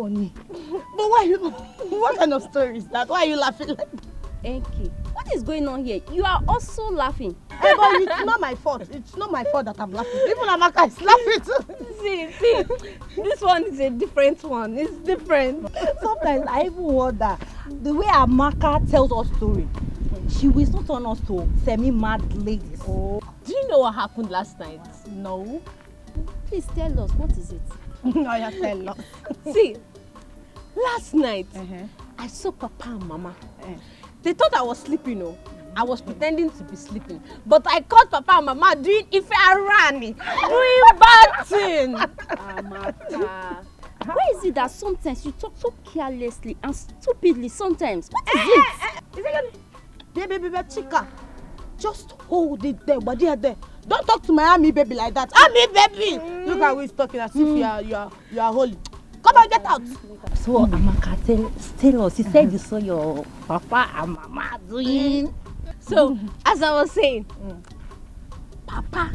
funny. But what kind of story is that? Why are you laughing like that? Enki, what is going on here? You are also laughing. Hey, but it's not my fault. It's not my fault that I'm laughing. Even Amaka is laughing too. See, this one is a different one. It's different. Sometimes I even wonder, the way Amaka tells us story, she will still turn us to semi-mad ladies. Oh. Do you know what happened last night? No. Please tell us, what is it? No, you tell us. See, last night, I saw Papa and Mama. They thought I was sleeping, no? I was pretending to be sleeping. But I caught Papa and Mama doing Ife Arani, doing bad thing. Amaka. Why is it that sometimes you talk so carelessly and stupidly sometimes? What is it? Baby, chica. Just hold it there, but there. Don't talk to my army baby like that. Army baby! Look at who is talking as if you are holy. Come on, get out. So Amaka, tell us, you said you saw your Papa and Mama doing. So, as I was saying, Papa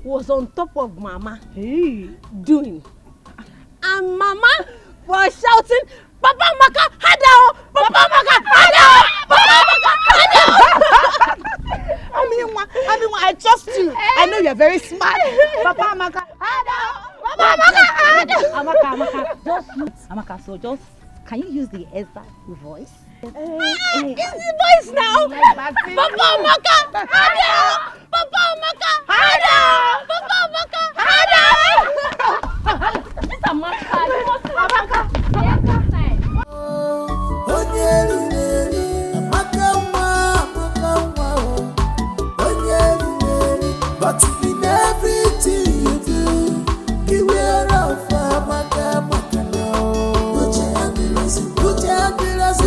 was on top of Mama doing. And Mama was shouting, Papa Maka, Hadao! Papa Maka, Hadao! Papa Maka, Hadao! I mean, I trust you. I know you're very smart. Papa Maka, Hadao! Papa Maka, Hadao! Amaka, just can you use the exact voice? It's the voice now! Papa Maka, Hadao! Papa Maka, Hadao! Papa Maka, Hadao! This is Amaka. But in everything you do, beware of Amaka. Put your hand in us,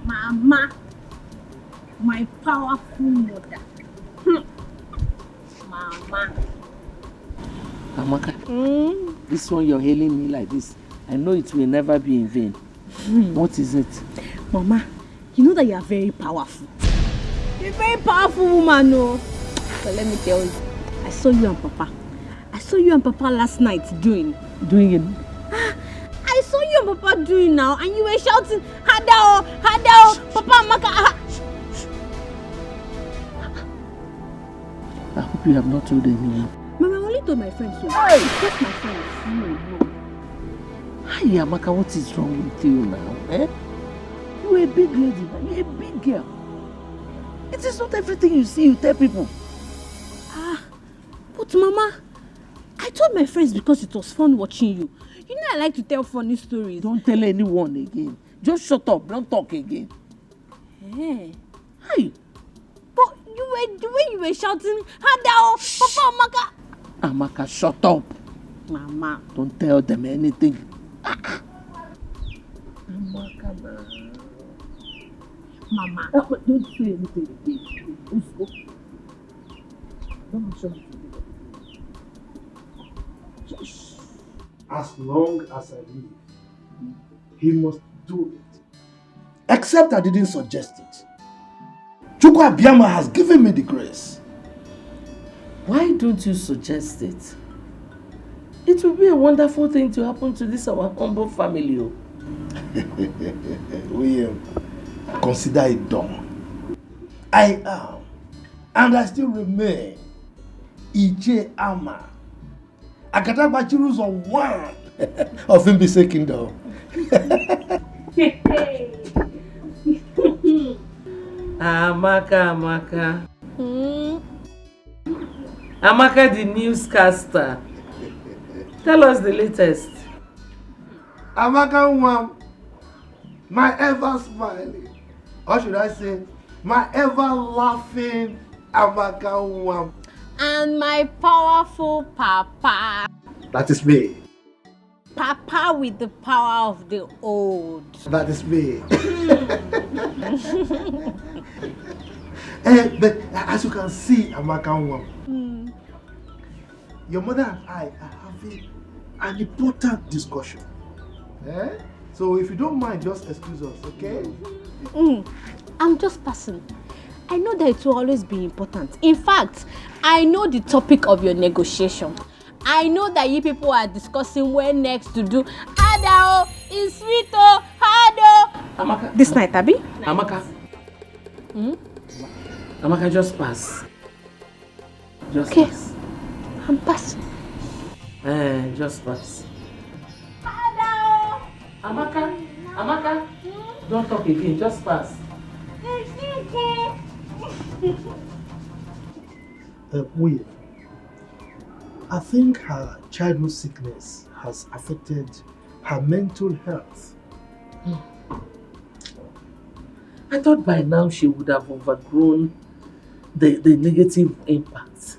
Mama, my powerful mother. Mama. Amaka, this one you're hailing me like this, I know it will never be in vain. What is it? Mama, you know that you are very powerful. You're a very powerful woman, no? But let me tell you, I saw you and Papa. I saw you and Papa last night doing. Doing it? I saw you and Papa doing now, and you were shouting, Hadao, Hadao, Papa Maka. I hope you have not told anyone. Mama, I only told my friends so. Hey! Just my friends. No. Hi, Amaka, what is wrong with you now? You're a big lady, you're a big girl. It is not everything you see you tell people. But Mama, I told my friends because it was fun watching you. You know I like to tell funny stories. Don't tell anyone again. Just shut up, don't talk again. Hey. Hi. But the way you were shouting, Hadao, Papa Amaka. Amaka, shut up. Mama. Don't tell them anything. Amaka, Mama. Don't say anything again. Let's go. Don't show me. As long as I live, he must do it. Except I didn't suggest it. Chukwu Abiyama has given me the grace. Why don't you suggest it? It will be a wonderful thing to happen to this our humble family. William, consider it done. I am, and I still remain, Ije Ama. Akatabachiru's on one of Mbise Kingdom. Amaka. Amaka, the newscaster. Tell us the latest. Amaka Nwam, my ever smiling, or should I say, my ever laughing Amaka Nwam. And my powerful Papa. That is me. Papa with the power of the old. That is me. But as you can see, Amaka Nwam, your mother and I are having an important discussion. Eh? So if you don't mind, just excuse us, okay? I'm just passing. I know that it will always be important. In fact, I know the topic of your negotiation. I know that you people are discussing where next to do Adao, is sweet oh, Hado. Amaka. This night, Abi? Amaka. Amaka, just pass. Just pass. I'm passing. Just pass. Adao. Amaka. Don't talk again, just pass. Wait. I think her childhood sickness has affected her mental health. I thought by now she would have overgrown the negative impact.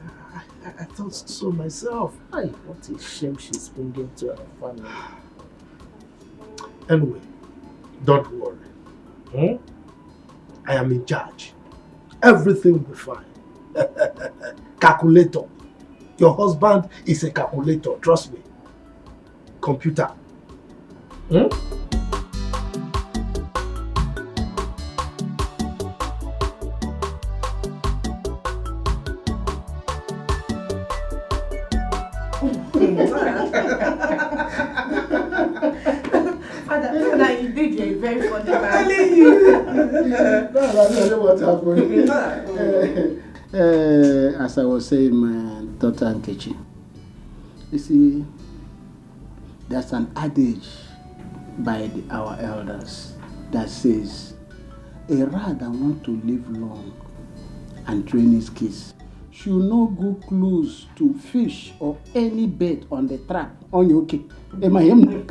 I thought so myself. Ay, what a shame she's bringing to our family. Anyway, don't worry. I am in charge. Everything will be fine. Calculator. Your husband is a calculator, trust me. Computer. Father, you did a very funny man. I don't know what happened. As I was saying, my daughter Nkechi, you see, there's an adage by our elders that says, a rat that wants to live long and train his kids should not go close to fish or any bait on the trap on your cake. Am I him?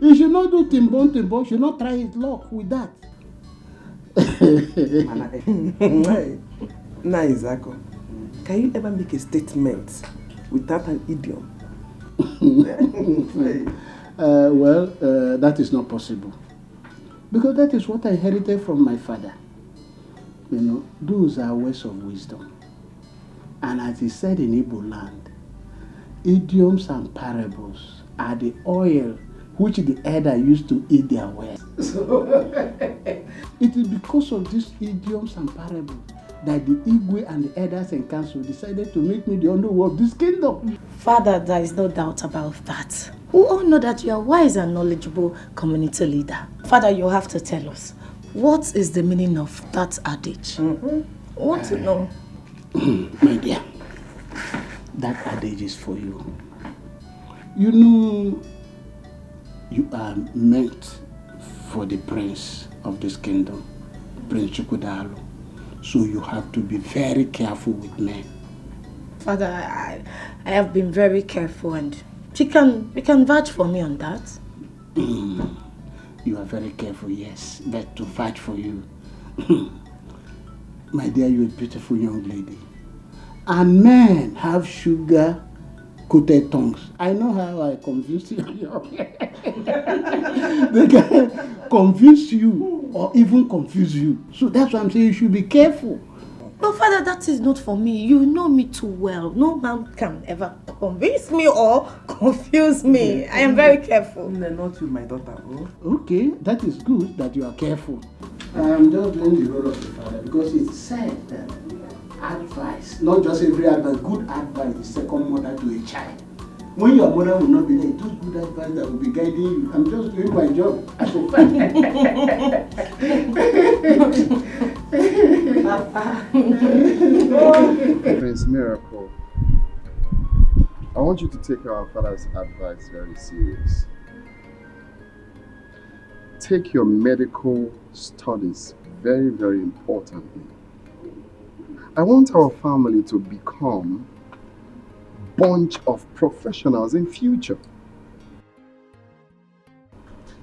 You should not do timbon, should not try his luck with that. Zako, can you ever make a statement without an idiom? That is not possible. Because that is what I inherited from my father. You know, those are words of wisdom. And as he said in Igbo land, idioms and parables are the oil which the elder used to eat their words. It is because of these idioms and parables that the Igwe and the elders and council decided to make me the underworld of this kingdom. Father, there is no doubt about that. We all know that you are wise and knowledgeable community leader. Father, you have to tell us, what is the meaning of that adage? We want to know. My dear, that adage is for you. You know, you are meant for the prince of this kingdom, Prince Chukwudalu. So you have to be very careful with men. Father, I have been very careful, and you can vouch for me on that. You are very careful, yes, but to vouch for you. My dear, you're a beautiful young lady. And men have sugar-coated tongues. I know how I confuse you. They can convince you or even confuse you. So that's why I'm saying you should be careful. But Father, that is not for me. You know me too well. No man can ever convince me or confuse me. I am very careful. Not with my daughter. Okay, that is good that you are careful. I'm just doing the role of the father because it's said that advice, not just every advice, good advice is second mother to a child. When your mother will not be there, it is good advice that will be guiding you. I'm just doing my job as a father. Prince Miracle, I want you to take our father's advice very serious. Take your medical studies very, very importantly. I want our family to become a bunch of professionals in future.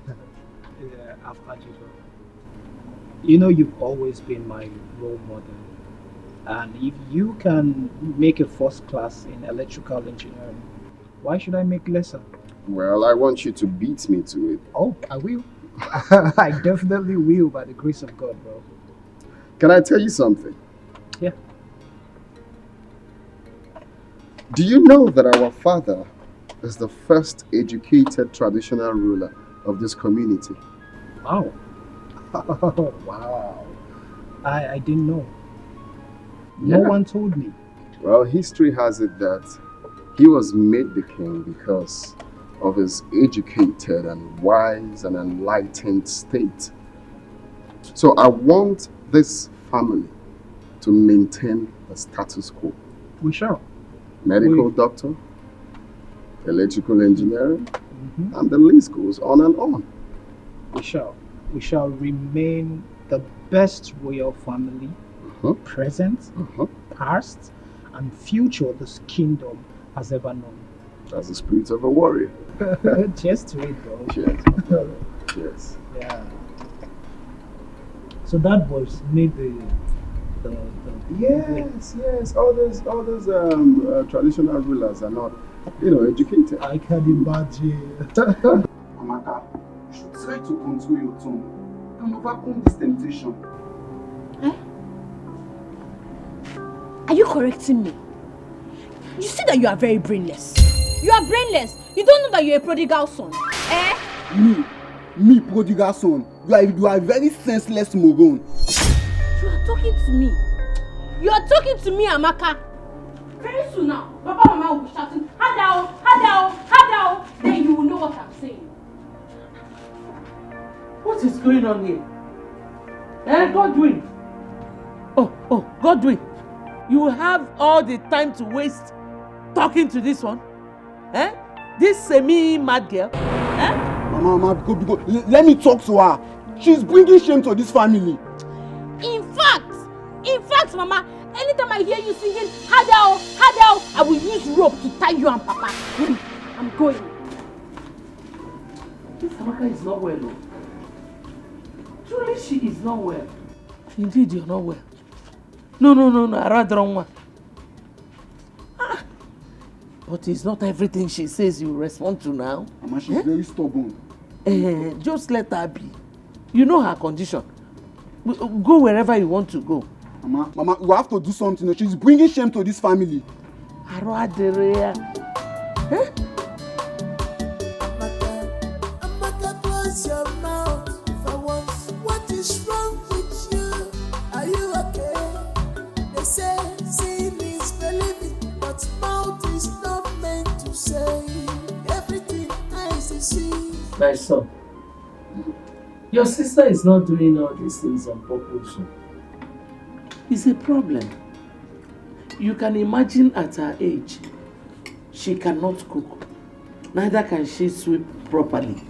Yeah, I've had you. You know, you've always been my role model. And if you can make a first class in electrical engineering, why should I make lesser? Well, I want you to beat me to it. Oh, I will. I definitely will, by the grace of God, bro. Can I tell you something? Yeah. Do you know that our father is the first educated traditional ruler of this community? Wow. Wow. I didn't know. No one told me. Well, history has it that he was made the king because of his educated and wise and enlightened state. So I want this family to maintain the status quo. We shall. Medical doctor, electrical engineering, and the list goes on and on. We shall. We shall remain the best royal family, present, past, and future this kingdom has ever known. That's the spirit of a warrior. Cheers to it, bro. Cheers. Cheers. Yeah. So that was made the Yes. All those traditional rulers are not, educated. I can imagine. Amaka, you should try to control your tongue and overcome this temptation. Are you correcting me? You see that you are very brainless. You are brainless. You don't know that you're a prodigal son. Me, prodigal son. You are a very senseless moron. You are talking to me. You are talking to me, Amaka. Very soon now, Papa and Mama will be shouting, Hadao, Hadao, Hadao. Then you will know what I'm saying. What is going on here? Godwin. Oh, Godwin. You have all the time to waste talking to this one? This semi-mad girl? Mama, go. Let me talk to her. She's bringing shame to this family. In fact, Mama, anytime I hear you singing, Hadao, Hadao, I will use rope to tie you and Papa. I'm going. This Amaka is not well, though. Truly, she is not well. Indeed, you're not well. No, I rather wrong one. But it's not everything she says you respond to now. Mama, she's very stubborn. Just let her be. You know her condition. Go wherever you want to go. Mama, you have to do something. She's bringing shame to this family. Amaka, close your mouth for once. What is wrong with you? Are you okay? They say sin is believing, but mouth is not meant to say everything eyes see. My son, your sister is not doing all these things on purpose. It's a problem. You can imagine at her age, she cannot cook. Neither can she sweep properly.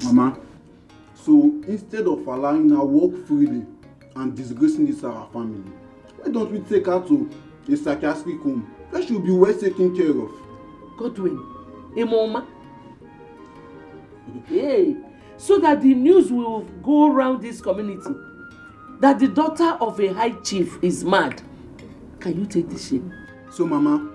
Mama, so instead of allowing her work freely and disgracing this our family, why don't we take her to a psychiatric home where she'll be well taken care of? Godwin, a mama. Hey, so that the news will go around this community that the daughter of a high chief is mad. Can you take this shame? So Mama,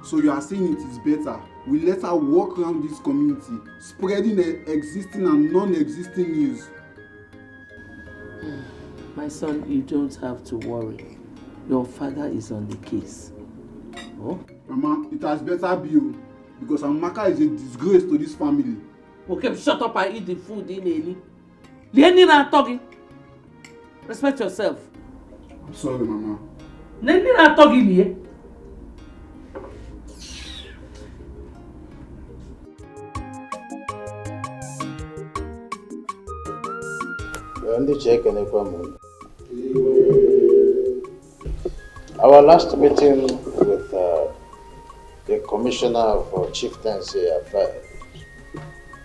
so you are saying it is better we let her walk around this community, spreading existing and non-existing news. My son, you don't have to worry. Your father is on the case. Oh? Mama, it has better be you, because Amaka is a disgrace to this family. Okay, shut up and eat the food in Eli. Learning and talking. Respect yourself. I'm sorry, Mama. Learning and talking here. Our last meeting with the Commissioner for Chieftaincy Affairs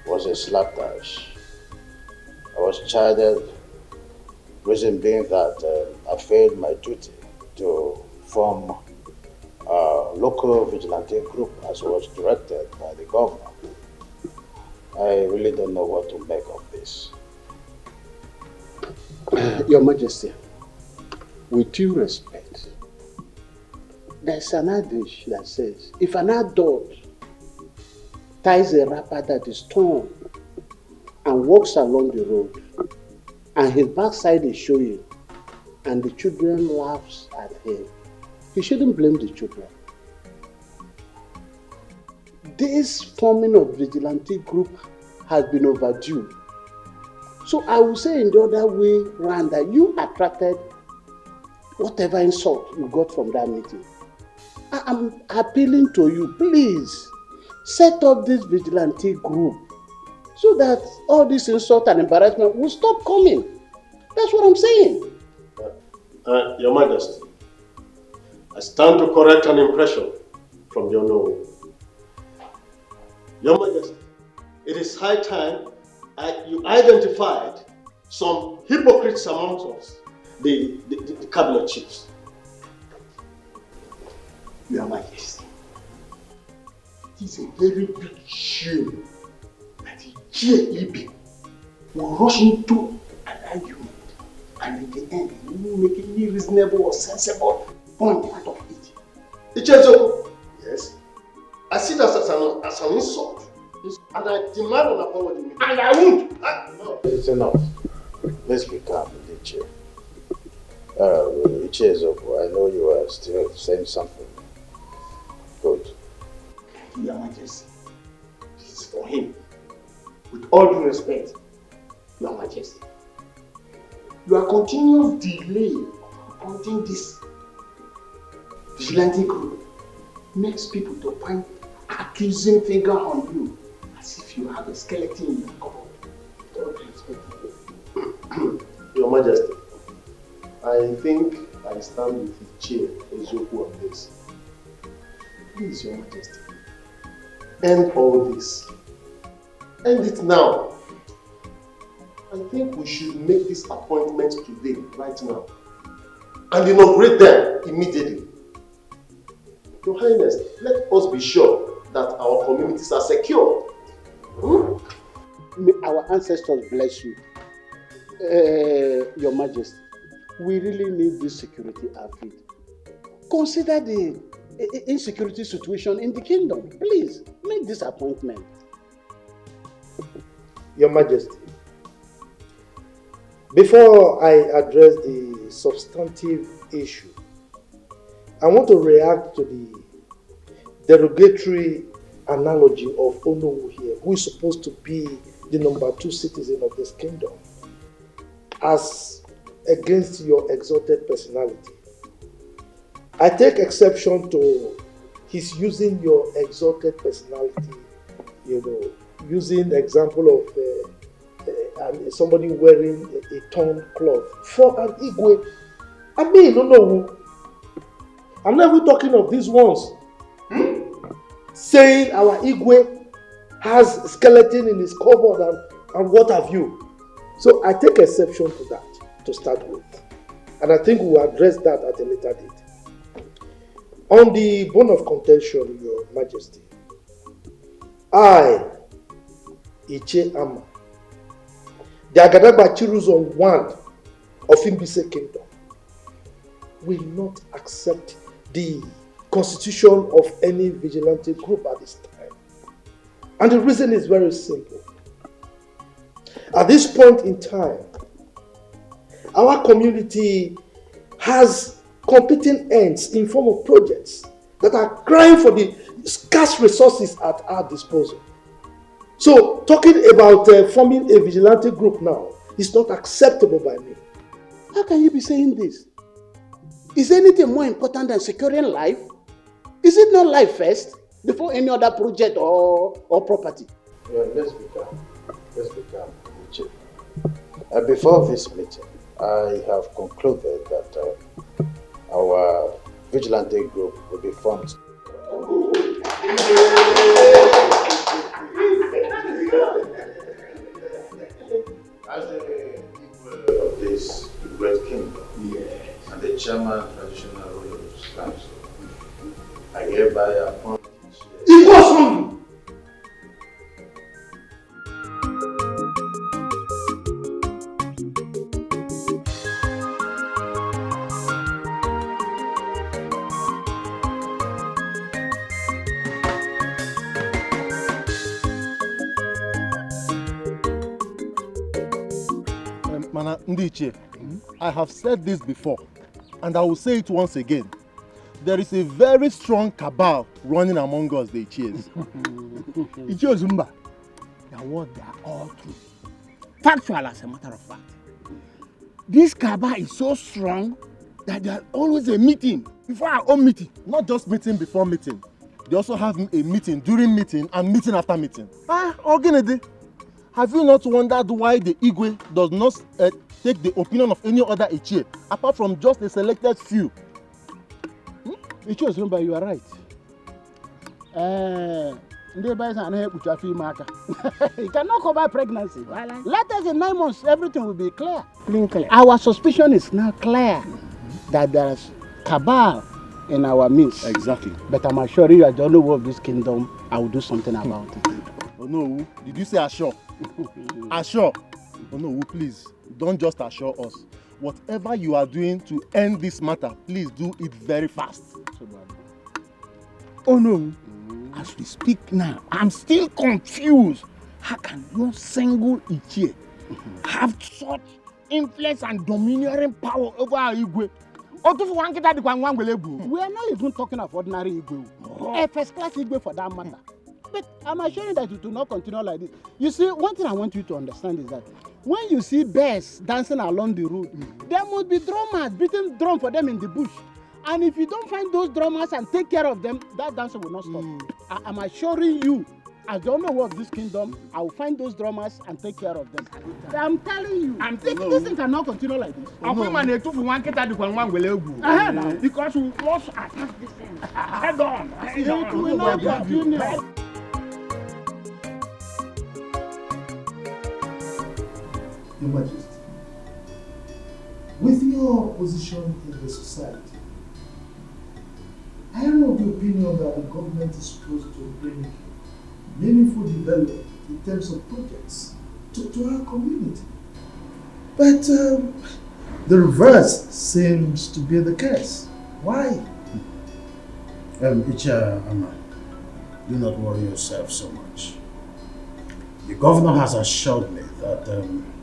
was a slapdash. I was chided, reason being that I failed my duty to form a local vigilante group as was directed by the governor. I really don't know what to make of this. Your Majesty, with due respect, there's an adage that says, if an adult ties a wrapper that is torn and walks along the road, and his backside is showing, and the children laughs at him, he shouldn't blame the children. This forming of vigilante group has been overdue. So I will say in the other way round that you attracted whatever insult you got from that meeting. I'm appealing to you, please set up this vigilante group so that all this insult and embarrassment will stop coming. That's what I'm saying. Your Majesty, I stand to correct an impression from your know. Your Majesty, it is high time you identified some hypocrites amongst us, the cabinet chiefs. Your Majesty, it is a very big shame that the GEB will rush into an argument and in the end you will make any reasonable or sensible point out of it. Ichezoko, yes, I see that as an insult and I demand an apology and I won't. No. It's enough. Let's be calm, Iche. Ichezoko, I know you are still saying something. Good. Your Majesty, this is for him. With all due respect, Your Majesty, your continuous delay appointing this vigilante group makes people to point accusing finger on you as if you have a skeleton in your cupboard. With all due respect. Your Majesty, I think I stand with the chair Ezoku on this. Please, Your Majesty, end all this. End it now. I think we should make this appointment today, right now, and inaugurate them immediately. Your Highness, let us be sure that our communities are secure. May our ancestors bless you. Your Majesty, we really need this security outfit. Consider the insecurity situation in the kingdom. Please, make this appointment. Your Majesty, before I address the substantive issue, I want to react to the derogatory analogy of Onowu here, who is supposed to be the number 2 citizen of this kingdom, as against your exalted personality. I take exception to his using your exalted personality, using the example of somebody wearing a torn cloth for an Igwe. I mean, no. I'm not even talking of these ones. Saying our Igwe has a skeleton in his cupboard and what have you. So I take exception to that to start with. And I think we will address that at a later date. On the bone of contention, Your Majesty, I, Iche Ama, the Agadagba Chiruzon 1 of Imbise Kingdom, will not accept the constitution of any vigilante group at this time. And the reason is very simple. At this point in time, our community has competing ends in form of projects that are crying for the scarce resources at our disposal. So, talking about forming a vigilante group now is not acceptable by me. How can you be saying this? Is anything more important than securing life? Is it not life first before any other project or property? Yeah, let's be calm. Let's be calm, Chief. Before this meeting, I have concluded that our vigilante group will be formed. As the people of this great kingdom, and the chairman traditional rulers council, I hereby appoint. It was wrong. Mana Ndiche, I have said this before, and I will say it once again. there is a very strong cabal running among us, the Ichies. Ichie Ozumba, their words are all true. Factual as a matter of fact. This cabal is so strong that there's always a meeting before our own meeting. Not just meeting before meeting. They also have a meeting during meeting and meeting after meeting. Ogenede, have you not wondered why the Igwe does not take the opinion of any other Ichie, apart from just a selected few? Ichie Ozumba, you are right. You cannot cover pregnancy. Let us in 9 months, everything will be clear. Clear. Our suspicion is now clear that there is cabal in our midst. Exactly. But I'm assuring you, as the owner of this kingdom, I will do something about it. Oh no, did you say assure? Assure? Oh no, please, don't just assure us. Whatever you are doing to end this matter, please do it very fast. Oh no. As we speak now, I'm still confused. How can no single Ichie have such influence and domineering power over our Igwe? We are not even talking of ordinary Igwe. A first class Igwe for that matter. But I'm assuring that it will not continue like this. You see, one thing I want you to understand is that when you see bears dancing along the road, there must be drummers beating drum for them in the bush. And if you don't find those drummers and take care of them, that dancer will not stop. I'm assuring you, as the owner of this kingdom, I will find those drummers and take care of them. I'm telling you, this thing cannot continue like this. Because we must attack this thing. Head on. It will not continue. Your Majesty, with your position in the society, I am of the opinion that the government is supposed to bring meaningful development in terms of projects to our community. But the reverse seems to be the case. Why? Icha Ama, do not worry yourself so much. The governor has assured me that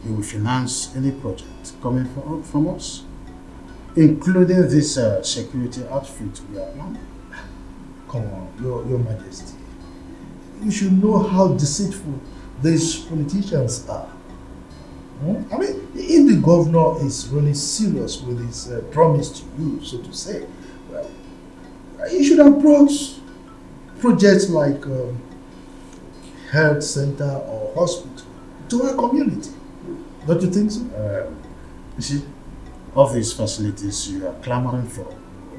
he will finance any project coming from us, including this security outfit we are running. Come on, Your Majesty. You should know how deceitful these politicians are. I mean, if the governor is really serious with his promise to you, so to say, well, he should have brought projects like health center or hospital to our community. Don't you think so? You see, all these facilities you are clamoring for,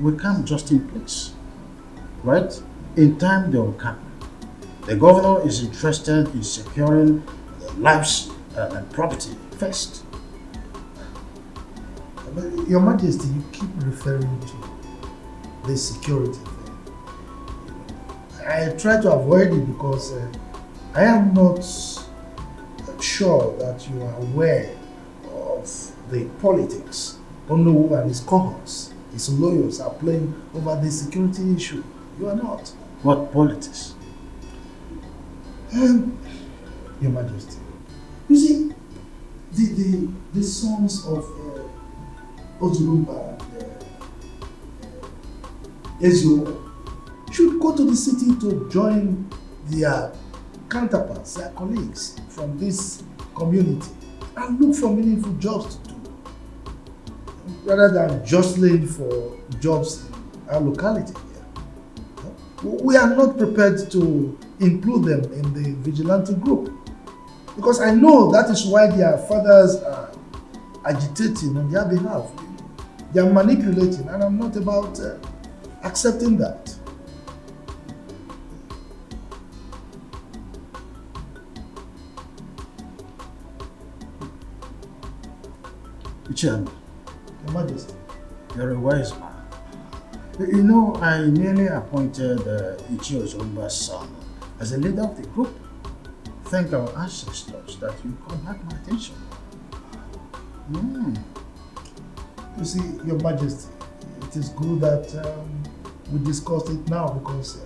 we come just in place, right? In time they will come. The governor is interested in securing the lives and property first. But Your Majesty, you keep referring to the security thing. I try to avoid it because I am not sure that you are aware of the politics Onowu and his cohorts, his lawyers are playing over the security issue. You are not. What politics? Your Majesty, you see, the sons of Odimgbe and Ezio should go to the city to join their counterparts, their colleagues from this community and look for meaningful jobs to do rather than jostling for jobs in our locality here. We are not prepared to include them in the vigilante group because I know that is why their fathers are agitating on their behalf. They are manipulating and I'm not about accepting that. Ichian, Your Majesty, you're a wise man. You know, I nearly appointed Ichi Ozumba's son as a leader of the group. Thank our ancestors that you called back my attention. You see, Your Majesty, it is good that we discussed it now because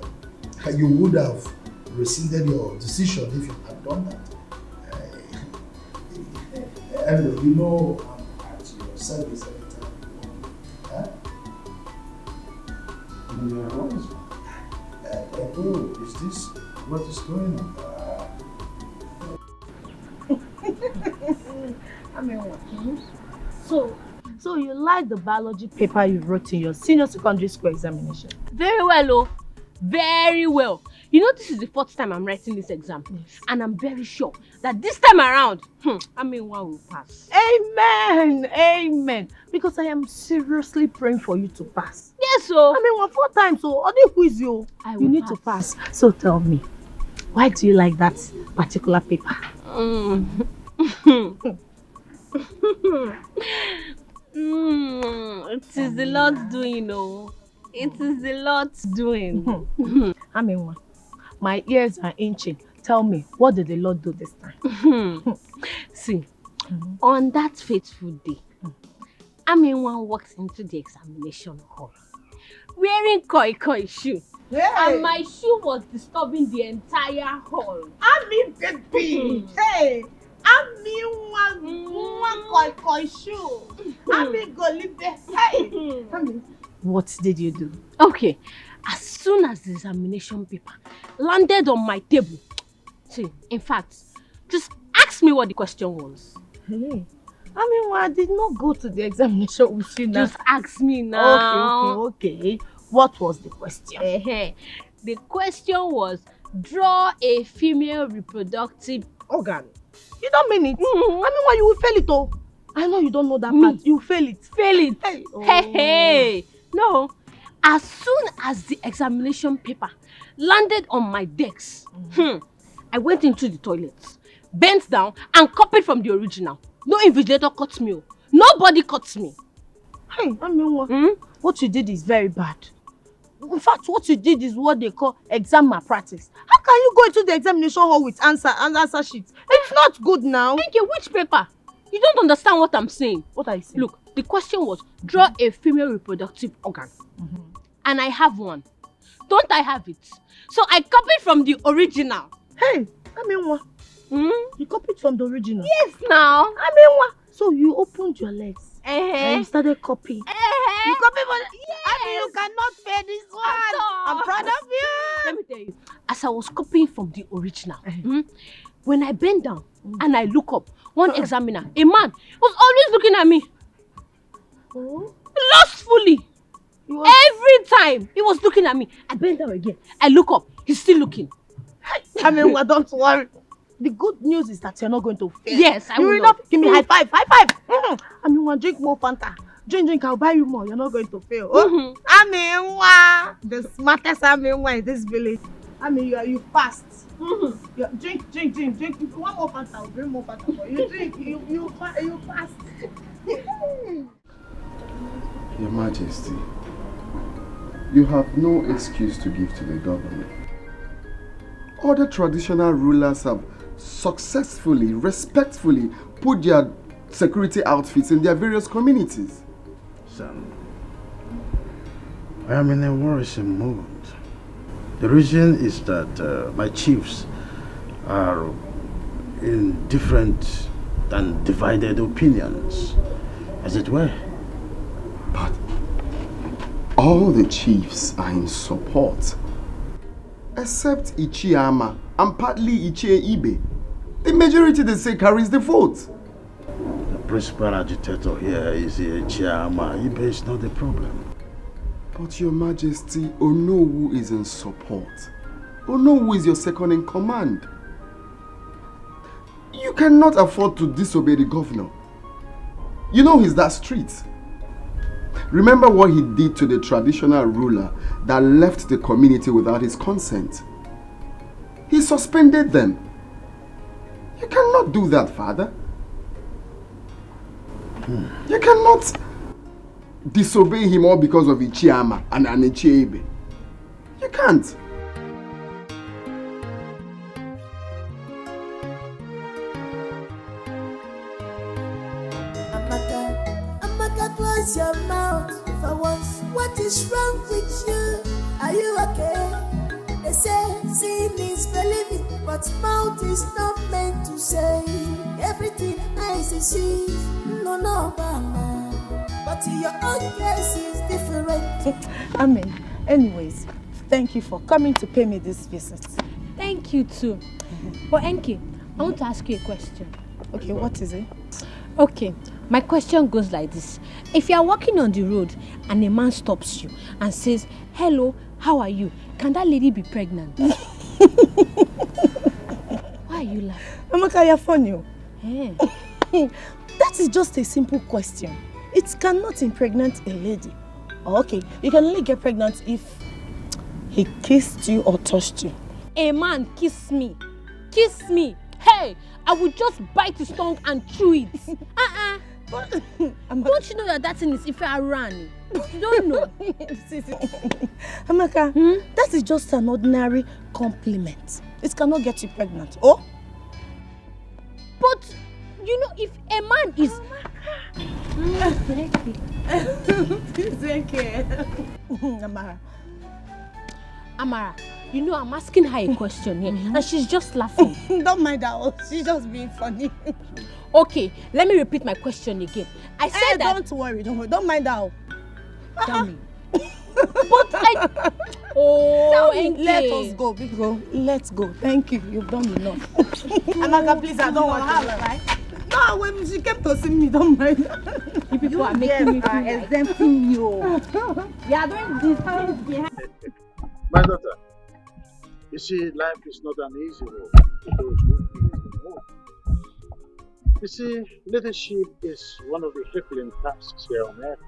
you would have rescinded your decision if you had done that. Anyway, you know I'm at your service every time you want. Oh, is this what is going on? I mean, what? So you like the biology paper you wrote in your senior secondary school examination? Very well, oh. Very well. You know, this is the fourth time I'm writing this exam. Yes. And I'm very sure that this time around, one will pass. Amen. Amen. Because I am seriously praying for you to pass. Yes, so. 4 times, so all the quiz you need to pass. So tell me, why do you like that particular paper? It is the Lord's doing, you know. It is the Lord's doing. My ears are inching. Tell me, what did the Lord do this time? See, on that fateful day, Aminwa walks into the examination hall wearing koi shoe. Hey. And my shoe was disturbing the entire hall. Baby. Hey. One koi shoe. Go live there. Hey. What did you do? Okay, as soon as the examination paper landed on my table, see, in fact, just ask me what the question was. Hey, I did not go to the examination with you now. Just ask me now. Okay. What was the question? The question was, draw a female reproductive organ. You don't mean it? You will fail it, oh. I know you don't know that part. You fail it. Fail it. Hey. No. As soon as the examination paper landed on my desk, I went into the toilet, bent down, and copied from the original. No invigilator caught me. Nobody caught me. Hey, what you did is very bad. In fact, what you did is what they call exam malpractice. How can you go into the examination hall with answer sheets? It's not good now. Thank you. Which paper? You don't understand what I'm saying. What are you saying? Look, the question was, draw a female reproductive organ. And I have one. Don't I have it? So I copied from the original. Hey, you copied from the original? Yes, now. So you opened your legs and you started copying. You copied from you cannot fail this one. I'm proud of you. Let me tell you, as I was copying from the original, when I bent down and I look up, one examiner, a man, was always looking at me. Lustfully. Every time he was looking at me. I bent down again. I look up. He's still looking. Don't worry. The good news is that you're not going to fail. Yes, I will. You will not. Give me high five. High five. Drink more Fanta. Drink. I'll buy you more. You're not going to fail. The smartest in this village. You fast. Drink. If you want more Fanta, I'll bring more Fanta for you. Drink. You fast. Your Majesty, you have no excuse to give to the government. Other traditional rulers have successfully, respectfully put their security outfits in their various communities. Son, I am in a worrisome mood. The reason is that my chiefs are in different and divided opinions, as it were. But all the chiefs are in support, except Ichiama and partly Ichie Ibe. The majority, they say, carries the vote. The principal agitator here is Ichiama. Ibe is not the problem. But Your Majesty, Onowu is in support. Onowu is your second in command. You cannot afford to disobey the governor. You know he's that strict. Remember what he did to the traditional ruler that left the community without his consent. He suspended them. You cannot do that, Father. You cannot disobey him all because of Ichiama and Ichiebe. You can't. Amaka, close your mouth for once. What is wrong with you? Are you okay? They say seeing is believing, but mouth is not meant to say everything I see. No, Mama. But your own case is different. Amen. Anyways, thank you for coming to pay me this visit. Thank you too. But Enki, I want to ask you a question. Okay, what is it? Okay, my question goes like this. If you are walking on the road and a man stops you and says, "Hello, how are you?" Can that lady be pregnant? Why are you laughing? Amaka, you're funny. Hey. That is just a simple question. It cannot impregnate a lady. Okay, you can only get pregnant if he kissed you or touched you. A man kiss me. Kiss me. Hey, I would just bite his tongue and chew it. Don't you know that that thing is if I ran? You don't know. Amaka, that is just an ordinary compliment. It cannot get you pregnant. Oh? But, you know, if a man is... Amara, you know I'm asking her a question here and she's just laughing. Don't mind her, she's just being funny. Okay, let me repeat my question again. I said that... Don't worry, don't mind her. Tell me. But I... Oh, let us go, Biko. Let's go. Thank you, you've done enough. Amaka, please, I don't want to right? No, when she came to see me, don't mind. You people are making me feel exempting you. You are doing these things behind. My daughter, you see, life is not an easy road to those who feel the more. You see, leadership is one of the crippling tasks here on earth.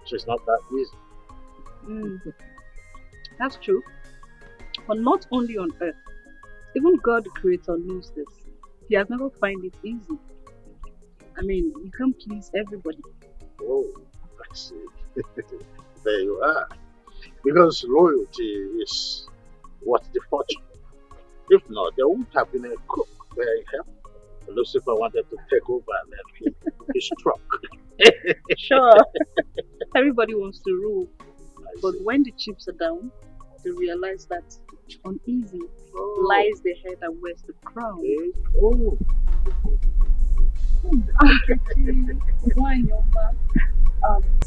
So it's not that easy. That's true. But not only on earth. Even God the Creator knows this. He has never found it easy. I mean, you can't please everybody. Oh, I see. There you are. Because loyalty is what's the fortune. If not, there wouldn't have been a cook where he helped. Lucifer wanted to take over and then he struck. Sure. Everybody wants to rule. But when the chips are down, they realize that uneasy lies the head and wears the crown. Oh.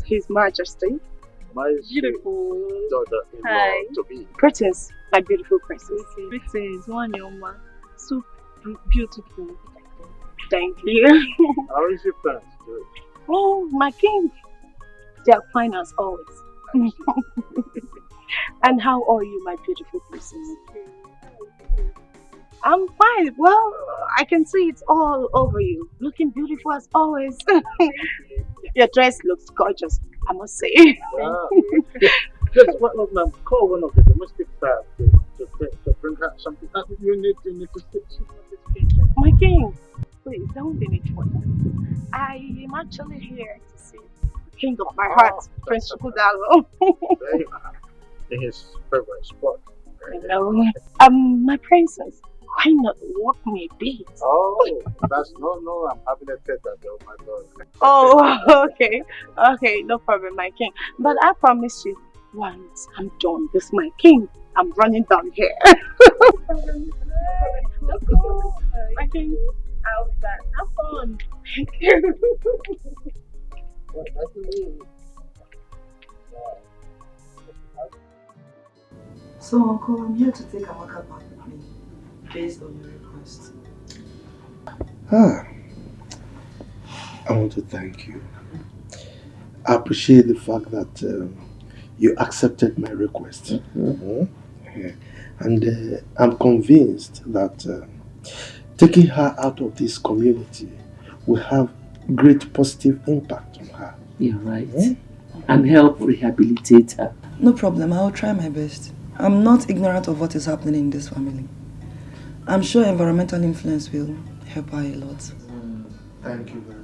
His Majesty. My beautiful daughter-in-law to be. Princess, my beautiful princess. Princess, Wanyoma. So beautiful. Thank you. How is your parents doing? Oh, my king. They are fine as always. And how are you, my beautiful princess? I'm fine. Well, I can see it's all over you. Looking beautiful as always. Your dress looks gorgeous, I must say. Just call one of the domestic staff to bring her something. You need to sit. My king, please don't be need for that. I am actually here to see the king of my heart, Prince Chukudalo. There you are. In his favorite spot. Hello. My princess, why not walk me a bit? Oh, that's no, I'm having a tete though, my daughter. Oh, okay. Okay, no problem, my king. But I promise you, once I'm done with my king, I'm running down here. Let's go. My king, I'll be back. Have fun. Thank you. So, Uncle, I'm here to take Amaka back with me, based on your request. I want to thank you. I appreciate the fact that you accepted my request. And I'm convinced that taking her out of this community will have great positive impact on her. You're right. And help rehabilitate her. No problem, I'll try my best. I'm not ignorant of what is happening in this family. I'm sure environmental influence will help her a lot. Thank you very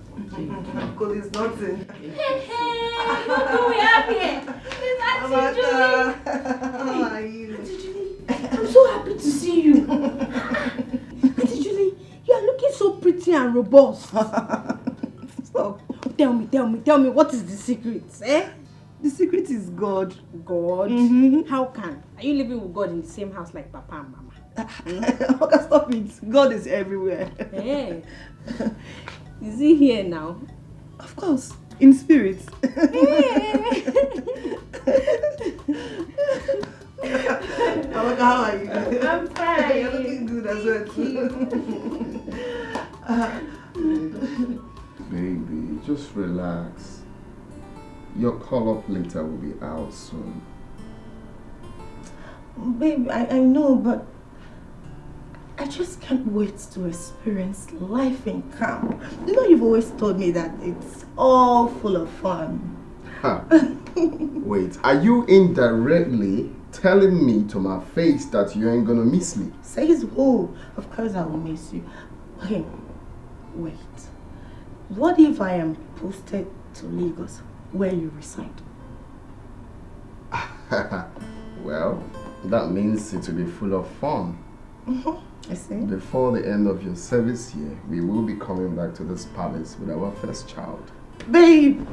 much. Uncle is nothing. Hey, look who we have here. It's Auntie Julie. How are you? Auntie Julie, I'm so happy to see you. Auntie Julie, you are looking so pretty and robust. Stop. Tell me, what is the secret, eh? The secret is God. God? How can? Are you living with God in the same house like Papa and Mama? Okay, stop it. God is everywhere. Hey. Is he here now? Of course. In spirit. Amaka, how are you? I'm fine. You're looking good as well. Baby, just relax. Your call-up letter will be out soon. Babe, I know, but I just can't wait to experience life in camp. You know, you've always told me that it's all full of fun. Huh. Wait, are you indirectly telling me to my face that you ain't gonna miss me? Says who? Of course I will miss you. Okay, wait. What if I am posted to Lagos, where you reside? Well, that means it will be full of fun. I see. Before the end of your service year, we will be coming back to this palace with our first child. Babe!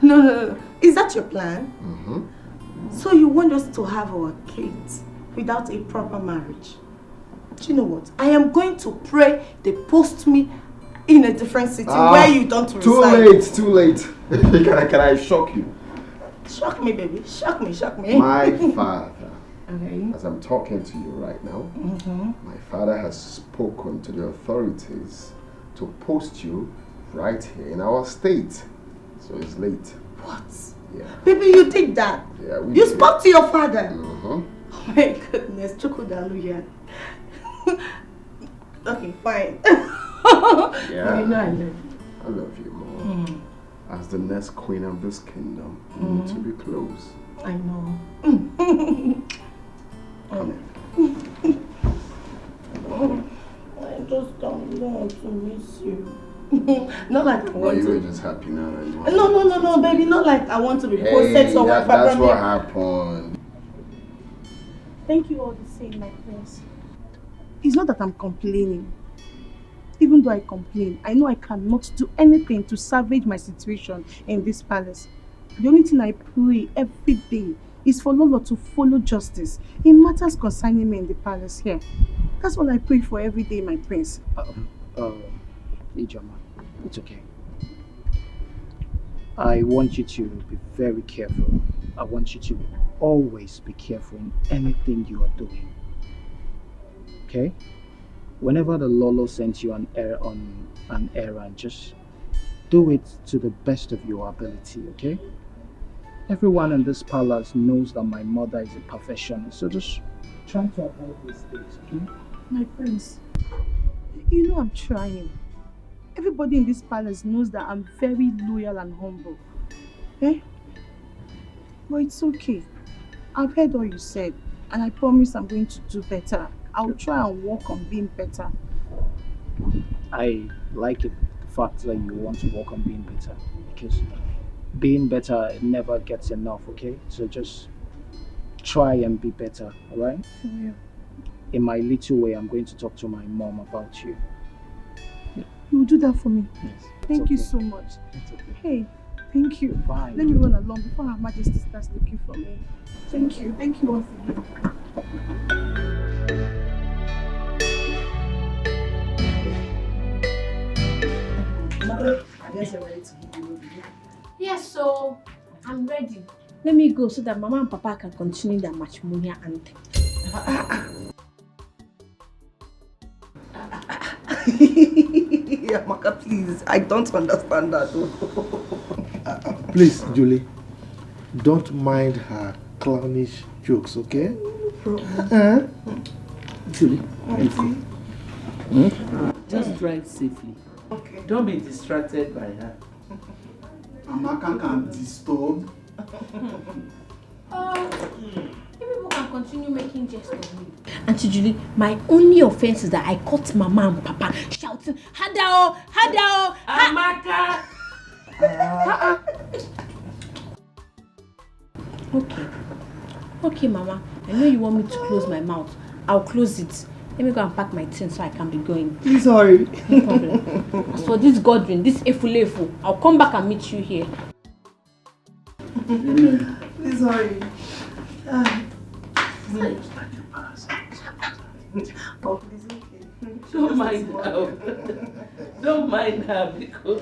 No. Is that your plan? So you want us to have our kids without a proper marriage? Do you know what? I am going to pray they post me in a different city where you don't reside. Too late. Can I shock you? Shock me, baby. Shock me. My father, Okay. as I'm talking to you right now, my father has spoken to the authorities to post you right here in our state. So it's late. What? Yeah. Baby, you did that? Yeah, we You did. spoke to your father? Uh-huh. Oh my goodness, Chokodalu here. Okay, fine. Yeah. You know I love you. I love you more. As the next queen of this kingdom, you need to be close. I know. I just don't want to miss you. Not like I want you to. were just happy now that you want No, baby. Not like I want to be posted somewhere. that's what happened. Thank you all the same, my prince. It's not that I'm complaining. Even though I complain, I know I cannot do anything to salvage my situation in this palace. The only thing I pray every day is for Lolo to follow justice in matters concerning me in the palace here. That's what I pray for every day, my prince. Ijoma, it's okay. I want you to be very careful. I want you to always be careful in anything you are doing. Okay? Whenever the Lolo sends you on an errand, just do it to the best of your ability, okay? Everyone in this palace knows that my mother is a perfectionist, so just try to avoid these things, okay? My prince, you know I'm trying. Everybody in this palace knows that I'm very loyal and humble. Eh? But it's okay. I've heard all you said, and I promise I'm going to do better. I'll try and work on being better. I like it, the fact that you want to work on being better, because being better never gets enough, okay? So just try and be better, alright? Yeah. In my little way, I'm going to talk to my mom about you. You will do that for me? Yes. Thank you so much. It's okay. Hey, thank you. Fine. Let me run along before Her Majesty starts looking for me. Thank you. Thank you once again. Mother, I guess you're ready to hit the road. Yes, so I'm ready. Let me go so that Mama and Papa can continue their matrimonial anthem. Amaka, please. I don't understand that. Please, Julie, don't mind her clownish jokes, okay? Julie, just drive safely. Okay. Don't be distracted by her. Amaka can disturb. People can continue making jest of me. Auntie Julie, my only offense is that I caught Mama and Papa shouting, Hadao, Hadao, Amaka! Okay, Mama. I know you want me to close my mouth. I'll close it. Let me go and pack my things so I can be going. Please hurry. No problem. As for this Godwin, this Efulefu, I'll come back and meet you here. Please hurry. Oh, please, okay. Don't mind her. Don't mind her because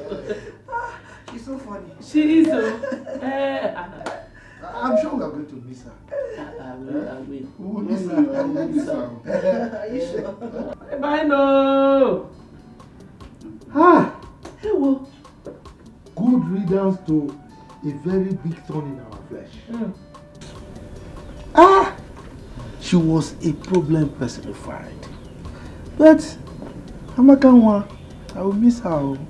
she's so funny. she is I'm sure we are going to miss her. I will. We will miss her. I will miss her. Are you sure? Bye, no. Hey, well, good riddance to a very big thorn in our flesh. She was a problem personified. But Amakanwa, I will miss her. I'm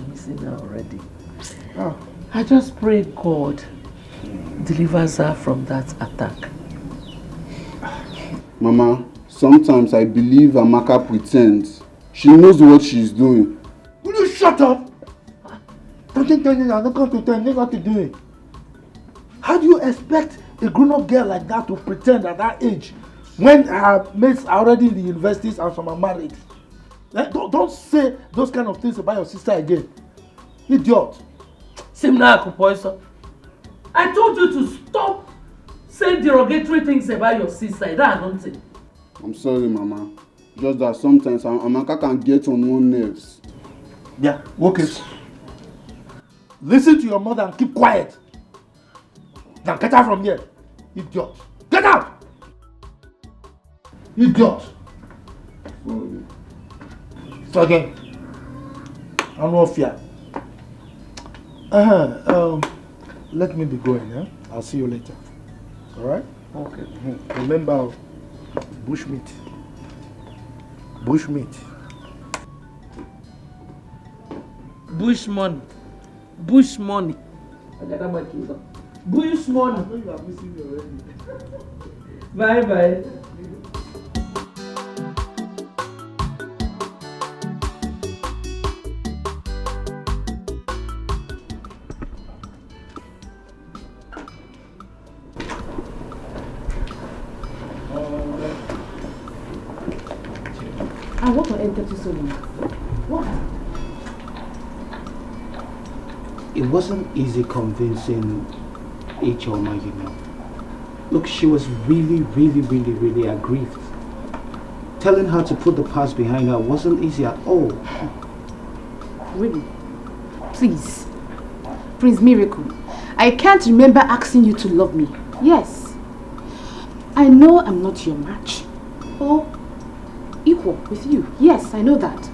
missing her already. I just pray God delivers her from that attack. Mama, sometimes I believe Amaka pretends. She knows what she's doing. Will you shut up? Don't tell me I'm not going to tell you what to do. How do you expect a grown-up girl like that to pretend at that age when her mates are already in the universities and some are married? Don't say those kind of things about your sister again. Idiot. Simna, I told you to stop saying derogatory things about your sister. That I don't think. I'm sorry, Mama. Just that sometimes Amaka can get on one's nerves. Yeah, okay. Listen to your mother and keep quiet. Now get out from here. Idiot. Get out! Idiot. So again. I'm not fear. Let me be going, yeah? I'll see you later. Alright? Okay. Remember, bushmeat. Bushmeat. Bush money. Bush money. Bush money. I know you are missing me already. Bye. I want to enter to so long. What? It wasn't easy convincing Ichoma, you know. Look, she was really aggrieved. Telling her to put the past behind her wasn't easy at all. Really? Please. Prince Miracle, I can't remember asking you to love me. Yes. I know I'm not your match. Or equal with you. Yes, I know that.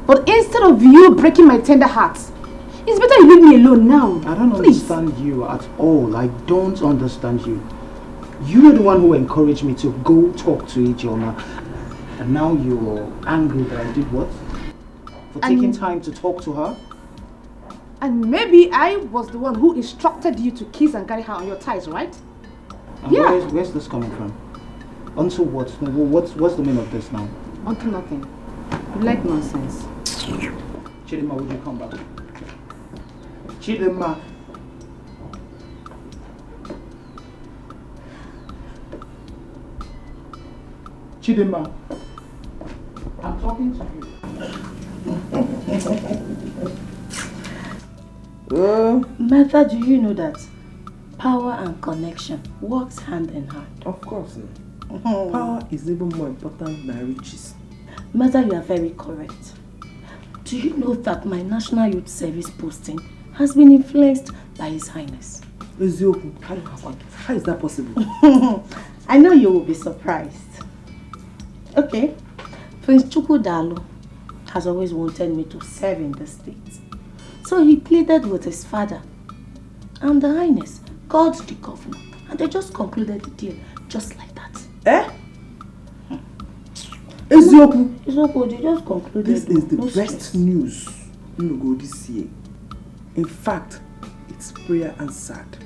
But instead of you breaking my tender heart, it's better you leave me alone now. I don't understand you at all. I don't understand you. You were the one who encouraged me to go talk to Ijeoma. And now you're angry that I did what? For taking time to talk to her? And maybe I was the one who instructed you to kiss and carry her on your thighs, right? And Yeah. Where's this coming from? Unto what? What's the meaning of this now? Unto nothing. You like nonsense. Chidima, would you come back? Chidima. Chidima. I'm talking to you. Mother, do you know that power and connection works hand in hand? Of course. Power is even more important than riches. Mother, you are very correct. Do you know that my National Youth Service posting has been influenced by His Highness? How is that possible? I know you will be surprised. Okay, Prince Chukwudalu has always wanted me to serve in the state. So he pleaded with his father, and the Highness called the governor, and they just concluded the deal just like that. Eh? Ezoku, they just concluded. This is the no best stress. news in go this year. In fact, it's prayer answered.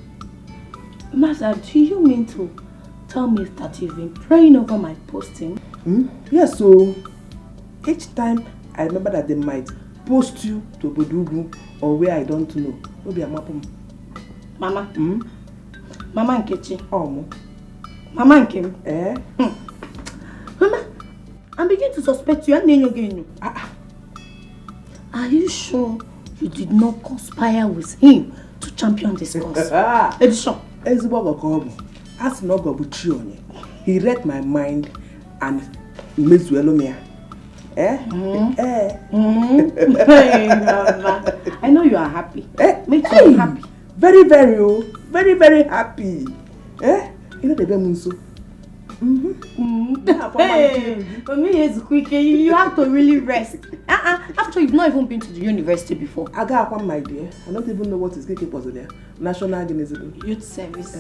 Mother, do you mean to tell me that you've been praying over my posting? Yes, so each time I remember that they might post you to Bodugu or where I don't know. Maybe I'm up. Mama. Mama Nkechi. Oh, Mama Nkem. Eh? Mama, I'm beginning to suspect you. Are you sure you did not conspire with him to champion this cause? Edition. He read my mind and Mizuelo me. Hey, Mama. I know you are happy. Eh? Make sure you're happy. Very, very. very, very happy. Eh? You know the Bemunso. Hey, for me it's quick. You have to really rest. After you've not even been to the university before. I got one, my dear. I don't even know what is KK was there. National Organism. Youth Service.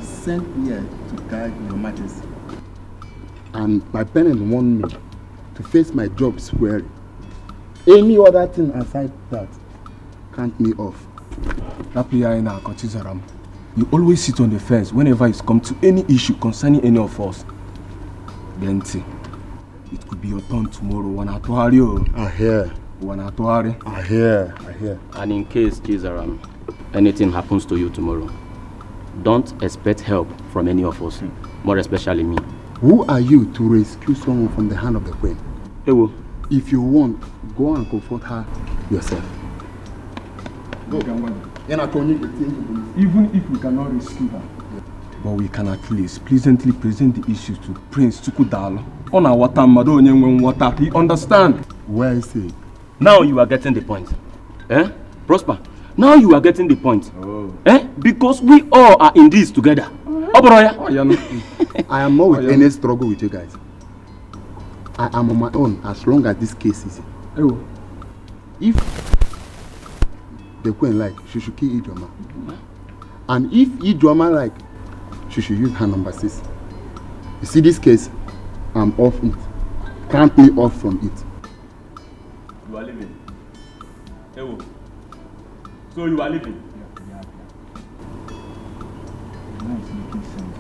Sent here to guide Your Majesty. And my parents want me to face my job squarely. Any other thing aside that, count me off. You always sit on the fence whenever it's come to any issue concerning any of us. Then it could be your turn tomorrow. I hear. I hear. And in case, Chizaram, anything happens to you tomorrow, don't expect help from any of us, more especially me. Who are you to rescue someone from the hand of the queen? Ewo. If you want, go and comfort her yourself. Go. Even if we cannot rescue her, but we can at least pleasantly present the issues to Prince Chukudalo. On our water, water. He understand. Where is he? Now you are getting the point. Prosper. Now you are getting the point. Because we all are in this together. I am not with any struggle with you guys. I am on my own as long as this case is. If the queen like, she should kill Ijoma. And if Ijoma like, she should use her number 6. You see this case, I'm off it. Count me off from it. You are leaving. So you are leaving? Yeah. It's making sense.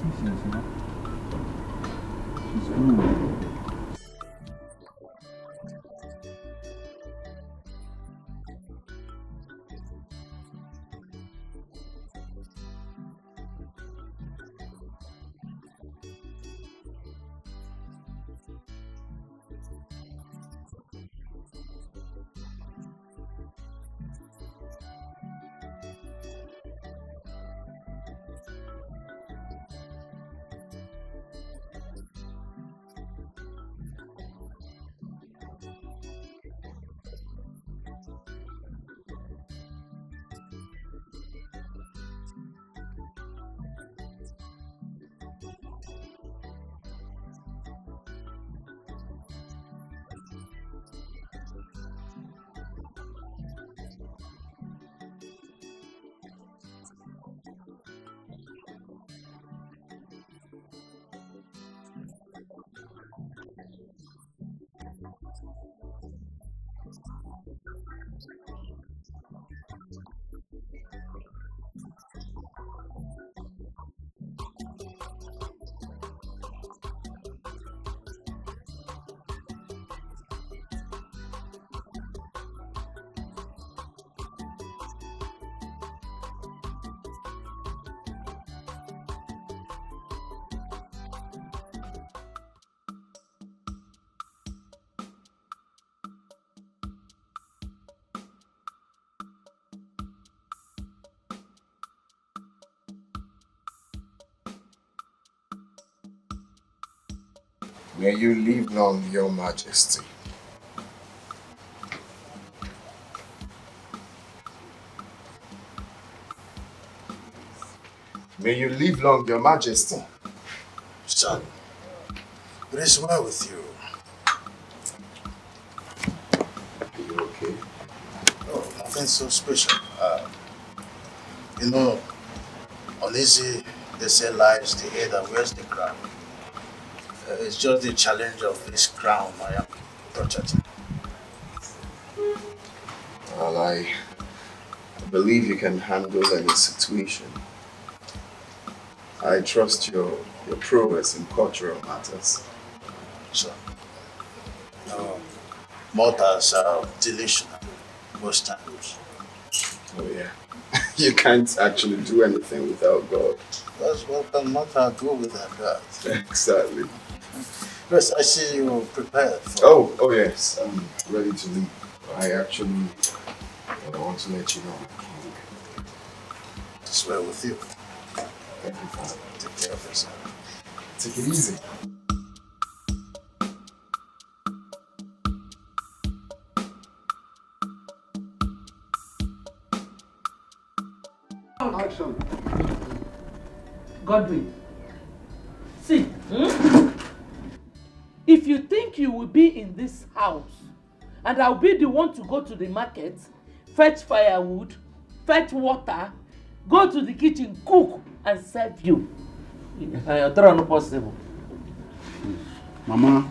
It's making sense, She's good. May you live long, Your Majesty. May you live long, Your Majesty. Son, it is well with you. Are you okay? Oh, nothing so special. You know, uneasy, they say lies the head that wears the crown. It's just the challenge of this crown I am protecting. Well, I believe you can handle any situation. I trust your prowess in cultural matters. So, mortals are delusional most times. Oh yeah. You can't actually do anything without God. That's what can mortal do without God. Exactly. Yes, I see you prepared for... Oh yes, I'm ready to leave. I actually want to let you know. It's well with you. Thank you, Father. Take care of yourself. Take it easy. Action. Godwin, see, if you think you will be in this house and I'll be the one to go to the market, fetch firewood, fetch water, go to the kitchen, cook and serve you, that's not possible. Mama,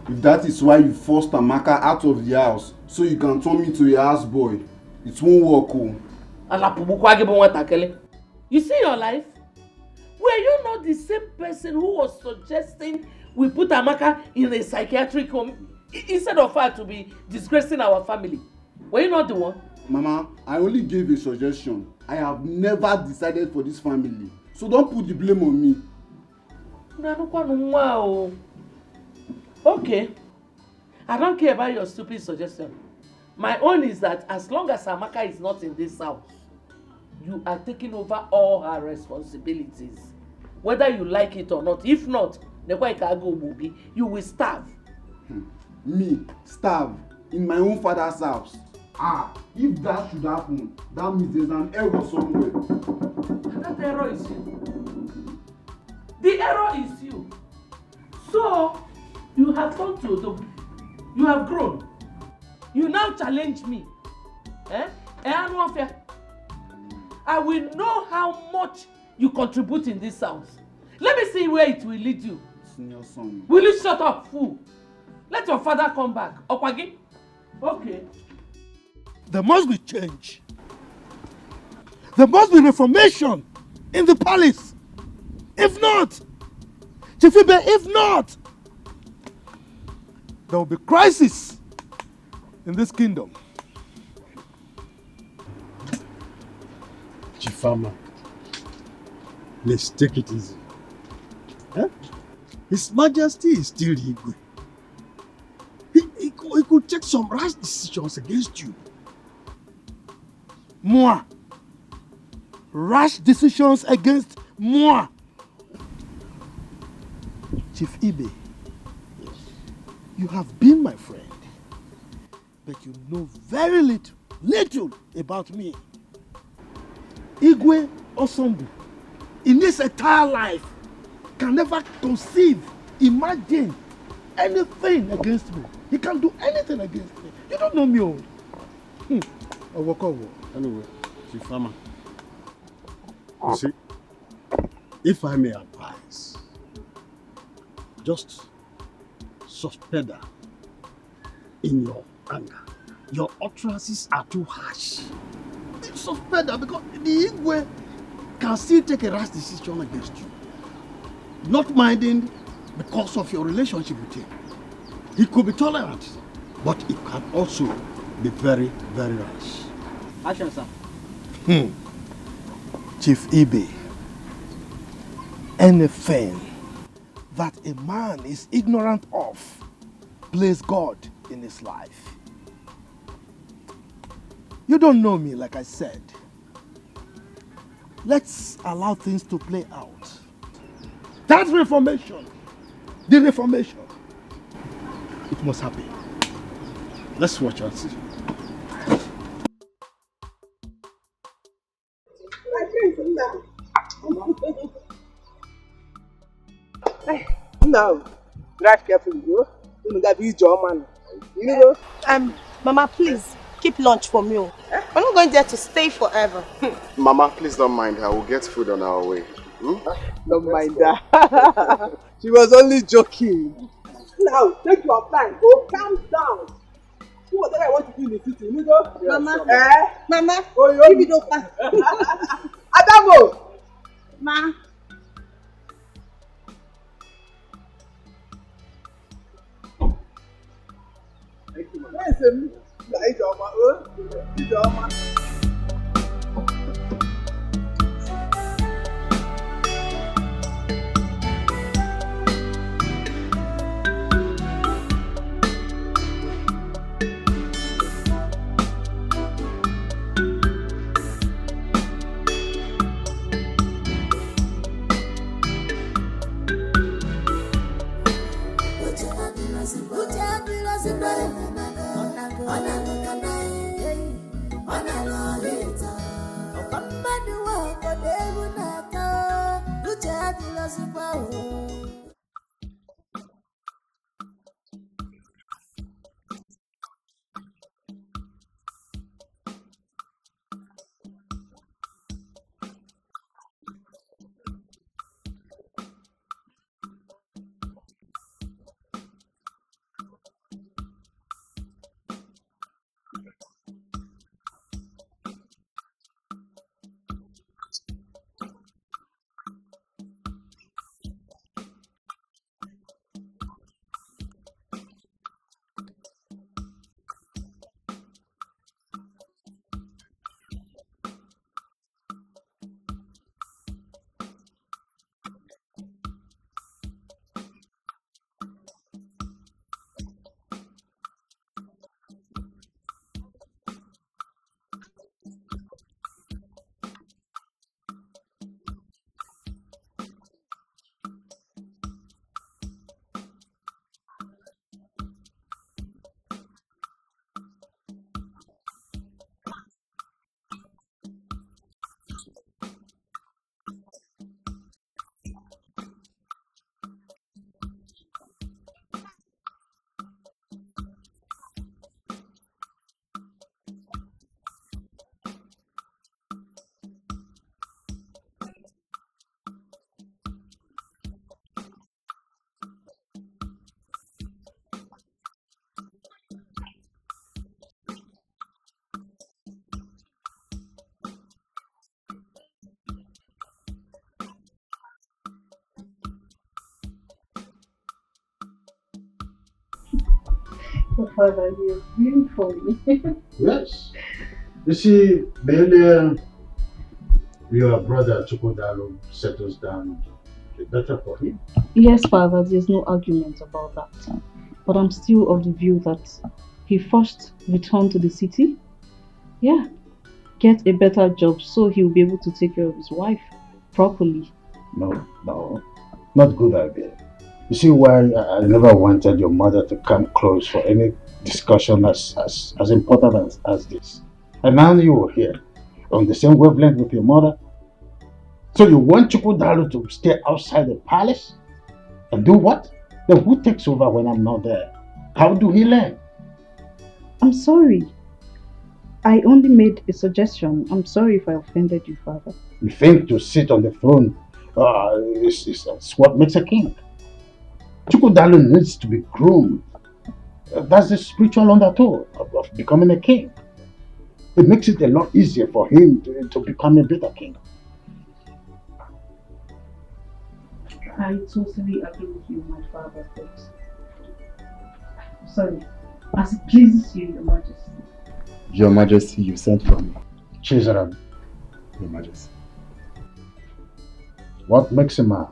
if that is why you forced Amaka out of the house so you can turn me to your houseboy, it won't work. Oh. You see your life? Were you not the same person who was suggesting we put Amaka in a psychiatric home instead of her to be disgracing our family? Were you not the one? Mama, I only gave a suggestion. I have never decided for this family. So don't put the blame on me. Okay. I don't care about your stupid suggestion. My own is that as long as Amaka is not in this house, you are taking over all her responsibilities. Whether you like it or not. If not, you will starve. Me, starve in my own father's house. If that should happen, that means there's an error somewhere. That error is you. The error is you. So, you have gone to Odimgbe. You have grown. You now challenge me. I will know how much you contribute in this house. Let me see where it will lead you. Senior son. Will you shut up, fool? Let your father come back. Okwagi? Okay. There must be change. There must be reformation in the palace. If not, Chifibe, if not, there will be crisis in this kingdom. Chifama, let's take it easy. Huh? His Majesty is still Igwe. He could take some rash decisions against you. Moi. Rash decisions against moi. Chief Ibe, you have been my friend, but you know very little about me. Igwe Osombu, in this entire life, can never conceive, imagine anything against me. He can't do anything against me. You don't know me all. Anyway, Chifama, you see, if I may advise, just suspend her in your anger. Your utterances are too harsh. Suspend her because the Igwe can still take a rash decision against you. Not minding because of your relationship with him. He could be tolerant, but it can also be very, very rash. Action, sir. Chief Ibe, anything that a man is ignorant of plays God in his life. You don't know me, like I said. Let's allow things to play out. That's reformation. The reformation. it must happen. Let's watch and see. Now, drive carefully, bro. You got to be your man. You know? Mama, please keep lunch for me. We're not going there to stay forever. Mama, please don't mind her. We'll get food on our way. Don't mind that. She was only joking. Now, take your time. Go calm down. Do whatever I want to do in the city. You know? Yes, Mama. Mama. Oh, give it over. Adamo. Ma. Oh, Father, you're really funny. Yes. You see, the earlier your brother Chukwudalo settles down, the better for him. Yes, Father, there's no argument about that. But I'm still of the view that he first returned to the city. Yeah. Get a better job so he'll be able to take care of his wife properly. No, not good idea. You see why I never wanted your mother to come close for any discussion as important as this. And now you are here on the same wavelength with your mother. So you want Chukwudalo to stay outside the palace? And do what? Then who takes over when I'm not there? How do he learn? I'm sorry. I only made a suggestion. I'm sorry if I offended you, Father. You think to sit on the throne is what makes a king? Chukwudalo needs to be groomed. That's the spiritual undertow of becoming a king. It makes it a lot easier for him to become a better king. I totally agree with you, my father, but sorry, as it pleases you, Your Majesty. Your Majesty, you sent for me. Chizaram. Your Majesty. What makes a man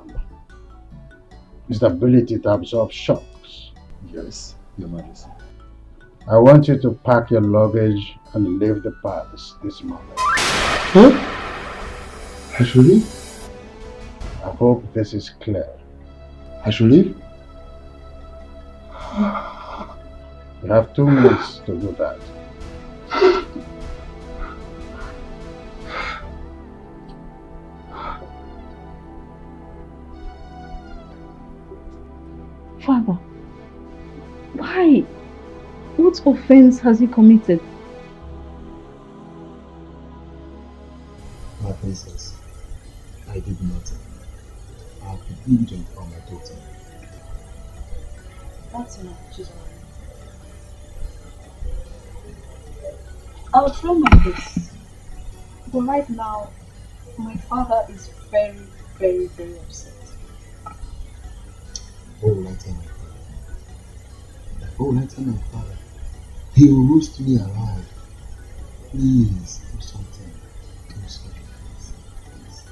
is the ability to absorb shocks. Yes, Your Majesty. I want you to pack your luggage and leave the palace this morning. Huh? I should leave? I hope this is clear. I should leave? You have 2 minutes to do that. Father, why? What offense has he committed? My princess, I did nothing. I have been diligent on my daughter. That's enough, Chisholm. I'll try my best. But right now, my father is very, very, very upset. What will I tell my father? What will I tell my father? He will roast me alive. Please, do something. Do something, please.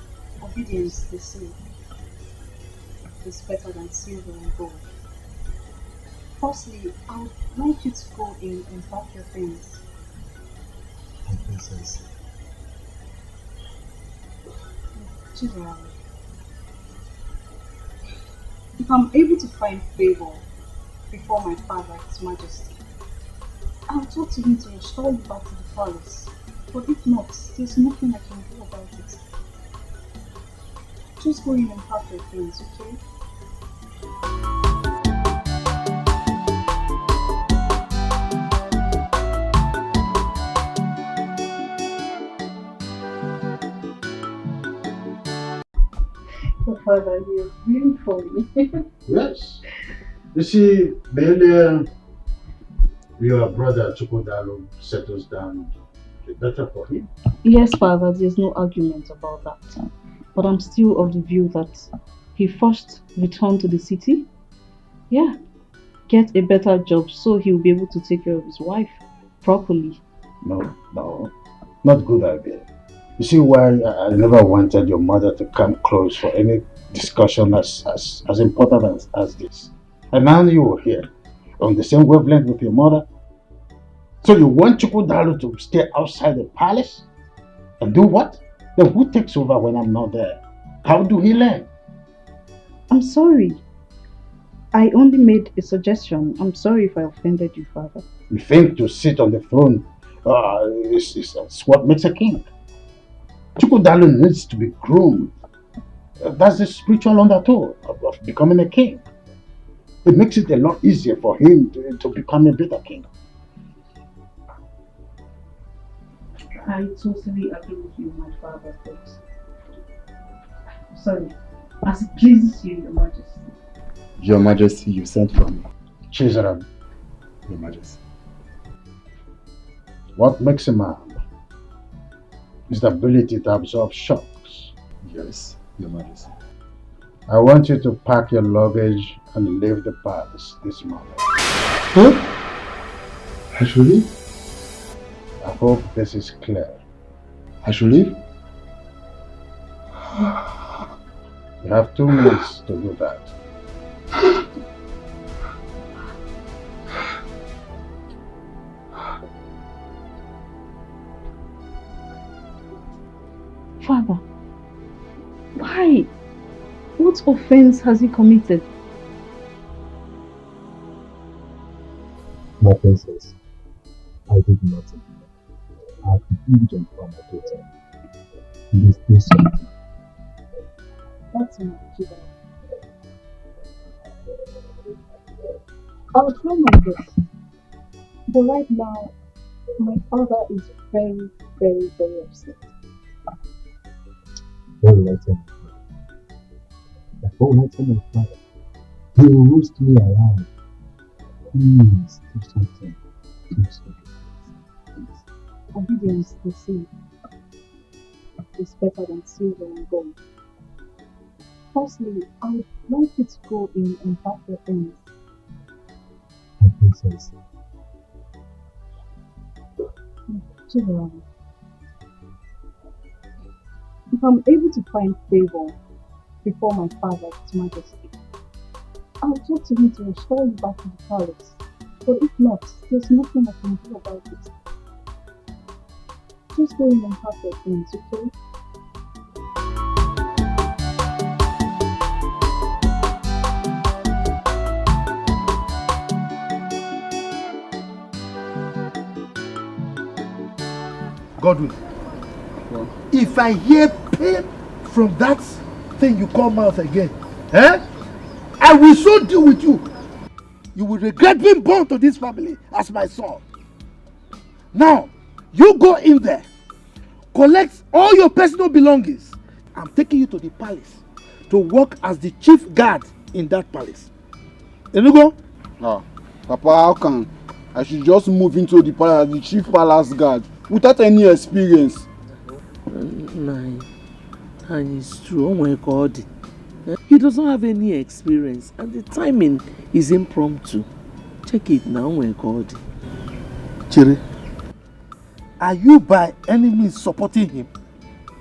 Obedience, they say, is better than silver and gold. Firstly, I would like you to go in and pack your things. My princess. Chisholm, if I'm able to find favor before my father, His Majesty, I'll talk to him to restore you back to the palace. But if not, there's nothing I can do about it. Just go in and pack your things, okay? Oh, Father, you're really funny. Yes. You see, the earlier your brother Chukwudalo settles down, the better for him. Yes, Father, there's no argument about that. But I'm still of the view that he first returned to the city. Yeah. Get a better job so he'll be able to take care of his wife properly. No, not good idea. You see why I never wanted your mother to come close for any discussion as important as this. And now you are here, on the same wavelength with your mother. So you want Chukwudalo to stay outside the palace? And do what? Then who takes over when I'm not there? How do he learn? I'm sorry. I only made a suggestion. I'm sorry if I offended you, Father. You think to sit on the throne is what makes a king. Chukwudalo needs to be groomed. That's the spiritual undertow of becoming a king. It makes it a lot easier for him to become a better king. I totally agree with you, my father, but sorry, as it pleases you, Your Majesty. Your Majesty, you sent for me. Chisholm. Your Majesty. What makes a man is the ability to absorb shocks. Yes, Your Majesty. I want you to pack your luggage and leave the palace this morning. Huh? I should leave? I hope this is clear. I should leave? You have 2 minutes to do that. Father, why? What offense has he committed? My princess, I did nothing. I have been diligent on my daughter. Please do something. That's enough, Chisholm. I'll try my best. But right now, my father is very, very, very upset. What will I tell my father? What will I tell my father? He will roast me alive. Please do something. Do something. Obedience, they say, is better than silver and gold. Firstly, I would like you to go in and pack your things. My princess. Chisholm, if I'm able to find favor before my father, His Majesty, I'll talk to him to restore you back to the palace. But if not, there's nothing I can do about it. Just go in and pack your things, okay? Godwin, if I hear pain from that thing you call mouth again, I will so deal with you. You will regret being born to this family as my son. Now, you go in there, collect all your personal belongings. I'm taking you to the palace to work as the chief guard in that palace. You go? Ah, Papa, how can I should just move into the palace as the chief palace guard without any experience? And it's true. Oh my God. He doesn't have any experience and the timing is impromptu. Check it now, oh my God. Chere, are you by any means supporting him?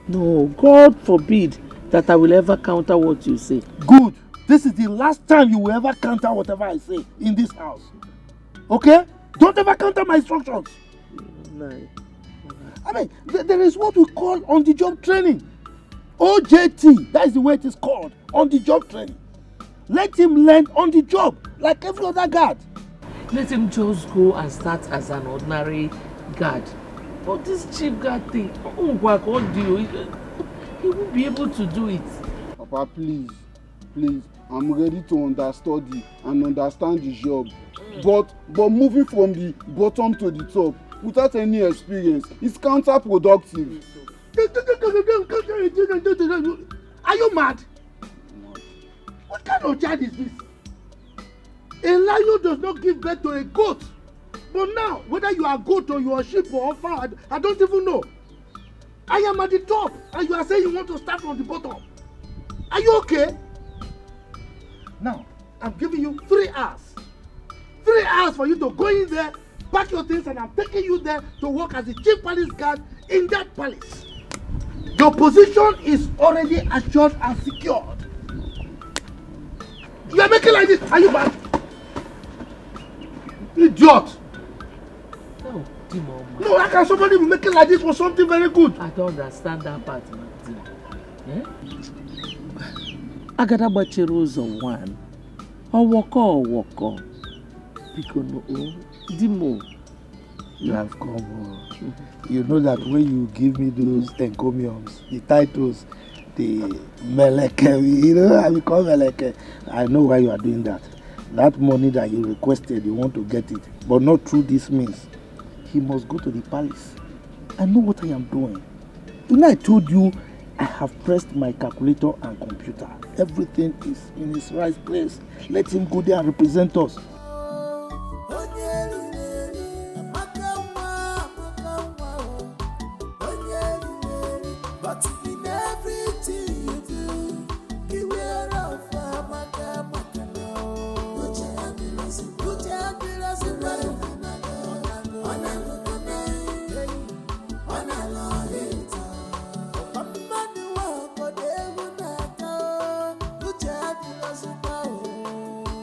No, God forbid that I will ever counter what you say. Good. This is the last time you will ever counter whatever I say in this house. Okay? Don't ever counter my instructions. No. I mean, there is what we call on-the-job training. OJT, that is the way it is called, on-the-job training. Let him learn on the job, like every other guard. Let him just go and start as an ordinary guard. But this chief guard thing, he won't be able to do it. Papa, please, I'm ready to understudy and understand the job. But moving from the bottom to the top without any experience is counterproductive. Are you mad? What kind of child is this? A lion does not give birth to a goat. But now, whether you are a goat or you are a sheep or a fowl, I don't even know. I am at the top and you are saying you want to start from the bottom. Are you okay? Now, I'm giving you 3 hours. 3 hours for you to go in there, pack your things, and I'm taking you there to work as the chief palace guard in that palace. Your position is already assured and secured. You are making like this. Are you bad? Idiot! No, Timo. No, how can somebody be making like this for something very good? I don't understand that part, Martin. Agada bachero ụzọ 1. Ọwọkọ. Because no, Dimo. You have come. You know that when you give me those encomiums, the titles, the meleke, you know, I become meleke. I know why you are doing that. That money that you requested, you want to get it, but not through this means. He must go to the palace. I know what I am doing. You know, I told you I have pressed my calculator and computer. Everything is in its right place. Let him go there and represent us. But in everything you do, beware of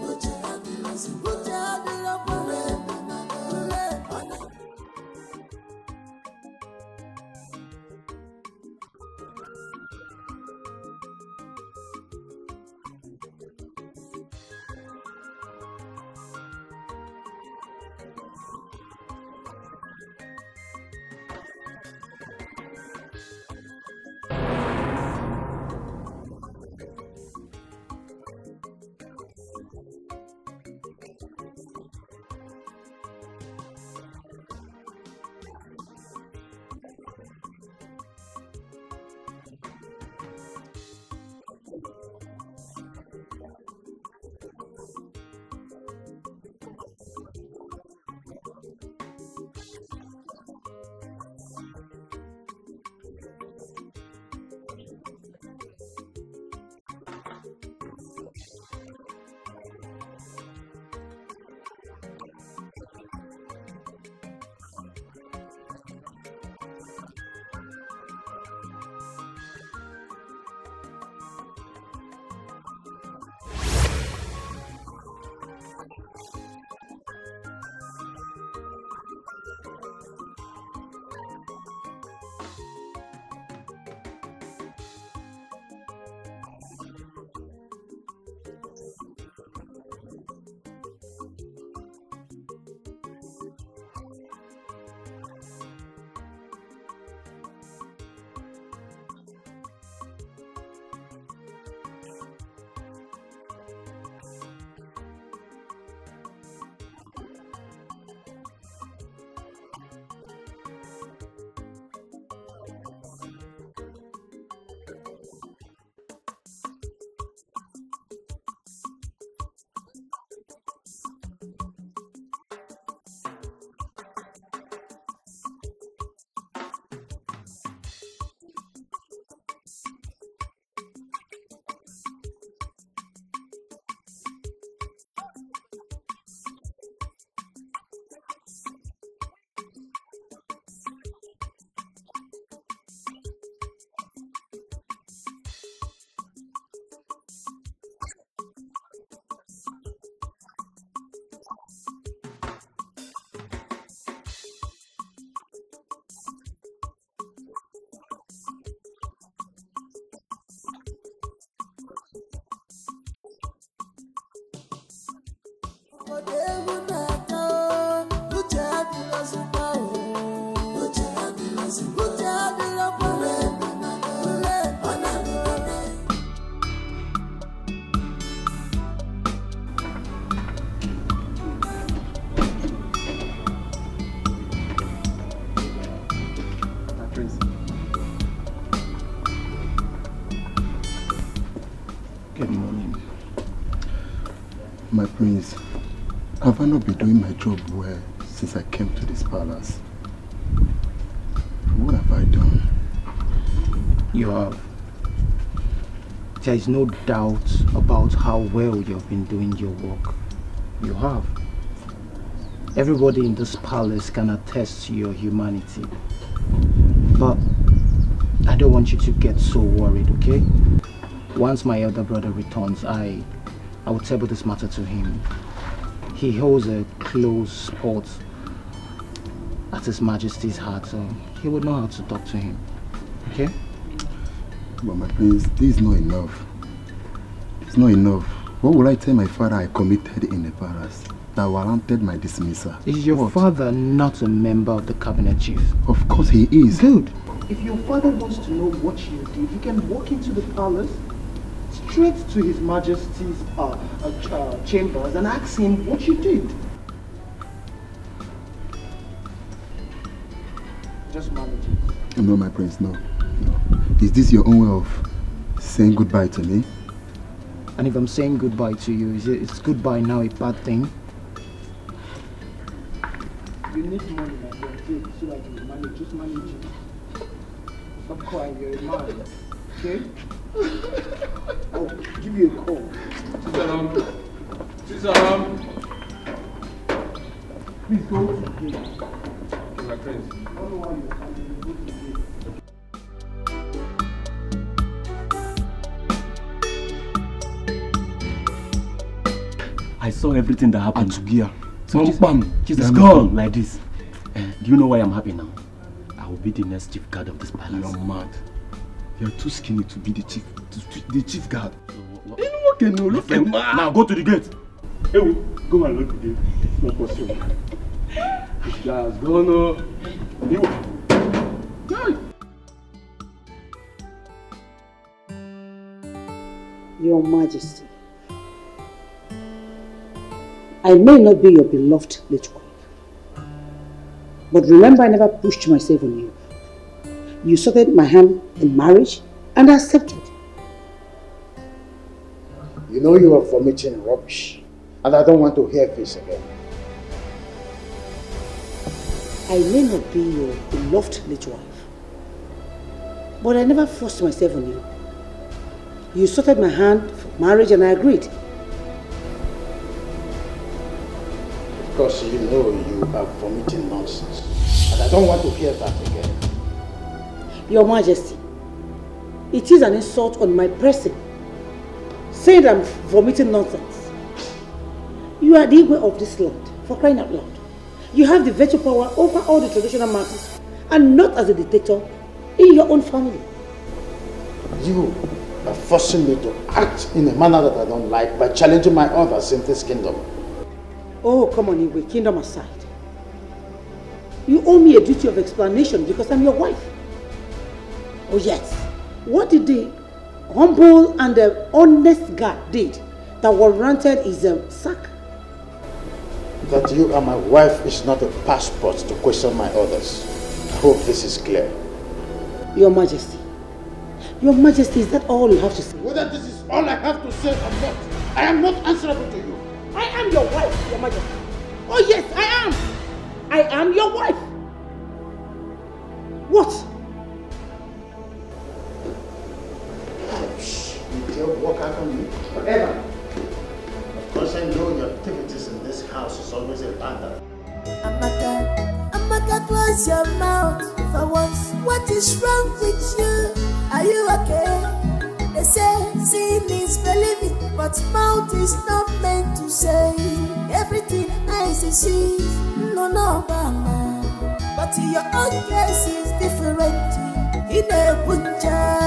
Uche Good morning. My prince, have I not been doing my job well since I came to this palace? What have I done? You have. There is no doubt about how well you have been doing your work. You have. Everybody in this palace can attest to your humanity. But I don't want you to get so worried, okay? Once my elder brother returns, I will table this matter to him. He holds a close spot at His Majesty's heart, so he would know how to talk to him. Okay? But my prince, this is not enough. It's not enough. What will I tell my father I committed in the palace that warranted my dismissal? Is your father not a member of the cabinet chief? Of course he is. Good. If your father wants to know what you did, he can walk into the palace straight to His Majesty's chambers and ask him what you did. Just manage it. No, my prince, no. Is this your own way of saying goodbye to me? And if I'm saying goodbye to you, is goodbye now a bad thing? You need money, my friend, so that you manage. Just manage it. Stop crying, you're a man. Okay? I'll give you a call. Sisaram. Please go to the gate. My friends. I don't know why you're coming. Go to the gate. I saw everything that happened to Gia. So She's gone like this. Do you know why I'm happy now? I will be the next chief guard of this palace. You're mad. You're too skinny to be the chief guard. You know what can you look at me? Now go to the gate. Hey, go and look at the gate. It's not possible. This guy has gone. Your Majesty, I may not be your beloved late wife, but remember I never pushed myself on you. You accepted my hand in marriage and I accepted. You know you are vomiting rubbish, and I don't want to hear this again. I may not be your beloved late wife, but I never forced myself on you. You accepted my hand for marriage and I agreed. Because you know you are vomiting nonsense, and I don't want to hear that again. Your Majesty, it is an insult on my person, saying that I'm vomiting nonsense. You are the Igwe of this land, for crying out loud. You have the veto power over all the traditional matters, and not as a dictator in your own family. You are forcing me to act in a manner that I don't like by challenging my others in this kingdom. Oh, come on, Igwe, kingdom aside. You owe me a duty of explanation because I'm your wife. Oh yes, what did the humble and the honest guard did that warranted his sack? That you are my wife is not a passport to question my orders. I hope this is clear. Your Majesty, is that all you have to say? Whether this is all I have to say or not, I am not answerable to you. I am your wife, Your Majesty. Oh yes, I am. I am your wife. What? You walk out on me. Whatever. Of course I know your activities in this house is always a bother. Amaka, close your mouth for once. What is wrong with you? Are you okay? They say seeing is believing, but mouth is not meant to say everything I see. No, mama. But your own case is different. In a buncha,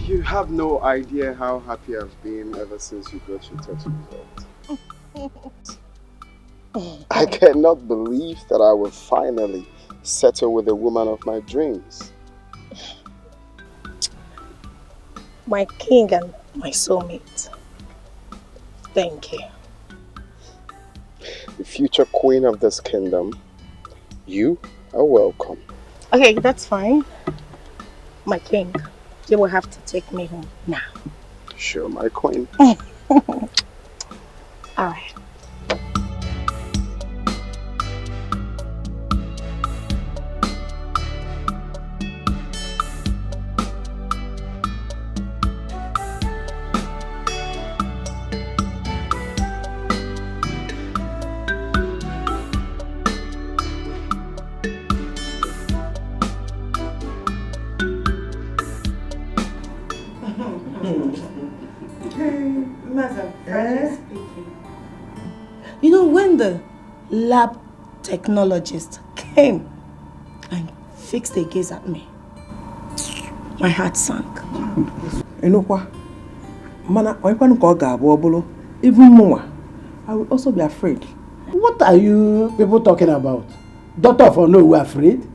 You have no idea how happy I've been ever since you got your test result. I cannot believe that I will finally settle with the woman of my dreams. My king and my soulmate. Thank you. The future queen of this kingdom, you are welcome. Okay, that's fine. My king, you will have to take me home now. Sure, my queen. Alright. You know, when the lab technologist came and fixed a gaze at me, my heart sank. You know what? Even more, I will also be afraid. What are you people talking about? Doctor for no, we are afraid?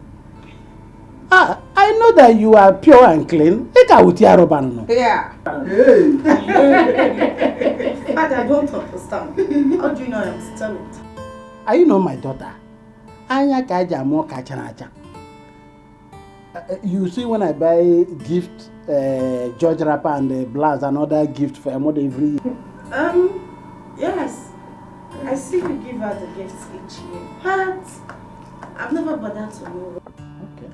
I know that you are pure and clean. Yeah. Hey. Father, I don't understand. How do you know I am still it? Are you know my daughter? You see when I buy gift, George wrapper and blouse and other gift for mother every year. Yes. I see you give her the gifts each year. But I've never bothered to know. Okay.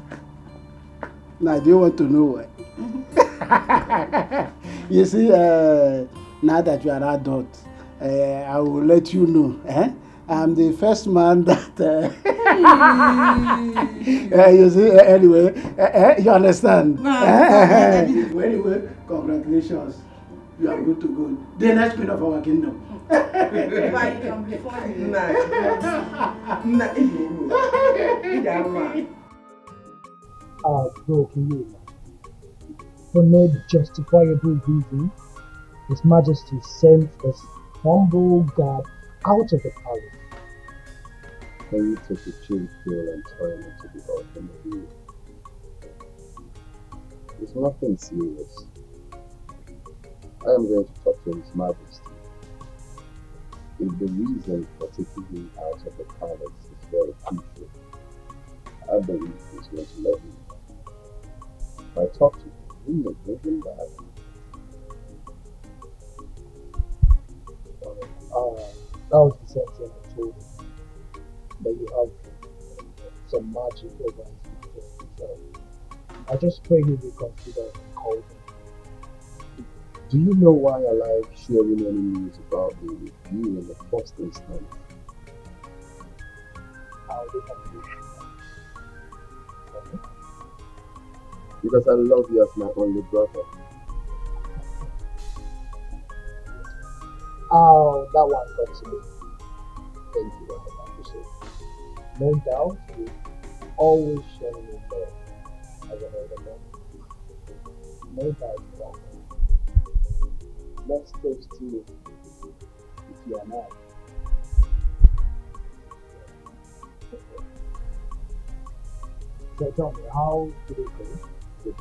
Now, do you want to know why? You see, now that you are adult, I will let you know. I'm the first man that... you see, anyway, you understand? Anyway, congratulations. you are good to go. The next queen of our kingdom. Bro, can you imagine? For no justifiable reason, His Majesty sent this humble guard out of the palace. Can you take a chill pill and turn it to the ultimate view? It's nothing serious. I am going to talk to His Majesty. If the reason for taking him out of the palace is very crucial, I believe he's going to let me know. If I talk to him, he may bring him back. That was the same thing I told him. That you have some magic over His Majesty. So I just pray he will consider and call him. Do you know why I like sharing any news about me with you in the first instance? How do you Because I love you as my only brother. Oh, that one got to me. Thank you, I appreciate it. No doubt, you always show me love as an older brother. No doubt about that. Let's toast to you if you are not. So tell me, how did it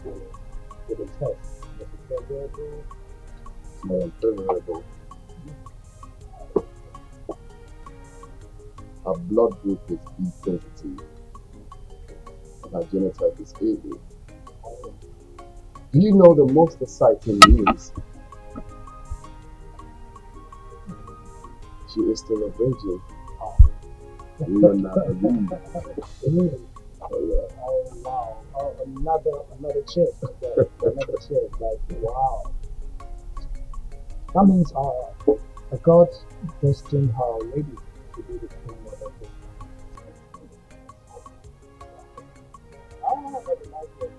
go with the test? Was it favorable? No, unfavorable. Our blood group is B positive. And our genotype is AB. Do you know the most exciting news? She is still a virgin. We will not believe. Really? Oh yeah. Oh wow. Oh, another chick. Another chick. Like wow. That means God destined her lady to be the queen of the family. Ah, that's a nice one.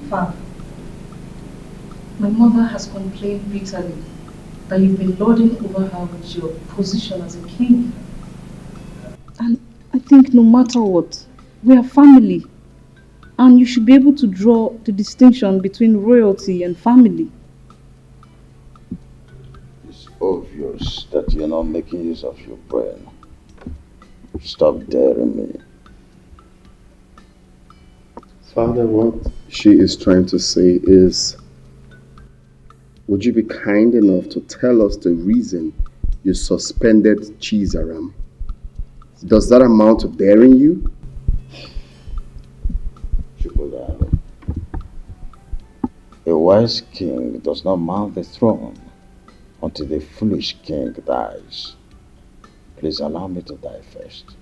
Father, my mother has complained bitterly that you've been lording over her with your position as a king. And I think no matter what, we are family. And you should be able to draw the distinction between royalty and family. It's obvious that you're not making use of your brain. Stop daring me. Father, what she is trying to say is, would you be kind enough to tell us the reason you suspended Chizaram? Does that amount to daring you? A wise king does not mount the throne until the foolish king dies. Please allow me to die first.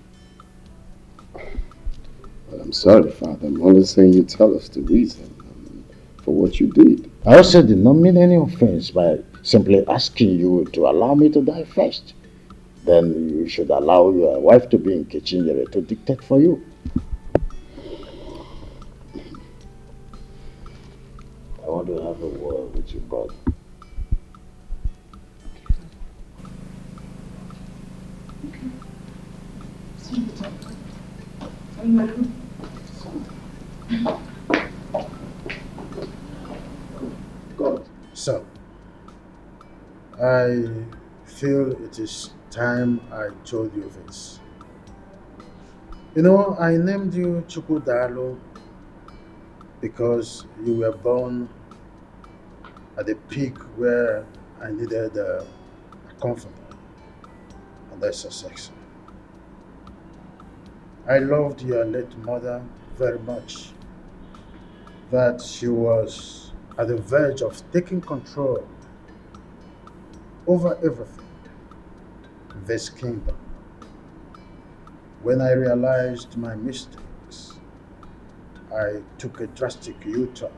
Well, I'm sorry, Father. I'm only saying you tell us the reason for what you did. I also did not mean any offense by simply asking you to allow me to die first. Then you should allow your wife to be in Kitchenjere to dictate for you. I want to have a word with your brother. God. So, I feel it is time I told you this. You know, I named you Chukudalo because you were born at the peak where I needed a comforter, and that's a section. I loved your late mother very much, that she was at the verge of taking control over everything in this kingdom. When I realized my mistakes, I took a drastic U-turn,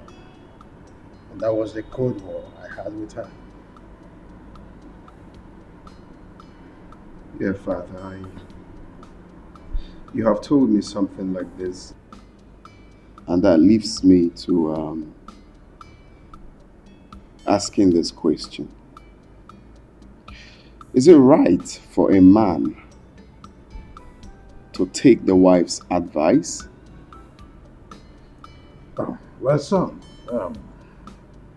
and that was the Cold War I had with her. Yeah, Father, you have told me something like this, and that leaves me to asking this question. Is it right for a man to take the wife's advice? Well, son,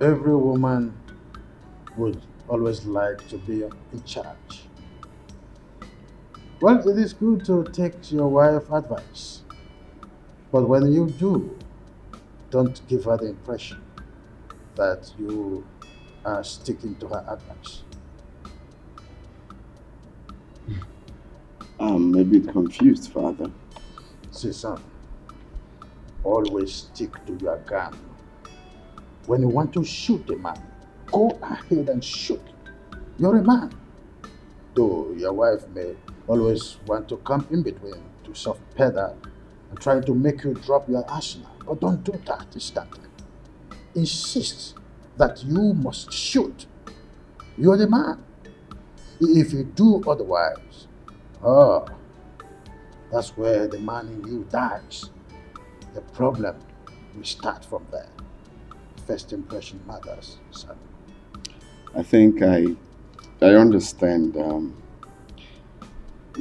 every woman would always like to be in charge. Well, it is good to take your wife's advice, but when you do, don't give her the impression that you are sticking to her advice. I'm a bit confused, Father. See, son, always stick to your gun. When you want to shoot a man, go ahead and shoot. You're a man. Though your wife may always want to come in between to soft pedal and try to make you drop your arsenal. But don't do that instantly. Insist that you must shoot. You're the man. If you do otherwise, that's where the man in you dies. The problem will start from there. First impression matters, son. I think I understand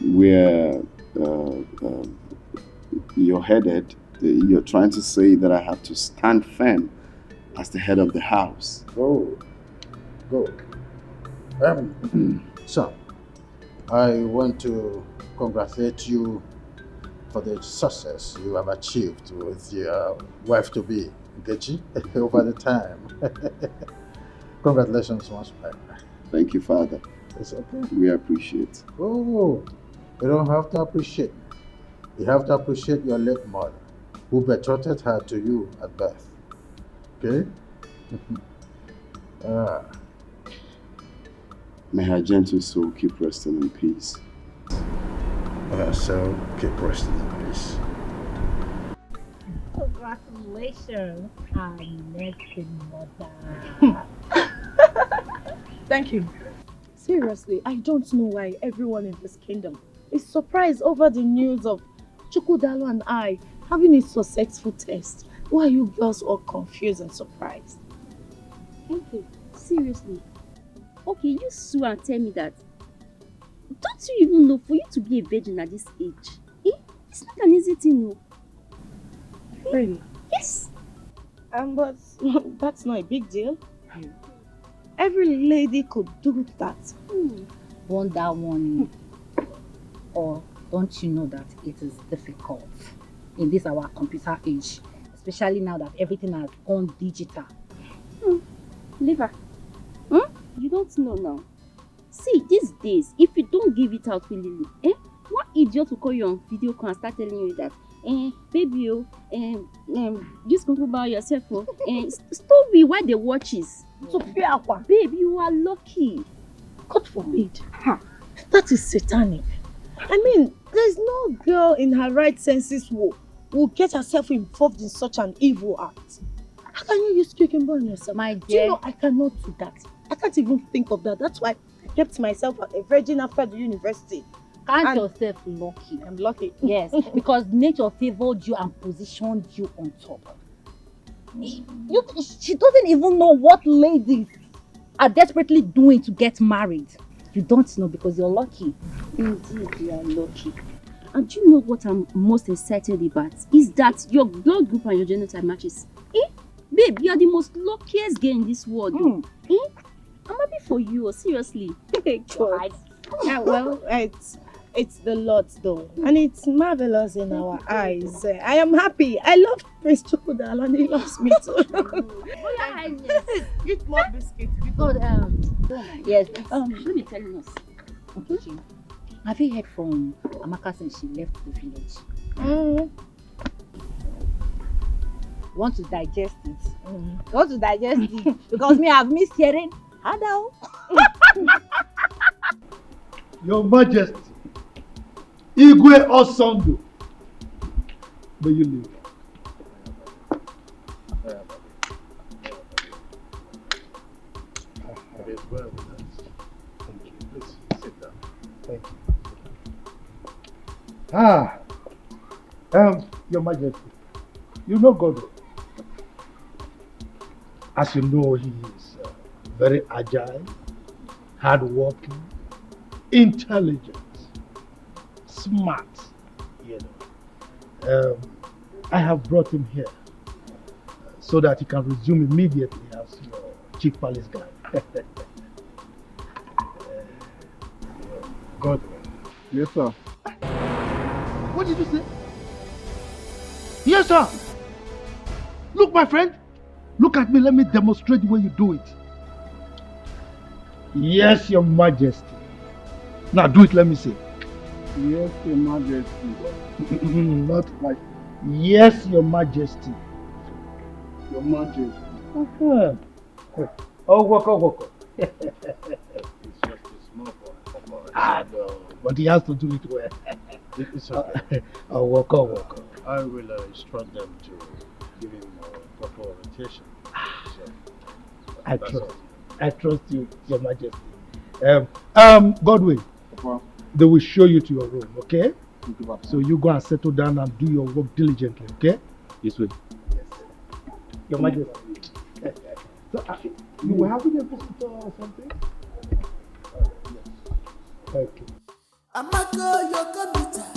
where you're headed. You're trying to say that I have to stand firm as the head of the house. Go. Son, I want to congratulate you for the success you have achieved with your wife-to-be, Nkechi, over the time. Congratulations once more. Thank you, Father. It's okay. We appreciate. Oh, you don't have to appreciate me. You have to appreciate your late mother, who betrothed her to you at birth. Okay? May her gentle soul keep resting in peace. So keep resting in peace. Congratulations, our next mother. Thank you. Seriously, I don't know why everyone in this kingdom is surprised over the news of Chukudalo and I having a successful test. Why are you girls all confused and surprised? Okay, seriously. Okay, you sue and tell me that. Don't you even know for you to be a virgin at this age? It's not an easy thing, no. Really? Yes. But that's not a big deal. Every lady could do that. Wonder one. Or don't you know that it is difficult in this our computer age, especially now that everything has gone digital? Liver. You don't know now. See, these days, if you don't give it out willingly, one idiot will call you on video call and start telling you that, baby, just go about yourself, stop me while they watches. So, baby, you are lucky. God forbid. That is satanic. I mean, there's no girl in her right senses who will get herself involved in such an evil act. How can you use cucumber on yourself? My dear. Do you know I cannot do that? I can't even think of that. That's why I kept myself a virgin after the university. Count yourself lucky. I'm lucky. Yes, because nature favored you and positioned you on top. She doesn't even know what ladies are desperately doing to get married. You don't know because you're lucky. Indeed, you are lucky. And do you know what I'm most excited about? Is that your blood group and your genotype matches. Babe, you are the most luckiest girl in this world. I'm happy for you, seriously. God. Well, it's the Lord though. And it's marvelous in our eyes. I am happy. I love Prince Chukudal and he loves me too. Eat more biscuits. God, yes. Let me tell you us. Okay. Have you heard from Amaka since she left the village? Want to digest it? Want to digest it? Because me, I've missed hearing. Hello. Your Majesty, Igwe Osondo, may you live. It is well with us. Thank you. Please sit down. Thank you. Your Majesty, you know God. As you know, he is very agile, hardworking, intelligent, smart. You know, I have brought him here so that he can resume immediately as your chief palace guard. Godwin. Yes, sir. What did you say? Yes, sir. Look, my friend. Look at me. Let me demonstrate the way you do it. Yes, Your Majesty. Now do it. Let me see. Yes, Your Majesty. Not like. Yes, Your Majesty. Your Majesty. Oh, walk. It's just a small boy. No, but he has to do it well. It's okay. Oh, walk. I will instruct them to give him proper orientation. I trust you, Your Majesty. Godwin, they will show you to your room, okay? So you go and settle down and do your work diligently, okay? This way. Yes. Your Majesty. So, you were having a visitor or something? Yes. Okay. Amaka, your computer,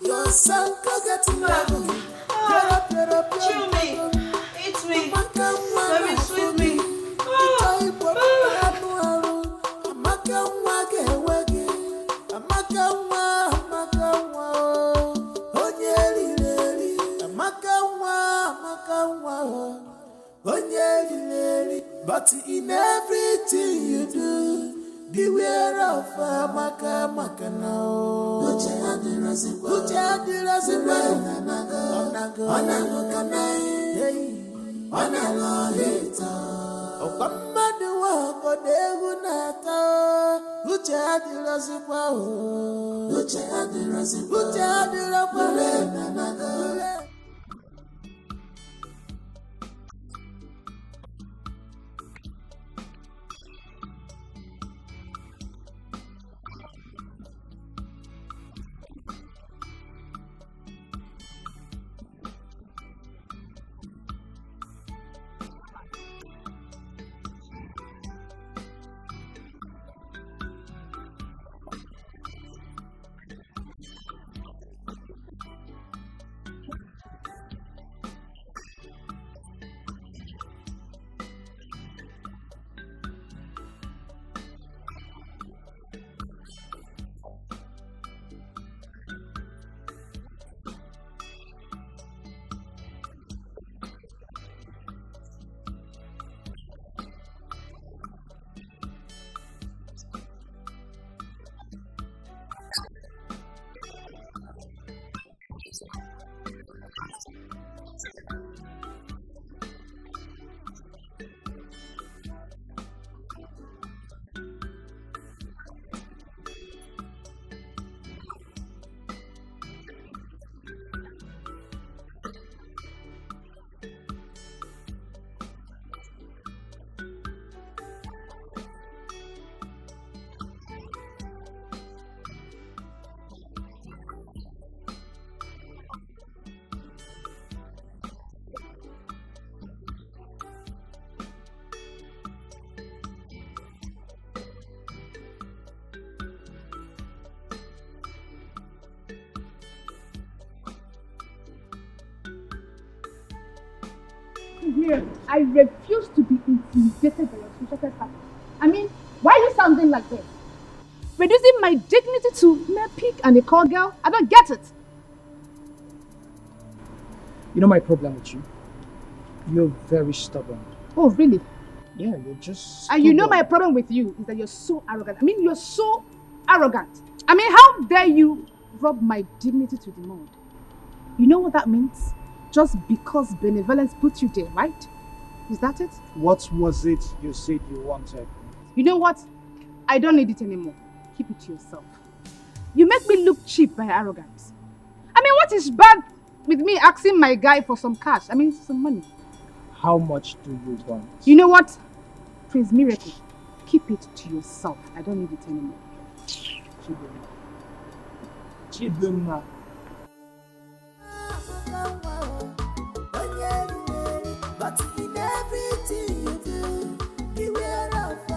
your son, go get married. Chew me, eat me, baby, sweet me. But in everything you do, beware of Amaka now. Uche adirasi onago kanai, onago hita. Okwamadu wako dehu nata. Uche adirasi kwa Uche adirasi kwa Mrs. Miriam, I refuse to be intimidated by your social status. I mean, why are you sounding like this? Reducing my dignity to mere pig and a call girl? I don't get it. You know my problem with you? You're very stubborn. Oh, really? Yeah, you're just And you know my problem with you is that you're so arrogant. I mean, you're so arrogant. I mean, how dare you rub my dignity to the mud? You know what that means? Just because benevolence put you there, right? Is that it? What was it you said you wanted? You know what? I don't need it anymore. Keep it to yourself. You make me look cheap by arrogance. I mean, what is bad with me asking my guy for some cash? I mean, some money. How much do you want? You know what? Prince Miracle, keep it to yourself. I don't need it anymore. Chidunma. But in everything you do, beware of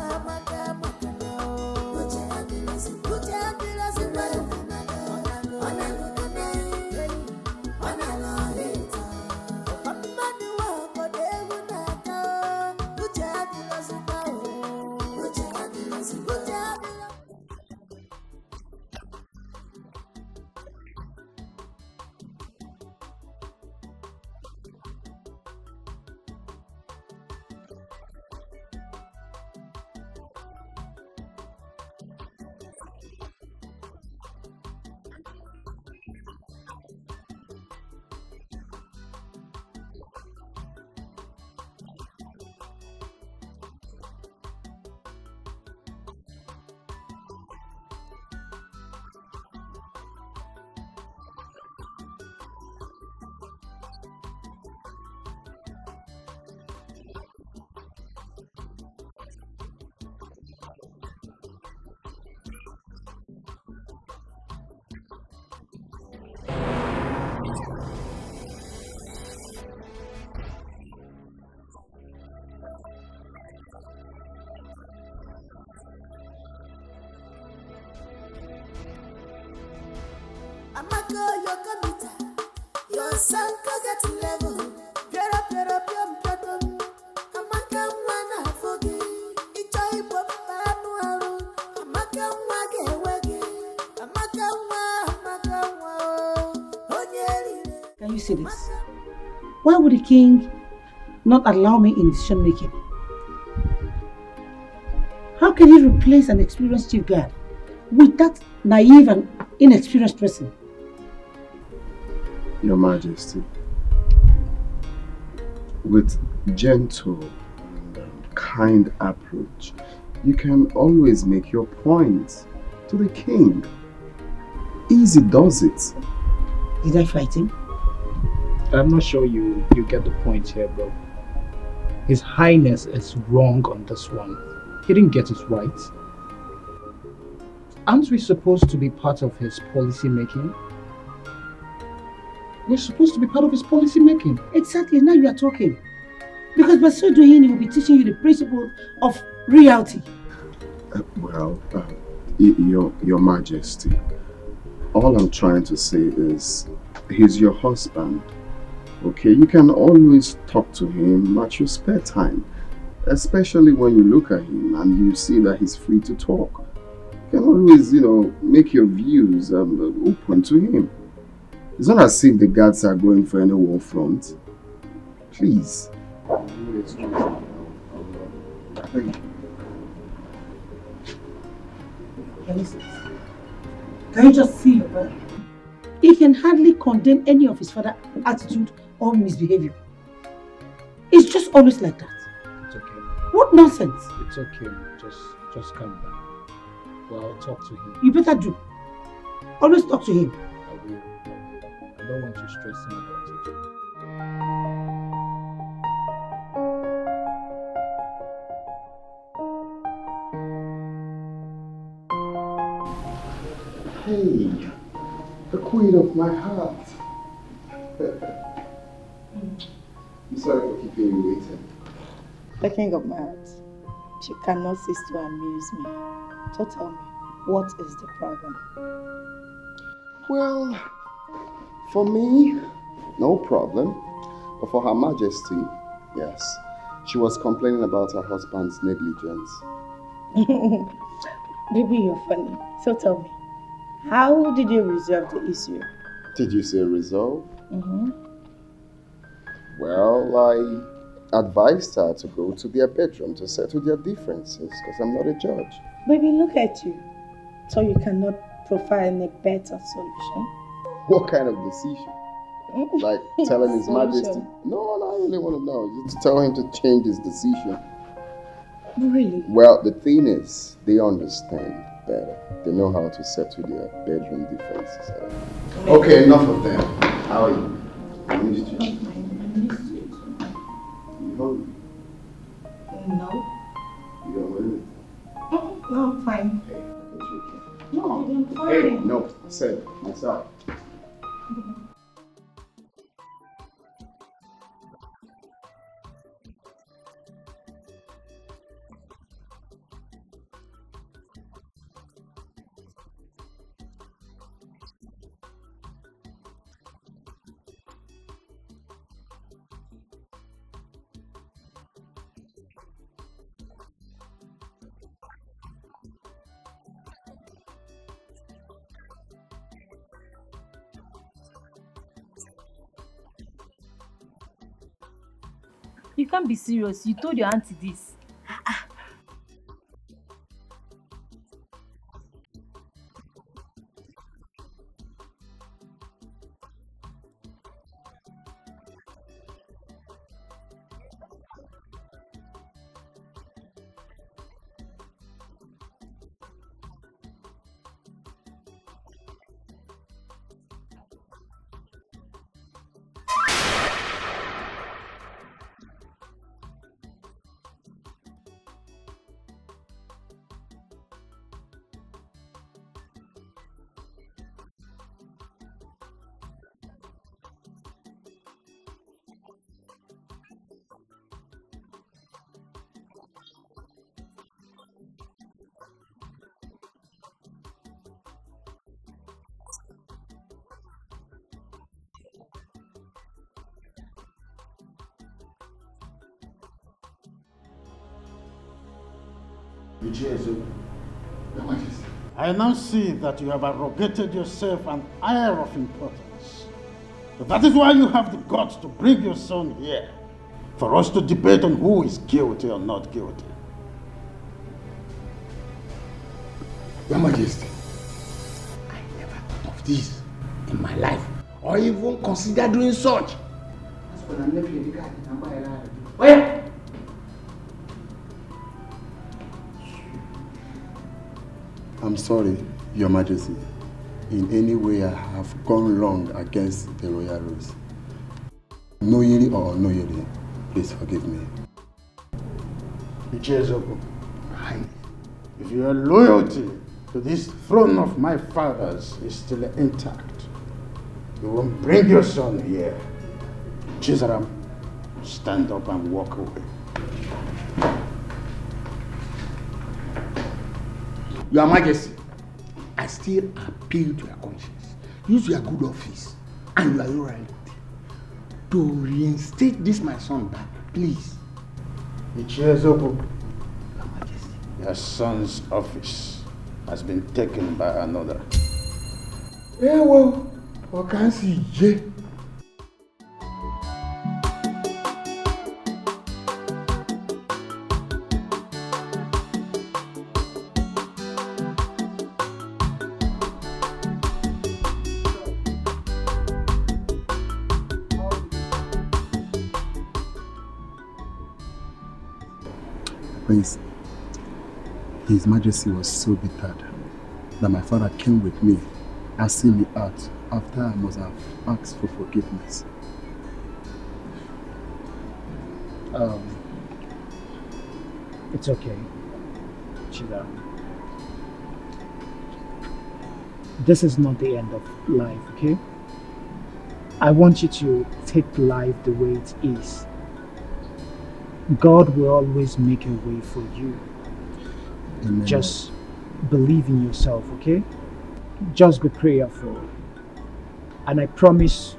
Your son go get level. Get up, yum, platinum. Amaka wana fogi. Ichoi pop pamuaru. Amaka wage wage. Amaka wa. Onyeri. Can you see this? Why would the king not allow me in decision making? How can he replace an experienced chief guard with that naive and inexperienced person? Your Majesty, with gentle and kind approach, you can always make your point to the king. Easy does it. Did I fight him? I'm not sure you get the point here, bro. His Highness is wrong on this one. He didn't get it right. Aren't we supposed to be part of his policy making? We're supposed to be part of his policy making. Exactly, now you are talking. Because by so doing, he will be teaching you the principles of reality. Your Majesty, all I'm trying to say is, he's your husband. Okay, you can always talk to him at your spare time. Especially when you look at him and you see that he's free to talk. You can always, make your views open to him. It's not as if the guards are going for any war front. Please. Can you just see your brother? He can hardly condemn any of his father's attitude or misbehavior. It's just always like that. It's okay. What nonsense? It's okay. Just calm down. Well, I'll talk to him. You better do. Always talk to him. I will. I don't want you stressing about it. Hey, the queen of my heart. I'm sorry for keeping you waiting. The king of my heart, she cannot cease to amuse me. So tell me, what is the problem? Well, for me, no problem. But for Her Majesty, Yes. She was complaining about her husband's negligence. Baby, you're funny. So tell me, how did you resolve the issue? Did you say resolve? Mm-hmm. Well, I advised her to go to their bedroom to settle their differences because I'm not a judge. Baby, look at you. So you cannot provide a better solution? What kind of decision? Like telling His Majesty? No, I really want to know. Just to tell him to change his decision. Really? Well, the thing is, they understand better. They know how to settle their bedroom differences. Okay, enough of them. How are you? I missed you. You hungry? No. You don't want anything? No, I'm fine. Hey, I guess you can. No, I'm fine. Hey, no, I said it myself. You can't be serious. You told your auntie this. I now see that you have arrogated yourself an air of importance. But that is why you have the guts to bring your son here, for us to debate on who is guilty or not guilty. Your Majesty, I never thought of this in my life, or even considered doing such. Where? I'm sorry, Your Majesty. In any way I have gone wrong against the royal rules. Knowingly or unknowingly, please forgive me. Ichezoko, if your loyalty to this throne of my fathers is still intact, you won't bring your son here. Chizaram, stand up and walk away. Your Majesty, I still appeal to your conscience. Use your good office and your loyalty to reinstate this my son back, please. Ichezoko, Your Majesty, your son's office has been taken by another. Eh, well, what can I see? Prince, His Majesty was so bitter that my father came with me, asking me out after I must have asked for forgiveness. It's okay, Chida. This is not the end of life, okay? I want you to take life the way it is. God will always make a way for you. Amen. Just believe in yourself, okay? Just be prayerful. And I promise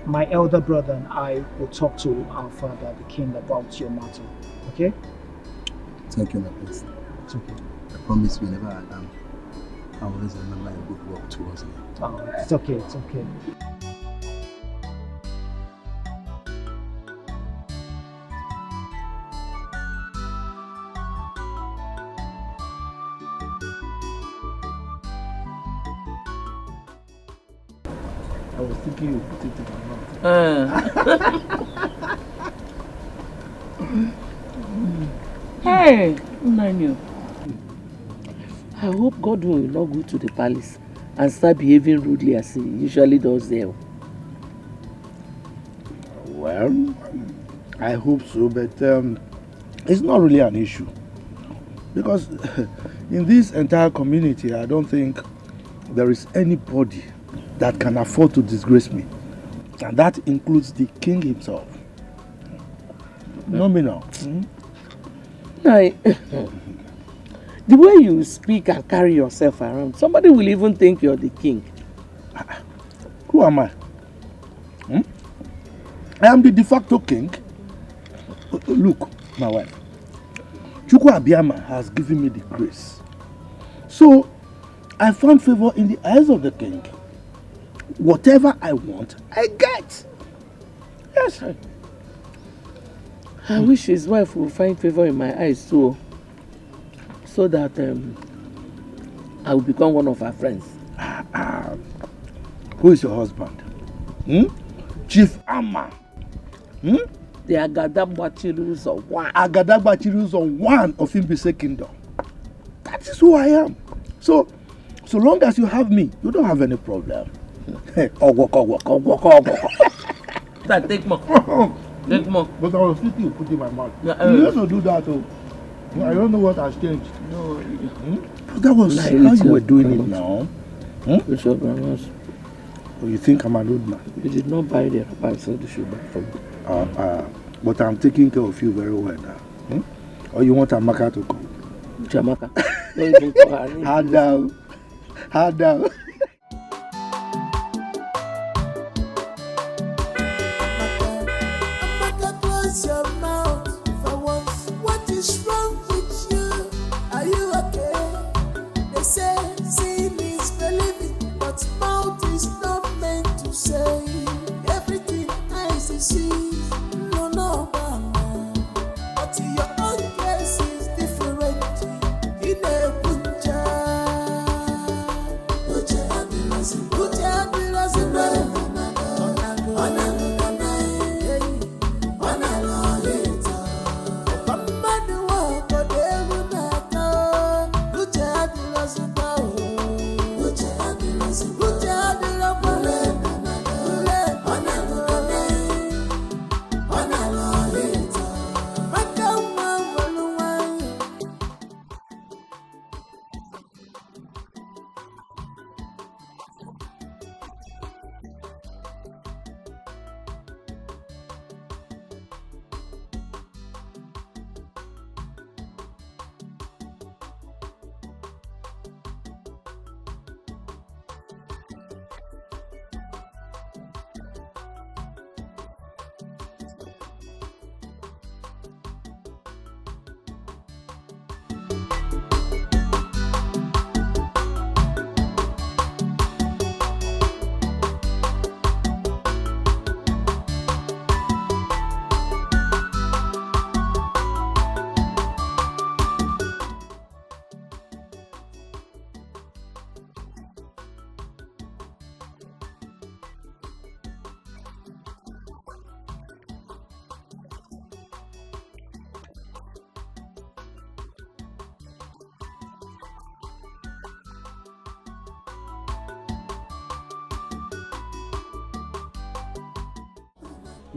my elder brother and I will talk to our father, the king, about your matter. Okay? Thank you, my prince. It's okay. I promise you, whenever I am, I will always remember your good work towards me. Oh, it's okay, it's okay. I was thinking you put it in my mouth. Hey, Nanu. I hope Godwin will not go to the palace and start behaving rudely as he usually does there. Well, I hope so, but it's not really an issue. Because in this entire community, I don't think there is anybody that can afford to disgrace me. And that includes the king himself. Nominal. The way you speak and carry yourself around, somebody will even think you're the king. Who am I? I am the de facto king. Look, my wife. Chukwu Abiyama has given me the grace. So, I found favor in the eyes of the king. Whatever I want, I get. Yes. I wish his wife will find favor in my eyes too, so that I will become one of her friends. Who is your husband? Chief Amma. The Agadagbachiru's of one. Agadagbachiru's of one of Imbise Kingdom. That is who I am. So long as you have me, you don't have any problem. That take more. Take more. But I was thinking you put in my mouth. Yeah, You used to do that too. I don't know what has changed. No. But that was how you were doing it now. It's your grandma's. Oh, you think I'm an old man? You did not buy the wrapper, so you should buy for me. But I'm taking care of you very well now. Or you want Amaka to come? Jamaka. Don't even call her name. Hard down. Hard down. Close your mouth for once. What is wrong with you? Are you okay? They say seeing is believing, but mouth is not meant to say everything eyes see. No, mama. But your own case is different. In a punja,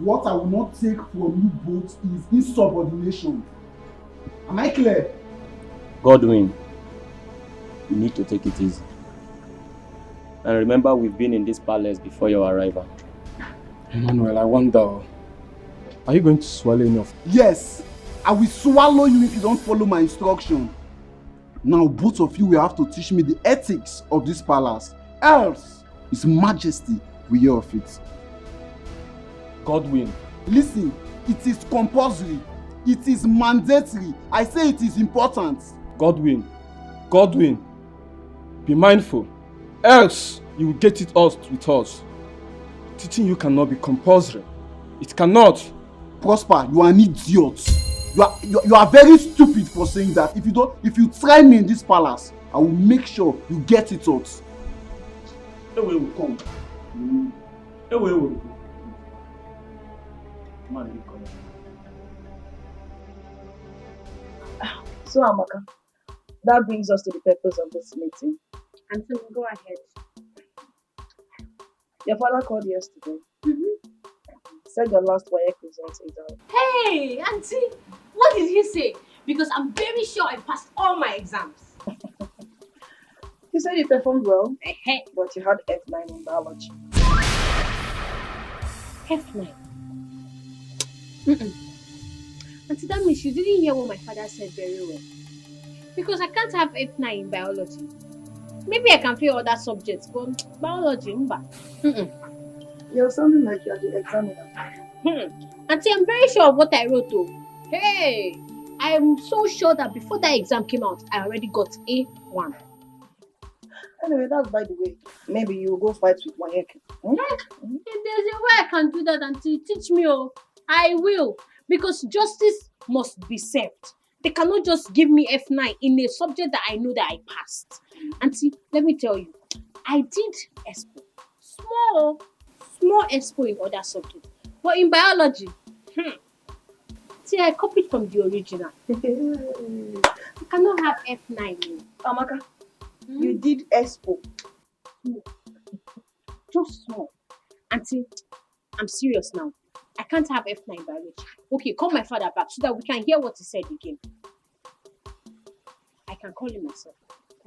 What I will not take from you both is insubordination. Am I clear? Godwin, you need to take it easy. And remember, we've been in this palace before your arrival. Emmanuel, I wonder, are you going to swallow enough? Yes, I will swallow you if you don't follow my instruction. Now both of you will have to teach me the ethics of this palace. Else, His Majesty will hear of it. Godwin. Listen, it is compulsory. It is mandatory. I say it is important. Godwin. Godwin. Be mindful. Else, you will get it all with us. Teaching you cannot be compulsory. It cannot. Prosper, you are an idiot. You are very stupid for saying that. If you try me in this palace, I will make sure you get it out. Away will come. Away will go. Man, you come. So, Amaka, that brings us to the purpose of this meeting. And so go ahead. Your father called yesterday. Said your last WAEC result is out. Hey, Auntie, what did he say? Because I'm very sure I passed all my exams. He said you performed well, but you had F9 in biology. F9? Auntie, that means you didn't hear what my father said very well. Because I can't have F9 in biology. Maybe I can fail other subjects, but biology, You're sounding like you're the examiner. Auntie, I'm very sure of what I wrote though. Hey, I'm so sure that before that exam came out, I already got A1. Anyway, that's by the way. Maybe you'll go fight with WAEC. If there's a way I can do that, Auntie, teach me. Oh, I will. Because justice must be served. They cannot just give me F9 in a subject that I know that I passed. Auntie, let me tell you, I did ESPO. Small ESPO in other subjects. But in biology, see, I copied from the original. I cannot have F9. Amaka, you did ESPO. Just small. Auntie, I'm serious now. I can't have F9 biology. Okay, call my father back so that we can hear what he said again. I can call him myself.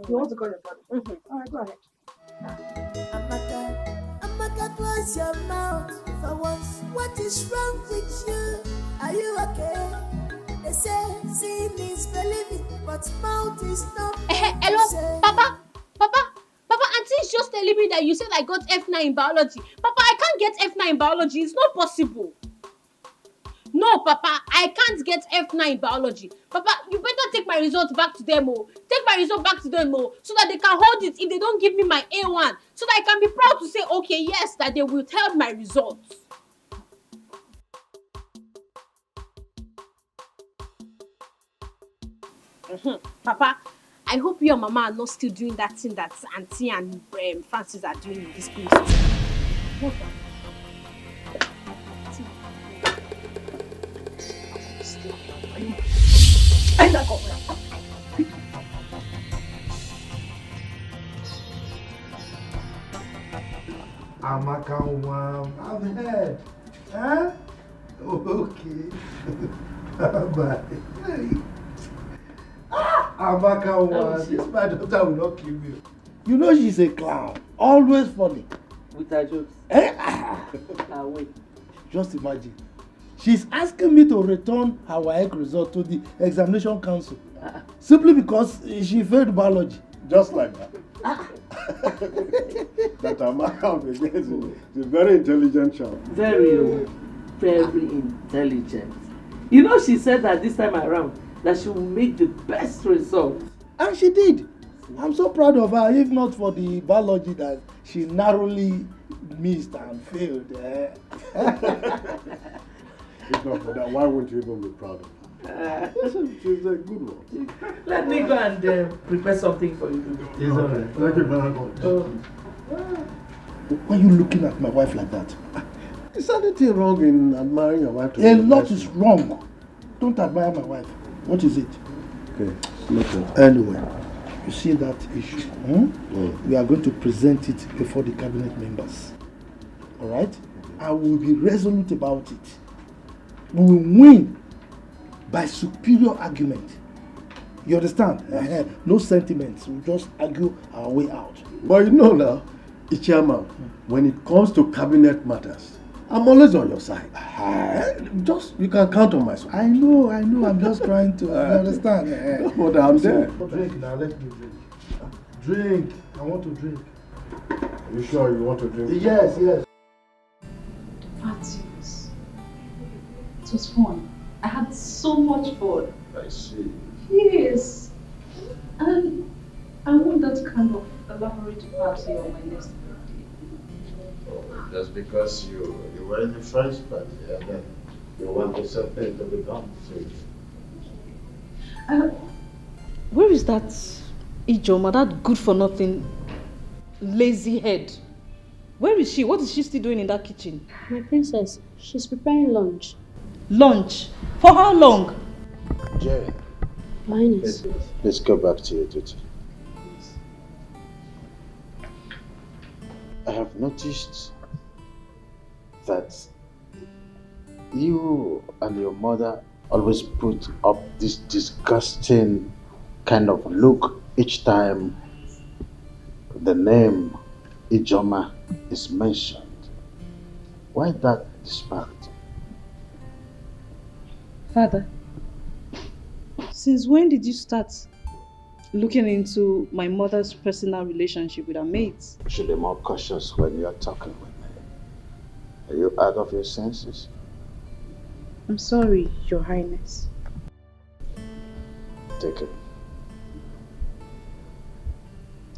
You want to call your father? Alright, go ahead. Amaka, close your mouth for once. What is wrong with you? Are you okay? They say seeing is believing, but mouth is not. Hello, Papa, Auntie is just telling me that you said I got F9 in biology. Papa, I can't get F9 in biology. It's not possible. No, Papa, I can't get F9 in biology. Papa, you better take my results back to them, Take my result back to them, so that they can hold it if they don't give me my A1. So that I can be proud to say, okay, yes, that they will tell my results. Papa, I hope you and Mama are not still doing that thing that Auntie and Francis are doing in this place. What? Amaka, I've heard. Huh? Okay. Bye. Amaka, this my daughter will not kill you. You know she's a clown. Always funny. With her jokes. Wait. Just imagine. She's asking me to return her WAEC result to the examination council. Simply because she failed biology. Just like that. That Amaka is a very intelligent child. Very intelligent. You know, she said that this time around that she will make the best result. And she did. I'm so proud of her, if not for the biology that she narrowly missed and failed. If not for that, why wouldn't you even be proud of her? She's a good one. Let me go and prepare something for you. It's all right. Thank you very much. Why are you looking at my wife like that? Is anything wrong in admiring your wife? A lot is wrong. Don't admire my wife. What is it? Okay, nothing. Anyway, you see that issue? We are going to present it before the cabinet members. Alright? I will be resolute about it. We will win by superior argument. You understand? No sentiments. We'll just argue our way out. But you know now, Ichama, when it comes to cabinet matters, I'm always on your side. Just, you can count on my support. I know. I'm just trying to, you understand? But I'm there. Drink now, let me drink. Drink. I want to drink. Are you sure you want to drink? Yes. Francis, It was fun. I had so much fun. I see. Yes. And I want that kind of elaborate party on my next birthday. Just because you were in the first party and then you want the something to be done. Where is that Ijoma, that good for nothing lazy head? Where is she? What is she still doing in that kitchen? My princess, she's preparing lunch. Lunch? For how long? Jane. Highness. Let's go back to your duty. I have noticed that you and your mother always put up this disgusting kind of look each time the name Ijoma is mentioned. Why that disparity? Father, since when did you start looking into my mother's personal relationship with her mates? You should be more cautious when you are talking with me. Are you out of your senses? I'm sorry, Your Highness. Take it.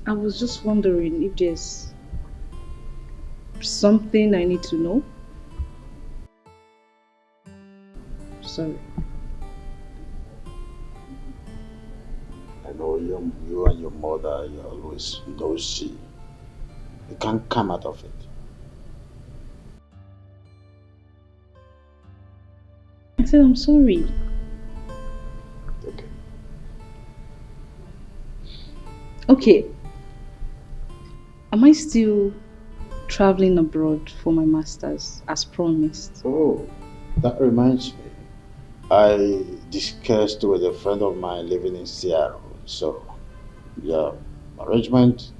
I was just wondering if there's something I need to know. Sorry. I know you and your mother, you're always nosy. You can't come out of it. I said I'm sorry. Okay. Am I still traveling abroad for my master's as promised? Oh, that reminds me. I discussed with a friend of mine living in Seattle. So, yeah, arrangement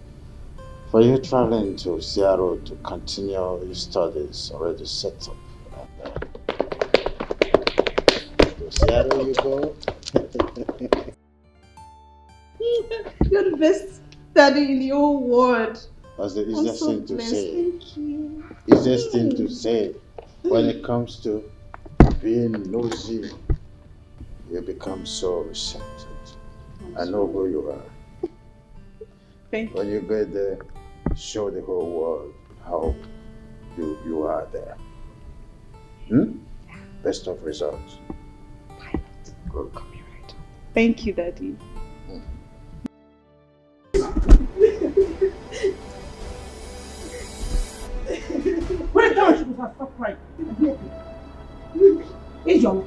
for you traveling to Seattle to continue your studies already set up. To Seattle you go. You're the best daddy in the whole world. That's the easiest thing to say. Thank you. Easiest thing to say when it comes to being nosy. You become so receptive. I know who you are. Thank you. When you get there, show the whole world how you are there. Best of results. Good. Thank you, Daddy. When I tell you she was stop crying. Ijoma.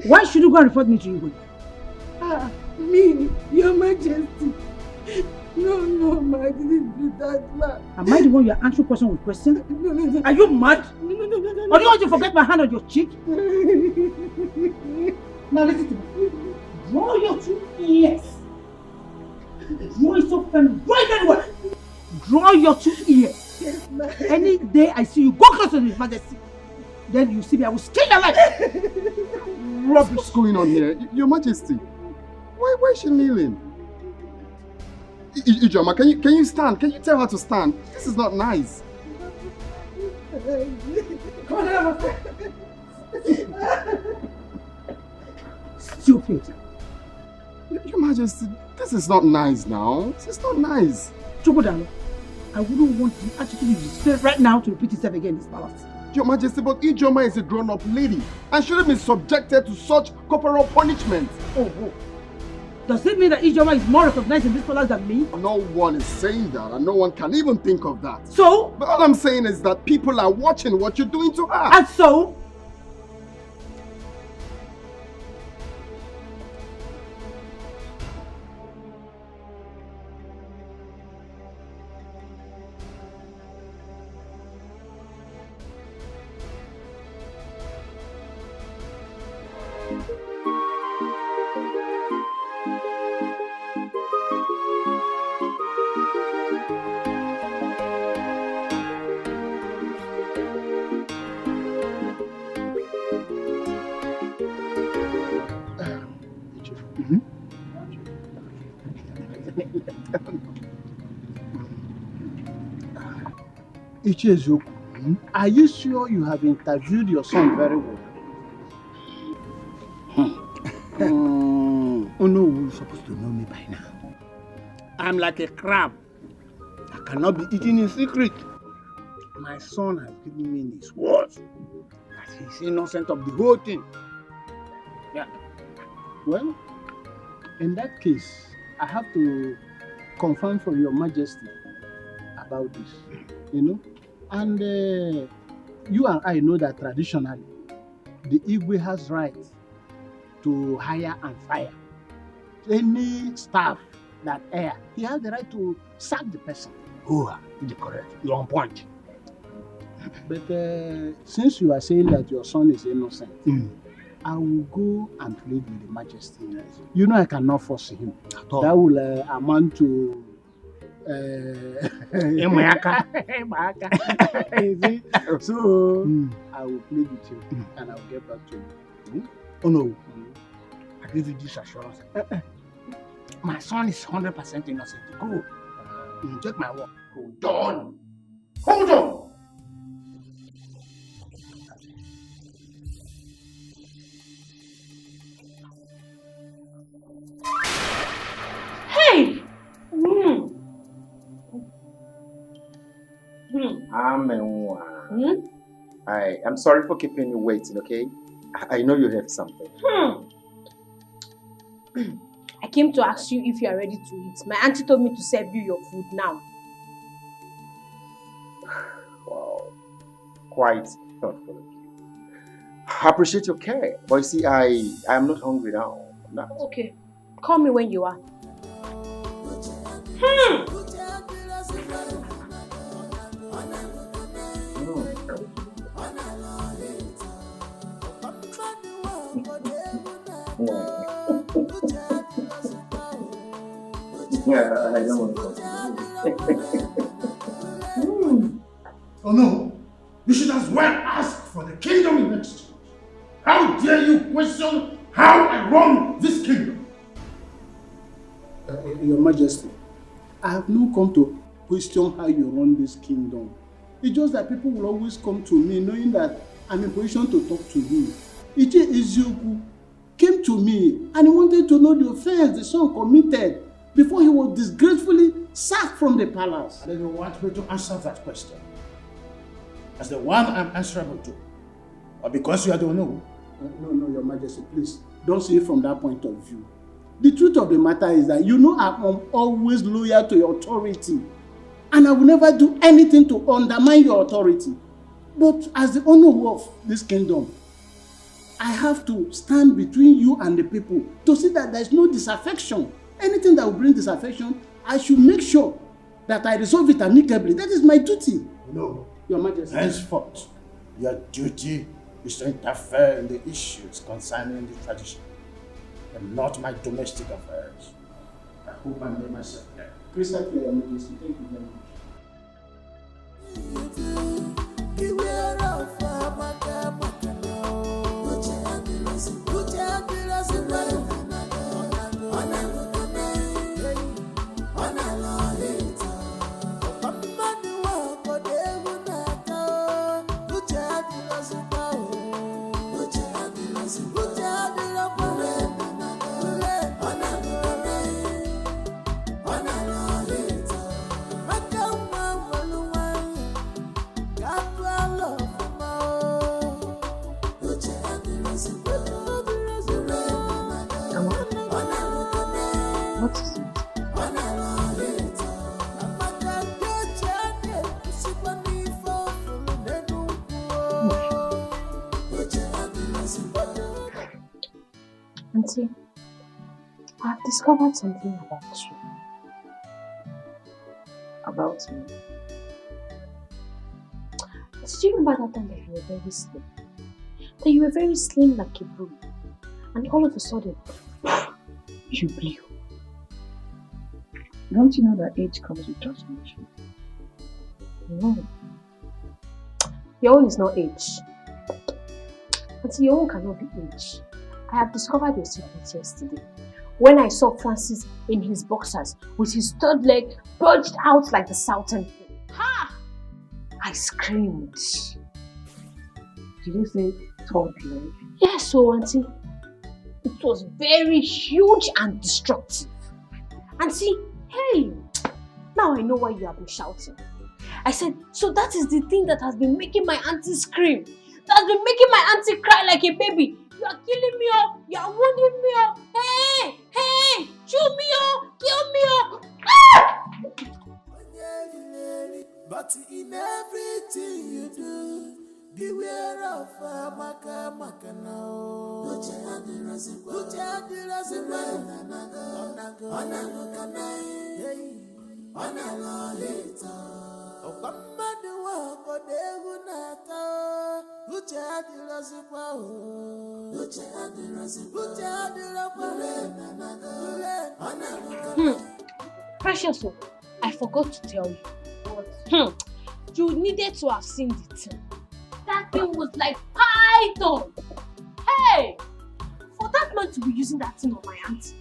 Why should you go and report me to Igwe? Me, Your Majesty. No, I didn't do that, ma. Am I the one you are answering question with question? No. Are you mad? No. Or do you want to forget my hand on your cheek? Now listen to me. Draw your 2 ears. Draw it so firm. Draw it anywhere. Draw your 2 ears. Yes, ma. Any day I see you go close to His Majesty, then you see me, I will skin your life. Rubbish. What's going on here? Your Majesty, why is she kneeling? Ijoma, can you stand? Can you tell her to stand? This is not nice. Come on, stupid. Your Majesty, this is not nice now. This is not nice. Chokodalo, I wouldn't want the attitude you display right now to repeat itself again in this palace. Your Majesty, but Ijoma is a grown-up lady and shouldn't be subjected to such corporal punishment. Oh. Does it mean that Ijoma is more recognized in this palace than me? No one is saying that, and no one can even think of that. So? But all I'm saying is that people are watching what you're doing to her. And so? Ichi eziokwu, Are you sure you have interviewed your son very well? Oh no, you're supposed to know me by now. I'm like a crab. I cannot be eaten in secret. My son has given me his word that he's innocent of the whole thing. Yeah. Well, in that case, I have to confirm from Your Majesty about this, And you and I know that traditionally, the Igwe has right to hire and fire any staff that err. He has the right to sack the person. Oh, you're correct. You're on point. But since you are saying that your son is innocent, I will go and plead with the Majesty. You know I cannot force him. That will amount to Emaka. You see? So I will plead with you and I will get back to you. Oh no. I give you this assurance. My son is 100% innocent. Go. Take my word. Hold on. Hold on. Hey! I'm sorry for keeping you waiting, okay? I know you have something. I came to ask you if you are ready to eat. My auntie told me to serve you your food now. Wow. Quite thoughtful of you. I appreciate your care. But you see, I am not hungry now. I'm not. Okay. Call me when you are. Yeah, I don't want to Oh no! You should as well ask for the kingdom in exchange. How dare you question how I run this kingdom? Your Majesty, I have not come to question how you run this kingdom. It's just that people will always come to me knowing that I'm in position to talk to you. Iche Ezioku came to me and he wanted to know the offense the son committed before he was disgracefully sacked from the palace. And then you want me to answer that question as the one I'm answerable to, or because you are the one who? No, Your Majesty, please don't see it from that point of view. The truth of the matter is that you know I'm always loyal to your authority, and I will never do anything to undermine your authority. But as the owner of this kingdom, I have to stand between you and the people to see that there is no disaffection. Anything that will bring disaffection, I should make sure that I resolve it amicably. That is my duty. No. Your Majesty. Henceforth, your duty is to interfere in the issues concerning the tradition and not my domestic affairs. I hope I made myself clear. Crystal clear, Your Majesty. Thank you very much. What is it? Auntie, I've discovered something about you. About me? Did you remember that time that you were very slim? That you were very slim like a broom, and all of a sudden, you blew. Don't you know that age comes with transformation? No. Your own is not age. Auntie, your own cannot be age. I have discovered your secret yesterday. When I saw Francis in his boxers with his third leg bulged out like the Southern King. Ha! I screamed. Did you say third leg? Yes, so auntie. It was very huge and destructive. Auntie, hey, now I know why you have been shouting. I said, so that is the thing that has been making my auntie scream. That has been making my auntie cry like a baby. You are killing me up. You are wounding me up. Hey, hey, chew me up. Kill me up. Ah! But in everything you do, beware of maka now. Precious, I forgot to tell you. You needed to have seen the thing. That thing was like python. Hey! For that man to be using that thing on my auntie,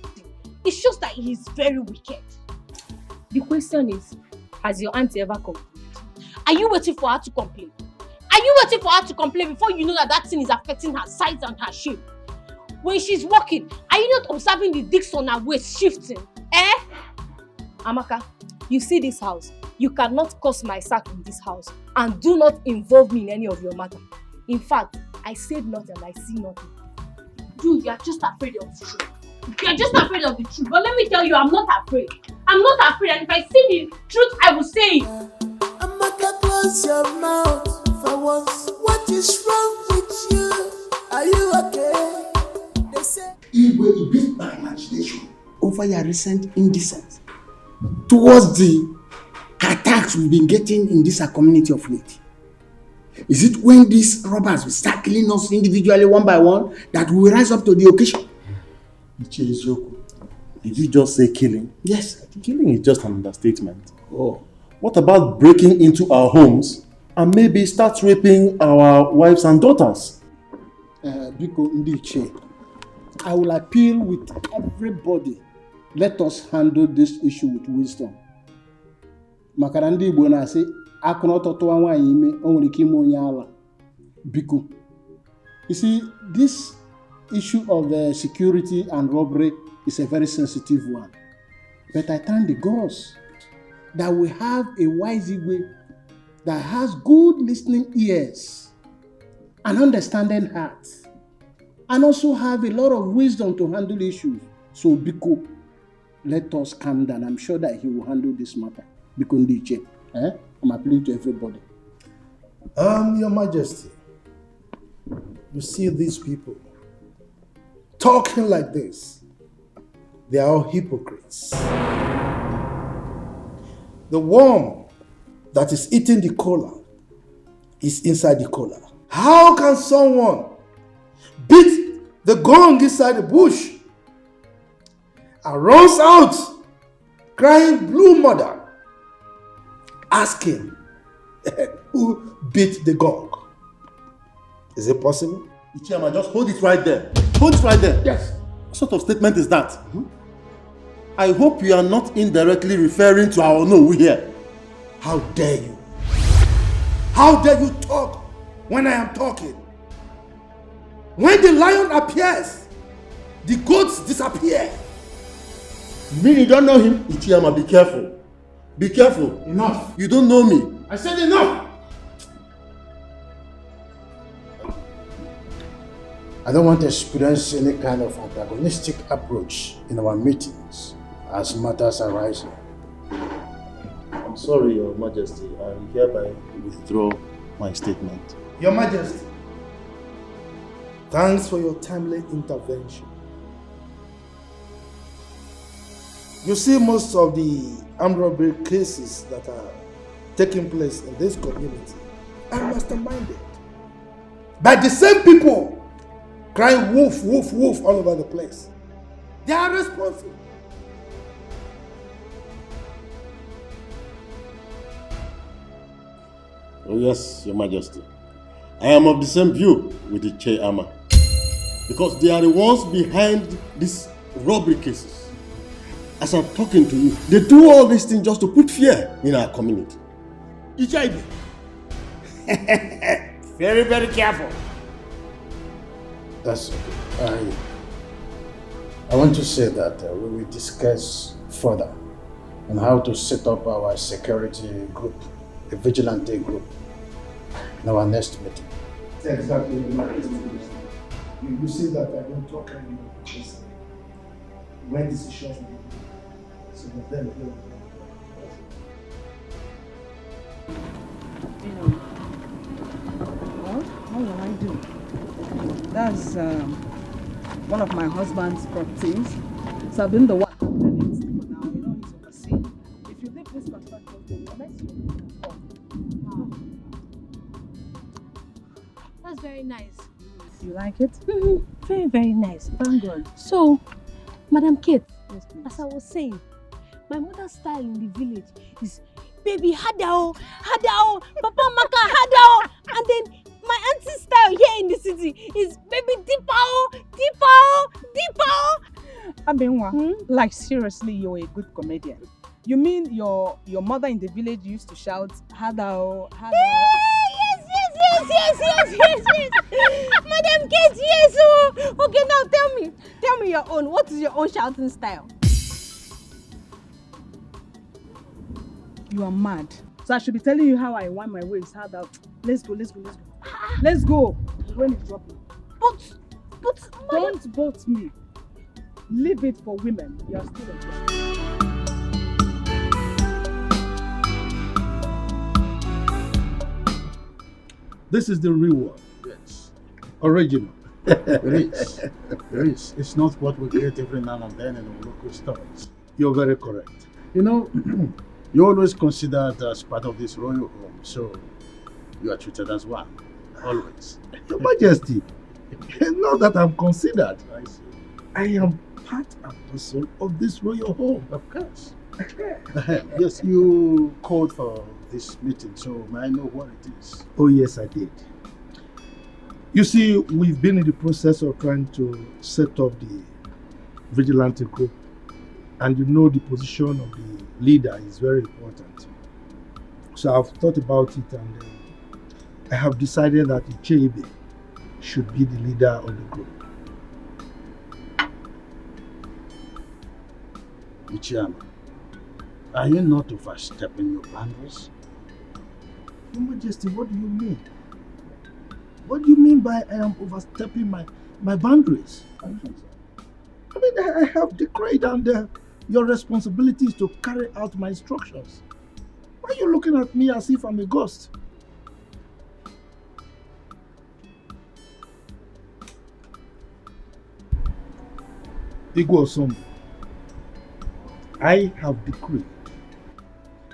it shows that he is very wicked. The question is, has your auntie ever complained? Are you waiting for her to complain? Are you waiting for her to complain before you know that that thing is affecting her size and her shape? When she's walking, are you not observing the discs on her waist shifting? Eh? Amaka, you see this house. You cannot cause my sack in this house and do not involve me in any of your matter. In fact, I said nothing and I see nothing. You are just afraid of the truth. You are just afraid of the truth. But let me tell you, I'm not afraid. I'm not afraid, and if I see the truth, I will say it. Amaka, close your mouth for once. What is wrong with you? Are you okay? They say Igwe, you beat my imagination over your recent indecency towards the attacks we've been getting in this community of late. Is it when these robbers will start killing us individually one by one that we will rise up to the occasion? Did you just say killing? Yes. Killing is just an understatement. Oh. What about breaking into our homes and maybe start raping our wives and daughters? Biko Ndiche, I will appeal with everybody. Let us handle this issue with wisdom. Makarandi Igbo na say akụnọtọtụ nwaanyị ime o nwere ike ime onye ala. Biko. You see, this issue of security and robbery is a very sensitive one. But I thank the gods that we have a wise Igwe that has good listening ears and understanding heart, and also have a lot of wisdom to handle issues. So Biko, let us calm down. I'm sure that he will handle this matter. Biko Ndiche, I'm appealing to everybody. Your Majesty, you see these people talking like this. They are all hypocrites. The worm that is eating the cola is inside the cola. How can someone beat the gong inside the bush and runs out crying blue mother, asking who beat the gong? Is it possible? Ichiyama, just hold it right there. Hold it right there. Yes. What sort of statement is that? I hope you are not indirectly referring to our Onowu here. How dare you? How dare you talk when I am talking? When the lion appears, the goats disappear. You mean you don't know him? Ichiyama, be careful. Be careful. Enough. You don't know me. I said enough. I don't want to experience any kind of antagonistic approach in our meetings as matters arise. I'm sorry, Your Majesty. I hereby withdraw my statement. Your Majesty, thanks for your timely intervention. You see, most of the armed robbery cases that are taking place in this community are masterminded by the same people crying wolf, wolf, wolf all over the place. They are responsible. Oh yes, Your Majesty. I am of the same view with the Chairman. Because they are the ones behind these robbery cases. As I'm talking to you, they do all these things just to put fear in our community. Ichaibe, Very, very careful. That's okay. I want to say that we will discuss further on how to set up our security group, a vigilante group, in our next meeting. Exactly. You see that I don't talk anymore because when decisions will be made, so that then what will I do? That's one of my husband's properties. So I've been the one handling it for now. He's overseeing. If you leave this contract, That's very nice. you like it? Very, very nice. Thank God. So, Madam Kate, Yes, please. as I was saying, my mother's style in the village is baby hadao, hadao, papa maka hadao, and then my auntie's style here in the city is baby dipao, dipao, dipao. Abenwa, like seriously, you're a good comedian. You mean your mother in the village used to shout hadao, hadao? Yes. Madam Kate, yes. Oh. Okay, now tell me your own. What is your own shouting style? You are mad. So I should be telling you how I want my ways. How that? Let's go. Let's go. The rain is dropping. But don't boat me. Leave it for women. You are still a girl. This is the real one. Yes. Original. It is. It's not what we get every now and then in the local stores. You're very correct. You know, you're always considered as part of this royal home, so you are treated as one. Always. Your Majesty, not that I'm considered. I see. I am part and parcel of this royal home. Of course. Yes, you called for this meeting, so may I know what it is? Oh yes, I did. You see, we've been in the process of trying to set up the vigilante group, and you know the position of the leader is very important. So I've thought about it, and I have decided that Ichebe should be the leader of the group. Ichiyama, are you not overstepping your boundaries? Your Majesty, what do you mean? What do you mean by I am overstepping my boundaries? I mean, I have decreed, and your responsibility is to carry out my instructions. Why are you looking at me as if I'm a ghost? Igwe, I have decreed,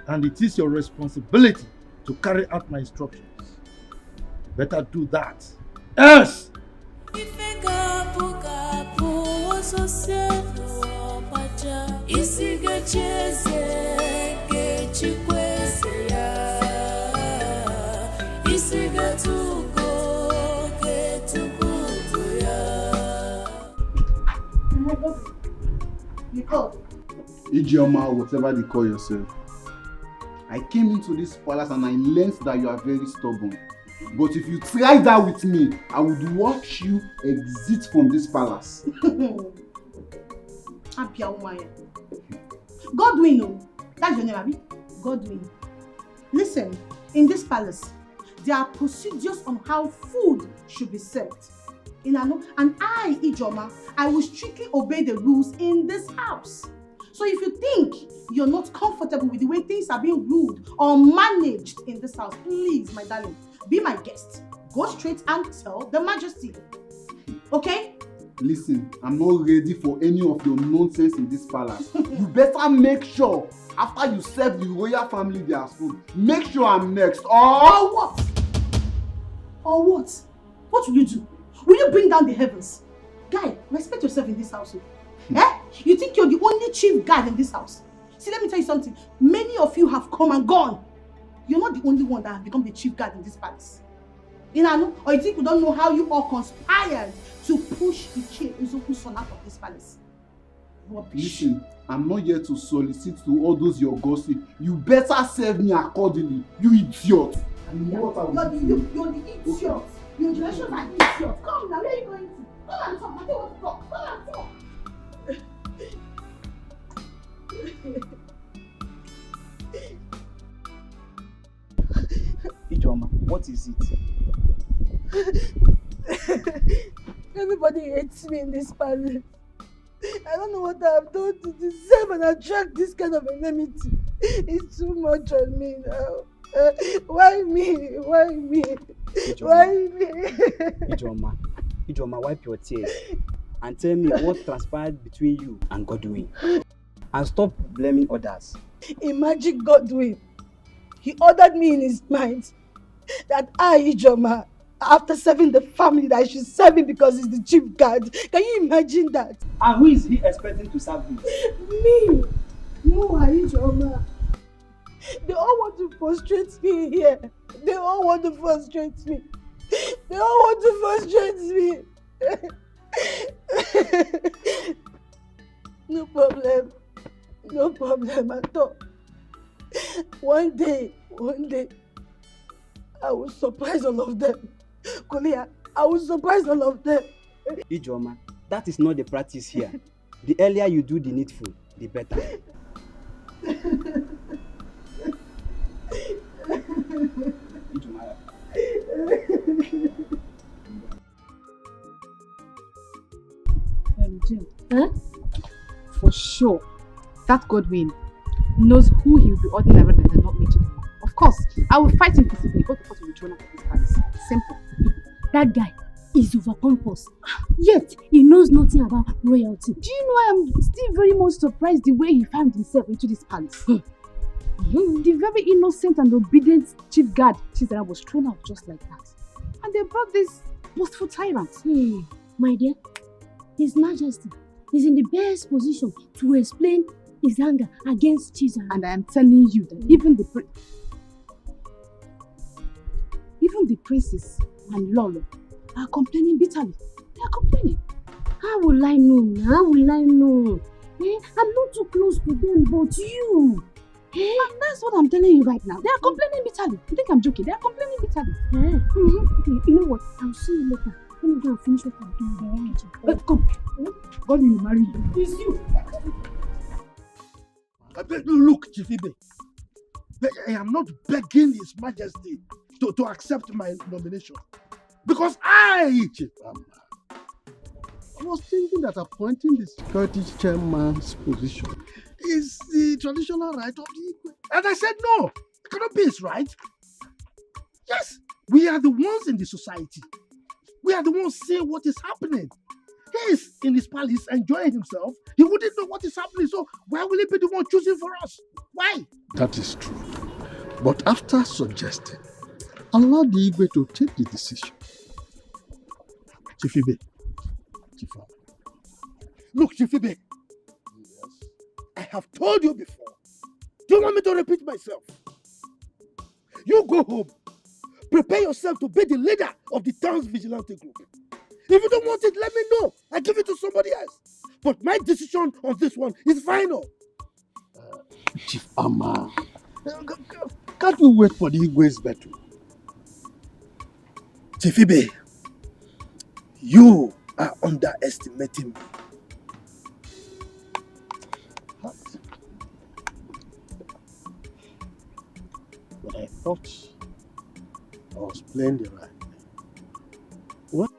and it is your responsibility to carry out my instructions. Better do that. Else! Ijeoma, whatever they call yourself. I came into this palace and I learned that you are very stubborn. But if you try that with me, I would watch you exit from this palace. Godwin, that's your name, Abi? Godwin. Listen, in this palace, there are procedures on how food should be served. And I, Ijoma, I will strictly obey the rules in this house. So if you think you're not comfortable with the way things are being ruled or managed in this house, please, my darling, be my guest. Go straight and tell the Majesty. Okay? Listen, I'm not ready for any of your nonsense in this palace. You better make sure, after you serve the royal family their food, make sure I'm next. Or what? Or what? What will you do? Will you bring down the heavens? Guy, respect yourself in this house. Eh? You think you're the only chief guard in this house? See, let me tell you something. Many of you have come and gone. You're not the only one that has become the chief guard in this palace. Or you think we don't know how you all conspired to push the chief Uzoku's son out of this palace? Listen, I'm not here to solicit to all those your gossip. You better serve me accordingly, you idiot. You're the idiot. Your generations are idiots. Come now, where are you going to? Come and talk. I don't want to talk. Come and talk. Ijoma, what is it? Everybody hates me in this palace. I don't know what I've done to deserve and attract this kind of enmity. It's too much on me now. Why me? Why me? Why me? Ijoma, wipe your tears and tell me what transpired between you and Godwin. And stop blaming others. Imagine Godwin. He ordered me in his mind that I, Ijoma, after serving the family, that I should serve him because he's the chief guard. Can you imagine that? And who is he expecting to serve him? Me. No, Ijoma. They all want to frustrate me here. They all want to frustrate me. They all want to frustrate me. No problem. No problem at all. One day, I will surprise all of them. Kolia, I will surprise all of them. Ijoma, that is not the practice here. The earlier you do the needful, the better. Jim, for sure, that Godwin knows who he will be ordinary and not making him. Of course, I will fight him physically, but because he will throw out of his palace. Simple. That guy is over pompous. Yet, he knows nothing about royalty. Do you know I am still very much surprised the way he found himself into this palace? The very innocent and obedient chief guard, Chizara, was thrown out just like that. And they brought this boastful tyrant. My dear, His Majesty is in the best position to explain his anger against Chizara. And I am telling you that even the princes and Lolo are complaining bitterly. They are complaining. How will I know? How will I know? I'm not too close to them, but you. And that's what I'm telling you right now. They are complaining bitterly. You think I'm joking? They are complaining bitterly. Okay, you know what? I'll see you later. Let me go and finish what I'm doing. Come. God will marry you. It's you. Look, Chief Ibe, I am not begging His Majesty to accept my nomination. Because Chief I was thinking that appointing the security chairman's position is the traditional right of the Igwe. And I said, no, it cannot be his right. Yes, we are the ones in the society. We are the ones seeing what is happening. He is in his palace enjoying himself. He wouldn't know what is happening, so why will he be the one choosing for us? Why? That is true. But after suggesting, allow the Igwe to take the decision. Chief Ibe. Look, Chief Ibe. Yes. I have told you before. Do you want me to repeat myself? You go home. Prepare yourself to be the leader of the town's vigilante group. If you don't want it, let me know. I give it to somebody else. But my decision on this one is final. Chief Amma, can't we wait for the Igwe's battle? Chief Ibe, you are underestimating me. What? But I thought I was playing the right. What?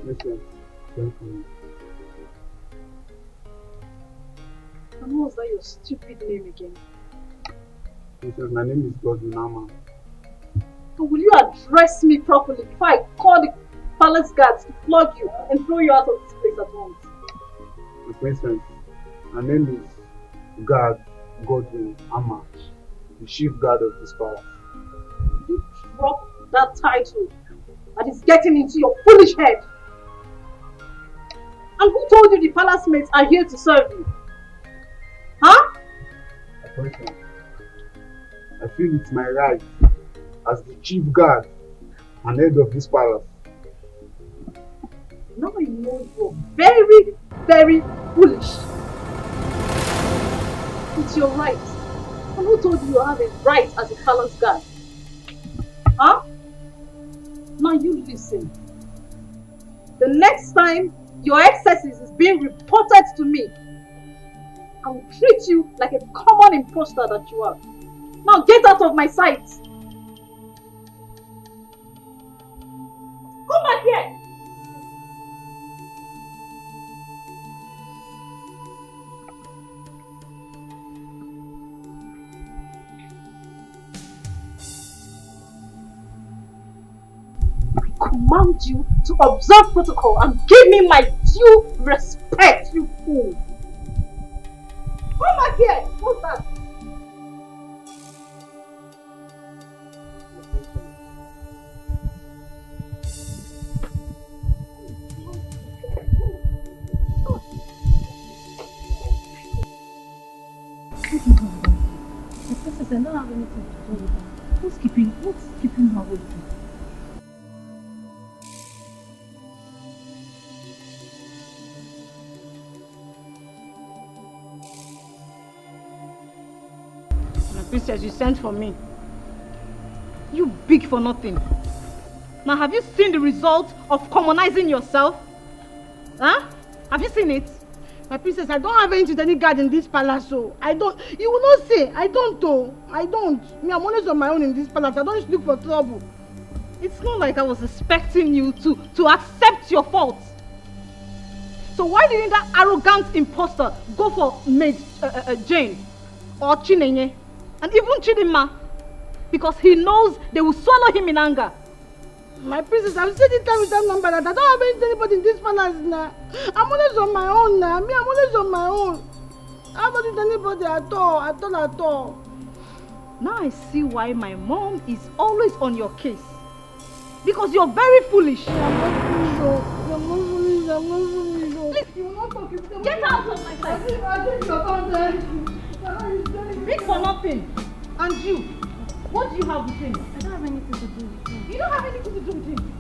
Listen, welcome. And what was that your stupid name again? Listen, my name is Godwin Amma. So will you address me properly before I call the palace guards to flog you and throw you out of this place at once? My princess, my name is Godwin Amma, the chief guard of this palace. You drop that title that is getting into your foolish head. And who told you the palace mates are here to serve you? Huh? My princess, I feel it's my right as the chief guard an head of this palace. Now you know you're very, very foolish. It's your right. And who told you have a right as a palace guard? Huh? Now you listen. The next time your excesses is being reported to me, I will treat you like a common imposter that you are. Now get out of my sight. Come back here. I command you to observe protocol and give me my due respect, you fool. Come back here. What's that? The princess, I don't have anything to do with her. What's keeping her with you? My princess, you sent for me. You big for nothing. Now, have you seen the result of commonizing yourself? Huh? Have you seen it? My princess, I don't have anything to any guard in this palace, so I don't. You will not say, I don't, though. I don't. Me, I'm always on my own in this palace. I don't look for trouble. It's not like I was expecting you to accept your fault. So why didn't that arrogant imposter go for maid Jane or Chinenye and even Chidinma? Because he knows they will swallow him in anger. My princess, I've said it time with that number that I don't have anybody in this palace now. I'm always on my own now. Me, I'm always on my own. I haven't with anybody at all. Now I see why my mom is always on your case. Because you're very foolish. I'm not foolish. Please, you will not talk. Get out of my sight. Big for nothing. And you, what do you have with him? I don't have anything to do with him. You don't have anything to do with him.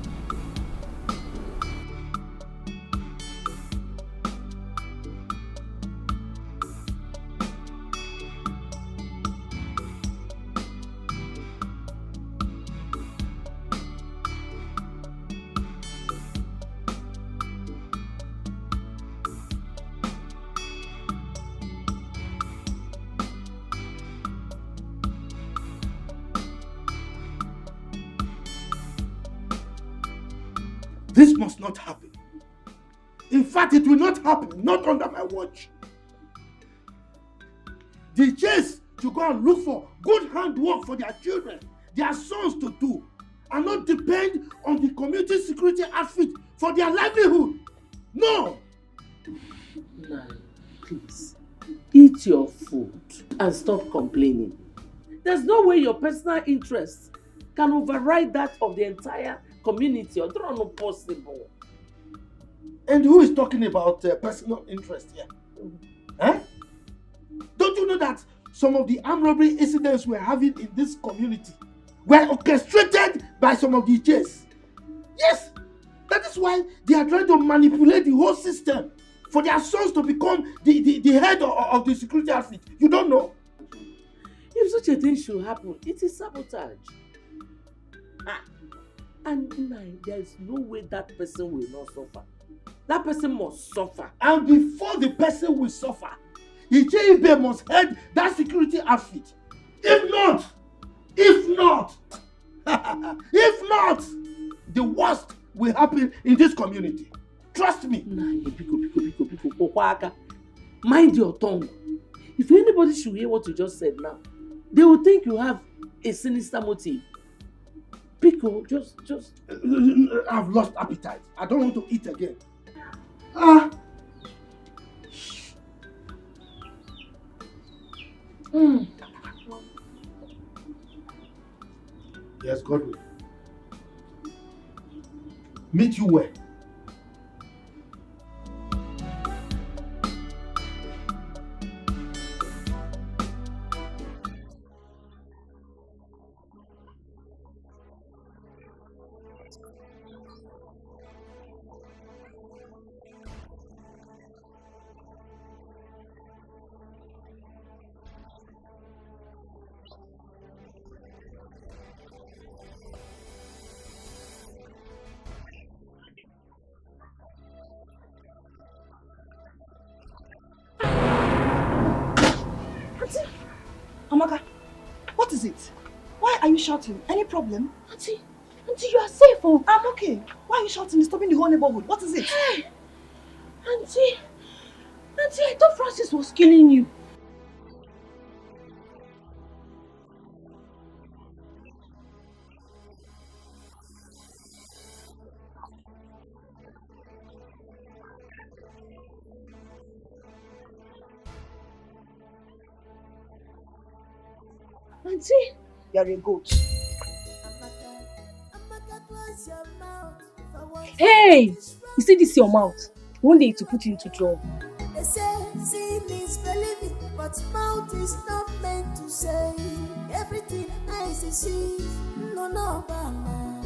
This must not happen. In fact, it will not happen, not under my watch. The chase to go and look for good handwork for their children, their sons to do, and not depend on the community security outfit for their livelihood. No! Nai, please, eat your food and stop complaining. There's no way your personal interests can override that of the entire community. Or that's not possible. And who is talking about personal interest here? Eh? Don't you know that some of the armed robbery incidents we're having in this community were orchestrated by some of the DJs? Yes! That is why they are trying to manipulate the whole system for their sons to become the head of the security outfit. You don't know? If such a thing should happen, it is sabotage. And there is no way that person will not suffer. That person must suffer. And before the person will suffer, Ijeibe must head that security outfit. If not, the worst will happen in this community. Trust me. Mind your tongue. If anybody should hear what you just said now, they will think you have a sinister motive. Pico, just... I've lost appetite. I don't want to eat again. Yes, Godwin. Meet you where? any shouting? Any problem? Auntie, you are safe, oh. I'm okay. Why are you shouting? Disturbing the whole neighborhood. What is it? Hey, Auntie, I thought Francis was killing you. Auntie, you're a goat. Hey! You see this your mouth? One day to put you into trouble. They say seeing is believing, but mouth is not meant to say everything I see. No, Mama.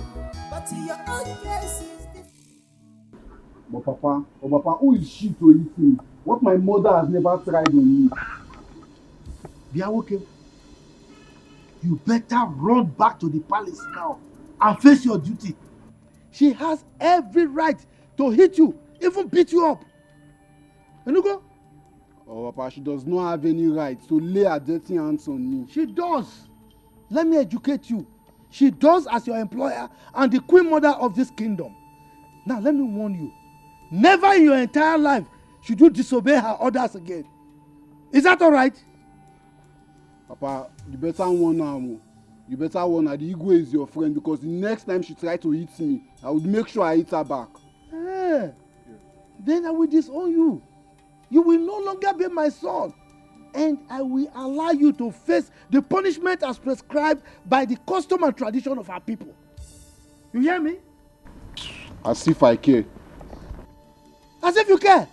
But in your own case is different. But Papa, who is she to eat me? What my mother has never tried on me. Biawoke, you better run back to the palace now and face your duty. She has every right to hit you, even beat you up. Enugo? Oh, Papa, she does not have any right to lay her dirty hands on me. She does. Let me educate you. She does as your employer and the queen mother of this kingdom. Now, let me warn you. Never in your entire life should you disobey her orders again. Is that all right? Papa, you better warn her. You better warn her. The Igwe is your friend, because the next time she tries to hit me, I would make sure I hit her back. Hey, then I will disown you. You will no longer be my son. And I will allow you to face the punishment as prescribed by the custom and tradition of our people. You hear me? As if I care. As if you care.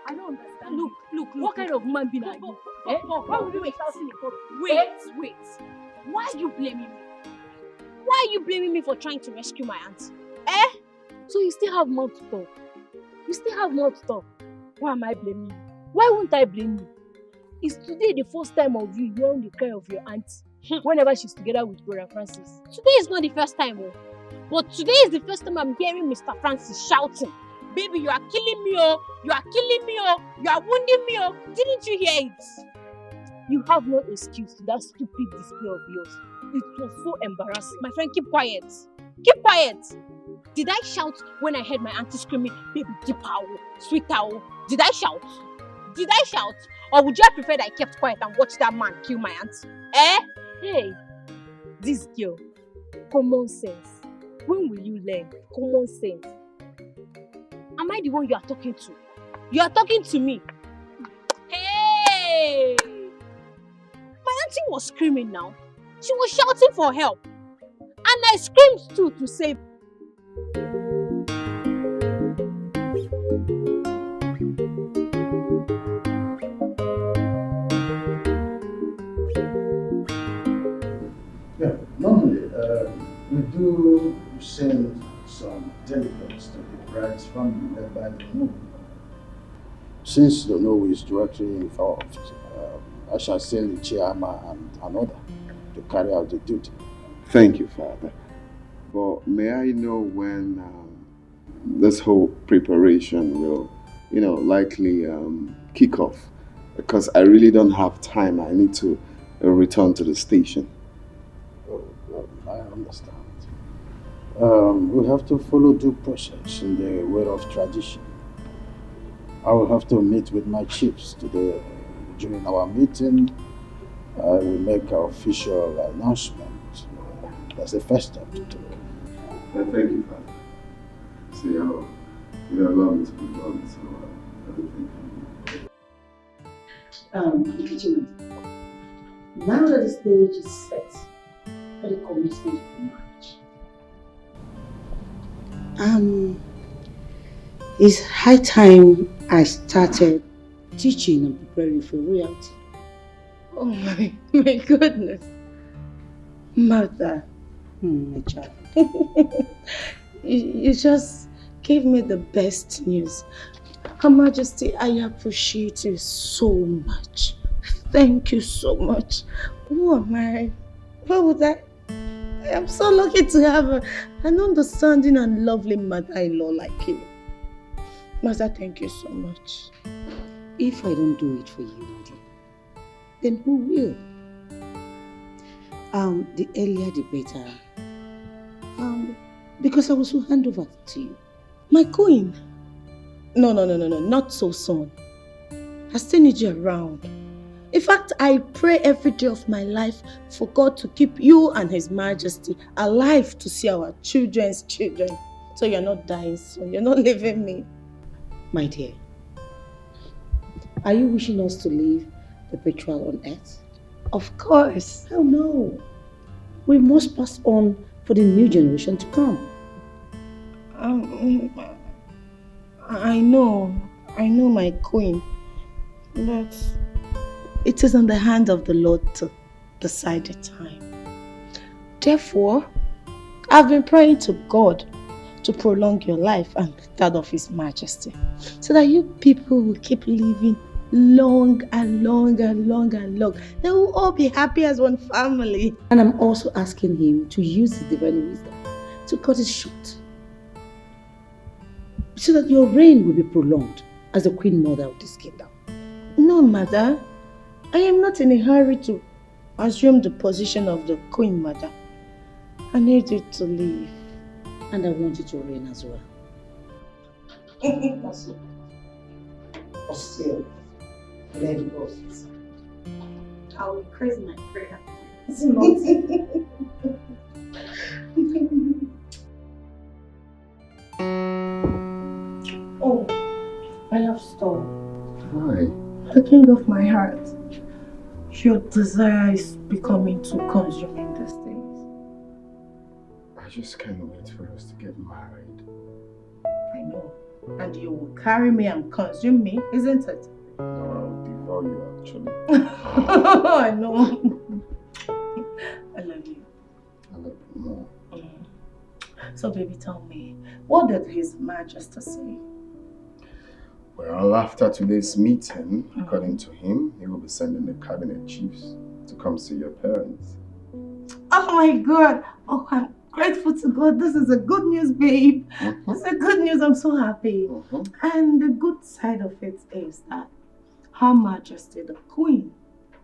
I don't understand. Look, what kind of man being are you? Why would you be shouting in court? Wait. Why are you blaming me? Why are you blaming me for trying to rescue my auntie? So you still have more to talk. Why am I blaming you? Why won't I blame you? Is today the first time of you hearing the cry of your auntie whenever she's together with Brother Francis? Today is not the first time, but today is the first time I'm hearing Mr. Francis shouting, "Baby, you are killing me, oh! You are killing me, oh! You are wounding me, oh!" Didn't you hear it? You have no excuse to that stupid display of yours. It was so embarrassing. My friend, keep quiet. Keep quiet. Did I shout when I heard my auntie screaming, "Baby, deep owl, sweet owl"? Did I shout? Or would you have preferred I kept quiet and watched that man kill my auntie? Hey, this girl, common sense. When will you learn common sense? Am I the one you are talking to? You are talking to me. Hey! My auntie was screaming now. She was shouting for help. And I screamed too to save. Yeah, normally we do send some delegates to the bride's family led by the Nobu. Since the Nobu is directly involved, I shall send the chairman and another to carry out the duty. Thank you, Father. But may I know when this whole preparation will, likely kick off? Because I really don't have time. I need to return to the station. Oh, I understand. We have to follow due process in the way of tradition. I will have to meet with my chiefs today. During our meeting, I will make an official announcement. That's the first step to take. Thank you, Father. See how you allow me to be done, so Regina, now that the stage is set for the commitment for marriage, it's high time I started teaching and preparing for royalty. Oh my goodness. Mother, my child, you just gave me the best news. Her Majesty, I appreciate you so much. Thank you so much. Who am I? What would I am so lucky to have an understanding and lovely mother-in-law like you. Master, thank you so much. If I don't do it for you, Nadia, then who will? The earlier the better. Because I will soon hand over to you. My queen? No, not so soon. I still need you around. In fact, I pray every day of my life for God to keep you and His Majesty alive to see our children's children. So you're not dying soon. You're not leaving me. My dear, are you wishing us to leave the betrayal on earth? Of course. Hell no. We must pass on for the new generation to come. I know my queen. But it is in the hand of the Lord to decide the time. Therefore, I've been praying to God to prolong your life and that of His Majesty, so that you people will keep living long and long and long and long. They will all be happy as one family. And I'm also asking Him to use His divine wisdom to cut it short, so that your reign will be prolonged as the Queen Mother of this kingdom. No, Mother. I am not in a hurry to assume the position of the Queen Mother. I need you to leave. And I want you to reign as well. That's it. But still, let it go. I will increase my prayer. It's not. Oh, I love Storm. Why? The king of my heart. Your desire is becoming too consuming these days. I just can't wait for us to get married. I know. And you will carry me and consume me, isn't it? No, I'll devour you actually. I know. I love you. I love you more. So baby, tell me, what did His Majesty say? Well, after today's meeting, according to him, he will be sending the cabinet chiefs to come see your parents. Oh my God! Oh, I'm grateful to God. This is a good news, babe. It's a good news. I'm so happy. And the good side of it is that Her Majesty, the Queen,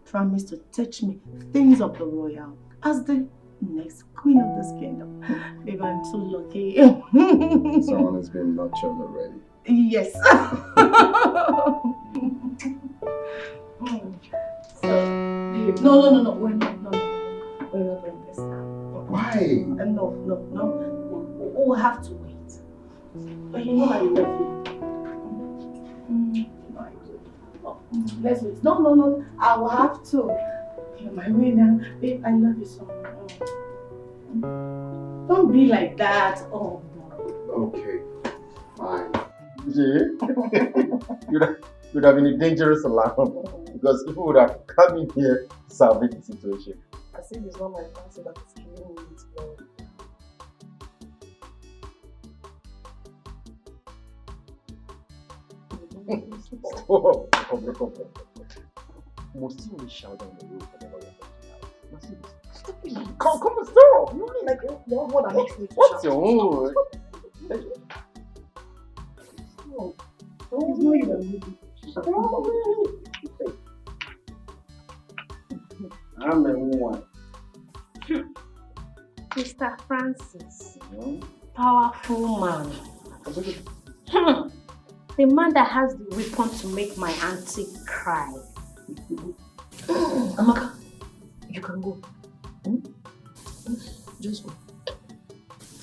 promised to teach me things of the royal as the next queen of this kingdom. Babe, I'm too lucky. Someone has been nurtured already. Yes. So, babe, no. We're not doing this now. Why? No. We'll have to wait. But you know I love you. Let's wait. No. I will have to. You're my winner. Babe, I love you so much. Don't be like that. Oh, no. Okay, fine. You'd have been a dangerous alarm because people would have come in here to salvage the situation. I see it's not my fancy that is killing me with love. Stop. Most you will shout down the road whenever you're talking out. Stop it. Come and stop. You only like one word that makes me what's your own? It's not even I'm a one. Mr. Francis, powerful man. The man that has the weapon to make my auntie cry. Amaka, you can go. Just go.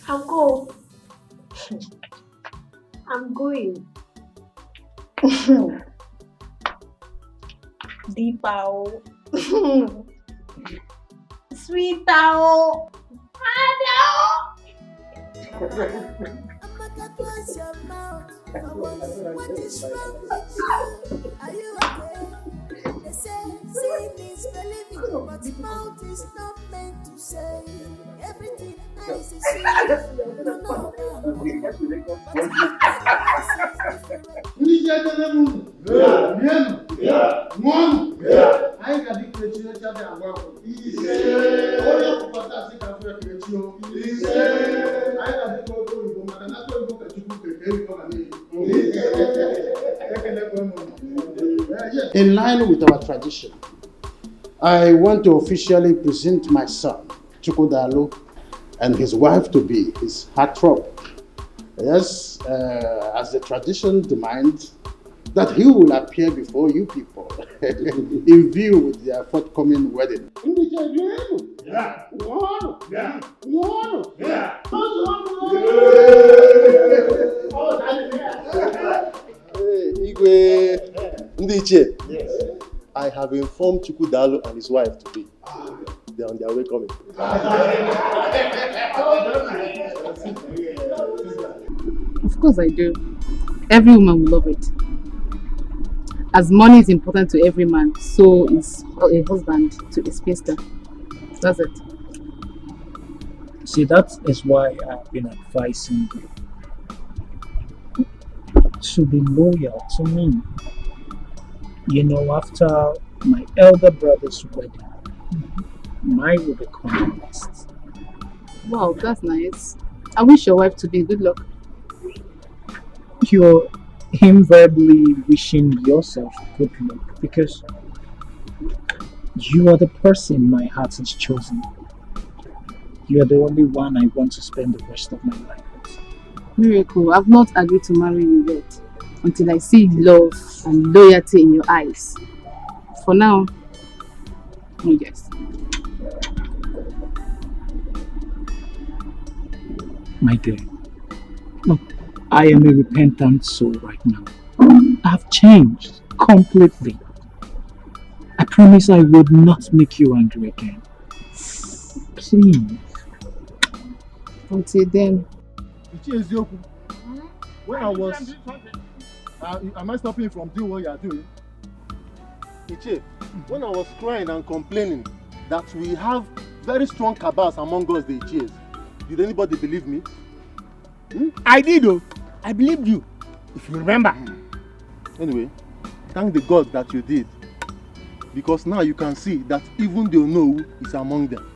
I'll go. I'm going. Deepa. Sweet owl. Close your mouth. What is wrong with you? Are you okay? They say seeing is believing, but mouth is not meant to say everything nice is sweet. No. In line with our tradition, I want to officially present my son, Chukwudalo, and his wife-to-be, his heartthrob. Yes, as the tradition demands, that he will appear before you people in view with their forthcoming wedding. Yeah. Igwe Ndiche, I have informed Chukwudalo and his wife to be. They are on their way coming. Of course I do. Every woman will love it. As money is important to every man, so is a husband to a spinster. That's it. See, that is why I've been advising you to be loyal to me. You know, after my elder brother's wedding, mine will become next. Wow, that's nice. I wish your wife to be good luck. You're invariably wishing yourself good luck because you are the person my heart has chosen. You are the only one I want to spend the rest of my life with. Miracle, I've not agreed to marry you yet until I see love and loyalty in your eyes. For now, yes. My dear, look, I am a repentant soul right now. I've changed completely. I promise I would not make you angry again. Please. Until then. When I was... am I stopping you from doing what you are doing? Iche, when I was crying and complaining that we have very strong cabals among us, the Iches, did anybody believe me? I did, though. I believed you, if you remember. Anyway, thank the God that you did. Because now you can see that even the Onowu is among them.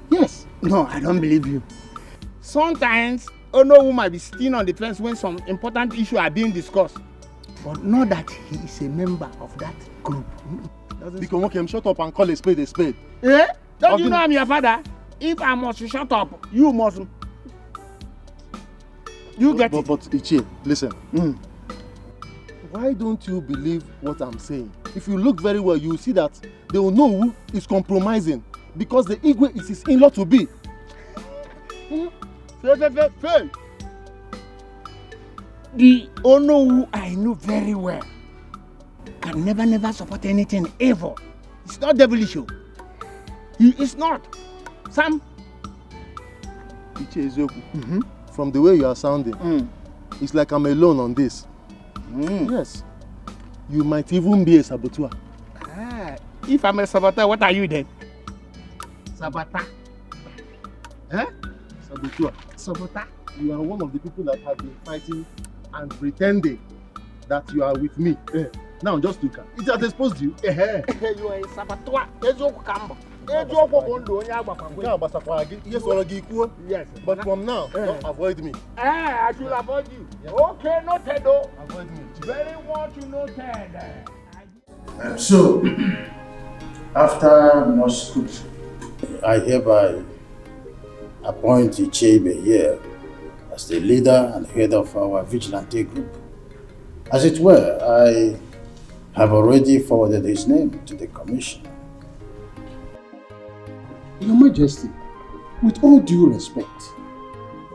Yes. No, I don't believe you. Sometimes, Onowu might be sitting on the fence when some important issues are being discussed. But not that he is a member of that group. Because shut up and call a spade a spade. Eh? Don't you know I'm your father? If I must shut up, you must. You get it. But Ichie, listen. Why don't you believe what I'm saying? If you look very well, you see that the Onowu is compromising because the Igwe is his in-law to be. Fail. The Onowu I know very well can never support anything evil. It's not devilish. He is not. Sam. Ichie Ezeoku, from the way you are sounding, it's like I'm alone on this. Yes. You might even be a saboteur. If I'm a saboteur, what are you then? Saboteur. Eh? Saboteur. Saboteur. You are one of the people that have been fighting and pretending that you are with me. Now just look at it. Has exposed you. You are a saboteur. Yes. But from now, don't avoid me. I should avoid you. Yes. Okay, noted though. Avoid me. Very much noted. So, after much scrutiny, I hereby appoint Ichebe here as the leader and head of our vigilante group. As it were, I have already forwarded his name to the commission. Your Majesty, with all due respect,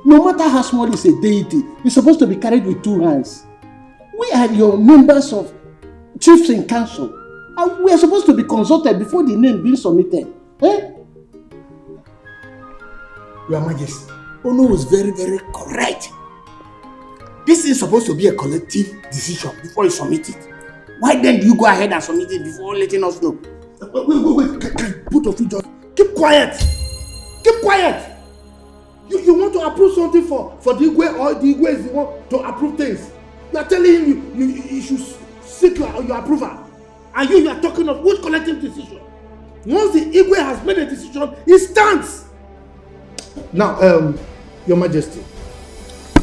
no matter how small is a deity, it's supposed to be carried with two hands. We are your members of chiefs in council, and we are supposed to be consulted before the name being submitted. Your Majesty, Ono was very correct. This is supposed to be a collective decision before you submit it. Why then do you go ahead and submit it before letting us know? Wait. Both of you just keep quiet. Keep quiet. You want to approve something for the Igwe, or the Igwe is the one to approve things. You are telling him you should seek your approval. And you are talking of which collective decision. Once the Igwe has made a decision, it stands. Now, Your Majesty,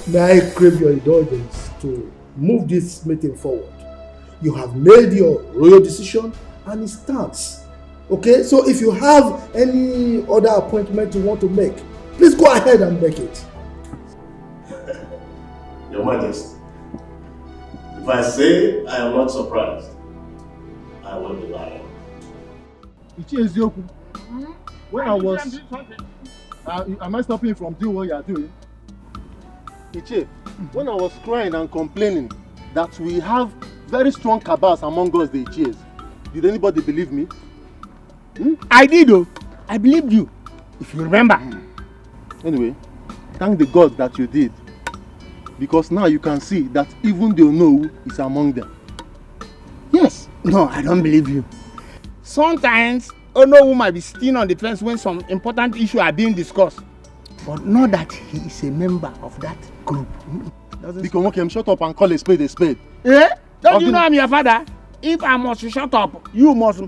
may I crave your indulgence to move this meeting forward. You have made your royal decision and it stands. Okay, so if you have any other appointment you want to make, please go ahead and make it. Your Majesty, if I say I am not surprised, I will be lying. When I was... am I stopping you from doing what you are doing? Ichie, when I was crying and complaining that we have very strong cabals among us, the Ichies, did anybody believe me? I did, though. I believed you, if you remember. Anyway, thank the gods that you did. Because now you can see that even the Onowu is among them. Yes. No, I don't believe you. Sometimes, Onowu might be sitting on the fence when some important issues are being discussed. But not that he is a member of that group. Because shut up and call a spade a spade. Eh? Don't you know I'm your father? If I must shut up, you must.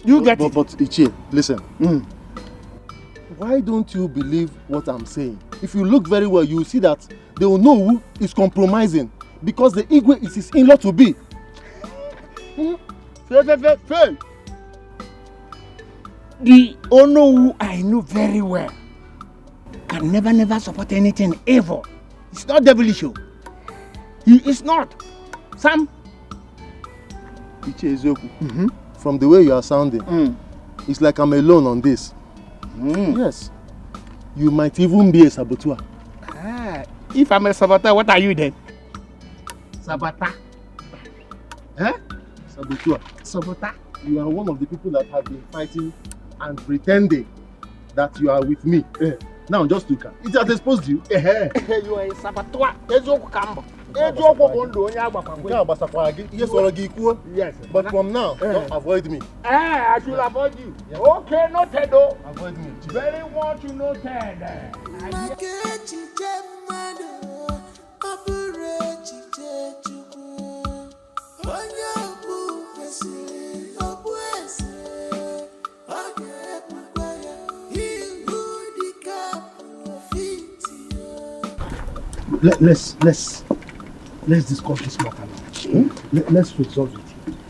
You get it. But Ichie, listen. Why don't you believe what I'm saying? If you look very well, you see that the Onowu is compromising because the Igwe is his in-law to be. Fail. The Onowu I know very well can never support anything evil. It's not devilish. He is not. Sam. Ichie Ezeoku, from the way you are sounding, it's like I'm alone on this. Yes. You might even be a saboteur. If I'm a saboteur, what are you then? Saboteur. Eh? Saboteur. Saboteur. You are one of the people that have been fighting and pretending that you are with me. Now just look at it. Has exposed you. You are a saboteur. Yes. But from now, don't avoid me. I should avoid you. Yes. Okay, noted though. Avoid me. Very much noted. Let's discuss this matter now. Let's resolve it.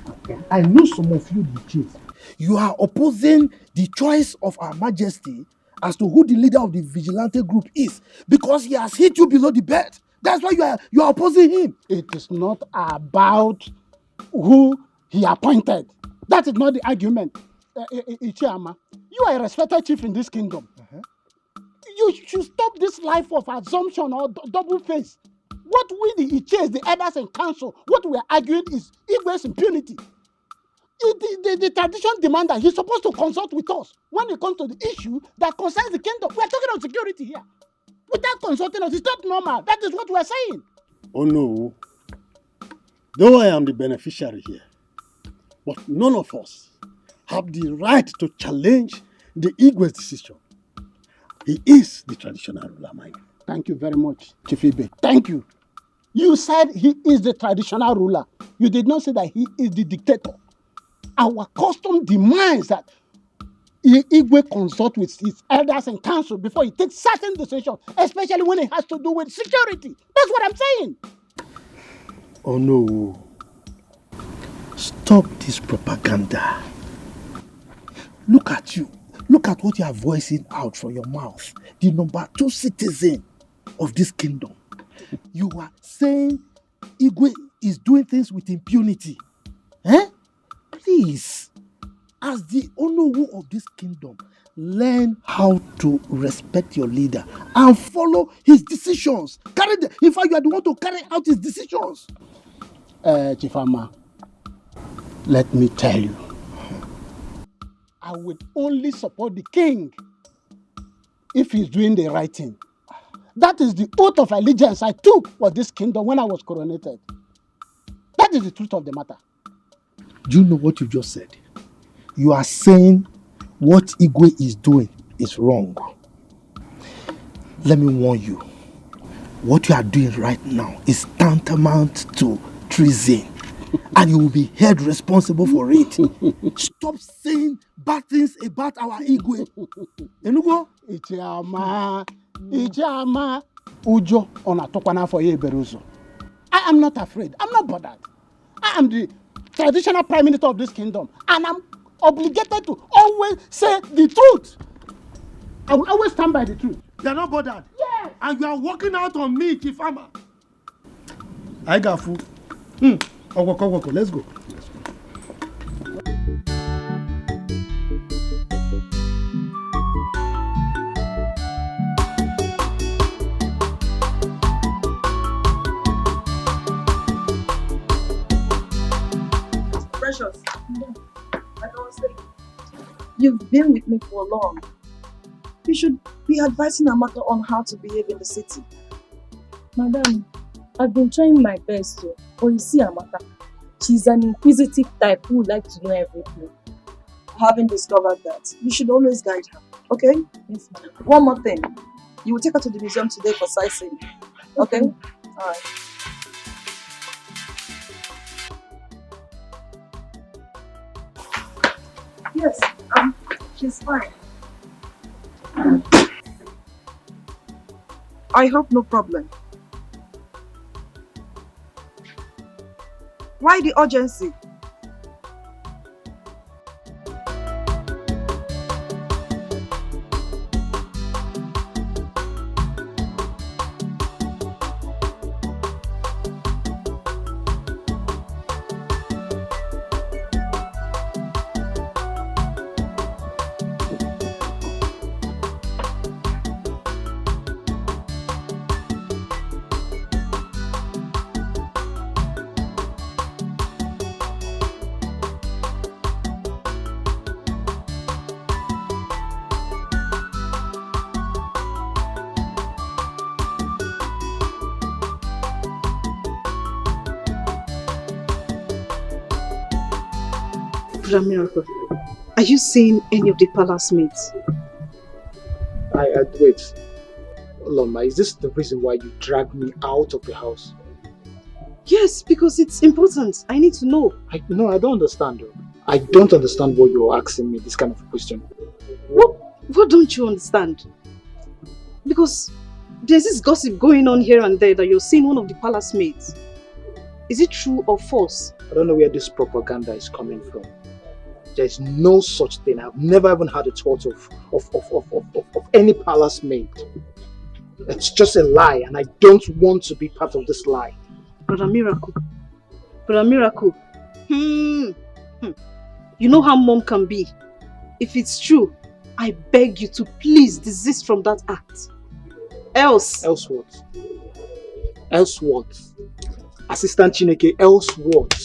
Okay. I know some of you, the chiefs, you are opposing the choice of Our Majesty as to who the leader of the vigilante group is because he has hit you below the belt. That's why you are opposing him. It is not about who he appointed. That is not the argument. Ichiama, you are a respected chief in this kingdom. You should stop this life of assumption or double face. What we the Ichies, the elders and council, what we are arguing is Igwe's impunity. The tradition demands that he's supposed to consult with us when it comes to the issue that concerns the kingdom. We are talking about security here. Without consulting us, it's not normal. That is what we are saying. Oh no. Though I am the beneficiary here, but none of us have the right to challenge the Igwe's decision. He is the traditional ruler, mind. Thank you very much, Chief Ibe. Thank you. You said he is the traditional ruler. You did not say that he is the dictator. Our custom demands that Igwe consult with his elders and council before he takes certain decisions, especially when it has to do with security. That's what I'm saying. Oh no. Stop this propaganda. Look at you. Look at what you are voicing out from your mouth. The number 2 citizen of this kingdom. You are saying Igwe is doing things with impunity. Please, as the Onowu of this kingdom, learn how to respect your leader and follow his decisions. In fact, you are the one to carry out his decisions. Chifama, let me tell you, I would only support the king if he's doing the right thing. That is the oath of allegiance I took for this kingdom when I was coronated. That is the truth of the matter. Do you know what you just said? You are saying what Igwe is doing is wrong. let me warn you. What you are doing right now is tantamount to treason. And you will be held responsible for it. Stop saying bad things about our Igwe. Enugo? Ichama. Ujo onatokwana for ye beruzo. I am not afraid. I'm not bothered. I am the traditional prime minister of this kingdom. And I'm obligated to always say the truth. I will always stand by the truth. You're not bothered? Yes. And you are walking out on me, Chifama. I got food. Let's go. Precious, like I was saying, you've been with me for long. You should be advising Amaka on how to behave in the city. Madam, I've been trying my best to. But you see Amaka, she's an inquisitive type who would like to know everything. Having discovered that, you should always guide her, okay? Yes, ma'am. One more thing. You will take her to the museum today for sightseeing. Okay? Alright. Yes, she's fine. I hope no problem. Why the urgency? Miracle, are you seeing any of the palace mates? Wait. Loma, is this the reason why you dragged me out of the house? Yes, because it's important. I need to know. I don't understand. Though. I don't understand why you're asking me this kind of a question. What don't you understand? Because there's this gossip going on here and there that you're seeing one of the palace mates. Is it true or false? I don't know where this propaganda is coming from. There's no such thing. I've never even had a thought of any palace maid. It's just a lie, and I don't want to be part of this lie. Brother Miracle. You know how mom can be. If it's true, I beg you to please desist from that act. Else what? Else what? Assistant Chineke, else what?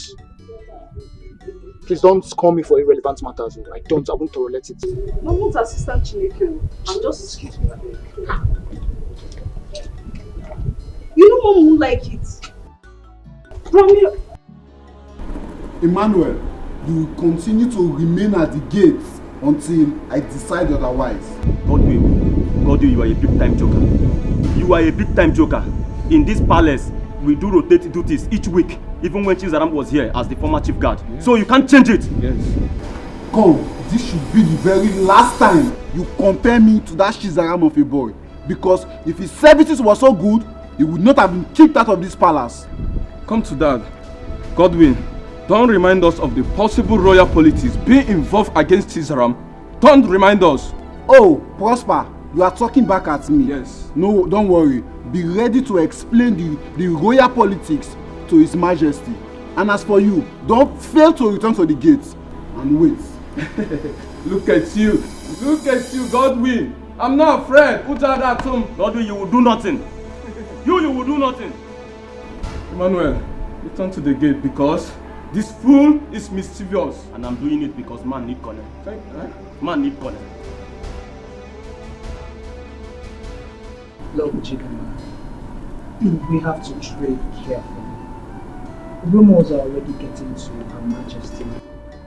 Please don't call me for irrelevant matters. I won't tolerate it. I'm not Assistant Chineke. I'm just... Excuse me. You know mom won't like it. Emmanuel, you will continue to remain at the gates until I decide otherwise. God, you are a big-time joker. You are a big-time joker. In this palace, we do rotate duties each week, even when Chizaram was here as the former chief guard. Yes. So you can't change it. Yes. Come, this should be the very last time you compare me to that Chizaram of a boy. Because if his services were so good, he would not have been kicked out of this palace. Come to that. Godwin, don't remind us of the possible royal politics being involved against Chizaram. Don't remind us. Oh, Prosper, you are talking back at me. Yes. No, don't worry. Be ready to explain the royal politics to His Majesty. And as for you, don't fail to return to the gates and wait. Look at you, Godwin. I'm not afraid. Godwin, you will do nothing. You will do nothing. Emmanuel, return to the gate because this fool is mischievous. And I'm doing it because man need connect. Man need connect. Look, Chidama, we have to trade carefully. Rumors are already getting to Her Majesty.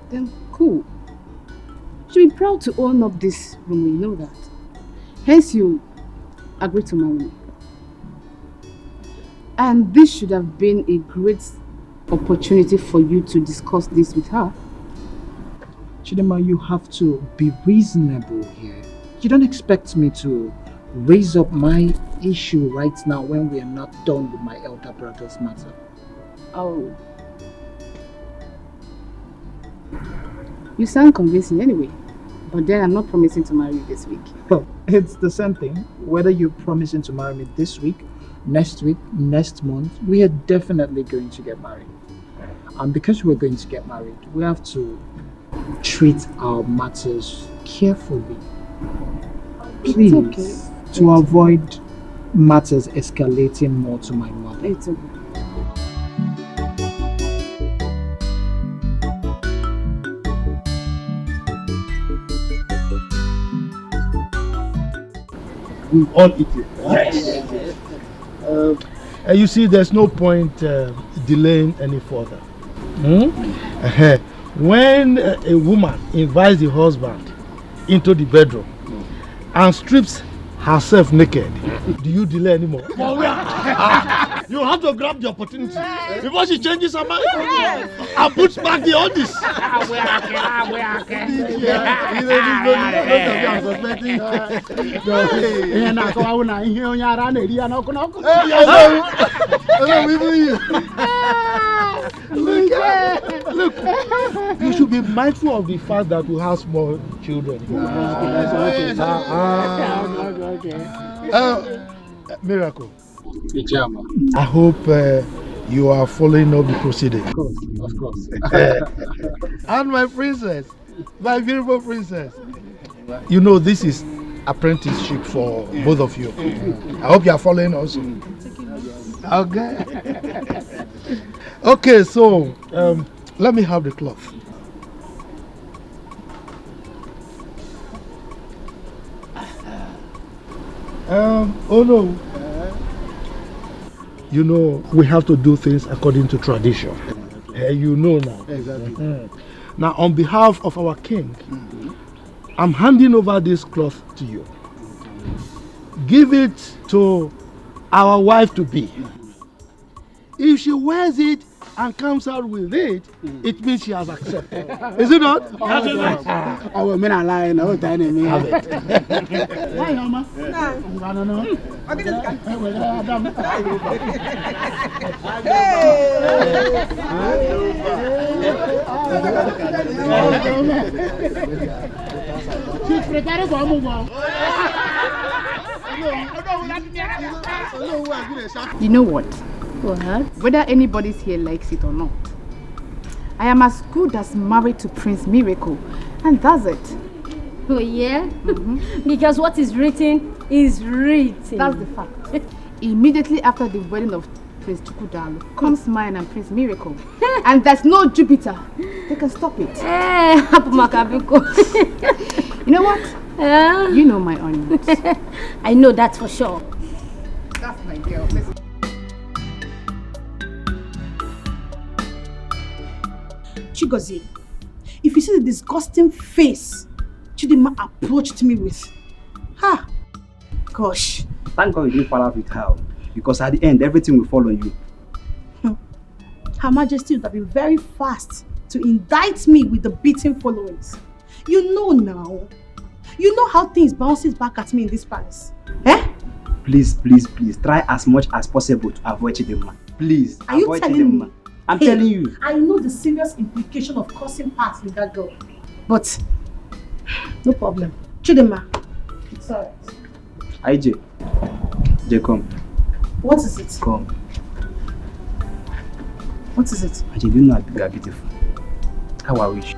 Then cool. She'll be proud to own up this rumor, you know that. Hence you agreed to marry me. And this should have been a great opportunity for you to discuss this with her. Chidema, you have to be reasonable here. You don't expect me to raise up my issue right now when we are not done with my elder brother's matter. Oh. You sound convincing anyway. But then I'm not promising to marry you this week. Well, it's the same thing. Whether you're promising to marry me this week, next month, we are definitely going to get married. And because we're going to get married, we have to treat our matters carefully. Please, okay. To avoid matters escalating more to my mother. It's okay. We all eat it. Yes. You see, there's no point delaying any further. When a woman invites the husband into the bedroom and strips herself naked, do you delay anymore? You have to grab the opportunity before she changes her mind and puts back the oldies. Look, you should be mindful of the fact that we have small children. Miracle. I hope you are following up the proceeding. Of course. And my princess, my beautiful princess. You know this is apprenticeship for both of you. I hope you are following also. Okay. Okay, so let me have the cloth. Oh no. You know, we have to do things according to tradition. You know now. Exactly. Now, on behalf of our king, I'm handing over this cloth to you. Give it to our wife to be. If she wears it and comes out with it, it means she has accepted. Is it not? I will mean a lie, no time in me. Have it. Why, Mama? No. She's preparing for a move on. You know what? What? Whether anybody's here likes it or not, I am as good as married to Prince Miracle, and that's it. Oh yeah? Because what is written is written. That's the fact. Immediately after the wedding of Prince Chukwudalo comes mine and Prince Miracle. And there's no Jupiter. They can stop it. You know what? You know my onions. I know that for sure. That's my girl. Listen. Chigozie, if you see the disgusting face Chidima approached me with, gosh. Thank God you didn't fall out with her, because at the end, everything will follow you. Her Majesty would have been very fast to indict me with the beating followings. You know now. You know how things bounces back at me in this palace. Please, try as much as possible to avoid Chidima. Please, Are you avoid telling Chidima. me? I'm telling you. I know the serious implication of crossing paths with that girl. But, no problem. Chidima, it's alright. IJ, come. What is it? Come. What is it? IJ, do you know you are beautiful? How I wish.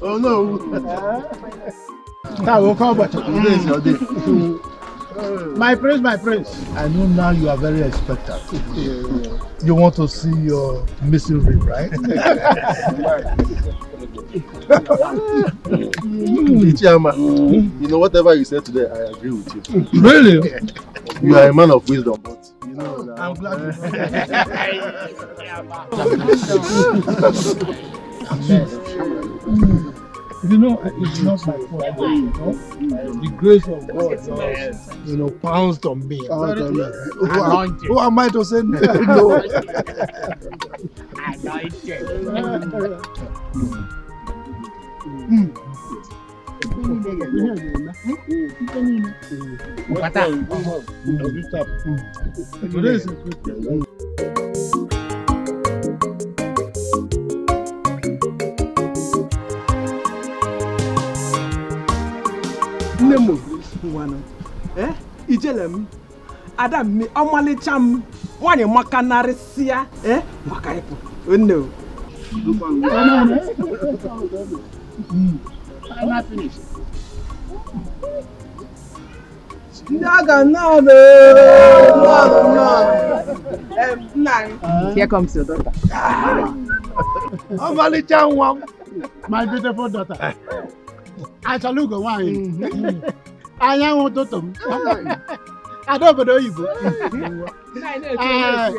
Oh no! I will come back. Today is your day. My prince. I know now you are very expectant. You want to see your missing rib, right? Ichiyama, you know, whatever you said today, I agree with you. Really? You are a man of wisdom, but you You know, I'm glad you You know, it's not my fault, you know. The grace of God just, pounced on me. Anointed. Who am I to say no? Nemo, Ijelem, Adam, Omalicham, one in Macanarisia, Macaipo. No. I'm not finished. Here comes your daughter. My beautiful daughter. I shall look away. I am what to I don't know you.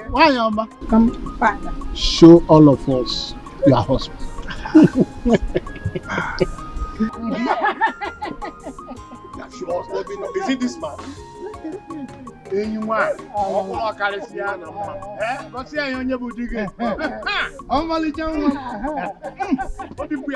Why am I? Come back. Show all of us your husband. Is it this man? Anyone? All Calician. What's the on your boutique? Oh, Malijan. What did we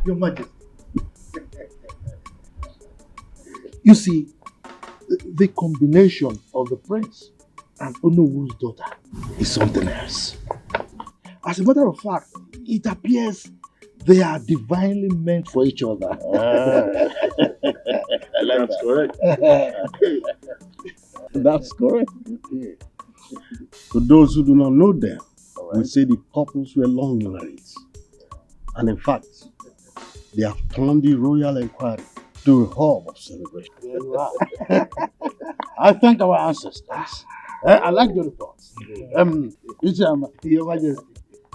Your Majesty. You see, the combination of the prince and Onowu's daughter is something else. As a matter of fact, it appears they are divinely meant for each other. That's correct. That's correct. For those who do not know them, we say the couples were long married. And in fact, they have turned the royal inquiry to a hub of celebration. I thank our ancestors. I like the reports. Your Majesty,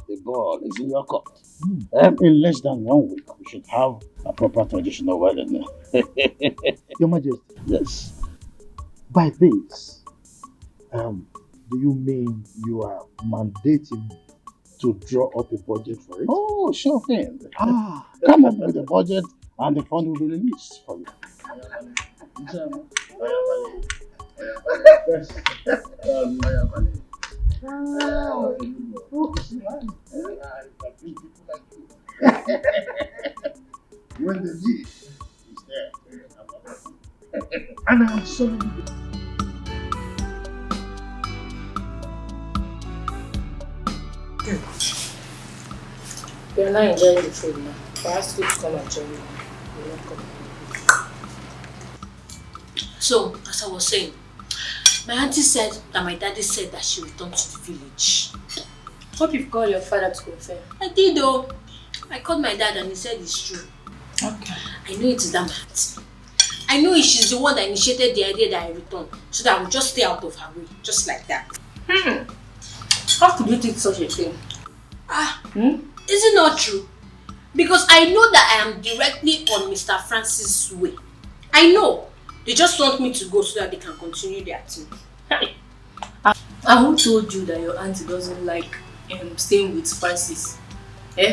the ball is in your court. In less than 1 week, we should have a proper traditional wedding. Your Majesty. Yes. By this, do you mean you are mandating to draw up a budget for it? Oh, sure thing. Come up with a budget and the fund will be released for you. When the need is there, and I'm sorry. You're not enjoying the food now. I asked you to come and join me. You're not coming. So, as I was saying, my auntie said that my daddy said that she returned to the village. Hope you've called your father to confirm. I did though. I called my dad and he said it's true. Okay. I know it is that man. I know she's the one that initiated the idea that I return, so that I would just stay out of her way, just like that. How could you think such a thing? Is it not true? Because I know that I am directly on Mr. Francis' way. I know. They just want me to go so that they can continue their team. And who told you that your auntie doesn't like staying with Francis?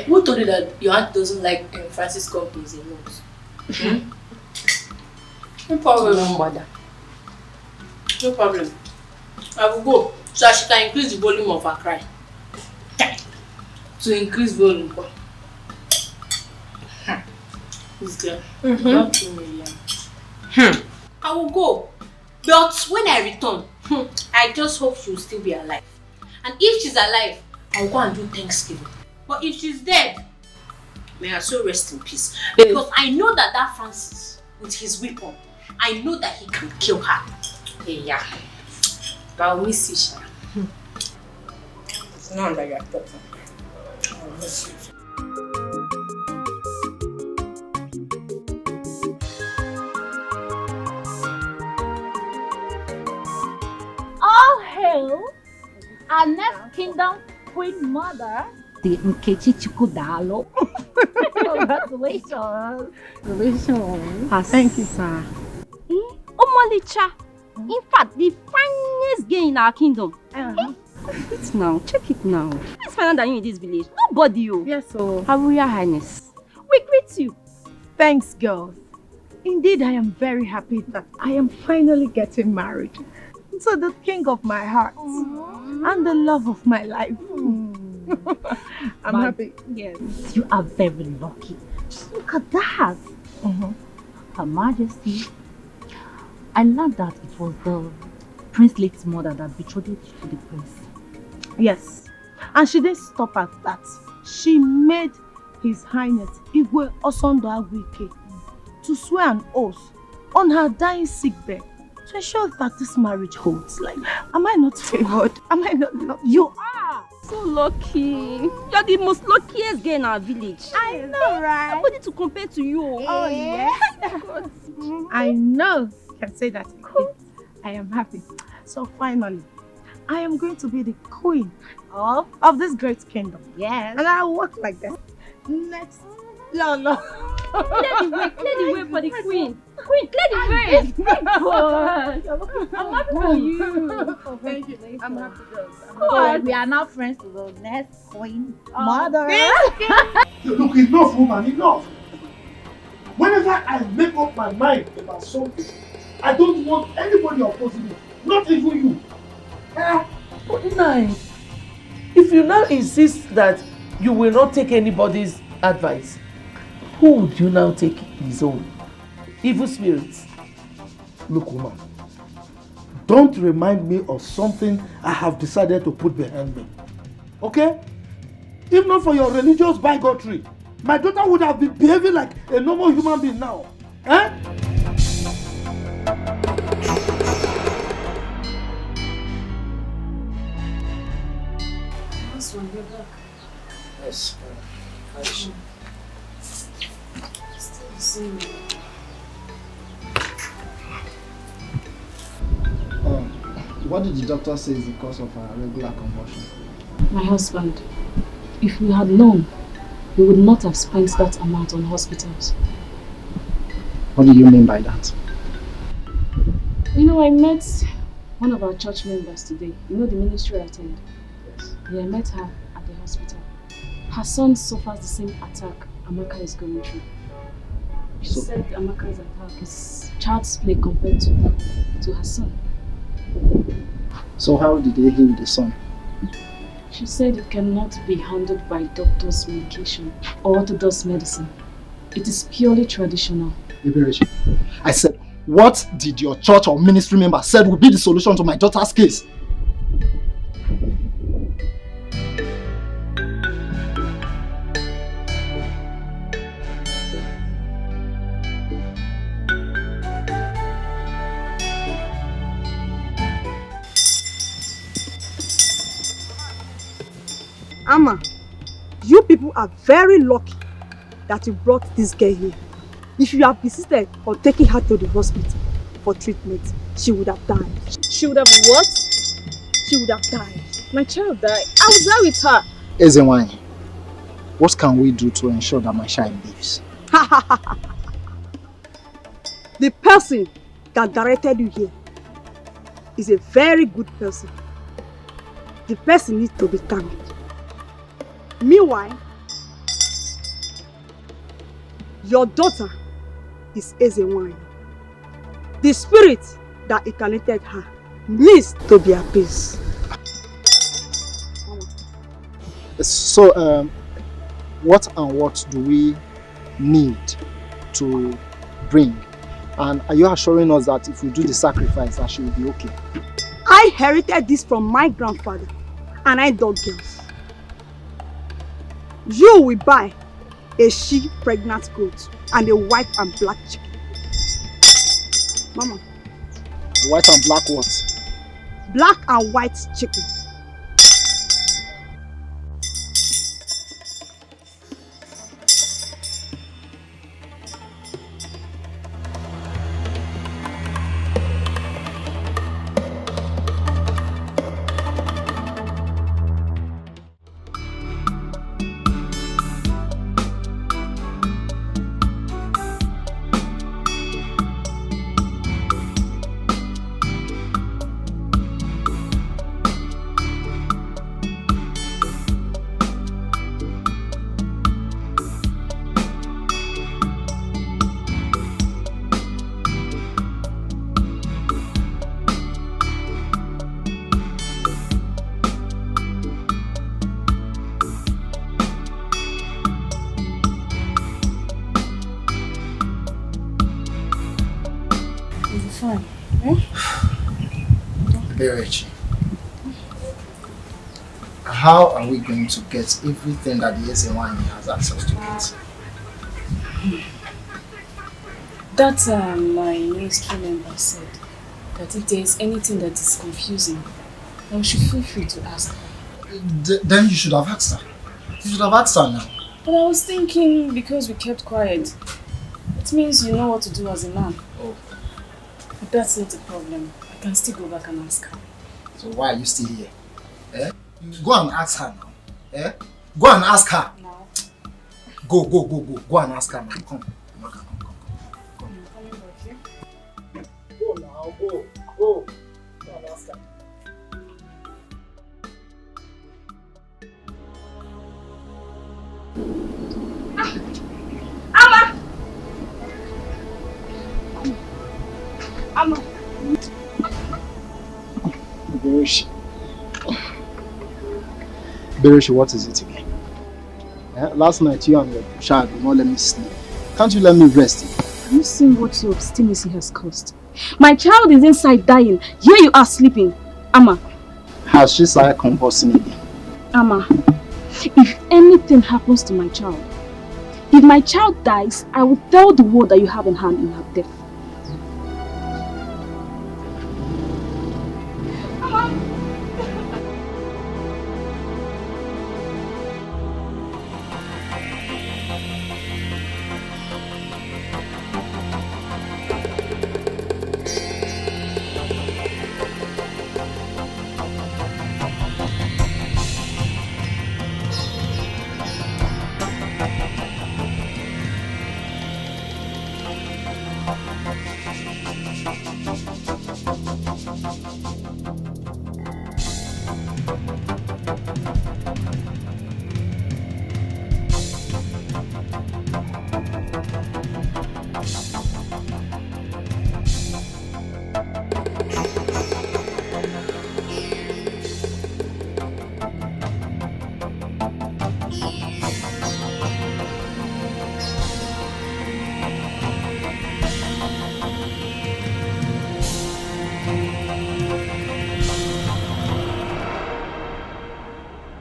Who told you that your aunt doesn't like Francis companies in homes? No problem. No bother. No problem. I will go so that she can increase the volume of her cry. To increase volume. This girl. I will go. But when I return, I just hope she will still be alive. And if she's alive, I will go and do Thanksgiving. But if she's dead, may her soul rest in peace. Because I know that Francis, with his weapon, I know that he can kill her. Yeah. But I'll miss you, Sha. Now that you're talking. I'll miss you. All hail our next kingdom queen mother, the Nkechi Chukudalo. Congratulations. Congratulations. Thank you, sir. Omolicha. In fact, the finest girl in our kingdom. It's now. Check it now. Who's finer than you in this village? Nobody, you. Yes, so. Her Royal Highness. We greet you. Thanks, girls. Indeed, I am very happy that I am finally getting married to the king of my heart and the love of my life. I'm happy. Yes. You are very lucky. Just look at that. Her Majesty. I learned that it was the Prince Lake's mother that betrothed to the prince. Yes. And she didn't stop at that. She made His Highness Igwe Osondo Agwike to swear an oath on her dying sickbed to ensure that this marriage holds. Like, am I not favored? Am I not lucky? You are so lucky. You're the most luckiest girl in our village. I know, right? Nobody to compare to you. Oh, yes. I know. You can say that. Cool. I am happy. So finally, I am going to be the queen of this great kingdom. Yes. And I'll walk like that. Next. No. Clear the way for the queen. Queen, clear the way. God. I'm happy for you. Oh, thank you. I'm happy, girls. God. We are now friends to the next queen mother. Look, enough, woman, enough. Whenever I make up my mind about something, I don't want anybody opposing me, not even you. Nine, if you now insist that you will not take anybody's advice, who would you now take his own? Evil spirits. Look, woman, don't remind me of something I have decided to put behind me. Okay? If not for your religious bigotry, my daughter would have been behaving like a normal human being now. Eh? Yes. Still the same. What did the doctor say is the cause of her regular convulsion? My husband, if we had known, we would not have spent that amount on hospitals. What do you mean by that? You know, I met one of our church members today. You know the ministry I attend? Yes. Yeah, I met her at the hospital. Her son suffers the same attack Amaka is going through. She said Amaka's attack is child's play compared to her son. So how did they heal the son? She said it cannot be handled by doctor's medication or orthodox medicine. It is purely traditional. I said, what did your church or ministry member said would be the solution to my daughter's case? Amma, you people are very lucky that you brought this girl here. If you have insisted on taking her to the hospital for treatment, she would have died. She would have what? She would have died. My child died. I was there with her. Ezenwany, what can we do to ensure that my child lives? The person that directed you here is a very good person. The person needs to be thanked. Meanwhile, your daughter is Ezenwany. The spirit that incarnated her needs to be appeased. So, what and what do we need to bring? And are you assuring us that if we do the sacrifice, that she will be okay? I inherited this from my grandfather, and I dog girls. You will buy a she-pregnant goat and a white and black chicken. Mama. White and black what? Black and white chicken. fine. Eh? Hey, Reggie. How are we going to get everything that the SMY has access to it? That my ministry member said that if there is anything that is confusing, I should feel free to ask her. Then you should have asked her. You should have asked her now. But I was thinking because we kept quiet, it means you know what to do as a man. Oh. But that's not a problem. I can still go back and ask her. So why are you still here? Eh? You go and ask her now. Eh? Go and ask her. Now. Go. Go and ask her now. Come. Go now, go. Go and ask her. Amma! Bereshi, what is it again? Last night you and your child did not let me sleep. Can't you let me rest? Have you seen what your obstinacy has caused? My child is inside dying. Here you are sleeping. Amma. Has she started convulsing again? Amma, if anything happens to my child, if my child dies, I will tell the world that you have a hand in her death.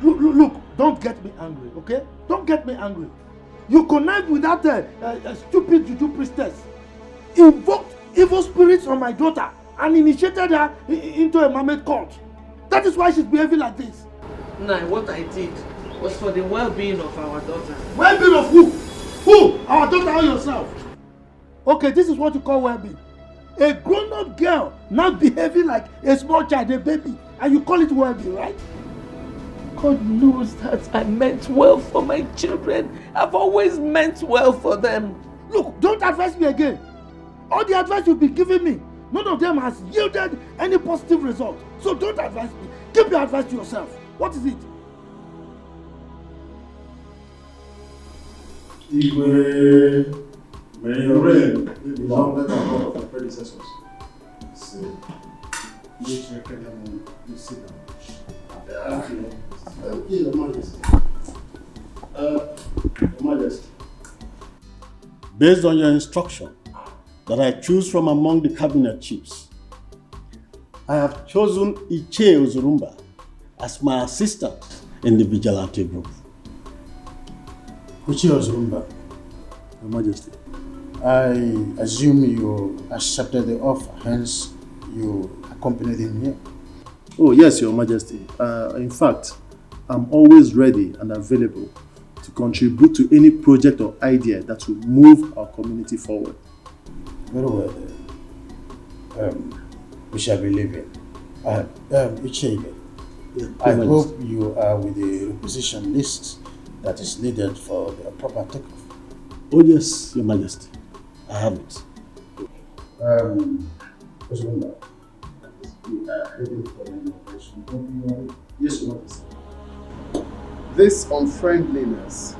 Look, don't get me angry, okay? Don't get me angry. You connived with that stupid juju priestess, invoked evil spirits on my daughter, and initiated her into a mermaid cult. That is why she's behaving like this. Nah, what I did was for the well-being of our daughter. Well-being of who? Who? Our daughter or yourself? Okay, this is what you call well-being. A grown-up girl now behaving like a small child, a baby, and you call it well-being, right? God knows that I meant well for my children. I've always meant well for them. Look, don't advise me again. All the advice you've been giving me, none of them has yielded any positive result. So don't advise me. Keep your advice to yourself. What is it? Igwe, may your reign be longer than that of your predecessors. See, you sit down. Thank you, Your Majesty. Your Majesty. Based on your instruction that I choose from among the cabinet chiefs, I have chosen Iche Uzurumba as my assistant in the vigilante group. Iche Uzurumba, Your Majesty. I assume you accepted the offer, hence you accompanied him here. Oh yes, Your Majesty. In fact, I'm always ready and available to contribute to any project or idea that will move our community forward. Very well then. We shall be leaving. Ichebe, I hope you are with the requisition list that is needed for the proper takeoff. Oh yes, Your Majesty. I have it. Yes, Your Majesty. This unfriendliness,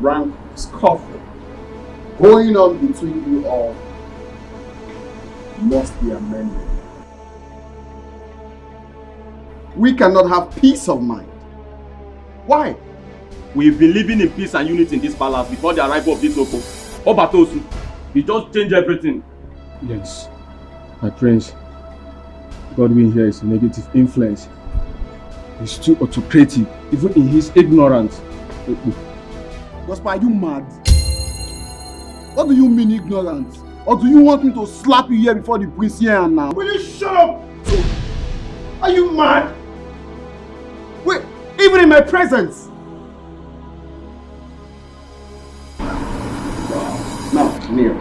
rank scuffle going on between you all must be amended. We cannot have peace of mind. Why? We've been living in peace and unity in this palace before the arrival of this Oko. Obatosu, he just changed everything. Yes. My prince, Godwin here is a negative influence. He's too autocratic, even in his ignorance. Gospel, are you mad? What do you mean ignorance? Or do you want me to slap you here before the prince here and now? Will you shut up? Are you mad? Wait, even in my presence? Now, kneel.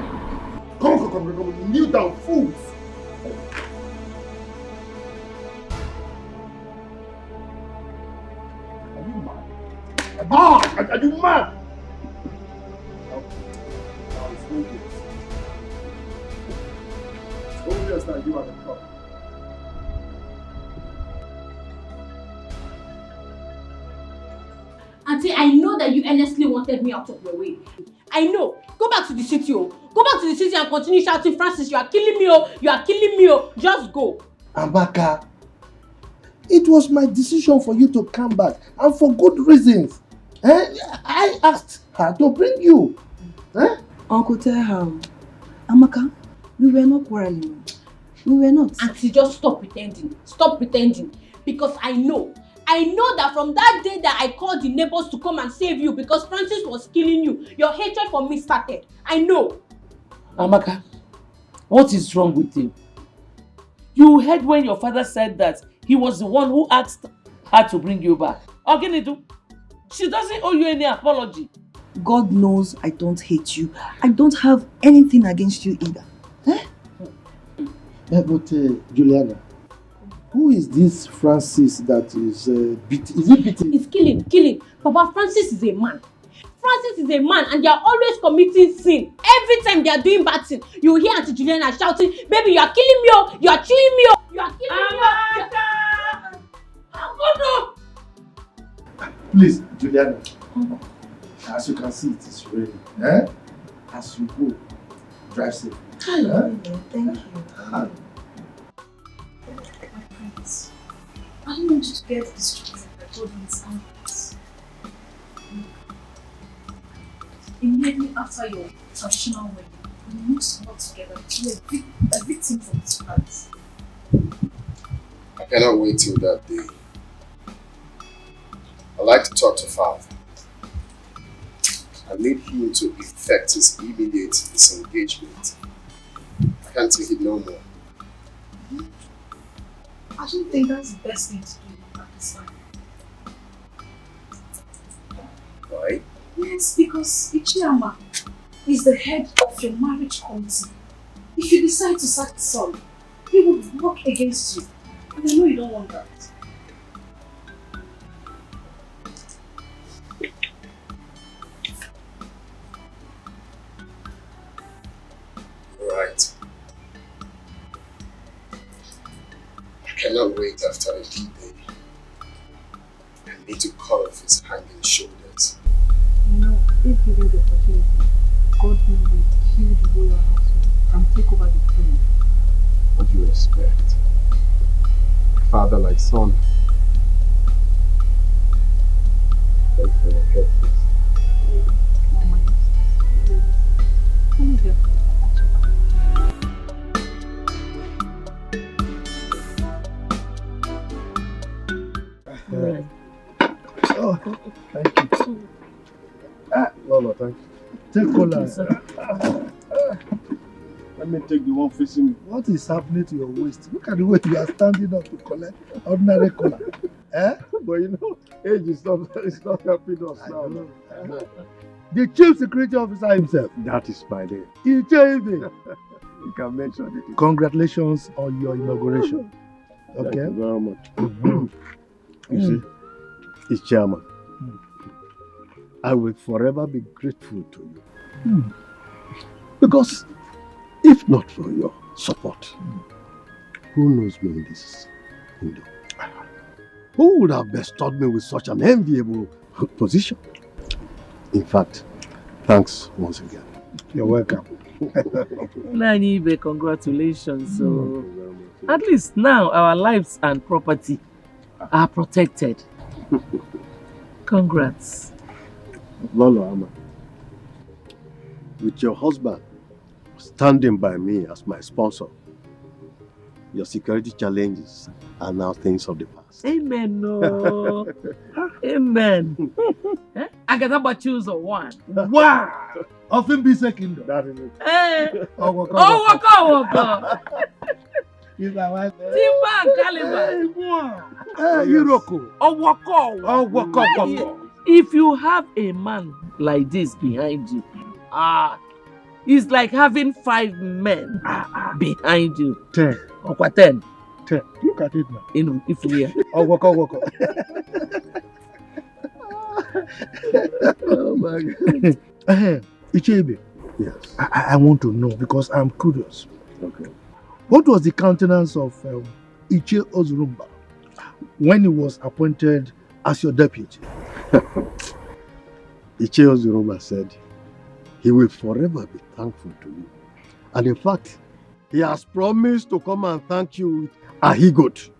Come, kneel down, fools! Are you mad? Are you mad? Now it's obvious. It's obvious that you are the problem. Auntie, I know that you earnestly wanted me out of your way. I know. Go back to the city, oh. Go back to the city and continue shouting, Francis, you are killing me, oh. You are killing me, oh. Just go. Amaka, it was my decision for you to come back, and for good reasons. I asked her to bring you. Uncle, tell her. Amaka, we were not quarreling. We were not. Auntie, just stop pretending. Stop pretending. Because I know that from that day that I called the neighbors to come and save you because Francis was killing you, your hatred for me started. I know. Amaka, what is wrong with you? You heard when your father said that he was the one who asked her to bring you back. Oginidu, she doesn't owe you any apology. God knows I don't hate you. I don't have anything against you either. But Juliana, who is this Francis that is beating? Is it beating? It's killing. Papa, Francis is a man. Francis is a man and they are always committing sin. Every time they are doing bad thing, you hear Auntie Juliana shouting, baby, you are killing me, oh, you are chewing me, oh, you are killing me, oh. Please, Juliana. As you can see, it is raining. As you go, drive safe. Thank you. I don't want you to get distracted by all these arguments. Immediately after your traditional wedding, we must work together to be a victim for this palace. I cannot wait till that day. I'd like to talk to Father. I need him to effect his immediate disengagement. I can't take it no more. I don't think that's the best thing to do at this time. Why? Yes, because Ichiyama is the head of your marriage committee. If you decide to sack his son, he would work against you. And I know you don't want that. Right. I cannot wait after a D day. I need to cut off his hanging shoulders. You know, if given the opportunity, God will kill the royal household and take over the throne. What do you expect? Father like son. Thank you for your help, please. Right. Oh, thank you. No, thank you. Take cola. Let me take the one facing me. What is happening to your waist? Look at the way you are standing up to collect ordinary cola. But you know, age is not helping us now. The chief security officer himself. That is my name. He changed it. You can mention it. Congratulations on your inauguration. Okay. Thank you very much. You see, it's chairman. I will forever be grateful to you. Because if not for your support, who knows me in this kingdom? Who would have bestowed me with such an enviable position? In fact, thanks once again. You're welcome. Nanibe, congratulations. So, at least now our lives and property are protected. Congrats. Lolo Ama, with your husband standing by me as my sponsor, Your security challenges are now things of the past. Amen. No. Amen. I got about choose one. Wow! Often be second. That is it. Hey. Oh, waka. Waka. He's my wife. Timber and Caliber. Hey, Iroko. Waka. If you have a man like this behind you, it's like having 5 men behind you. 10. Or 10. 10. Look at it now. If we are. Waka. Oh my God. Ichebe. Yes. I want to know because I'm curious. Okay. What was the countenance of Iche Ozurumba when he was appointed as your deputy? Iche Ozurumba said he will forever be thankful to you. And in fact, he has promised to come and thank you with a higot.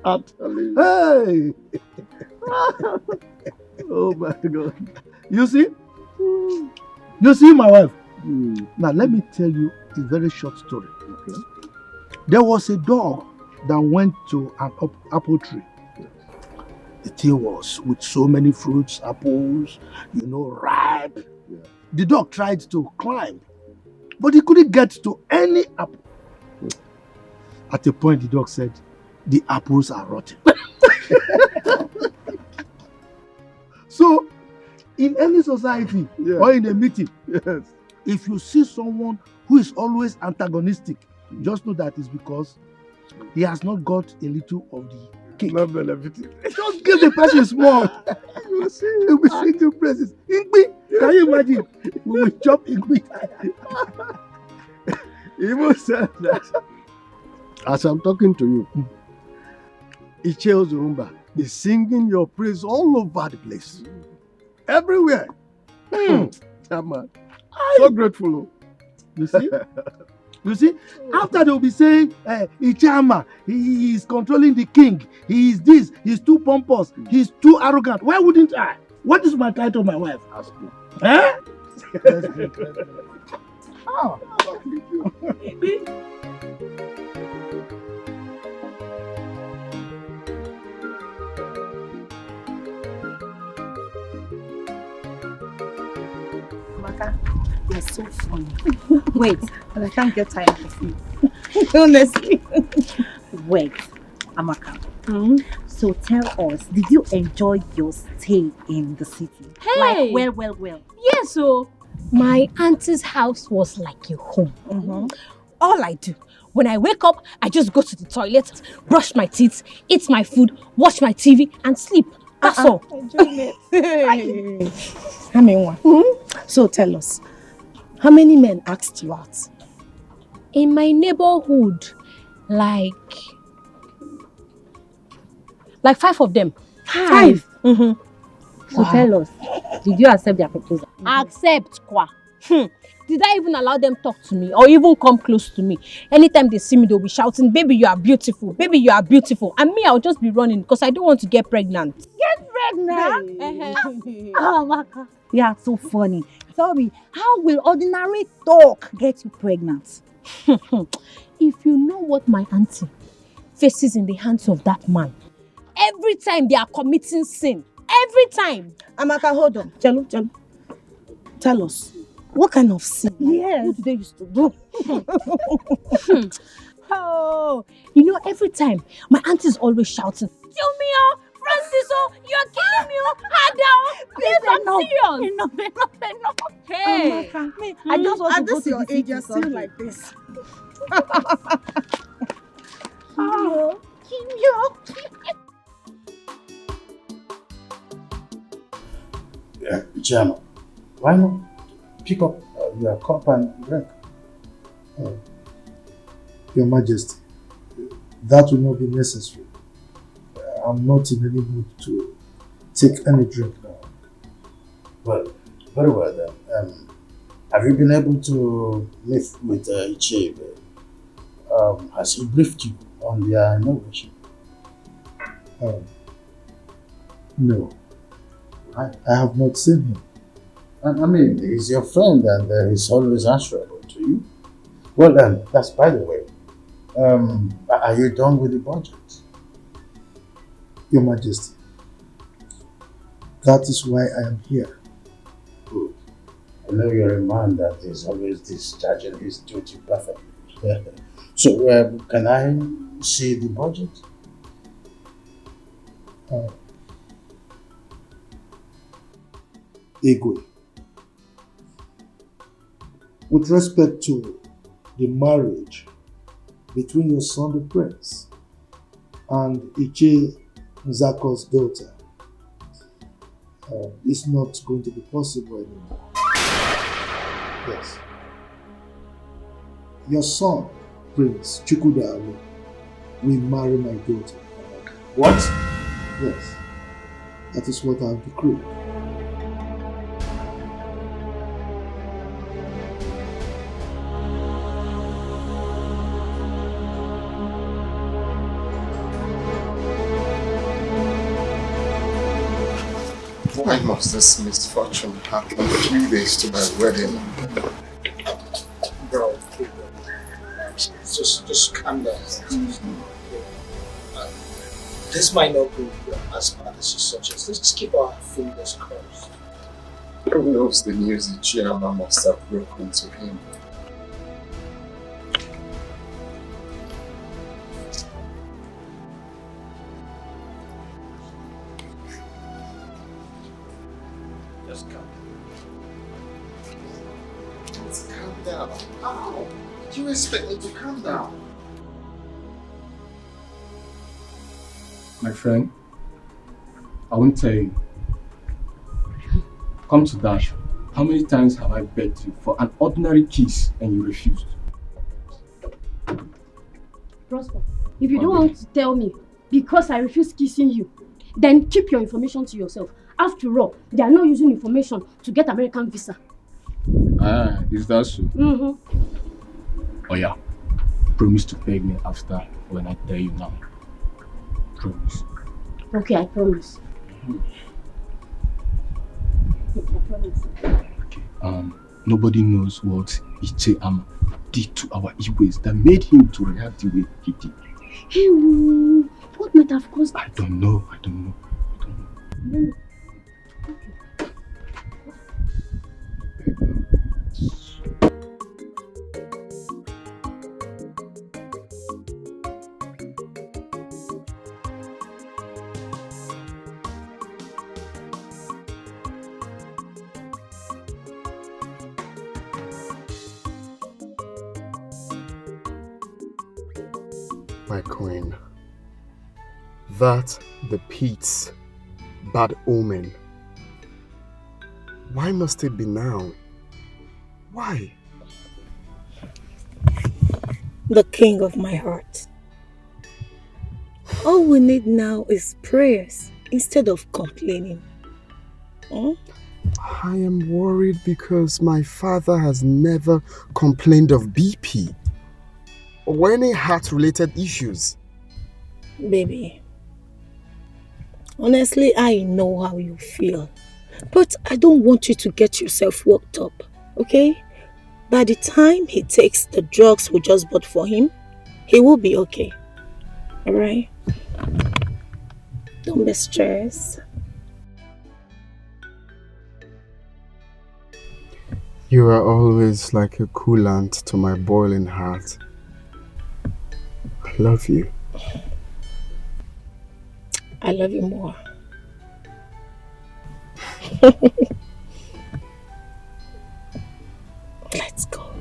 I'm telling you. Hey! Oh my God. You see? You see my wife? Now let me tell you a very short story. Okay. There was a dog that went to an apple tree. The tree was with so many fruits, apples, ripe. Yeah. The dog tried to climb, but he couldn't get to any apple. At a point, the dog said, "The apples are rotten." So, in any society or in a meeting, if you see someone who is always antagonistic, just know that it's because he has not got a little of the cake. Not benefiting. Just give the person small. You will see, he will be singing praises. Ingbi, can you imagine? We will chop Ingbi. He even said that as I'm talking to you, Iche Ozurumba is singing your praise all over the place. Everywhere. Man. So grateful. You see? You see? After they will be saying, Ichama, he is controlling the king. He is this. He's too pompous. He's too arrogant. Why wouldn't I? What is my title, my wife? Ask me. Eh? Oh. Amaka, you're so funny. Wait, but I can't get tired of you. Honestly. Wait, Amaka. So tell us, did you enjoy your stay in the city? Hey! Like, well. Yes, so my auntie's house was like a home. All I do, when I wake up, I just go to the toilet, brush my teeth, eat my food, watch my TV, and sleep. That's all. So tell us, how many men asked you out? In my neighborhood, like 5 of them. 5? So tell us, did you accept their proposal? Accept kwa. Did I even allow them talk to me or even come close to me? Anytime they see me, they'll be shouting, "Baby, you are beautiful. Baby, you are beautiful." And me, I'll just be running because I don't want to get pregnant. Get pregnant? Oh, Amaka. You are so funny. Tell me, how will ordinary talk get you pregnant? If you know what my auntie faces in the hands of that man, every time they are committing sin, every time. Amaka, hold on. Jalo. Tell us, what kind of sin? Yes. What do they used to do? Oh, you know, every time my auntie is always shouting, "Jumio, Franciso, you are killing me, Ada." Please, I'm serious. Enough. Hey, Amaka, I just want at to go this to your the age, city you're still someday. like this. Chairman, why not pick up your cup and drink? Your Majesty, that will not be necessary. I'm not in any mood to take any drink now. Well, very well then. Have you been able to meet with Ichebe? Has he briefed you on their inauguration? No, I have not seen him. I mean, he's your friend and he's always answerable to you. Well, that's by the way. Are you done with the budget? Your Majesty, that is why I am here. Good. I know you're a man that is always discharging his duty perfectly. So, can I see the budget? Igwe, with respect to the marriage between your son the prince and Iche Nzako's daughter, it's not going to be possible anymore. Yes. Your son, Prince Chukwudalu, will marry my daughter. What? Yes. That is what I have decreed. Why must this misfortune happen 3 days to my wedding? Bro, just calm down. This might not go as bad as you suggest. Let's just keep our fingers crossed. Who knows the news the chairman must have broken to him? Just calm down. Let's calm down. How? Do you expect me to calm down? My friend, I won't tell you. Come to that. How many times have I begged you for an ordinary kiss and you refused? Prosper, if you don't want to tell me because I refuse kissing you, then keep your information to yourself. After all, they are not using information to get American visa. Ah, is that so? Mm-hmm. Oh yeah. Promise to beg me after when I tell you now. Promise. Okay, I promise. I promise. Okay. Nobody knows what Iche Ama did to our Igwes that made him to react the way he did. Hey, what might have caused? I don't know. My queen, that the pit's bad omen. Why must it be now? Why? The king of my heart. All we need now is prayers instead of complaining. I am worried because my father has never complained of BP or any heart-related issues. Baby, honestly, I know how you feel. But I don't want you to get yourself worked up, okay? By the time he takes the drugs we just bought for him, he will be okay. Alright? Don't be stressed. You are always like a coolant to my boiling heart. I love you. I love you more. Let's go.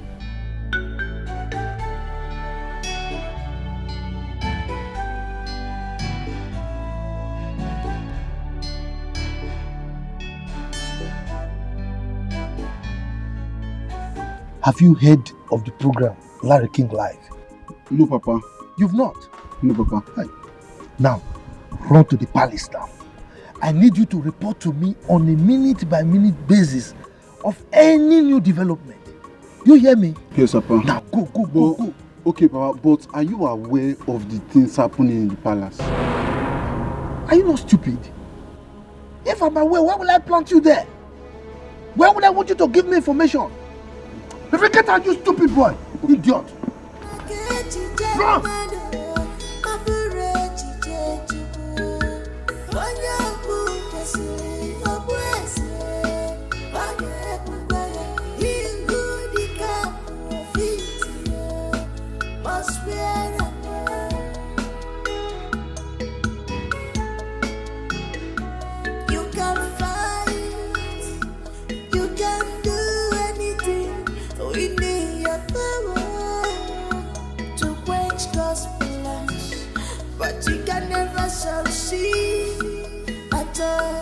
Have you heard of the program Larry King Live? No, Papa. You've not? No, Papa. Hi. Now, run to the palace now. I need you to report to me on a minute-by-minute basis of any new development. You hear me? Yes, Papa. Now, go. Okay, Papa, but are you aware of the things happening in the palace? Are you not stupid? If I'm aware, why will I plant you there? Why would I want you to give me information? Get out, you stupid boy. Idiot! Run! You can fight, you can do anything. We need your power to quench God's plans, but you can never succeed at all.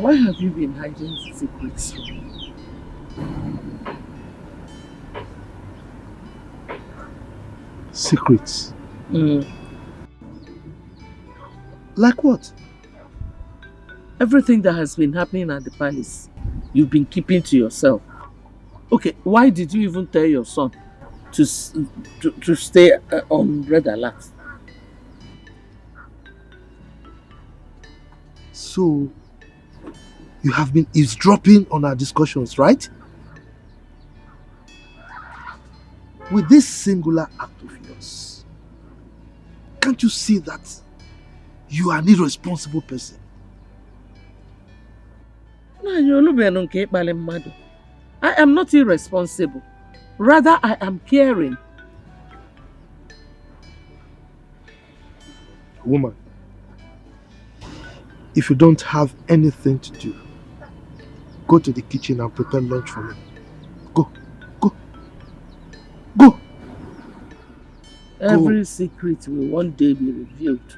Why have you been hiding secrets from me? Secrets? Mm. Like what? Everything that has been happening at the palace, you've been keeping to yourself. Okay, why did you even tell your son to stay on red alert? So, you have been eavesdropping on our discussions, right? With this singular act of yours, can't you see that you are an irresponsible person? I am not irresponsible. Rather, I am caring. Woman, if you don't have anything to do, go to the kitchen and prepare lunch for me. Go. Every secret will one day be revealed.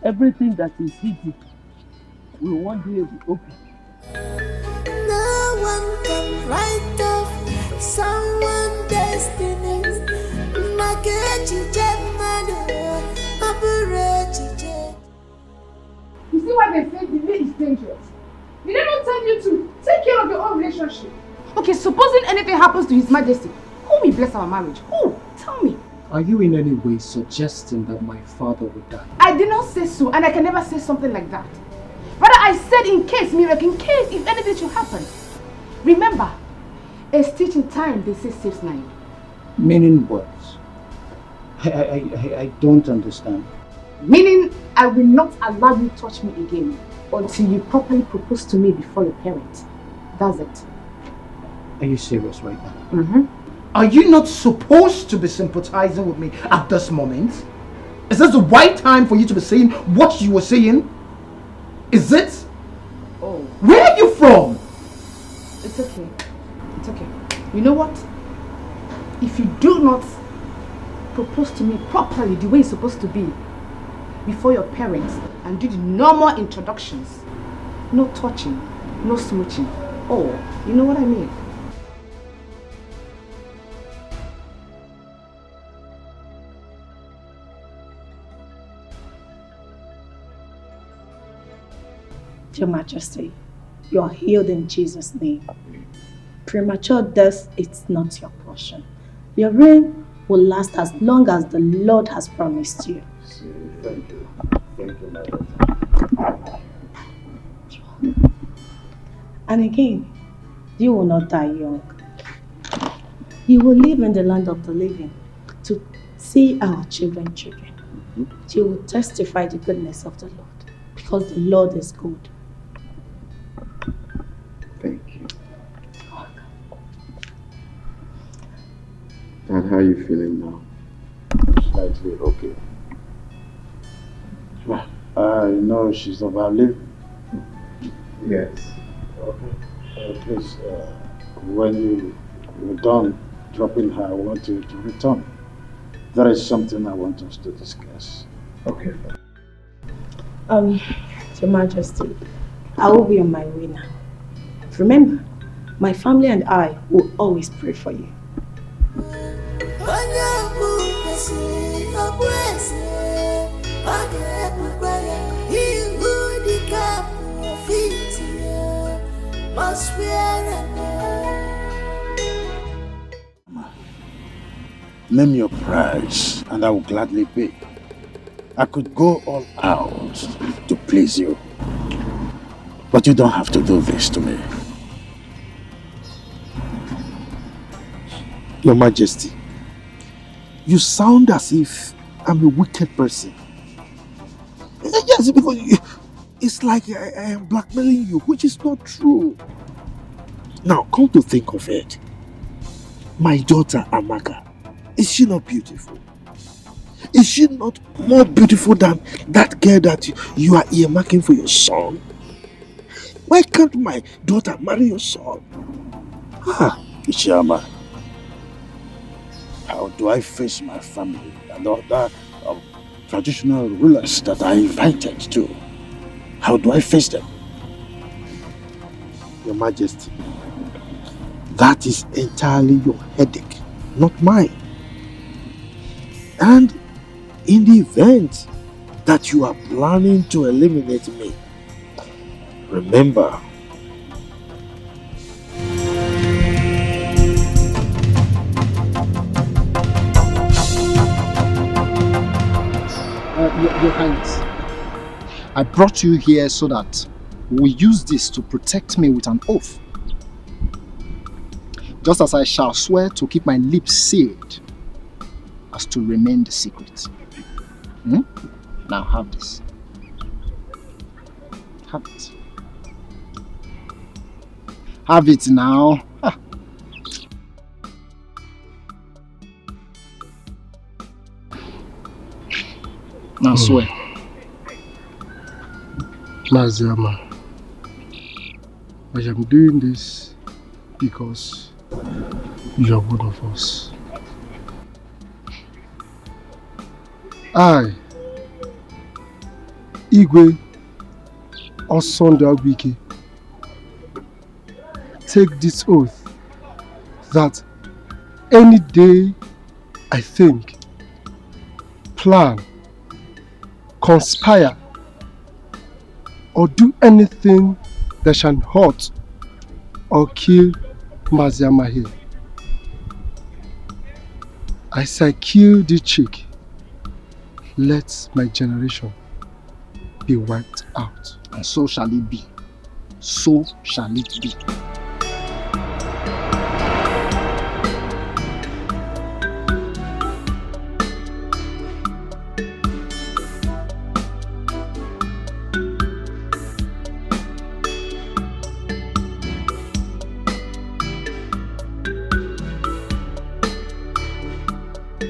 Everything that is hidden will one day be open. No one can write off someone's destiny. You see why they say delay is dangerous? Did they not tell you to take care of your own relationship? Okay, supposing anything happens to His Majesty, who will bless our marriage? Who? Tell me. Are you in any way suggesting that my father would die? I did not say so, and I can never say something like that. Rather, I said in case, miracle, in case, if anything should happen. Remember, a stitch in time, they say, saves 9. Meaning what? I don't understand. Meaning, I will not allow you to touch me again until you properly propose to me before your parents. That's it. Are you serious right now? Mm-hmm. Are you not supposed to be sympathizing with me at this moment? Is this the right time for you to be saying what you were saying? Is it? Oh. Where are you from? It's okay. It's okay. You know what? If you do not propose to me properly the way it's supposed to be before your parents and do the normal introductions, no touching, no smooching. Oh, you know what I mean? Your Majesty, you are healed in Jesus' name. Premature death is not your portion. Your reign will last as long as the Lord has promised you. Thank you. Thank you, my daughter. And again, you will not die young. You will live in the land of the living to see our children. You will testify the goodness of the Lord because the Lord is good. Thank you. Dad, how are you feeling now? Slightly okay. I know she's overlived. Yes. Okay. Please, when you're done dropping her, I want you to return. There is something I want us to discuss. Okay. Your Majesty, I will be on my way now. Remember, my family and I will always pray for you. Name your price, and I will gladly pay. I could go all out to please you, but you don't have to do this to me. Your Majesty, you sound as if I'm a wicked person. Yes, because it's like I am blackmailing you, which is not true. Now, come to think of it, my daughter Amaka, is she not beautiful? Is she not more beautiful than that girl that you are earmarking for your son? Why can't my daughter marry your son? Ishama, how do I face my family and other traditional rulers that I invited to? How do I face them? Your Majesty, that is entirely your headache, not mine. And in the event that you are planning to eliminate me, remember, Your Highness, I brought you here so that we use this to protect me with an oath. Just as I shall swear to keep my lips sealed as to remain the secret. Now have this. Have it. Have it now. Now swear. Maziama, I am doing this because you are one of us. I, Igwe Osondawiki, take this oath that any day I think, plan, conspire, or do anything that shall hurt or kill Maziama here, as I kill this chick, let my generation be wiped out. And so shall it be. So shall it be.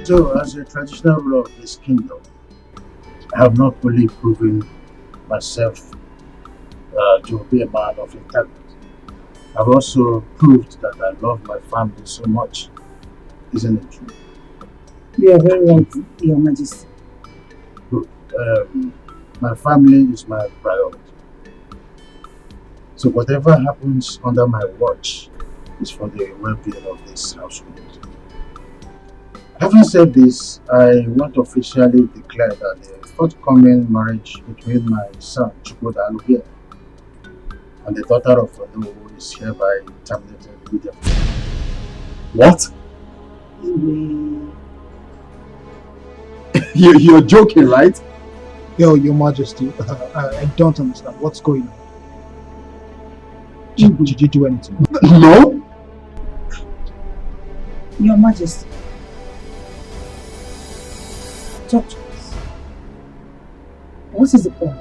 So, as a traditional ruler of this kingdom, I have not fully proven myself to be a man of integrity. I've also proved that I love my family so much. Isn't it true? You are very right, Your Majesty. Good. My family is my priority. So whatever happens under my watch is for the well-being of this household. Having said this, I want to officially declare that the forthcoming marriage between my son Chukwuda Alugia and the daughter of Odo is hereby terminated immediately. what? You're joking, right? Your Majesty, I don't understand. What's going on? Did you do anything? No. Your Majesty, talk to us. What is the problem?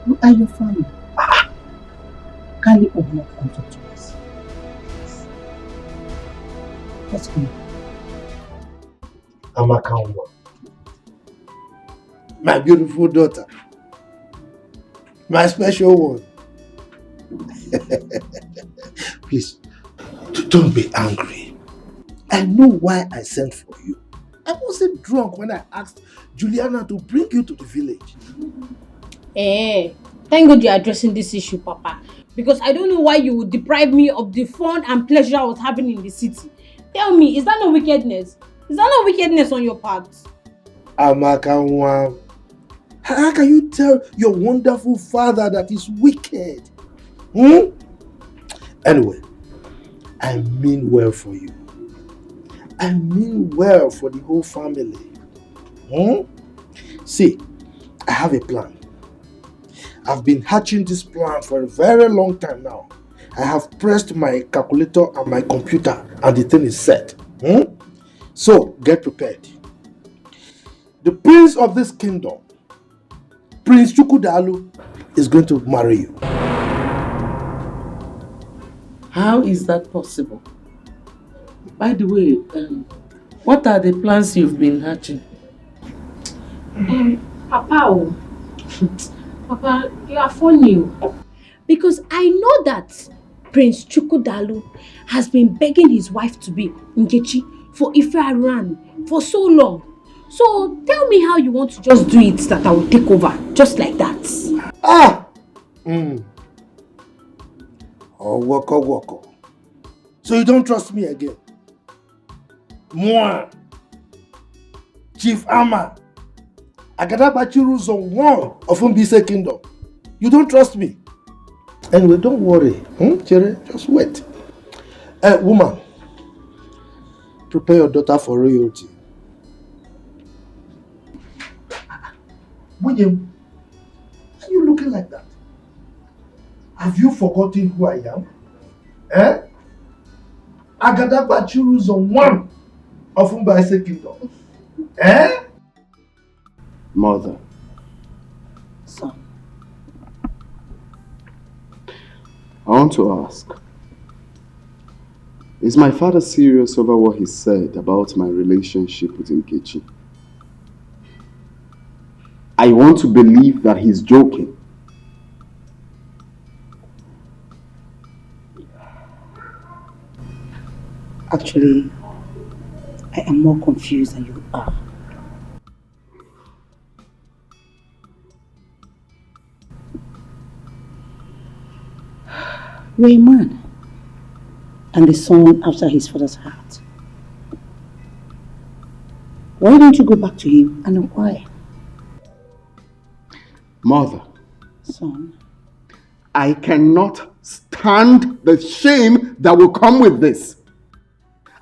Who are your family? Kindly open up and talk to us. What's going on? Amaka, my beautiful daughter, my special one. Please, don't be angry. I know why I sent for you. I wasn't drunk when I asked Juliana to bring you to the village. Thank God you're addressing this issue, Papa. Because I don't know why you would deprive me of the fun and pleasure I was having in the city. Tell me, is that not wickedness? Is that not wickedness on your part? Amaka, how can you tell your wonderful father that he's wicked? Anyway, I mean well for you. I mean well for the whole family. See, I have a plan. I've been hatching this plan for a very long time now. I have pressed my calculator and my computer and the thing is set. So, get prepared. The prince of this kingdom, Prince Chukwudalu, is going to marry you. How is that possible? By the way, what are the plans you've been hatching? Papa, Papa, you are funny. Because I know that Prince Chukwudalu has been begging his wife to be Nkechi for Ife for so long. So tell me how you want to just do it that I will take over, just like that. Oh, woko. So you don't trust me again? Moi, Chief Ama, Agadabachiru Zone 1 of Umbise Kingdom. You don't trust me? Anyway, don't worry. Chere, just wait. Woman, prepare your daughter for royalty. William, why are you looking like that? Have you forgotten who I am? Agadabachiru Zone 1 of Umbise Kingdom. Mother. Son. I want to ask, is my father serious over what he said about my relationship with Nkechi? I want to believe that he's joking. Actually, I am more confused than you are. You're a man and the son after his father's heart. Why don't you go back to him and inquire? Mother. Son. I cannot stand the shame that will come with this.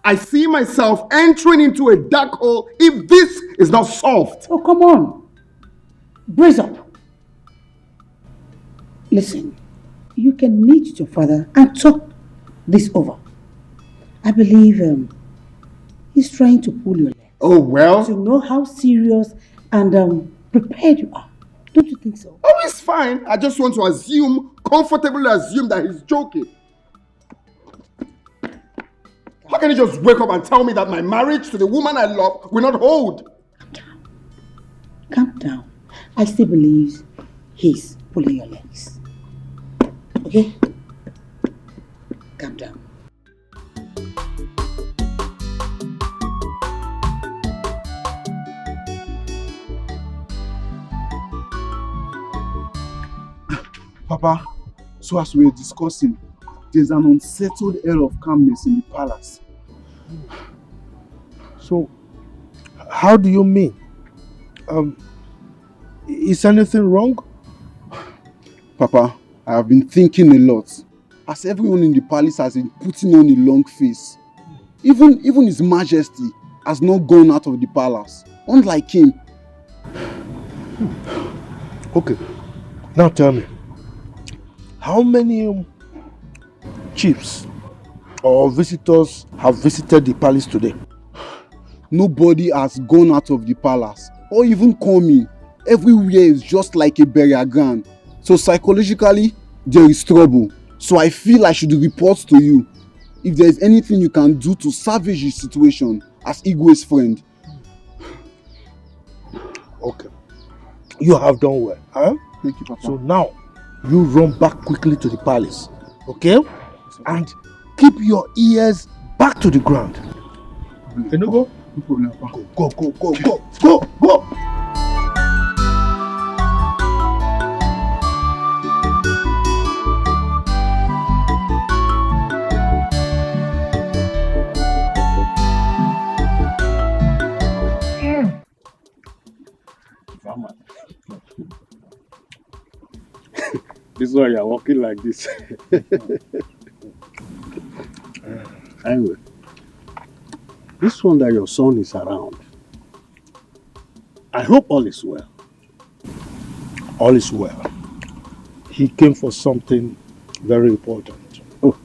I see myself entering into a dark hole if this is not solved. Oh, come on. Brace up. Listen, you can meet your father and talk this over. I believe he's trying to pull your leg. Oh, well. To know how serious and prepared you are. Don't you think so? Oh, it's fine. I just want to comfortably assume that he's joking. How can you just wake up and tell me that my marriage to the woman I love will not hold? Calm down. I still believe he's pulling your legs. Okay? Calm down. Papa, so as we were discussing, there's an unsettled air of calmness in the palace. So, how do you mean? Is anything wrong? Papa, I have been thinking a lot. As everyone in the palace has been putting on a long face. Even His Majesty has not gone out of the palace. Unlike him. Okay, now tell me. How many chiefs or visitors have visited the palace today? Nobody has gone out of the palace or even come in. Everywhere is just like a burial ground. So psychologically, there is trouble. So I feel I should report to you if there is anything you can do to salvage the situation as Igwe's friend. Okay. You have done well. Huh? Thank you, Papa. So now, you run back quickly to the palace. Okay? And keep your ears back to the ground. Can you go? No problem, Papa. Go. This is why you're walking like this. Anyway, this one that your son is around, I hope all is well. All is well. He came for something very important. Oh,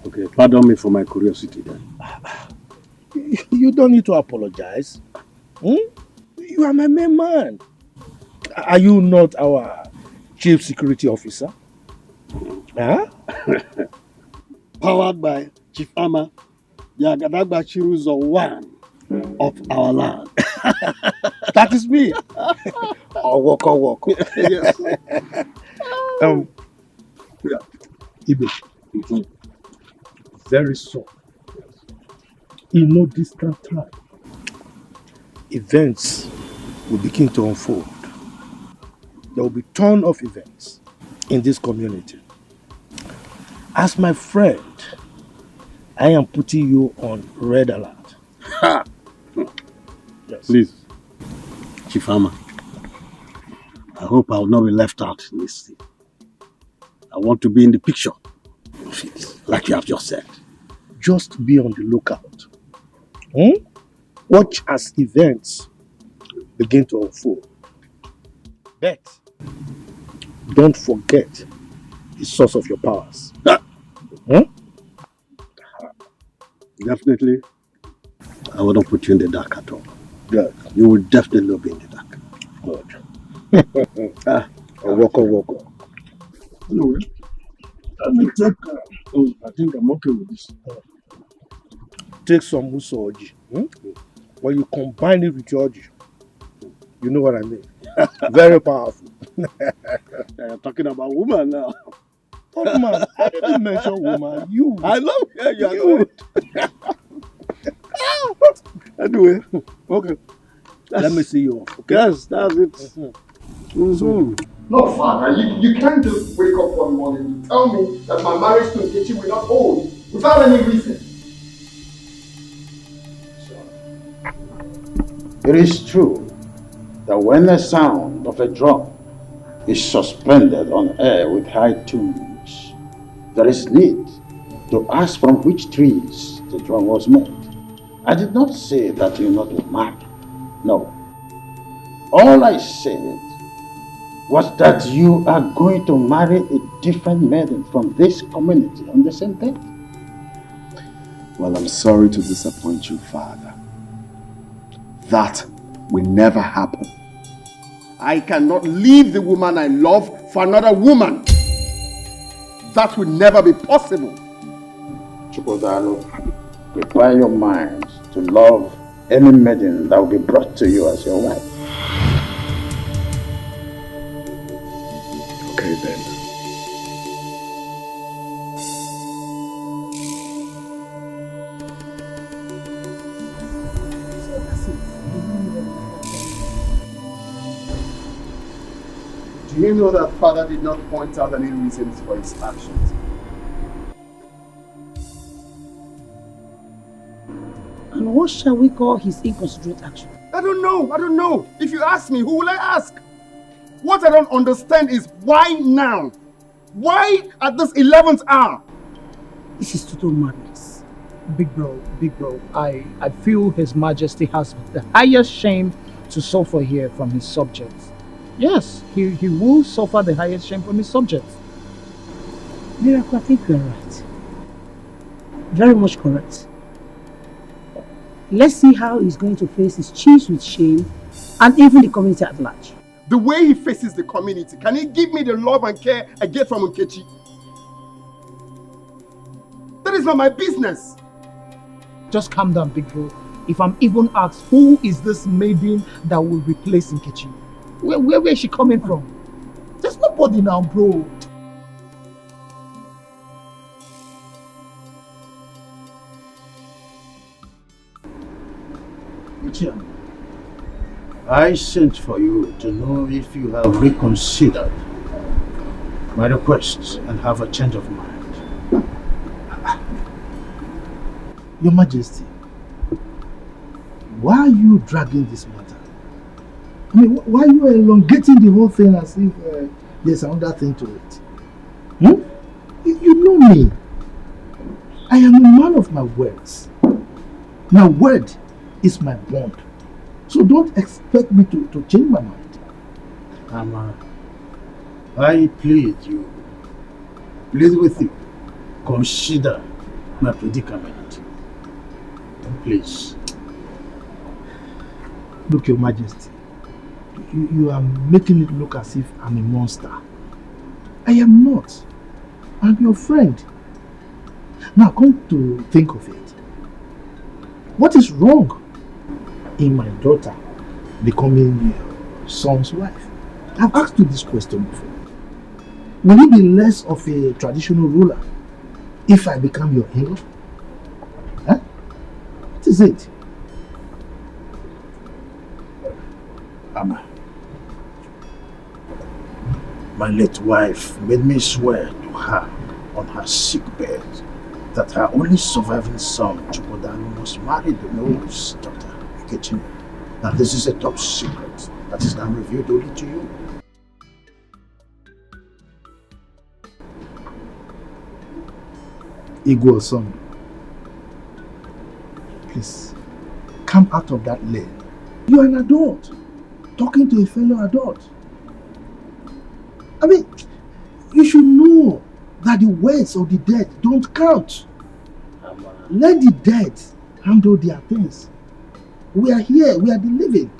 okay. Pardon me for my curiosity then. You don't need to apologize. You are my main man. Are you not our chief security officer? Huh? Powered by Chief Ama, Yagadagba Chiruzo one of our land. That is me. Woko. Yes. Ibe. Very soon, in no distant time, events will begin to unfold. There will be a ton of events in this community. As my friend, I am putting you on red alert. Yes. Please, Chief Ama, I hope I will not be left out in this thing. I want to be in the picture, like you have just said. Just be on the lookout. Watch as events begin to unfold. But don't forget the source of your powers. Definitely, I will not put you in the dark at all. Good. You will definitely not be in the dark. Good. Woko. Anyway, let me take. I think I'm okay with this. Take some muso oji. When you combine it with your oji, you know what I mean. Very powerful. You're talking about woman now. Old man, I didn't mention woman. You. I love you. Anyway, okay. Let me see you off. Okay? Yes, that's it. No, Father, you can't just wake up one morning and tell me that my marriage to Nkechi will not hold without any reason. It is true that when the sound of a drum is suspended on air with high tunes, there is need to ask from which trees the drum was made. I did not say that you not marry. No. All I said was that you are going to marry a different maiden from this community on the same day. Well, I'm sorry to disappoint you, Father. That will never happen. I cannot leave the woman I love for another woman. That will never be possible. Chukwudalo, prepare your mind to love any maiden that will be brought to you as your wife. Okay then. Do you know that Father did not point out any reasons for his actions? And what shall we call his inconsiderate action? I don't know. If you ask me, who will I ask? What I don't understand is why now? Why at this 11th hour? This is total madness. Big bro, I feel His Majesty has the highest shame to suffer here from his subjects. Yes, he will suffer the highest shame from his subjects. Miracle, I think you're right. Very much correct. Let's see how he's going to face his chiefs with shame and even the community at large. The way he faces the community, can he give me the love and care I get from Nkechi? That is not my business. Just calm down, big bro. If I'm even asked, who is this maiden that will replace Nkechi? Where is she coming from? There's nobody now, bro. I sent for you to know if you have reconsidered my request and have a change of mind. Your Majesty, why are you dragging this matter? I mean, why are you elongating the whole thing as if there's another thing to it? me. I am a man of my words. My word is my bond. So don't expect me to change my mind. Ama, I plead with you. Consider my predicament. Please. Look, Your Majesty, you are making it look as if I'm a monster. I am not. I'm your friend. Now come to think of it. What is wrong in my daughter becoming your son's wife? I've asked you this question before. Will it be less of a traditional ruler if I become your in-law? Huh? What is it? Ama, my late wife made me swear to her on her sick bed that her only surviving son, Chukwudanu, must marry the noble's daughter, Regina. Now this is a top secret that is now revealed only to you. Igwe son, please come out of that lane. You are an adult, talking to a fellow adult. I mean, you should know that the words of the dead don't count. Let the dead handle their things. We are here, we are the living.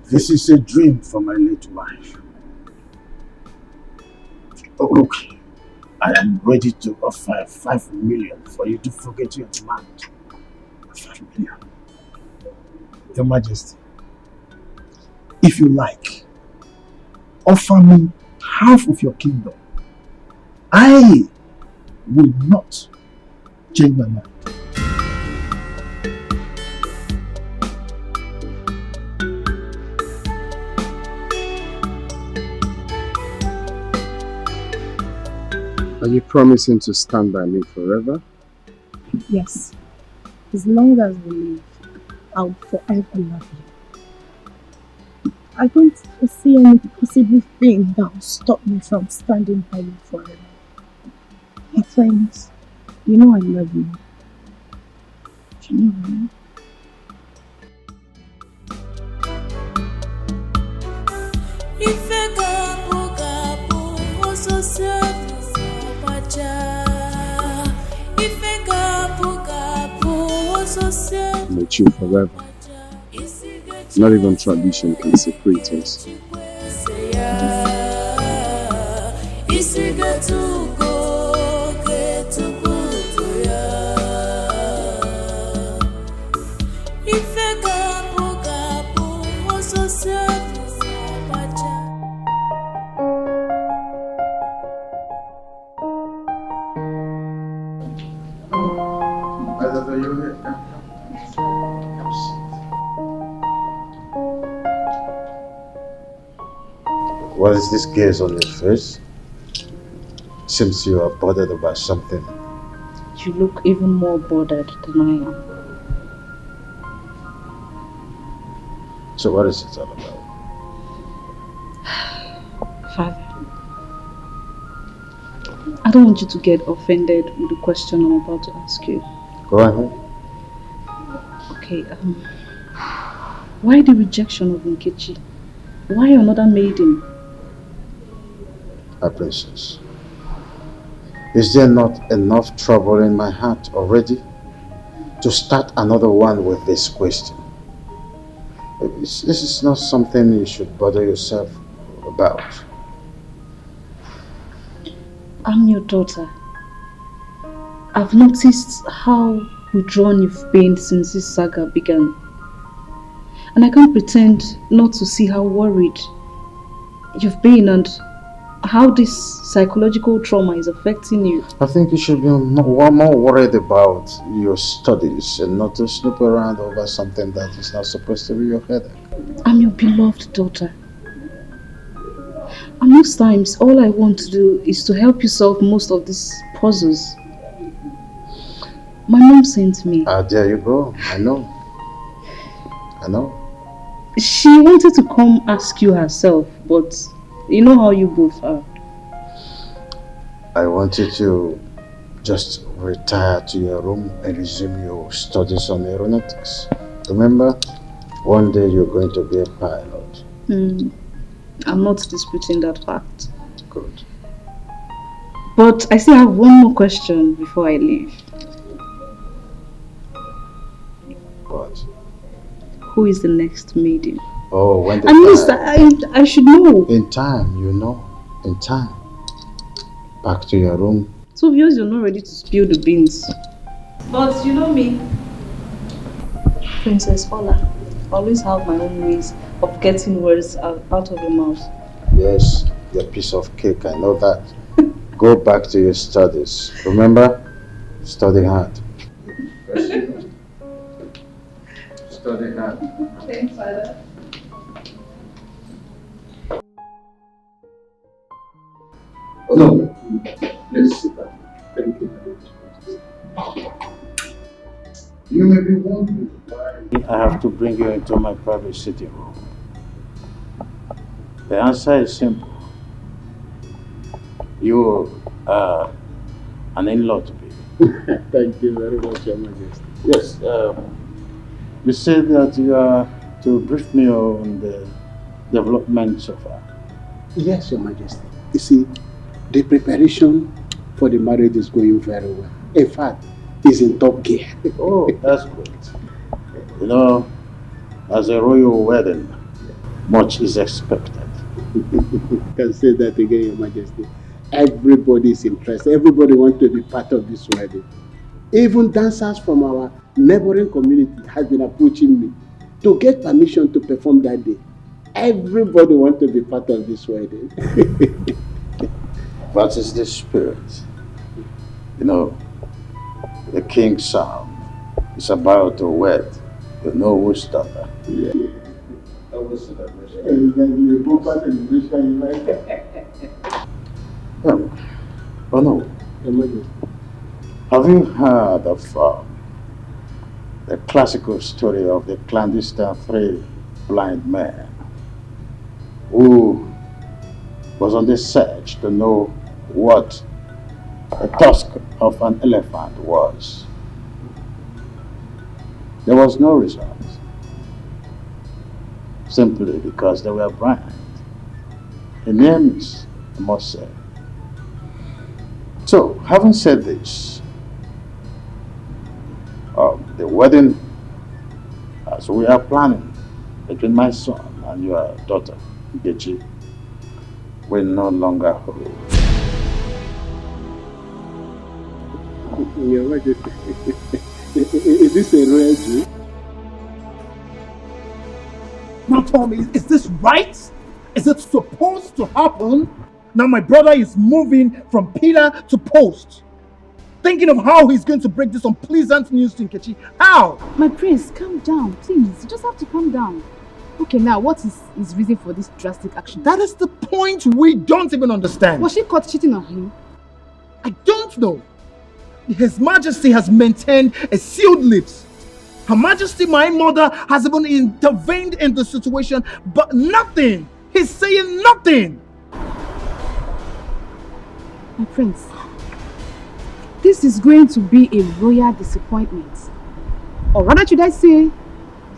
This is a dream for my late wife. Oh, look, I am ready to offer 5 million for you to forget your demand. 5 million. Your Majesty, if you like, offer me half of your kingdom. I will not change my mind. Are you promising to stand by me forever? Yes. As long as we live, I'll forever love you. I don't foresee any possible thing that will stop me from standing by you forever. My friends, you know I love you. You know, right? I'm with you forever. Not even tradition can separate us. What is this gaze on your face? Seems you are bothered about something. You look even more bothered than I am. So what is it all about? Father, I don't want you to get offended with the question I'm about to ask you. Go ahead. Okay, why the rejection of Nkechi? Why another maiden? My princess, is there not enough trouble in my heart already to start another one with this question? This is not something you should bother yourself about. I'm your daughter. I've noticed how withdrawn you've been since this saga began. And I can't pretend not to see how worried you've been and how this psychological trauma is affecting you. I think you should be more worried about your studies and not to snoop around over something that is not supposed to be your headache. I'm your beloved daughter. And most times, all I want to do is to help you solve most of these puzzles. My mom sent me. There you go. I know. She wanted to come ask you herself, but You know how you both are. I want you to just retire to your room and resume your studies on aeronautics. Remember, one day you're going to be a pilot. I'm not disputing that fact. Good. But I still have one more question before I leave. What? Who is the next maiden? Oh, when the At least I should know. In time, you know. In time. Back to your room. So obvious you're not ready to spill the beans. But you know me, Princess Ola, always have my own ways of getting words out of your mouth. Yes, your piece of cake, I know that. Go back to your studies. Remember, study hard. Study hard. Thanks, Father. No, let's sit down. Thank you. You may be wondering why I have to bring you into my private sitting room. The answer is simple. You are an in-law to me. Thank you very much, Your Majesty. Yes, you said that you are to brief me on the development so far. Yes, Your Majesty. You see, the preparation for the marriage is going very well. In fact, it's in top gear. Oh, that's great. You know, as a royal wedding, much is expected. You can say that again, Your Majesty. Everybody is interested. Everybody wants to be part of this wedding. Even dancers from our neighboring community have been approaching me to get permission to perform that day. Everybody wants to be part of this wedding. That is the spirit. You know, the king's son is about to wed. You know who's daughter. Yeah. Oh no. Have you heard of the classical story of the clandestine three blind men who was on the search to know what the tusk of an elephant was? There was no result, simply because they were blind. A near miss, I must say. So, having said this, the wedding, as we are planning, between my son and your daughter, Nkechi, will no longer hold. Your Majesty, is this a royal Jew? Now tell me, is this right? Is it supposed to happen? Now my brother is moving from pillar to post. Thinking of how he's going to break this unpleasant news to Nkechi. How? My prince, calm down, please. You just have to calm down. Okay, now what is his reason for this drastic action? That is the point we don't even understand. Was she caught cheating on him? I don't know. His Majesty has maintained a sealed lips. Her Majesty, my mother, has even intervened in the situation, but nothing. He's saying nothing. My prince, this is going to be a royal disappointment. Or rather, should I say,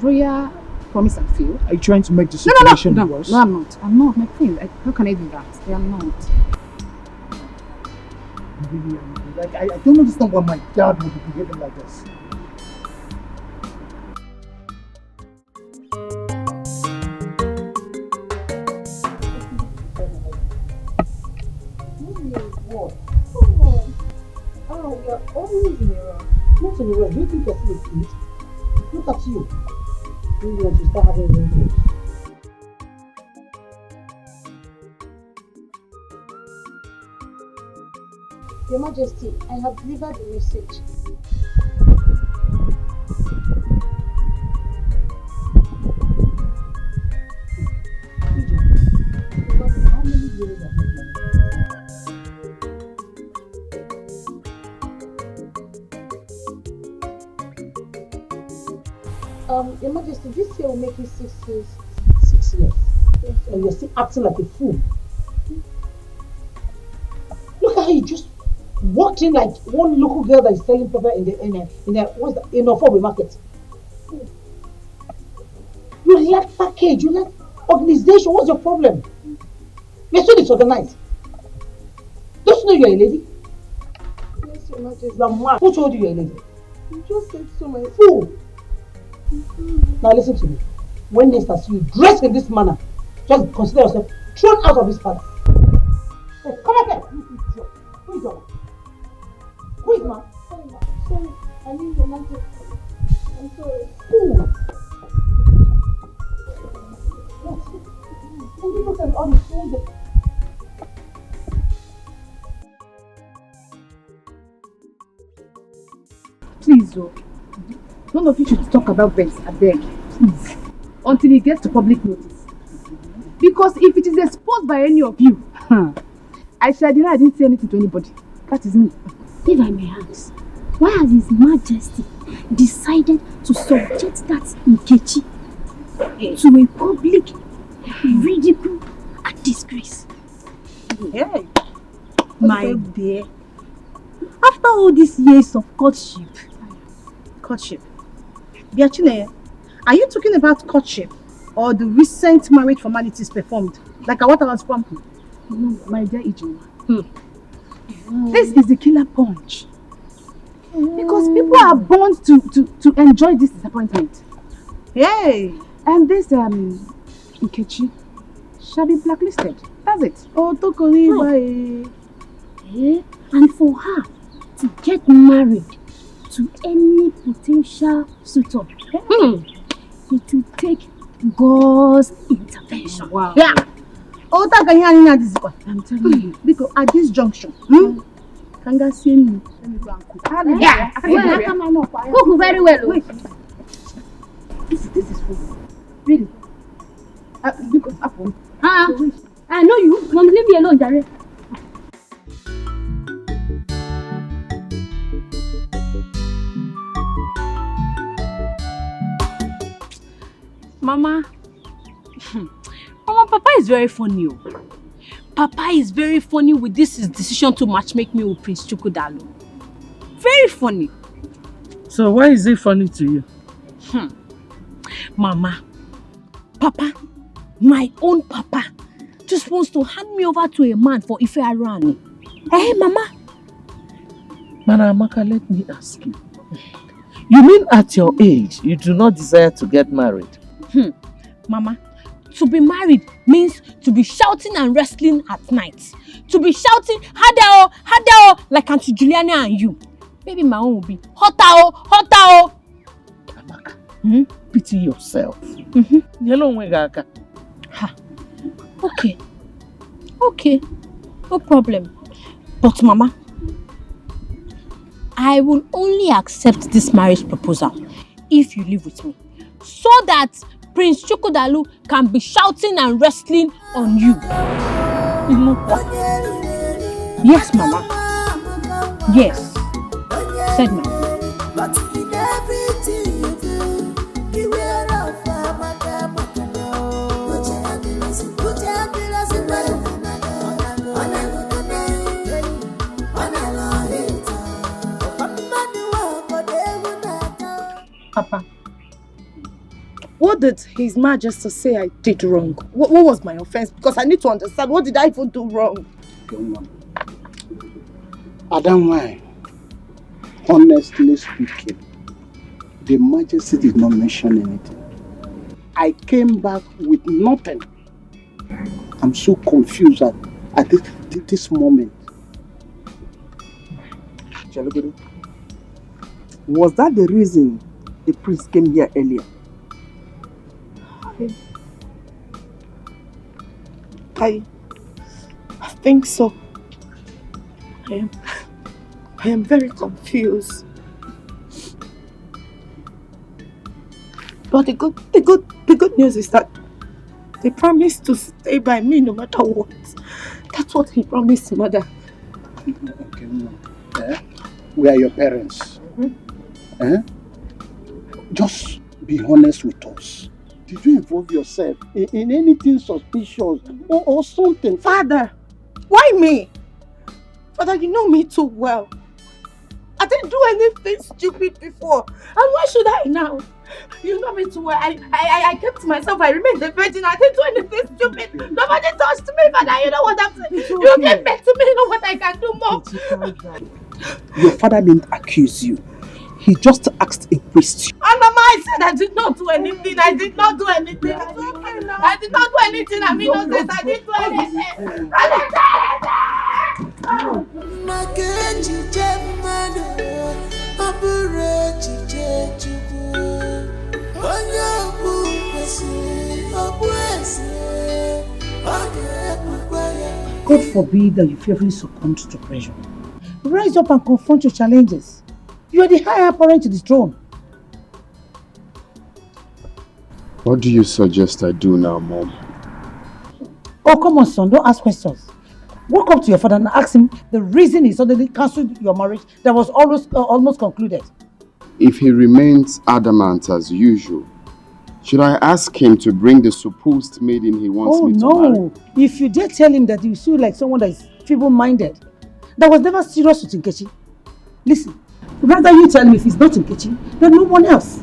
royal promise and fail? Are you trying to make the situation worse? No, I'm not. I'm not, my prince. How can I do that? I am not. Really, I don't understand why my dad would be behaving like this. Oh, you're always in a rush. Not in a rush. Do you think you're still a kid? Look at you. You want to start having wrinkles. Your Majesty, I have delivered the message. How many years have you been? Your Majesty, this year will make you 6 years. 6 years. Yes, And you're still acting like a fool. how you just walked in like one local girl that is selling pepper in a Fobe market. You lack package, you lack organization. What's your problem? You're so disorganized. Don't you know you're a lady? Yes, Your Majesty. You're mad. Who told you you're a lady? You just said so, my Fool! Now listen to me. When next I see you dressed in this manner, just consider yourself thrown out of this palace. Hey, come back here! Who is your man? Who is man? Sorry, I mean Your Majesty. I'm sorry. Fool! And people can all the food. Please, none of you should talk about this, I beg. Please. Until it gets to public notice. Because if it is exposed by any of you, I shall deny I didn't say anything to anybody. That is me. If I may ask, why has His Majesty decided to subject that Nkechi to a public ridicule and disgrace? Hey, my dear, after all these years of courtship, Biachine, are you talking about courtship or the recent marriage formalities performed? Like what I was from? No, my dear Ijoma. This is the killer punch. Because people are born to enjoy this disappointment. Hey! And this Nkechi shall be blacklisted. That's it. Oh, Tokoni, And for her to get married to any potential suitor, it will take God's intervention. Wow. Yeah. Oh, I'm telling you. Because at this junction, Kanga see me. Yeah. Cook very well. Wait. This is food. Really? Because apple. I know you. Mom, leave me alone, Jare. Mama, Papa is very funny. Papa is very funny with this his decision to matchmake me with Prince Chukwudalu. Very funny. So why is it funny to you? Mama, Papa, my own Papa, just wants to hand me over to a man for Ife Arani. Hey, Mama. Amaka, let me ask you. You mean at your age, you do not desire to get married? Mama, to be married means to be shouting and wrestling at night. To be shouting, Hadao, Hadao, like Auntie Juliana and you. Maybe my own will be, Hotao, Hotao. Amaka, pity yourself. Okay, no problem. But Mama, I will only accept this marriage proposal if you live with me. So that Prince Chukwudalu can be shouting and wrestling on you. Yes, Mama. Yes. Said Mama. But in everything you do, beware of Papa, what did His Majesty say I did wrong? What was my offense? Because I need to understand, what did I even do wrong? Adam, honestly speaking, the Majesty did not mention anything. I came back with nothing. I'm so confused at this moment. Was that the reason the priest came here earlier? I think so. I am very confused. But the good news is that they promised to stay by me no matter what. That's what he promised, Mother. Okay, we are your parents. Just be honest with us. Did you involve yourself in anything suspicious or something? Father, why me? Father, you know me too well. I didn't do anything stupid before. And why should I now? You know me too well. I kept to myself. I remained a virgin. I didn't do anything stupid. Nobody touched me, Father. You know what I'm saying? You get back to me. You know what I can do more. Your father didn't accuse you. He just asked a question. And Mama, I said I did not do anything. I did not do anything. I did not do anything. I'm innocent. I didn't do anything. I didn't do God forbid that you fearfully succumb to pressure. Rise up and confront your challenges. You are the higher apparent to the throne. What do you suggest I do now, Mom? Oh, come on, son. Don't ask questions. Walk up to your father and ask him the reason he suddenly cancelled your marriage that was almost concluded. If he remains adamant as usual, should I ask him to bring the supposed maiden he wants me to marry? Oh, no. If you dare tell him that you feel like someone that is feeble-minded, that was never serious with Nkechi. Listen, rather you tell me if it's not Nkechi, then no one else.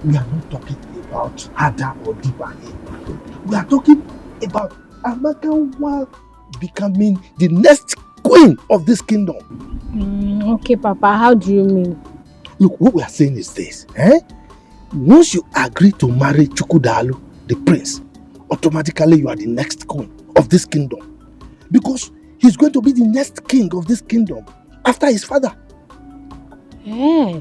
We are not talking about Ada or Diba here. We are talking about Amaka becoming the next queen of this kingdom. Okay, Papa, how do you mean? Look, what we are saying is this. Once you agree to marry Chukwudalu, the prince, automatically you are the next queen of this kingdom. Because he's going to be the next king of this kingdom after his father. Yeah.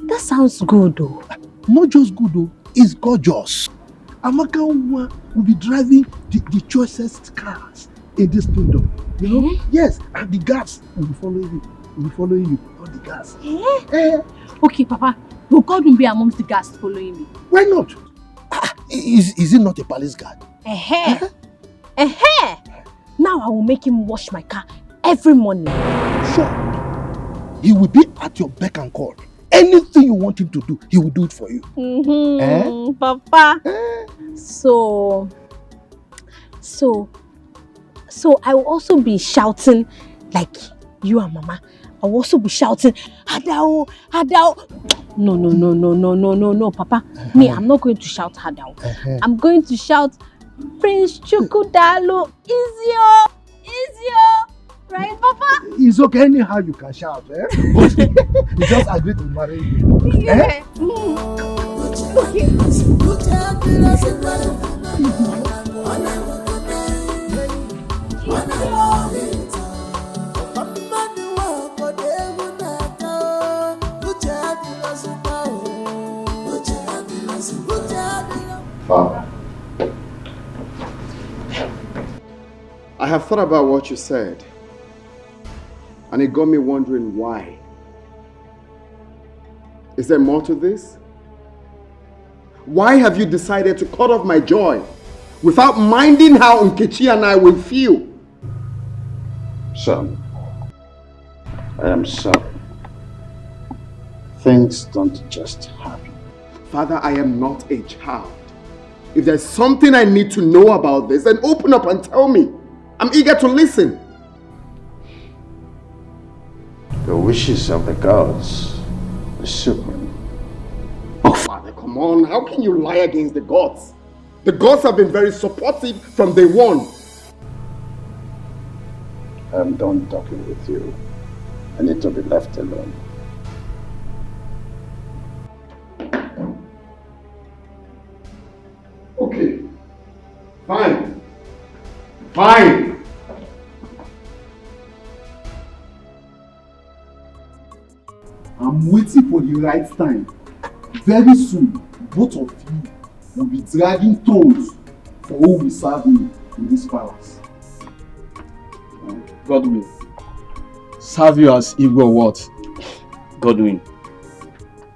That sounds good though. Not just good though, it's gorgeous. Amaka will be driving the choicest cars in this kingdom. You know? Yes, and the guards will be following you. All the guards. Okay, Papa. Will God be amongst the guards following me? Why not? Is it not a palace guard? Now I will make him wash my car every morning. Sure. He will be at your beck and call. Anything you want him to do, he will do it for you. Papa. So I will also be shouting like you and Mama. I will also be shouting, Hadao, Hadao. No, Papa. Me, I'm not going to shout Hadao. I'm going to shout, Prince Chukwudalu, Izio. Right, Papa? It's okay, anyhow you can shout, But he just agreed to marry you. Yeah. Father, I have thought about what you said. And it got me wondering why. Is there more to this? Why have you decided to cut off my joy without minding how Nkechi and I will feel? Son, I am sorry. Things don't just happen. Father, I am not a child. If there's something I need to know about this, then open up and tell me. I'm eager to listen. The wishes of the gods are supreme. Oh, Father, come on. How can you lie against the gods? The gods have been very supportive from day one. I'm done talking with you. I need to be left alone. Okay. Fine. Fine. I'm waiting for the right time. Very soon, both of you will be dragging toes for who will serve me in this palace. Godwin. Serve you as Igwe or what? Godwin.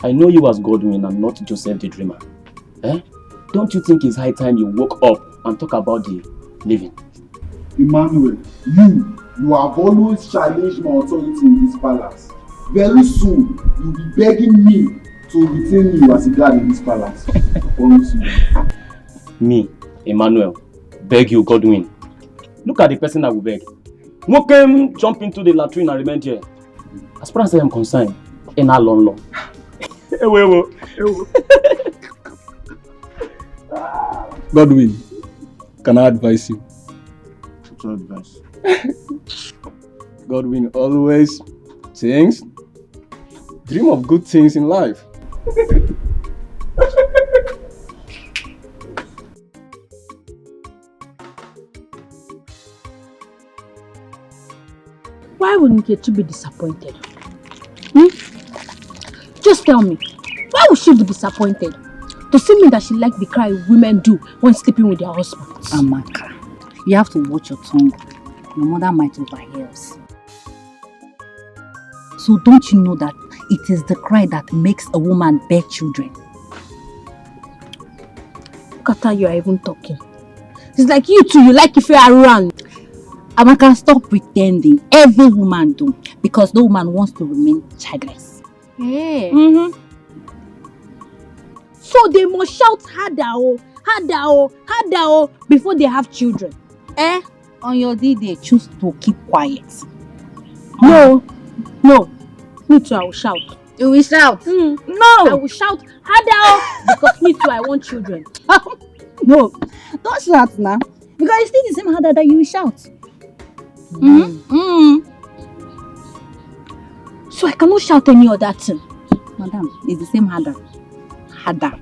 I know you as Godwin and not Joseph the dreamer. Eh? Don't you think it's high time you woke up and talk about the living? Emmanuel, you have always challenged my authority in this palace. Very soon, you'll be begging me to retain you as a guard in this palace. I promise you. Me, Emmanuel, beg you, Godwin. Look at the person I will beg. Who came jump into the latrine and remain here? As far as I am concerned, in a long. Godwin, can I advise you? What's your advice? Godwin always dream of good things in life. Why would Nkechi be disappointed? Just tell me, why would she be disappointed? To see me that she likes the cry women do when sleeping with their husbands. Amaka, you have to watch your tongue. Your mother might overhear us. So don't you know that it is the cry that makes a woman bear children? Look at how you are even talking. It's like you two, you like if you are around. Amaka, stop pretending. Every woman do. Because no woman wants to remain childless. Yeah. So they must shout harder before they have children. On your day they choose to keep quiet. No. Me too, I will shout. You will shout? No. I will shout harder because me too, I want children. No, don't shout now. Because it's still the same harder that you will shout. So I cannot shout any other thing. Madam, it's the same harder. Harder.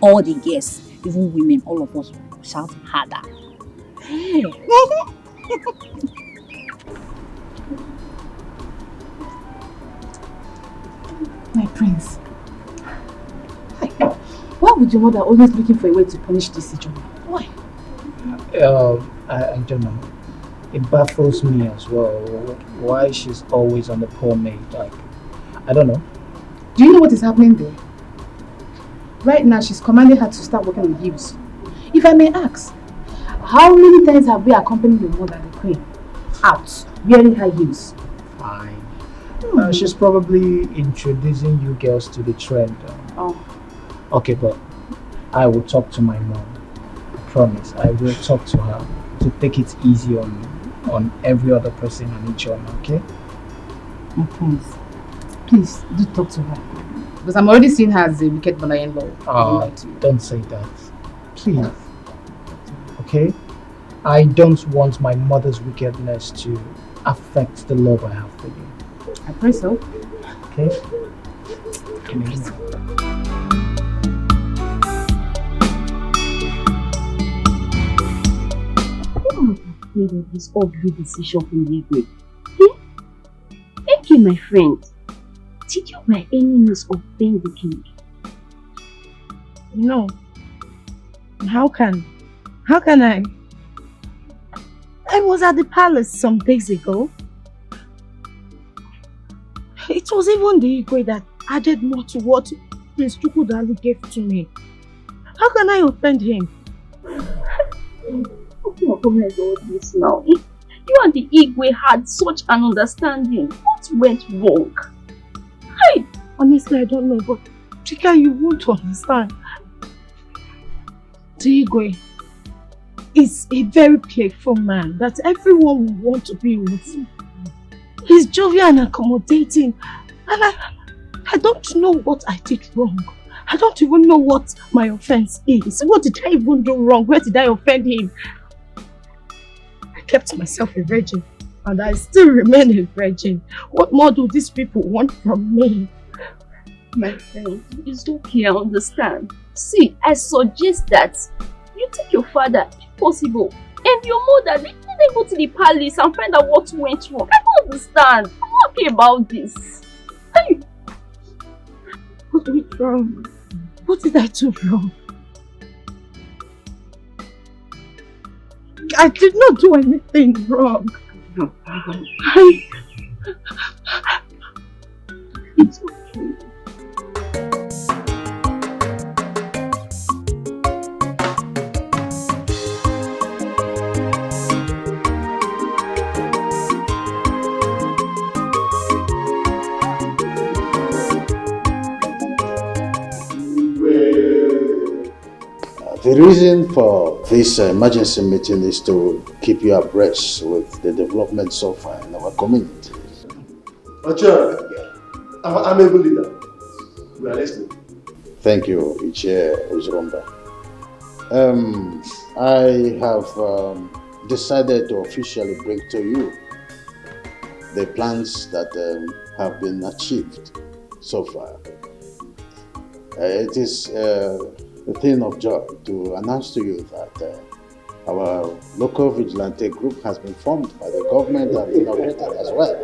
All the girls, even women, all of us shout harder. Hey. My prince. Hi. Why would your mother always looking for a way to punish this situation? Why? I don't know. It baffles me as well. Why she's always on the poor maid. Like, I don't know. Do you know what is happening there? Right now, she's commanding her to start working with heels. If I may ask, how many times have we accompanied your mother, the queen, out wearing high heels? Fine. She's probably introducing you girls to the trend. Okay, but I will talk to my mom. I promise. I will talk to her to take it easy on every other person and each other, okay? My prince, please do talk to her. Because I'm already seeing her as a wicked mother-in-law. Don't say that. Please. Okay? I don't want my mother's wickedness to affect the love I have for you. I pray so. Okay? Who was afraid of this ugly decision from Igwe? Okay, my friend. Did you by any means offend the king? No. How can I? I was at the palace some days ago. It was even the Igwe that added more to what Prince Chukwudalu gave to me. How can I offend him? Oh my God, this now. You and the Igwe had such an understanding. What went wrong? Honestly, I don't know, but Chika, you won't understand. The Igwe is a very playful man that everyone will want to be with. He's jovial and accommodating, and I don't know what I did wrong. I don't even know what my offense is. What did I even do wrong? Where did I offend him? I kept myself a virgin, and I still remain a virgin. What more do these people want from me? My friend, it's okay, I understand. See, I suggest that you take your father, if possible, and your mother, let them go to the palace and find out what went wrong. I don't understand. I'm not happy about this. What went wrong? What did I do wrong? I did not do anything wrong. No. It's okay. The reason for this emergency meeting is to keep you abreast with the development so far in our community. I'm able leader. We are listening. Thank you, Ichie Uzromba. I have decided to officially bring to you the plans that have been achieved so far. It is a thing of joy to announce to you that our local vigilante group has been formed by the government and inaugurated as well.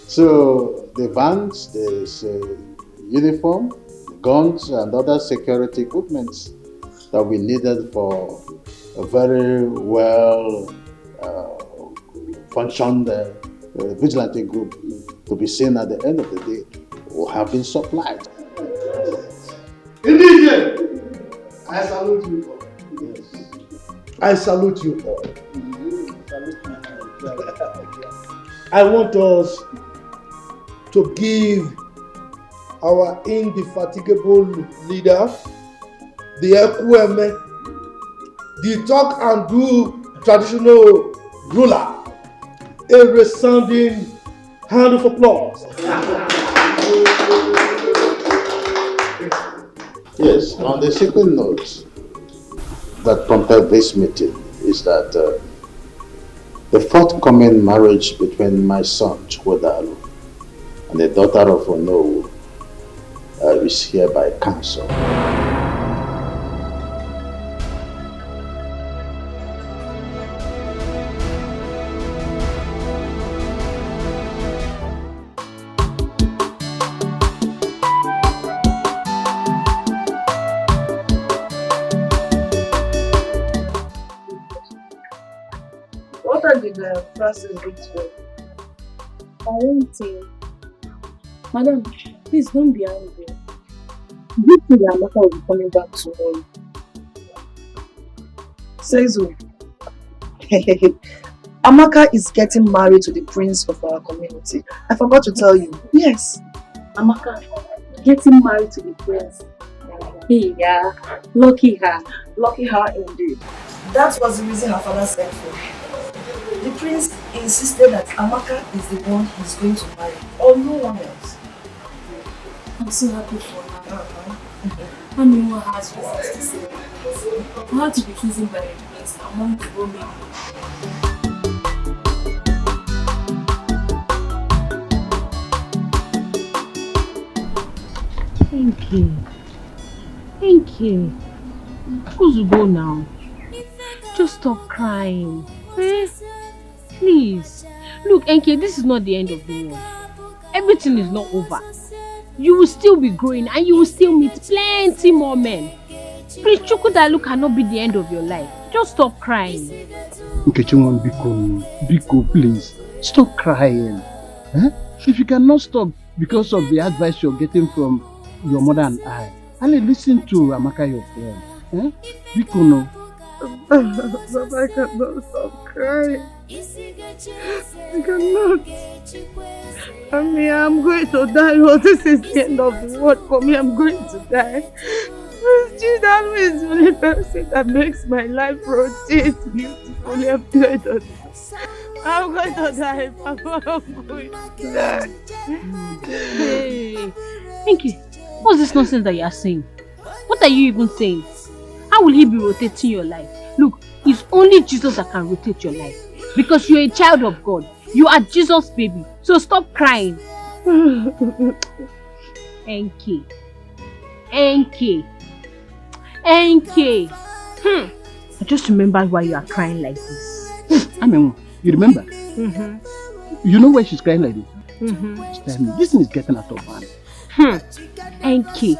So the vans, the uniform, the guns and other security equipment that we needed for a very well functioned vigilante group to be seen at the end of the day will have been supplied. Indeed, I salute you all. Yes. I salute you all. I want us to give our indefatigable leader, the Ekweme, the talk and do traditional ruler, a resounding hand of applause. Yes, on the second note that prompted this meeting is that the forthcoming marriage between my son Chukwodalu and the daughter of Onowu is hereby cancelled. What are the Francis did to you? I won't say. Madam, please don't be angry. Do you think that Amaka will be coming back tomorrow? Says who? Amaka is getting married to the prince of our community. I forgot to tell you. Yes. Amaka, getting married to the prince. Hey, yeah. Lucky her. Lucky her indeed. That was the reason her father sent for her. The prince insisted that Amaka is the one he's going to marry, or no one else. I'm so happy for her. I know what has reasons to say. I had to be chosen by the prince among the women. Thank you. Thank you. Who's to go now? Just stop crying. Eh? Please. Look, Enke, this is not the end of the world. Everything is not over. You will still be growing and you will still meet plenty more men. Prince Chukwodalu cannot be the end of your life. Just stop crying. Nkechimon, Biko, please. Stop crying. Eh? If you cannot stop because of the advice you're getting from your mother and I listen to Amaka, your friend. Eh? Biko, no. But I cannot stop crying. I cannot. I mean, I'm going to die. Oh, this is the end of the world for me. I'm going to die. That is the only person that makes my life rotate beautifully. I'm going to die, Papa. I'm going to die. Hey, Enke, what's this nonsense that you are saying? What are you even saying? How will he be rotating your life? Look, it's only Jesus that can rotate your life. Because you're a child of God. You are Jesus' baby. So stop crying. Enke. I just remembered why you are crying like this. I mean, you remember? Mm-hmm. You know why she's crying like this? Mm-hmm. Tell me, this thing is getting out of hand. Enke.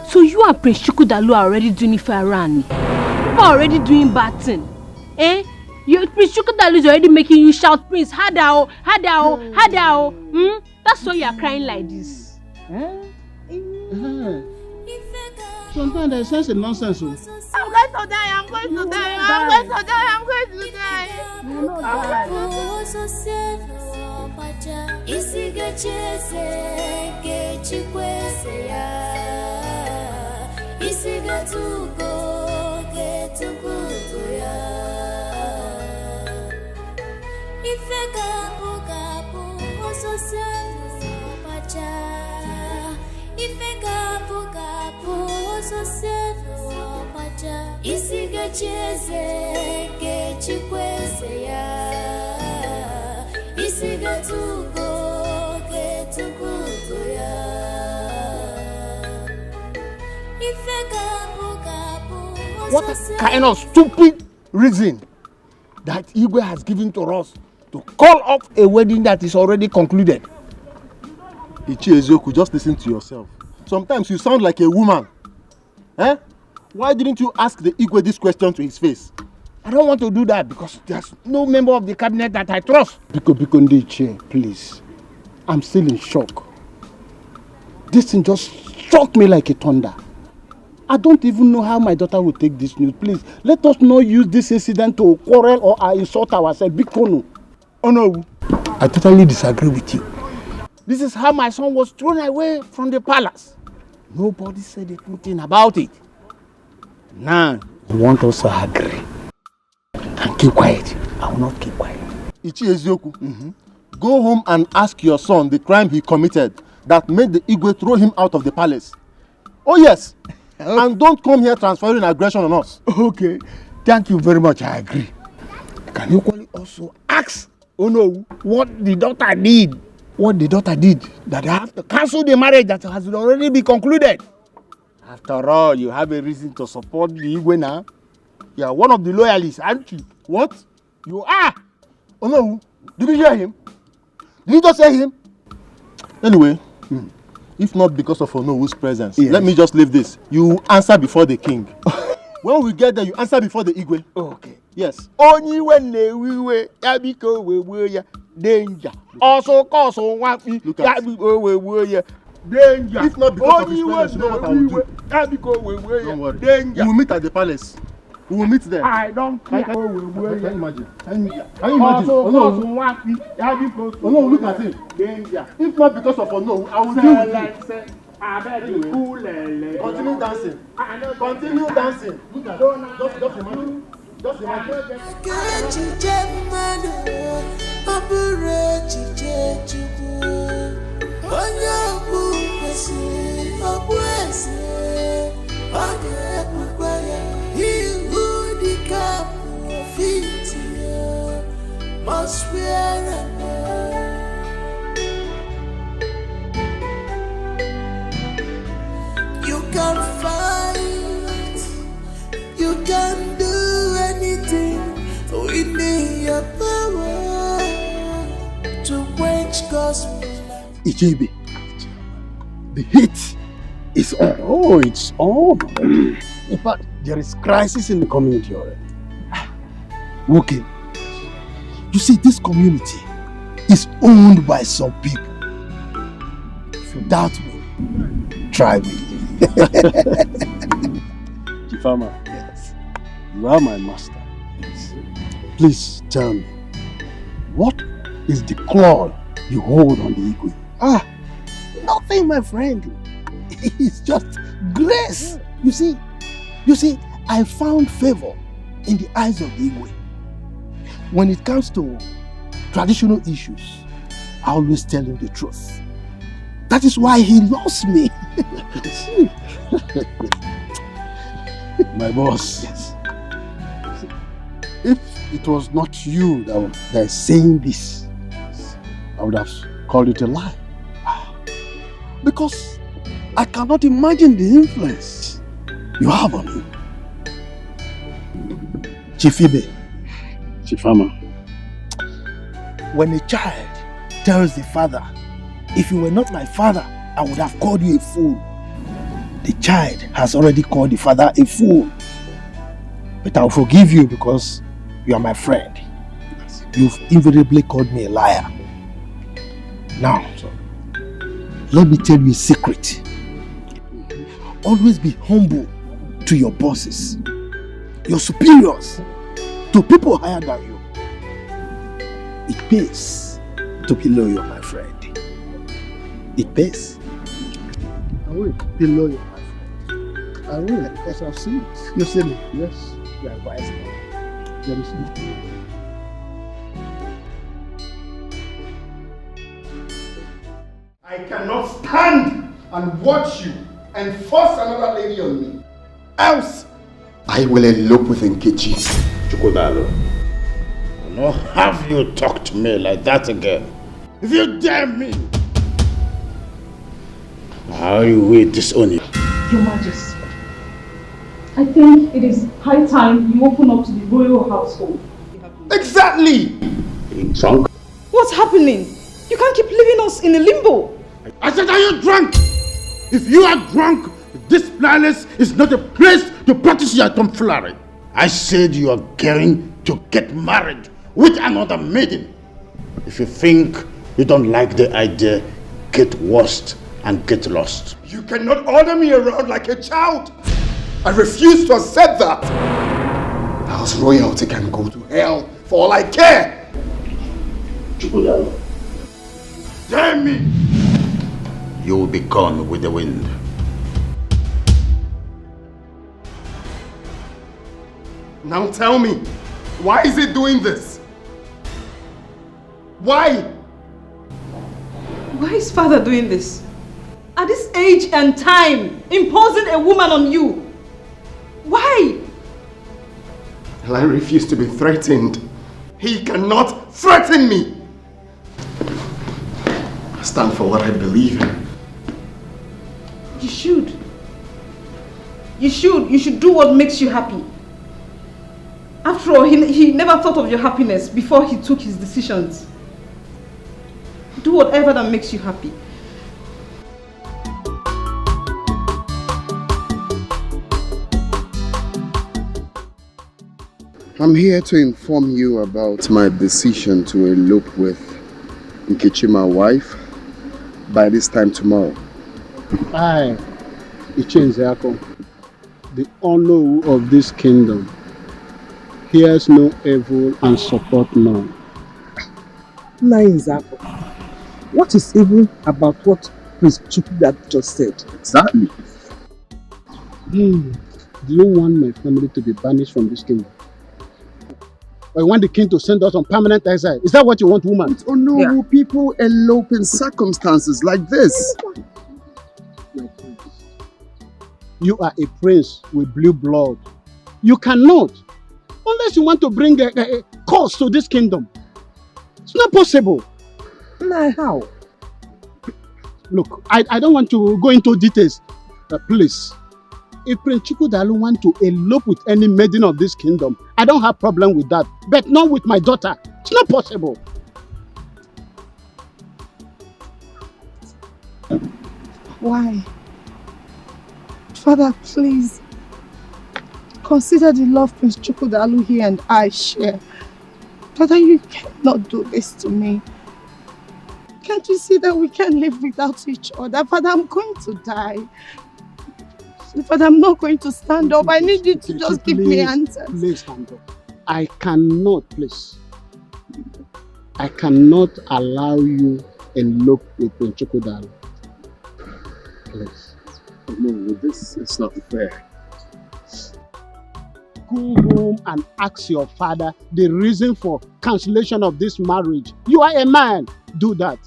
So you and Prince Chukwodalu are already doing it for Arani. You are already doing bad thing. Eh? Prince Chukwodalu is already making you shout, Prince, Hadao. That's why you are crying like this. Sometimes there's such a nonsense. I'm going to die. You will not die. pacha isiga cheze kechikwese ya isiga tugo ketukutu ya ifeka bukabu ososiano pacha ifeka bukabu ososiano pacha isiga cheze kechikwese ya isiga tugo ketukutu ya ifeka bukabu What kind of stupid reason that Igwe has given to us to call off a wedding that is already concluded? Ichiezoku, just listen to yourself. Sometimes you sound like a woman. Eh? Why didn't you ask the Igwe this question to his face? I don't want to do that because there's no member of the cabinet that I trust. Biko Ndiche, please. I'm still in shock. This thing just struck me like a thunder. I don't even know how my daughter will take this news. Please, let us not use this incident to quarrel or insult ourselves. Bikono. Oh no, I totally disagree with you. This is how my son was thrown away from the palace. Nobody said a good thing about it. Now, you want us to agree and keep quiet. I will not keep quiet. Ichiezoku, go home and ask your son the crime he committed that made the Igwe throw him out of the palace. Oh yes, and don't come here transferring aggression on us. Okay, thank you very much. I agree. Can you equally also ask Ono what the daughter did? What the daughter did that I have to cancel the marriage that has already been concluded? After all, you have a reason to support the Igwe now. You are one of the loyalists, aren't you? What? You are. Oh no, did you hear him? Did you just hear him? Anyway, if not because of Onowu's presence, let me just leave this. You answer before the king. When we get there, you answer before the Igwe. Okay. Yes. Only when they we yabiko we danger. Also cause on one yabiko we danger. If not because of his presence, you know what I will do. Don't worry. Danger. We will meet at the palace. We will meet there. I don't care. Can you imagine? Can you imagine? Also cause on Oh one yabiko. no, look at him. Danger. If not because of Ono, I will deal with you. Continue dancing. Continue dancing. Look at it. Just imagine. Just imagine. Must wear you can fight, you can do anything within your power to quench gospel. Ichebe, the heat is on. Oh, it's on. In fact, there is crisis in the community already. Okay. You see, this community is owned by some people. If you doubt me, try me. Chifama, yes. You are my master. Yes. Please tell me, what is the claw you hold on the Igwe? Nothing, my friend. It's just grace. You see, I found favor in the eyes of the Igwe. When it comes to traditional issues, I always tell him the truth. That is why he loves me. My boss. Yes. If it was not you that is saying this, I would have called it a lie. Because I cannot imagine the influence you have on him. Chifibe. Chifama. When a child tells the father, if you were not my father, I would have called you a fool. The child has already called the father a fool. But I'll forgive you because you are my friend. You've invariably called me a liar. Now, let me tell you a secret. Always be humble to your bosses, your superiors, to people higher than you. It pays to be loyal, my friend. It pays. I will be loyal, my friend. I will, because I've seen it. You see me? Yes, you are wise now. Let me see. I cannot stand and watch you and force another lady on me. Else, I will elope with Nkechi. Chukwudalo, I'll not have you talk to me like that again. If you dare me, I will disown you. Your Majesty, I think it is high time you open up to the royal household. Exactly! Drunk? What's happening? You can't keep leaving us in a limbo. I said, are you drunk? If you are drunk, this palace is not a place to practice your tomfoolery. I said you are going to get married with another maiden. If you think you don't like the idea, get worst and get lost. You cannot order me around like a child. I refuse to accept that. House royalty can go to hell for all I care. Damn me! You will be gone with the wind. Now tell me, why is it doing this? Why? Why is father doing this? At this age and time, imposing a woman on you. Why? Well, I refuse to be threatened. He cannot threaten me. I stand for what I believe in. You should. You should do what makes you happy. After all, he never thought of your happiness before he took his decisions. Do whatever that makes you happy. I'm here to inform you about my decision to elope with Nkechi, my wife, by this time tomorrow. I, Ichenzeako, the honor of this kingdom, hears no evil and support none. Nzako, what is evil about what Prince Chukwudalo just said? Exactly. Do you want my family to be banished from this kingdom? Or you want the king to send us on permanent exile? Is that what you want, woman? Oh no, people elope in circumstances like this. You are a prince with blue blood. You cannot, unless you want to bring a curse to this kingdom. It's not possible. Nah, how? Look, I don't want to go into details. Please, if Prince Chukwudalo want to elope with any maiden of this kingdom, I don't have problem with that. But not with my daughter. It's not possible. Why? Father, please. Consider the love Prince Chukwudalo here and I share. Father, you cannot do this to me. Can't you see that we can't live without each other? Father, I'm going to die. Father, I'm not going to stand up. I need you to just give me answers. Please stand up. I cannot, please. I cannot allow you elope with Prince Chukwudalo. Please. No, this is not fair. Go home and ask your father the reason for cancellation of this marriage. You are a man. Do that.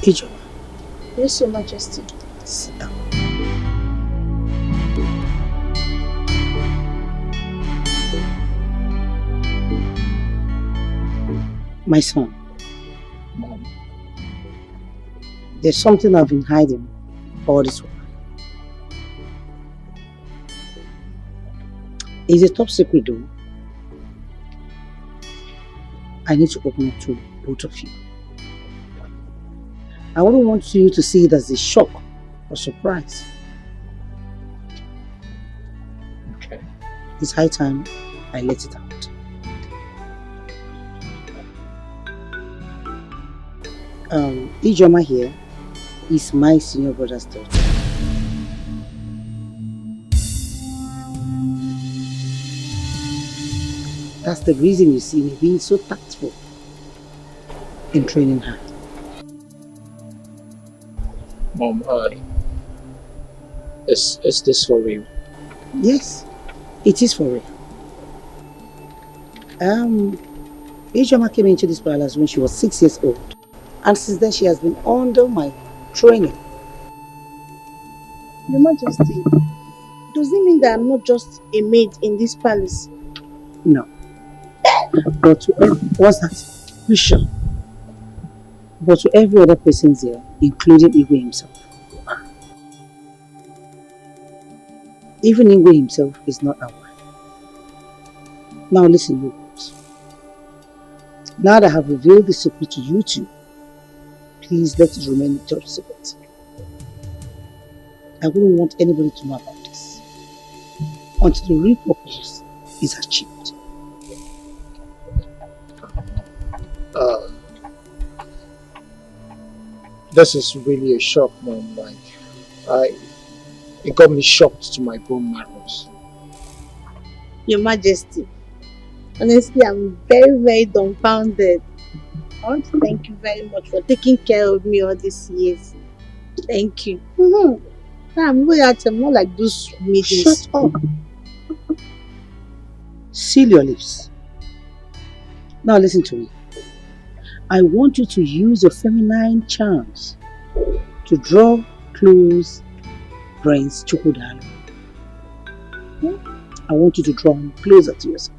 Ijo. Yes, Your Majesty. Sit down. My son, there's something I've been hiding all this while. It's a top secret though. I need to open up to both of you. I wouldn't want you to see it as a shock or surprise. Okay. It's high time I let it out. Ijoma here is my senior brother's daughter. That's the reason you see me being so tactful in training her. Mom, is this for real? Yes, it is for real. Ijoma came into this palace when she was 6 years old, and since then she has been under my training. Your Majesty, does it mean that I'm not just a maid in this palace? No. But to what's that? You sure? But to every other person here, including Igwe himself. Even Igwe himself is not aware. Now listen, you girls. Now that I have revealed the secret to you two, please let it remain top secret. I wouldn't want anybody to know about this until the real purpose is achieved. This is really a shock, Mom. It got me shocked to my bone marrows. Your Majesty, honestly, I'm very, very dumbfounded. I want to thank you very much for taking care of me all these years. Thank you. I'm not like those maidens. Shut up. Seal your lips. Now listen to me. I want you to use your feminine charms to draw close Prince Chukwudalu. I want you to draw him closer to yourself.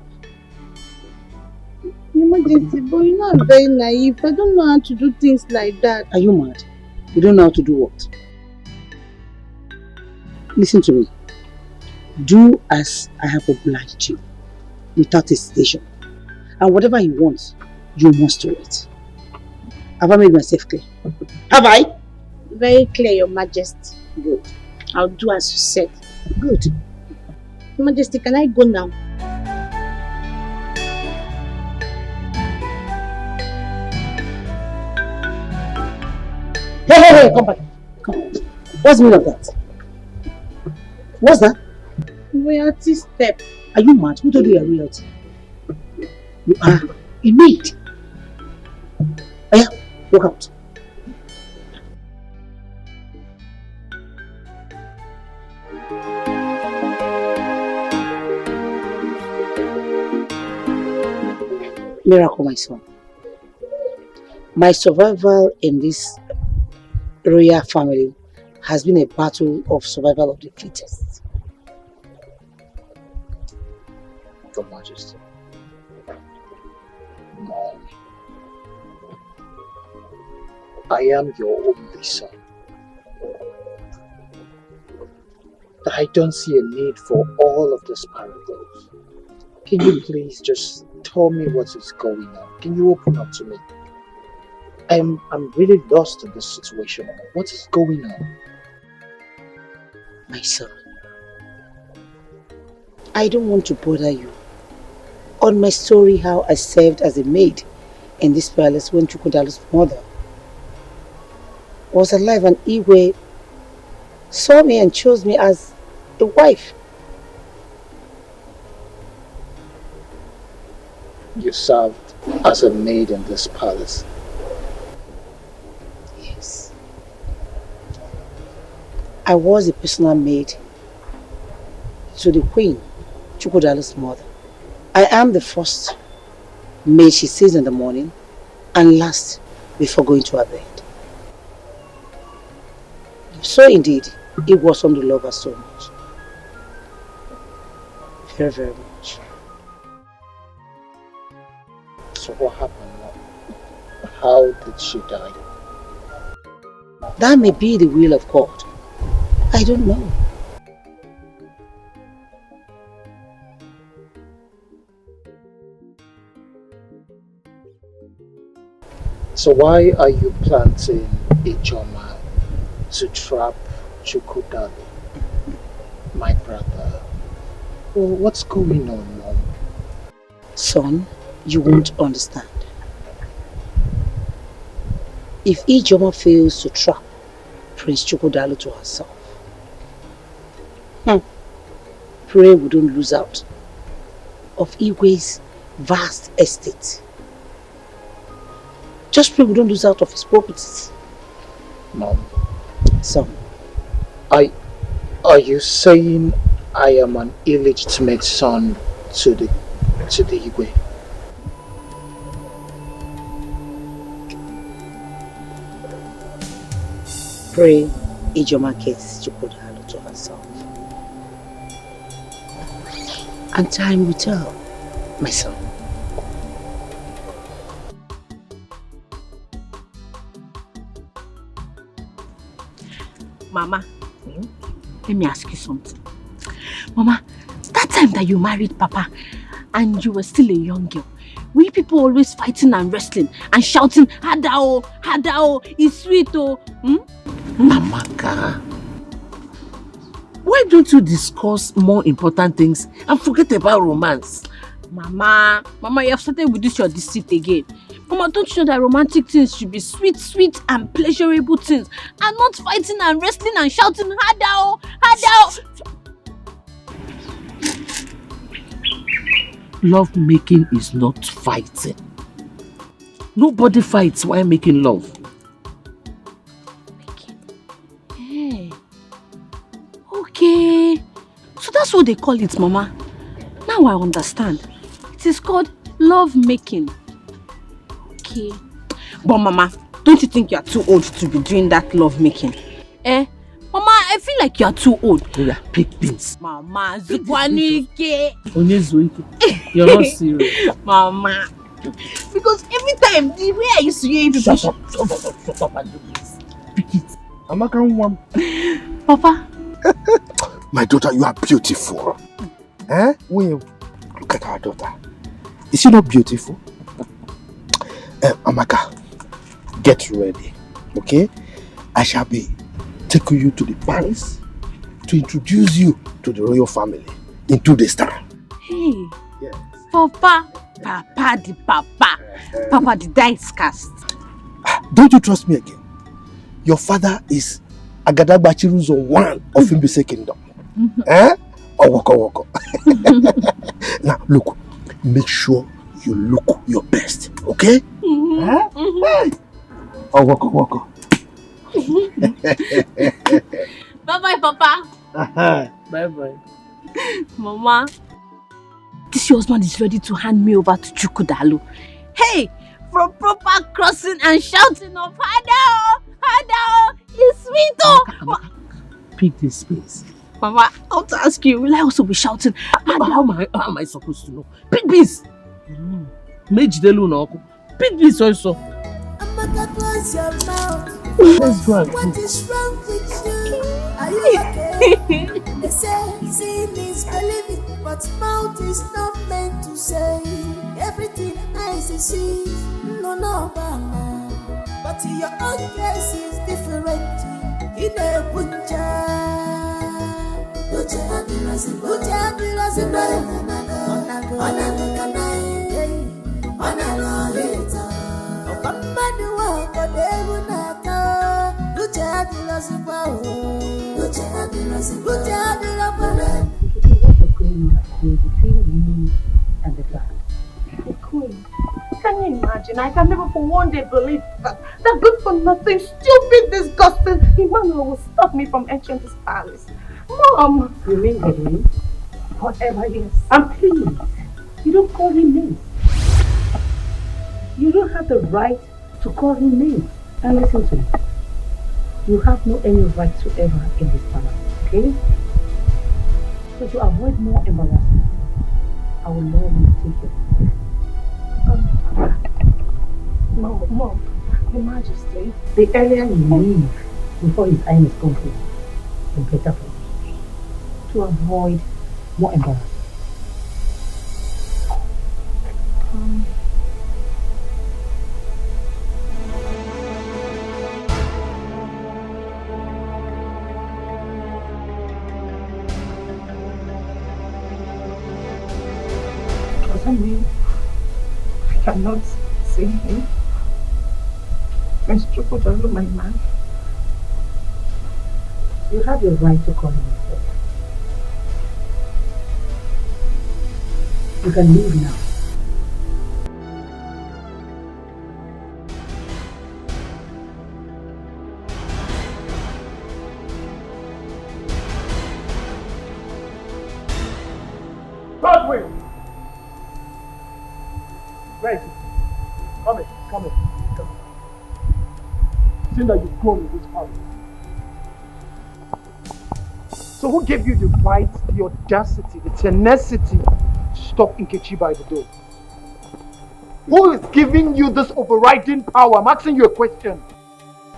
Your Majesty, but you know I'm very naive. I don't know how to do things like that. Are you mad? You don't know how to do what? Listen to me. Do as I have obliged you, without hesitation. And whatever he wants, you must do it. Have I made myself clear? Have I? Very clear, Your Majesty. Good. I'll do as you said. Good. Your Majesty, can I go now? Hey, come back. Come. What's the meaning of that? What's that? Royalty step. Are you mad? Who told you you're royalty? You are a maid. Oh yeah, walk out. Miracle, my son. My survival in this royal family has been a battle of survival of the fittest. Your Majesty. Mom. I am your only son. I don't see a need for all of this parables. Can you please just tell me what is going on? Can you open up to me? I'm really lost in this situation. What is going on? My son, I don't want to bother you on my story how I served as a maid in this palace when Chukwudalu's mother was alive and Igwe saw me and chose me as a wife. You served as a maid in this palace. Yes. I was a personal maid to the queen, Chukwudalu's mother. I am the first maid she sees in the morning and last before going to her bed. So indeed, it was on to love her so much. Very, very much. So what happened? How did she die? That may be the will of God. I don't know. So why are you planting a Ijoma to trap Chukwudalu, my brother? Well, what's going on, Mom? Son, you won't understand. if Ijoma fails to trap Prince Chukwudalu to herself, pray we don't lose out of Igwe's vast estate. Just pray we don't lose out of his properties. Mom. So, are you saying I am an illegitimate son to the Igwe? pray Ijoma gets Chukwudalu to herself. And time will tell, my son. Mama, let me ask you something. Mama, that time that you married Papa and you were still a young girl, were you people always fighting and wrestling and shouting, Hadao, Hadao, it's sweet, oh? Amaka, why don't you discuss more important things and forget about romance? Mama, you have started with this your deceit again. Mama, don't you know that romantic things should be sweet, sweet and pleasurable things and not fighting and wrestling and shouting, Hadao, Hadao. Love making is not fighting. Nobody fights while making love. Hey. Okay. So that's what they call it, Mama. Now I understand. It is called love making. Okay. But Mama, don't you think you are too old to be doing that love making? Mama, I feel like you are too old. Yeah, pick things. Mama, Zukwanike. You're not serious. Mama. Because every time, the way I used to hear people... Shut up and do this. Pick it. Amaka, Papa. My daughter, you are beautiful. William, look at our daughter. Is she not beautiful? Amaka, get ready, okay? I shall be taking you to the palace to introduce you to the royal family in 2 days' time. Hey, yes. Papa the dice cast. Don't you trust me again? Your father is Agadagba Chiruzo I of Imbise Kingdom. Owoko. Now look, make sure you look your best, okay? Owoko. Bye-bye, Papa. Bye-bye. Mama, this your husband is ready to hand me over to Chukwudalu. Hey, from proper crossing and shouting of Hadao, Hadao, it's sweet, oh. Pick this space. Mama, I want to ask you, will I also be shouting? How am I supposed to know? Pick this. Pick this also. Amaka, close your mouth. Let's go and What is wrong with you? Are you okay? They say seeing is believing, but mouth is not meant to say. Everything eyes is see, no, mama. But your own case is different. In a punja, and the guy. The queen. Can you imagine? I can never for one day believe that good for nothing, stupid, disgusting Emmanuel will stop me from entering this palace. Mom! You mean Edwin? Whatever it is. And please, you don't call him names. You don't have the right to call him names. And listen to me. You have no any right to ever in this palace, okay? So to avoid more embarrassment, I will love you to take it. Mom, Your Majesty, the earlier you leave before his time is complete, the better for you. To avoid more embarrassment. I cannot see him. Prince Chukwudolu, my man. You have your right to call him a friend. You can leave now. Godwin! Where is he? Come in. Seeing that you've grown in this palace. So who gave you the right, the audacity, the tenacity to stop Nkechi by the door? Who is giving you this overriding power? I'm asking you a question.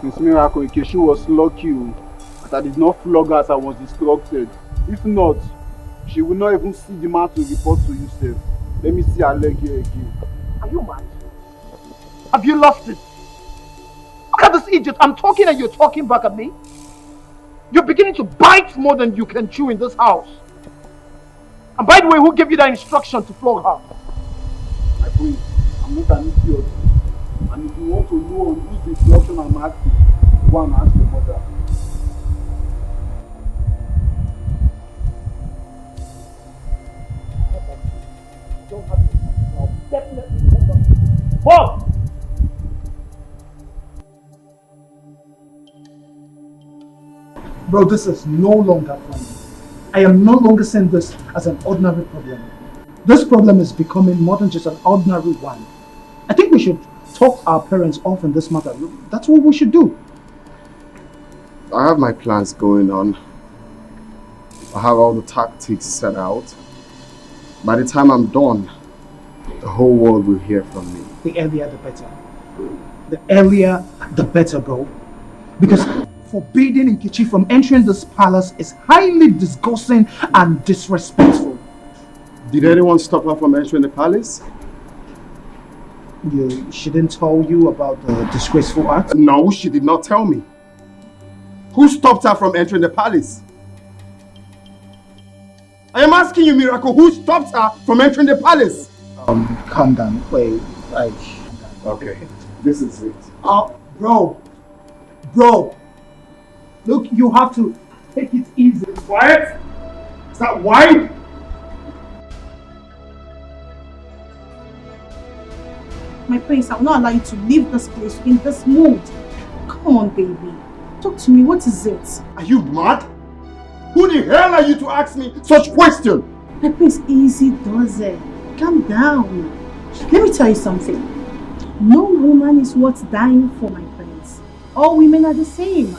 Miss Miracle, Nkechi was lucky that I did not flog her as I was instructed. If not, she will not even see the man to report to you, sir. Let me see her leg here again. Are you mad? Have you lost it? Look at this idiot. I'm talking and you're talking back at me. You're beginning to bite more than you can chew in this house. And by the way, who gave you that instruction to flog her? My friend, I'm not an idiot. And if you want to know on whose instruction I'm asking, go and ask your mother. Don't have to. I'll definitely come back. Bob! Bro, this is no longer funny. I am no longer seeing this as an ordinary problem. This problem is becoming more than just an ordinary one. I think we should talk our parents off in this matter. That's what we should do. I have my plans going on. I have all the tactics set out. By the time I'm done, the whole world will hear from me. The earlier the better. The earlier the better, bro. Because forbidding Nkechi from entering this palace is highly disgusting and disrespectful. Did anyone stop her from entering the palace? She didn't tell you about the disgraceful act? No, she did not tell me. Who stopped her from entering the palace? I am asking you, Miracle, who stopped her from entering the palace? Calm down. Wait, okay, this is it. Bro. Look, you have to take it easy. Quiet! Is that why? My prince, I will not allow you to leave this place in this mood. Come on, baby. Talk to me. What is it? Are you mad? Who the hell are you to ask me such question? My prince, easy does it. Calm down. Let me tell you something. No woman is worth dying for, my prince. All women are the same.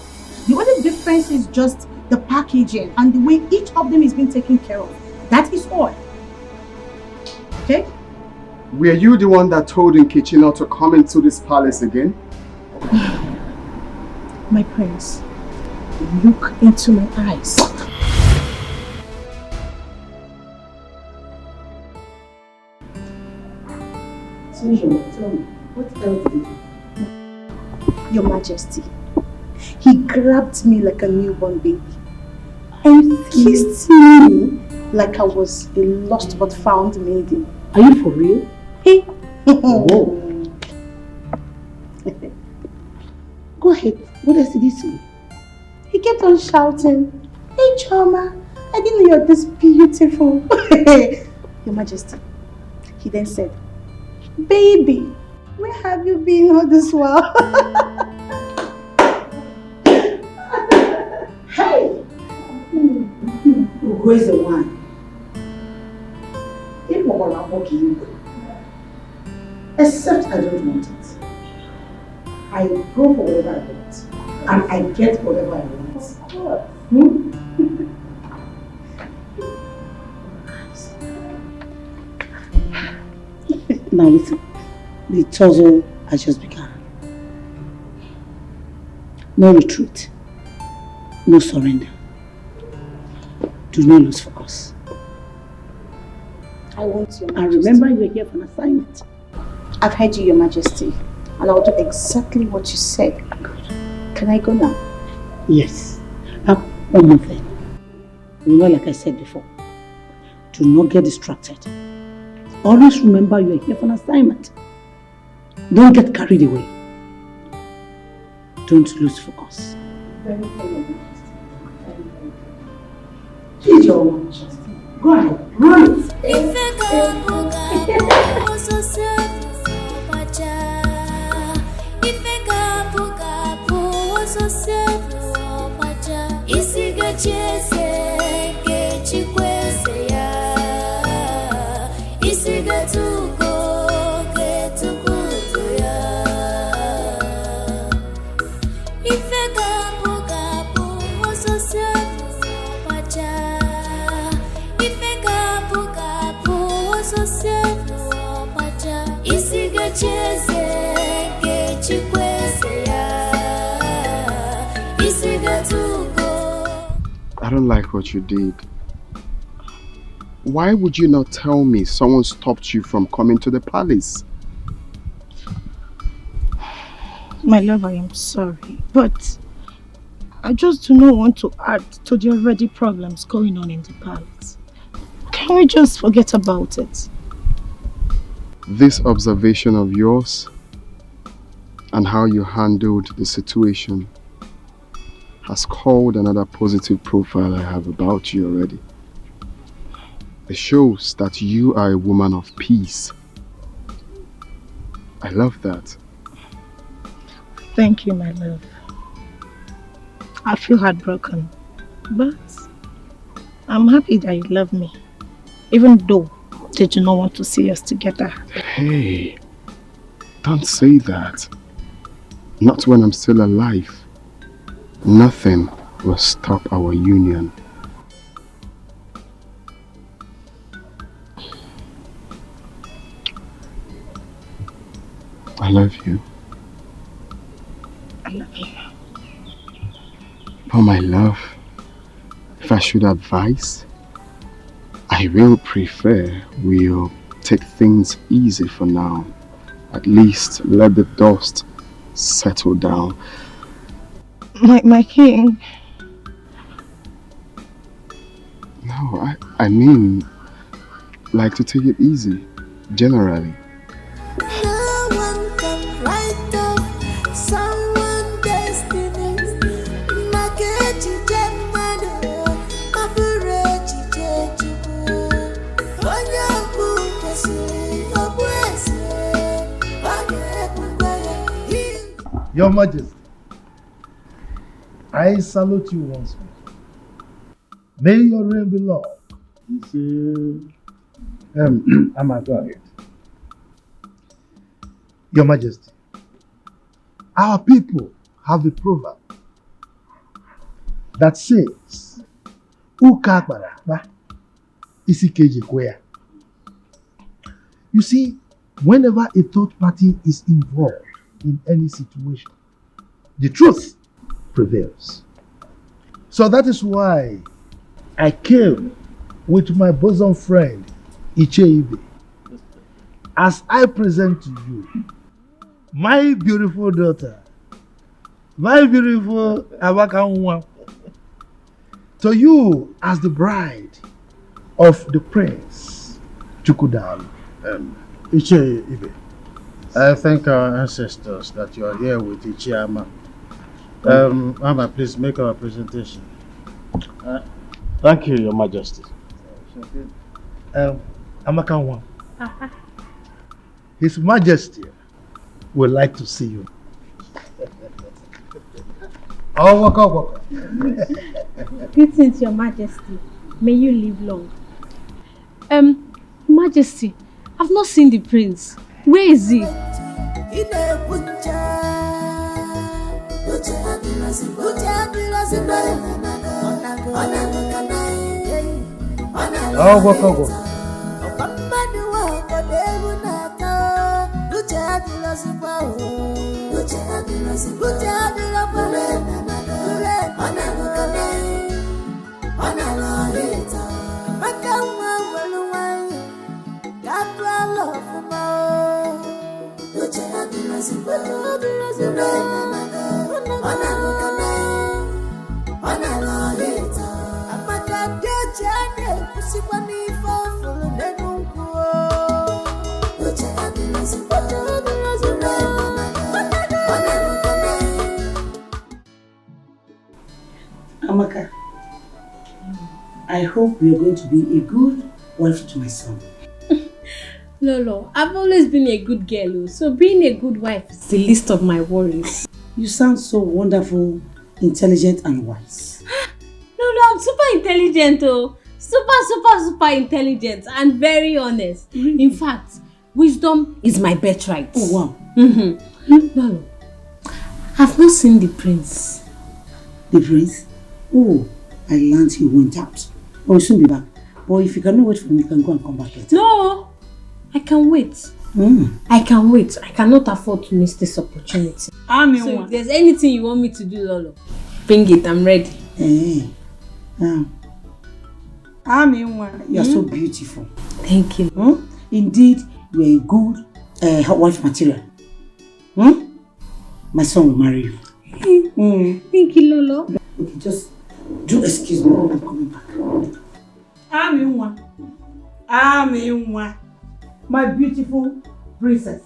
The only difference is just the packaging and the way each of them is being taken care of. That is all. Okay? Were you the one that told Nkechi not to come into this palace again? My prince, look into my eyes. Tell me, what else did you do? Your Majesty, he grabbed me like a newborn baby and kissed me like I was a lost but found maiden. Are you for real? Hey. Oh. Go ahead. What else did he say? He kept on shouting, "Hey Choma, I didn't know you're this beautiful." Your Majesty. He then said, "Baby, where have you been all this while?" Hey! Who is the one? Except I don't want it. I go for whatever I want. And I get whatever I want. Now listen, the tussle has just begun. No retreat. No surrender. Do not lose focus. I want you, and remember, you are here for an assignment. I've heard you, Your Majesty, and I'll do exactly what you said. Can I go now? Yes. One more thing. Remember, like I said before, do not get distracted. Always remember you are here for an assignment. Don't get carried away. Don't lose focus. Very funny. Here's your one. Go ahead, run it. I don't like what you did. Why would you not tell me someone stopped you from coming to the palace? My love, I am sorry, but I just do not want to add to the already problems going on in the palace. Can we just forget about it? This observation of yours and how you handled the situation has called another positive profile I have about you already. It shows that you are a woman of peace. I love that. Thank you, my love. I feel heartbroken, but I'm happy that you love me, even though they do not want to see us together. Hey, don't say that. Not when I'm still alive. Nothing will stop our union. I love you. I love you. But my love, if I should advise, I will prefer we'll take things easy for now. At least let the dust settle down. My king. No, I mean, like to take it easy, generally. Your Majesty, I salute you once more. May your reign be long. I'm ahead. Your Majesty, our people have a proverb that says, "Uka baraba, isikeje kwea." You see, whenever a third party is involved in any situation, the truth prevails. So that is why I came with my bosom friend Icheibe as I present to you my beautiful daughter, my beautiful Abakanwa, to you as the bride of the prince Chukwudal. Icheibe, I thank our ancestors that you are here with Ichiama. Mama, please make our presentation. Thank you, Your Majesty. Amakanwa, His Majesty would like to see you. Oh, waka. Greetings, Your Majesty. May you live long. Majesty, I've not seen the prince. Where is he? Oh, waka. I hope you're going to be a good wife to my son. Lolo, I've always been a good girl, so being a good wife is the least of my worries. You sound so wonderful, intelligent and wise. Lolo, I'm super intelligent, oh. Super intelligent and very honest. In fact, wisdom is my birthright. Oh, wow. Lolo, I've not seen the prince. The prince? Oh, I learned he went out. But we'll soon be back. But if you cannot wait for me, you can go and come back later. No, I can wait. I can wait. I cannot afford to miss this opportunity. So if there's anything you want me to do, Lolo, bring it. I'm ready. Hey. You are so beautiful. Thank you. Indeed, you are a good wife material. My son will marry you. Thank you, Lolo. Okay, just do excuse me. I'm coming back. My beautiful princess.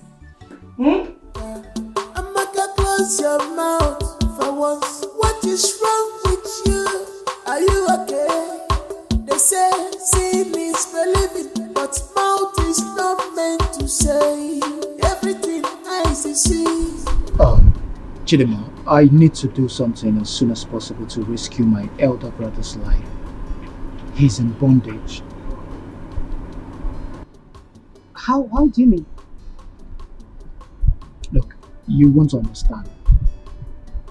Amaka, close your mouth for once. What is wrong with you? Are you okay? They say seeing is believing, but mouth is not meant to say everything eyes see. Chidima, I need to do something as soon as possible to rescue my elder brother's life. He's in bondage. How do you mean? Look, you won't understand.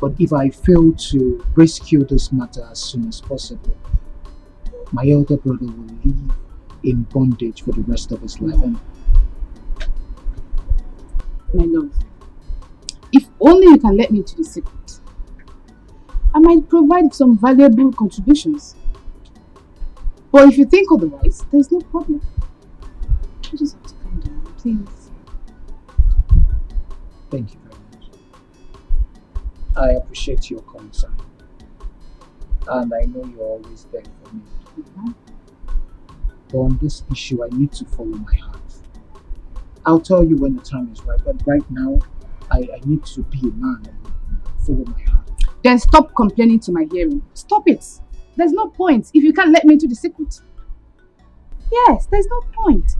But if I fail to rescue this matter as soon as possible, my elder brother will live in bondage for the rest of his life. And My love, if only you can let me into the secret, I might provide some valuable contributions. But if you think otherwise, there's no problem. You just have to calm down, please. thank you very much. I appreciate your concern. And I know you're always there for me. But on this issue, I need to follow my heart. I'll tell you when the time is right, but right now, I need to be a man and follow my heart. Then stop complaining to my hearing. Stop it. There's no point if you can't let me into the secret. Yes, there's no point.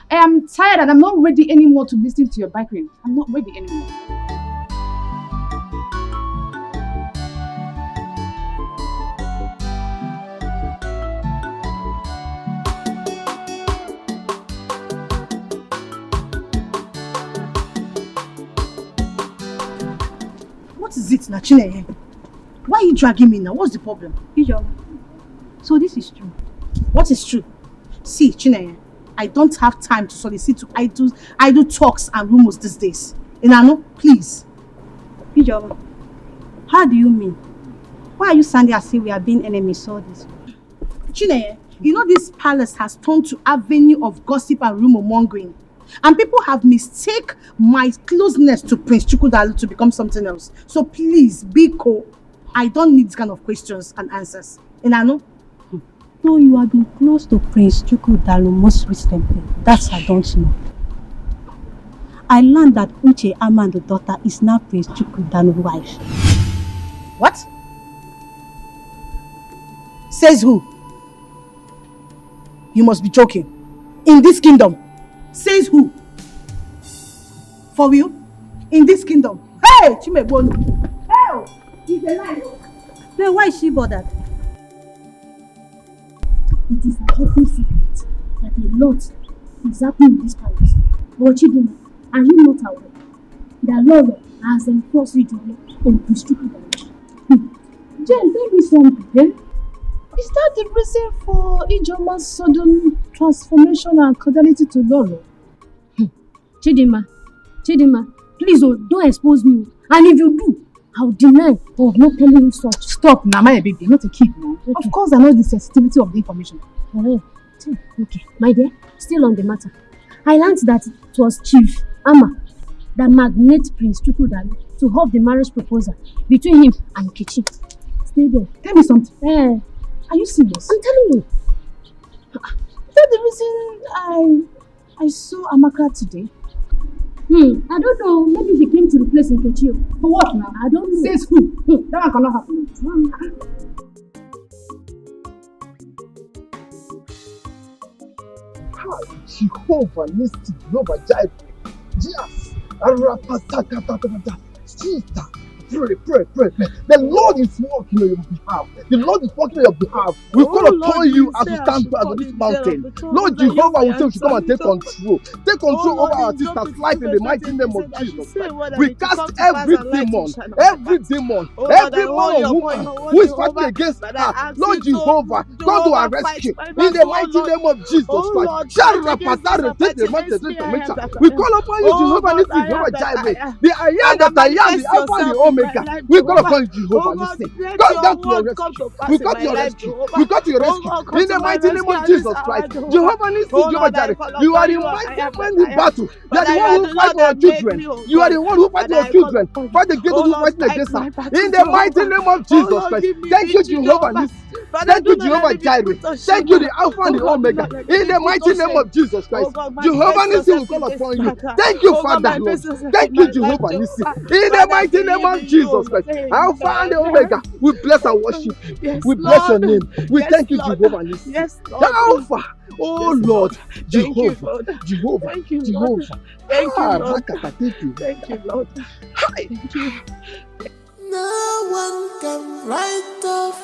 I am tired and I'm not ready anymore to listen to your bickering. I'm not ready anymore. What is it, Nachine? Why are you dragging me now? What's the problem? So this is true. What is true? See, Chineye, I don't have time to solicit to idle talks and rumors these days. Inano, please. Ijeoma, how do you mean? Why are you sounding as if we are being enemies all this? Chineye, you know this palace has turned to avenue of gossip and rumor mongering. And people have mistaken my closeness to Prince Chukwudalu to become something else. So please, Biko, I don't need this kind of questions and answers. Inano? No, you have been close to Prince Chukwudalu most recently. That I don't know. I learned that Uche Amando's daughter is now Prince Chukwudalu's wife. What? Says who? You must be joking. In this kingdom. Says who? For real? In this kingdom. Hey, Chimebonu. Hey, he's a lie. Then why is she bothered? It is an open secret that a lot is happening in this palace. But Chidima, are you not aware that Lolo has enforced Regina on Prince Chukwudalu? Jen, tell me something. Is that the reason for Ijeoma's sudden transformation and cordiality to Lolo? Chidima, please don't expose me. And if you do, I'll deny of not telling you such. Stop now, my baby. You're not a kid now. Okay. Of course, I know the sensitivity of the information. Okay, my dear, still on the matter. I learned that it was Chief Ama that magnated Prince Chukwudalu to hold the marriage proposal between him and Kechi. Stay there. Tell me something. Are you serious? I'm telling you. Is that the reason I saw Amaka today? I don't know. Maybe he came to replace Nkechi. For what now? I don't know. Says who? That one cannot happen. Jehovah Nissi, Jehovah Jireh. Yes. Arapasakatatata. Sister, pray. The Lord is working on your behalf. The Lord is working on your behalf. We call upon you as we stand on this mountain. Lord Jehovah will say we should come and take control. Take control over our sister's life in the mighty name of Jesus Christ. We cast every demon who is fighting against her. Lord Jehovah, come to our rescue in the mighty name of Jesus Christ. We call upon you, Jehovah Nissi, Jehovah Jireh, the I am that I am, the Alpha and the Omega. We call upon you, Jehovah Nissi. Come down to your rescue. We got to your rescue. We got to your rescue in the mighty name of Jesus Christ. Jehovah Nissi, Jehovah Jireh, you are the mighty man in battle. You are the one who fights for our children. You are the one who fights for our children. Fight against those who fight against her. In the mighty name of Jesus Christ. Thank you, Jehovah Nissi. Thank you, Jehovah Jireh. Thank you, the Alpha and the Omega. In the mighty name of Jesus Christ. Jehovah Nissi will call upon you. Thank you, Father Lord. Thank you, Jehovah Nissi. In the mighty name of Jesus Christ. Alpha and the Omega. We bless and worship you. We bless your name. We thank you, Jehovah Nissi. The Alpha. Oh Lord, Jehovah, Jehovah, Thank you, Jehovah. Thank you, Lord. Thank you. Thank you, Lord. Thank you. No one can write off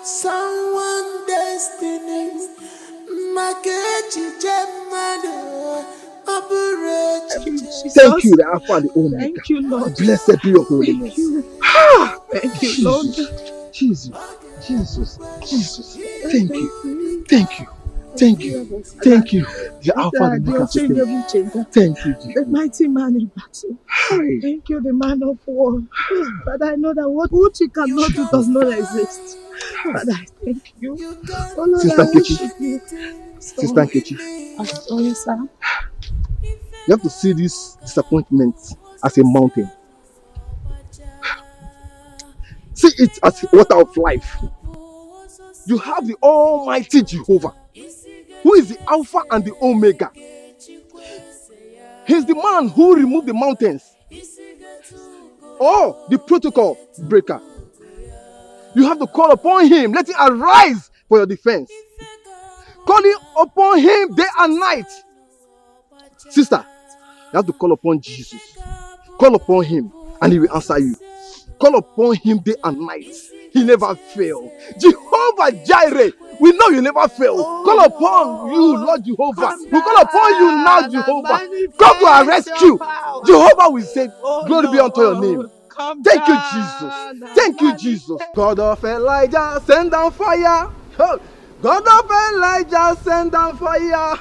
someone's destiny. Thank you, the Alpha and the Omega. Thank you, Lord. Blessed be your holy name. Thank you, Lord. Jesus. Thank you. Thank you, the Alpha and the Omega. Thank you, the mighty man in battle. Thank you, the man of war. But I know that what you cannot do does not exist. But I thank you. Oh Lord, Sister I worship you. Sister Nkechi. Oh yes, sir. You have to see this disappointment as a mountain. See it as a water of life. You have the Almighty Jehovah, who is the Alpha and the Omega. He's the man who removed the mountains. Oh, the protocol breaker. You have to call upon him. Let him arise for your defense. Calling upon him day and night. Sister, you have to call upon Jesus. Call upon him and he will answer you. Call upon him day and night. He never fails. Jehovah Jireh, we know you never fail. Call upon you, Lord Jehovah. We call upon you now, Jehovah. Come to our rescue. Jehovah will say, glory be unto your name. Thank you, Jesus. Thank you, Jesus. God of Elijah, send down fire. God of Elijah, send down fire.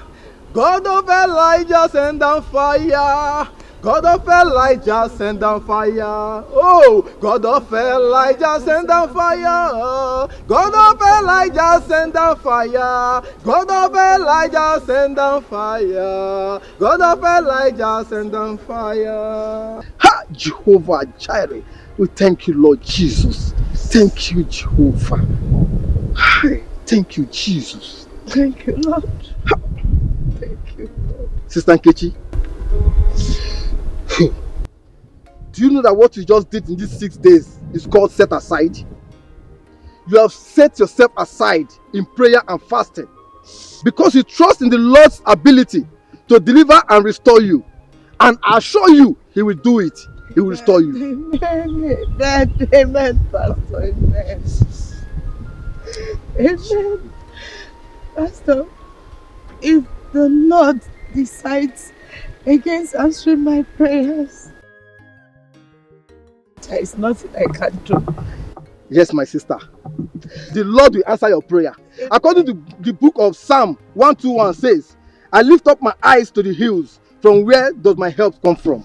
God of Elijah, send down fire. God of Elijah, send down fire. Oh, God of Elijah, send down fire. God of Elijah, send down fire. God of Elijah, send down fire. God of Elijah, send down fire. Ha! Jehovah Jireh. We thank you, Lord Jesus. Thank you, Jehovah. Thank you, Jesus. Thank you, Lord. Thank you, Lord. Sister Nkechi, do you know that what you just did in these 6 days is called set aside? You have set yourself aside in prayer and fasting because you trust in the Lord's ability to deliver and restore you. And I assure you, he will do it. He will restore you. Amen, Pastor. Amen. Amen. Pastor, if the Lord decides against answering my prayers, there is nothing I can do. Yes, my sister. The Lord will answer your prayer. According to the book of Psalm 121 says, I lift up my eyes to the hills. From where does my help come from?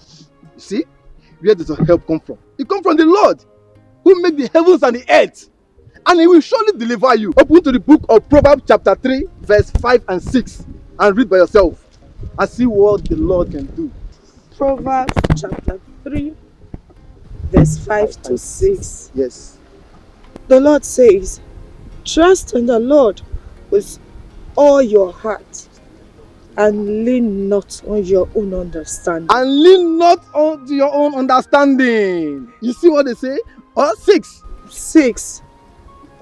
You see? Where does your help come from? It comes from the Lord who made the heavens and the earth. And he will surely deliver you. Open to the book of Proverbs chapter 3 verse 5 and 6 and read by yourself and see what the Lord can do. Proverbs chapter 3 verse 5 to 6. Yes. The Lord says, trust in the Lord with all your heart and lean not on your own understanding. And lean not on your own understanding. You see what they say? 6.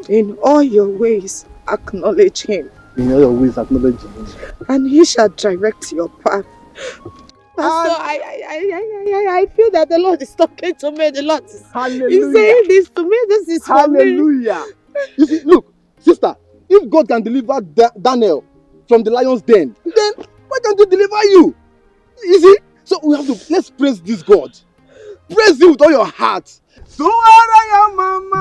In all your ways acknowledge him. In all your ways, acknowledge him. And he shall direct your path. Pastor, I feel that the Lord is talking to me. The Lord is saying this to me. This is for me. Hallelujah. You see, look, sister, if God can deliver Daniel from the lion's den, then why can't he deliver you? You see? So we have to, let's praise this God. Praise him with all your heart. So are your mama.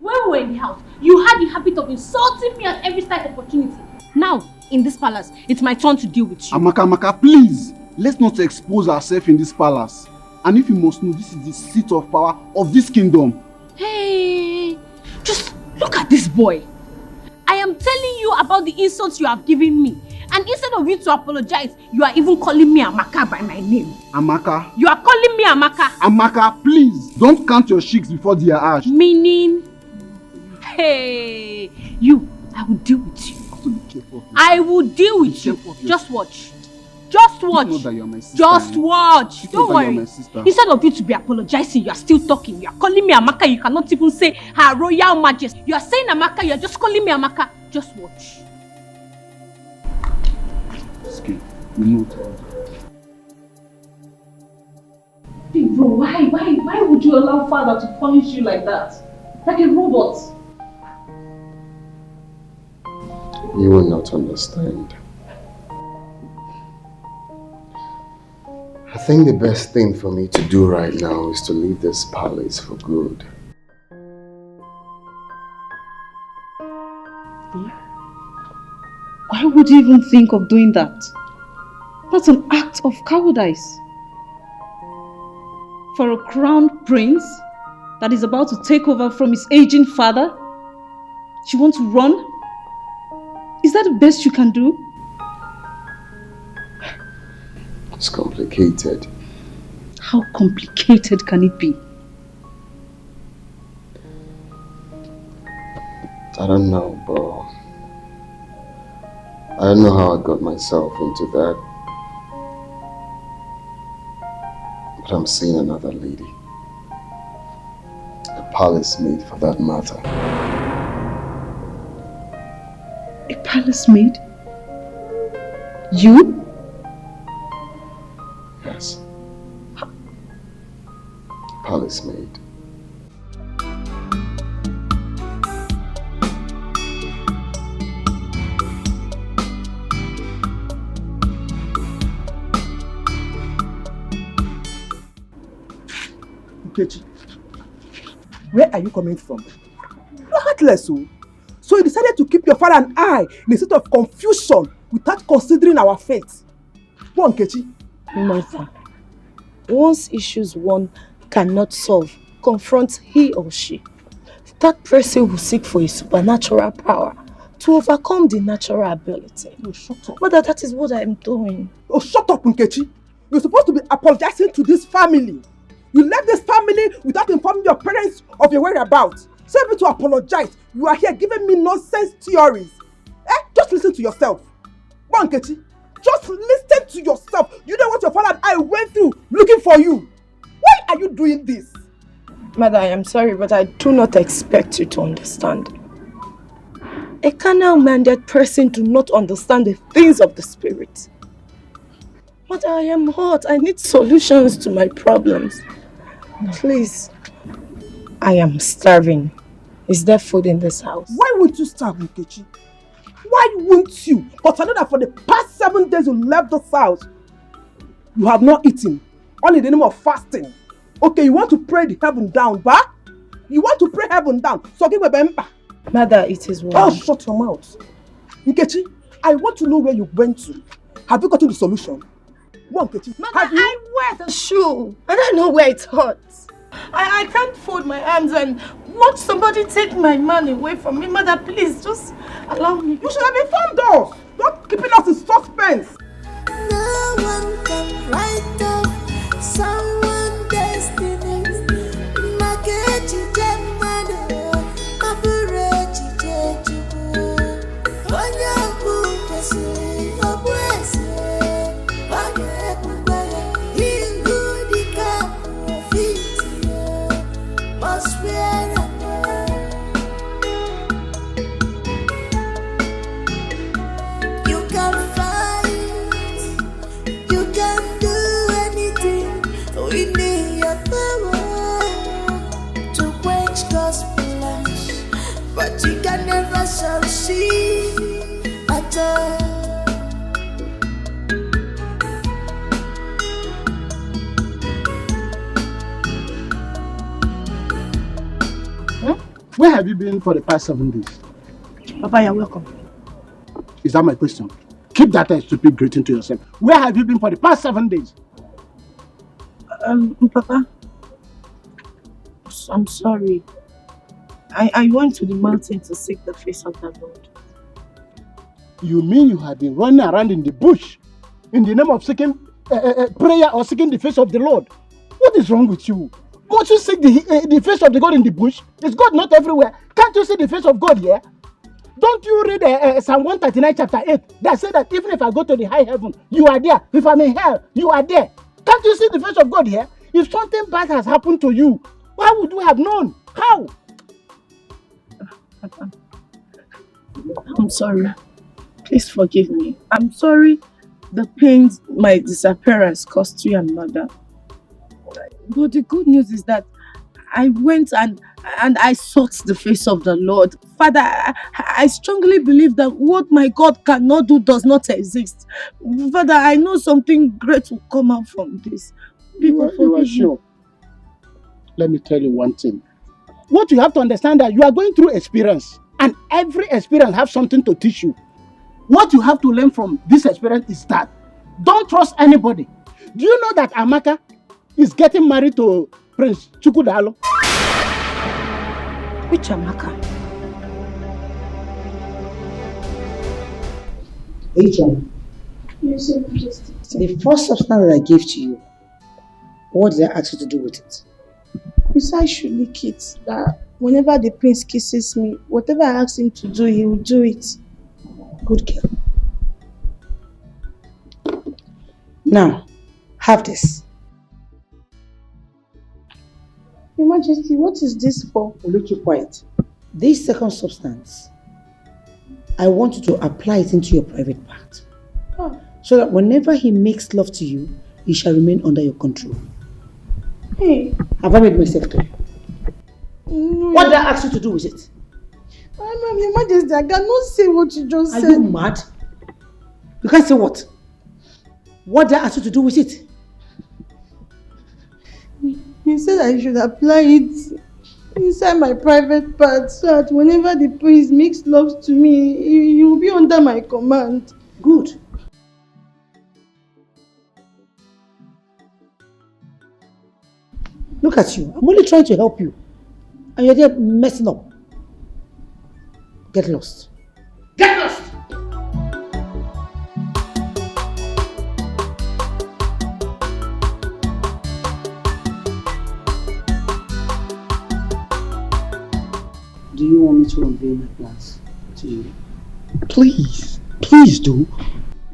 When we were in the house, you had the habit of insulting me at every slight opportunity. Now, in this palace, it's my turn to deal with you. Amaka, please, let's not expose ourselves in this palace. And if you must know, this is the seat of power of this kingdom. Hey, just look at this boy. I am telling you about the insults you have given me. And instead of you to apologize, you are even calling me Amaka by my name. Amaka. You are calling me Amaka. Amaka, please, don't count your cheeks before they are ash. Meaning, hey, you, I will deal with you. I will deal with you. Just watch. Just watch. Just watch. Don't worry. Instead of you to be apologizing, you are still talking. You are calling me Amaka. You cannot even say Her Royal Majesty. You are saying Amaka. You are just calling me Amaka. Just watch. Okay, we know. Big bro, why would you allow father to punish you like that? Like a robot? You will not understand. I think the best thing for me to do right now is to leave this palace for good. Why would you even think of doing that? That's an act of cowardice. For a crowned prince that is about to take over from his aging father, you want to run? Is that the best you can do? It's complicated. How complicated can it be? I don't know, but I don't know how I got myself into that. But I'm seeing another lady. A palace maid for that matter. A palace maid? You? Yes. Palace maid. Nkechi, where are you coming from? You're heartless, oh. So you decided to keep your father and I in a state of confusion without considering our fate. Go on, Nkechi. Martha, once issues one cannot solve, confront he or she. That person will seek for a supernatural power to overcome the natural ability. Oh, shut up. Mother, that is what I am doing. Oh, shut up, Nkechi. You're supposed to be apologizing to this family. You left this family without informing your parents of your whereabouts. So able to apologize, you are here giving me nonsense theories. Just listen to yourself. Go on, Nkechi. Just listen to yourself. You know what your father and I went through looking for you. Why are you doing this? Mother, I am sorry, but I do not expect you to understand. A carnal-minded person do not understand the things of the spirit. Mother, I am hot. I need solutions to my problems. Please. I am starving. Is there food in this house? Why won't you starve, Nkechi? Why won't you? But I know that for the past 7 days you left this house, you have not eaten. Only in the name of fasting. Okay, you want to pray the heaven down, bah? You want to pray heaven down. So give a bemba. Mother, it is well. Oh, shut your mouth. Nkechi, I want to know where you went to. Have you gotten the solution? One, Nkechi. Mother, I wear the shoe. I don't know where it hurts. I can't fold my arms and watch somebody take my man away from me. Mother, please, just allow me. You should have informed us. Not keeping us in suspense. No one can write off someone's destiny. Makechi Stepmother, Maburechi Jejubu. Wanyabu Kwesi, Obwese, Wanyabu Kwaya, Ingudika, Fitia. you been for the past 7 days? Papa, you're welcome. Is that my question? Keep that stupid greeting to yourself. Where have you been for the past 7 days? Papa, I'm sorry. I went to the mountain to seek the face of the Lord. You mean you have been running around in the bush in the name of seeking prayer or seeking the face of the Lord? What is wrong with you? Won't you seek the face of the God in the bush? Is God not everywhere? Can't you see the face of God here? Don't you read Psalm 139 chapter 8 that says that even if I go to the high heaven, you are there. If I'm in hell, you are there. Can't you see the face of God here? If something bad has happened to you, why would you have known? How? I'm sorry. Please forgive me. I'm sorry the pains my disappearance caused you and mother. But the good news is that I went and I sought the face of the Lord. Father, I strongly believe that what my God cannot do does not exist. Father, I know something great will come out from this. You are sure? Let me tell you one thing. What you have to understand that you are going through experience, and every experience has something to teach you. What you have to learn from this experience is that don't trust anybody. Do you know that Amaka is getting married to Prince Chukudalo? Which Amaka? Adrian, Yes, Your Majesty. the first substance that I gave to you, what did I ask you to do with it? Besides, should lick it. That whenever the prince kisses me, whatever I ask him to do, he will do it. Good girl. Now, have this. Your Majesty, what is this for? Will you keep quiet? This second substance, I want you to apply it into your private part. Oh. So that whenever he makes love to you, he shall remain under your control. Hey. Have I made myself clear? No, What did I ask you to do with it? Ma'am, Your Majesty, I cannot say what you just said. Are you mad? You can't say what? What did I ask you to do with it? You said I should apply it inside my private part so that whenever the prince makes love to me, he will be under my command. Good. Look at you. I'm only trying to help you. And you're there messing up. Get lost. Get lost! Do you want me to unveil my plans to you? Please, please do.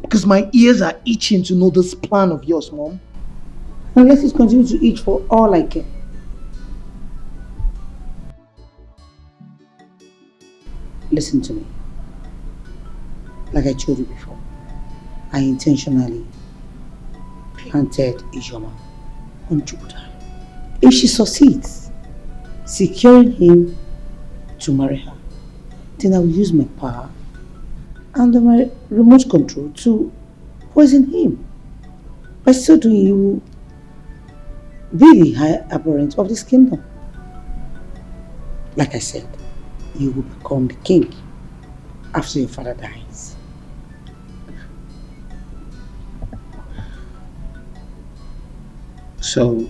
Because my ears are itching to know this plan of yours, Mom. And let it continue to itch for all I care. Listen to me. Like I told you before, I intentionally planted Ijoma on Jupiter. If she succeeds, securing him to marry her, then I will use my power and my remote control to poison him. By so doing, he will be the high apparent of this kingdom. Like I said, you will become the king after your father dies. So,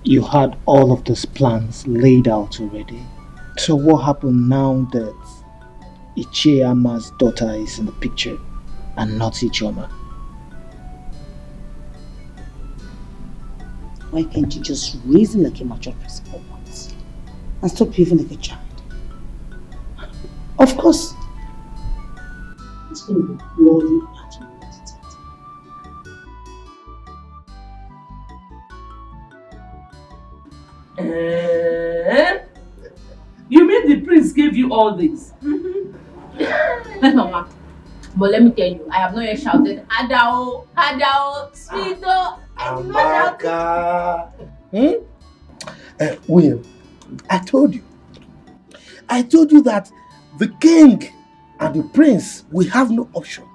you had all of these plans laid out already. So what happened now that Ichiyama's daughter is in the picture and not Ijoma? Why can't you just reason like a mature person for once and stop behaving like a child? Of course, it's going to be bloody at you. You mean the prince gave you all this? Yes, Mama. But let me tell you, I have not yet shouted, Adao, Adao, Sweeto. Amaka. William, I told you that the king and the prince will have no option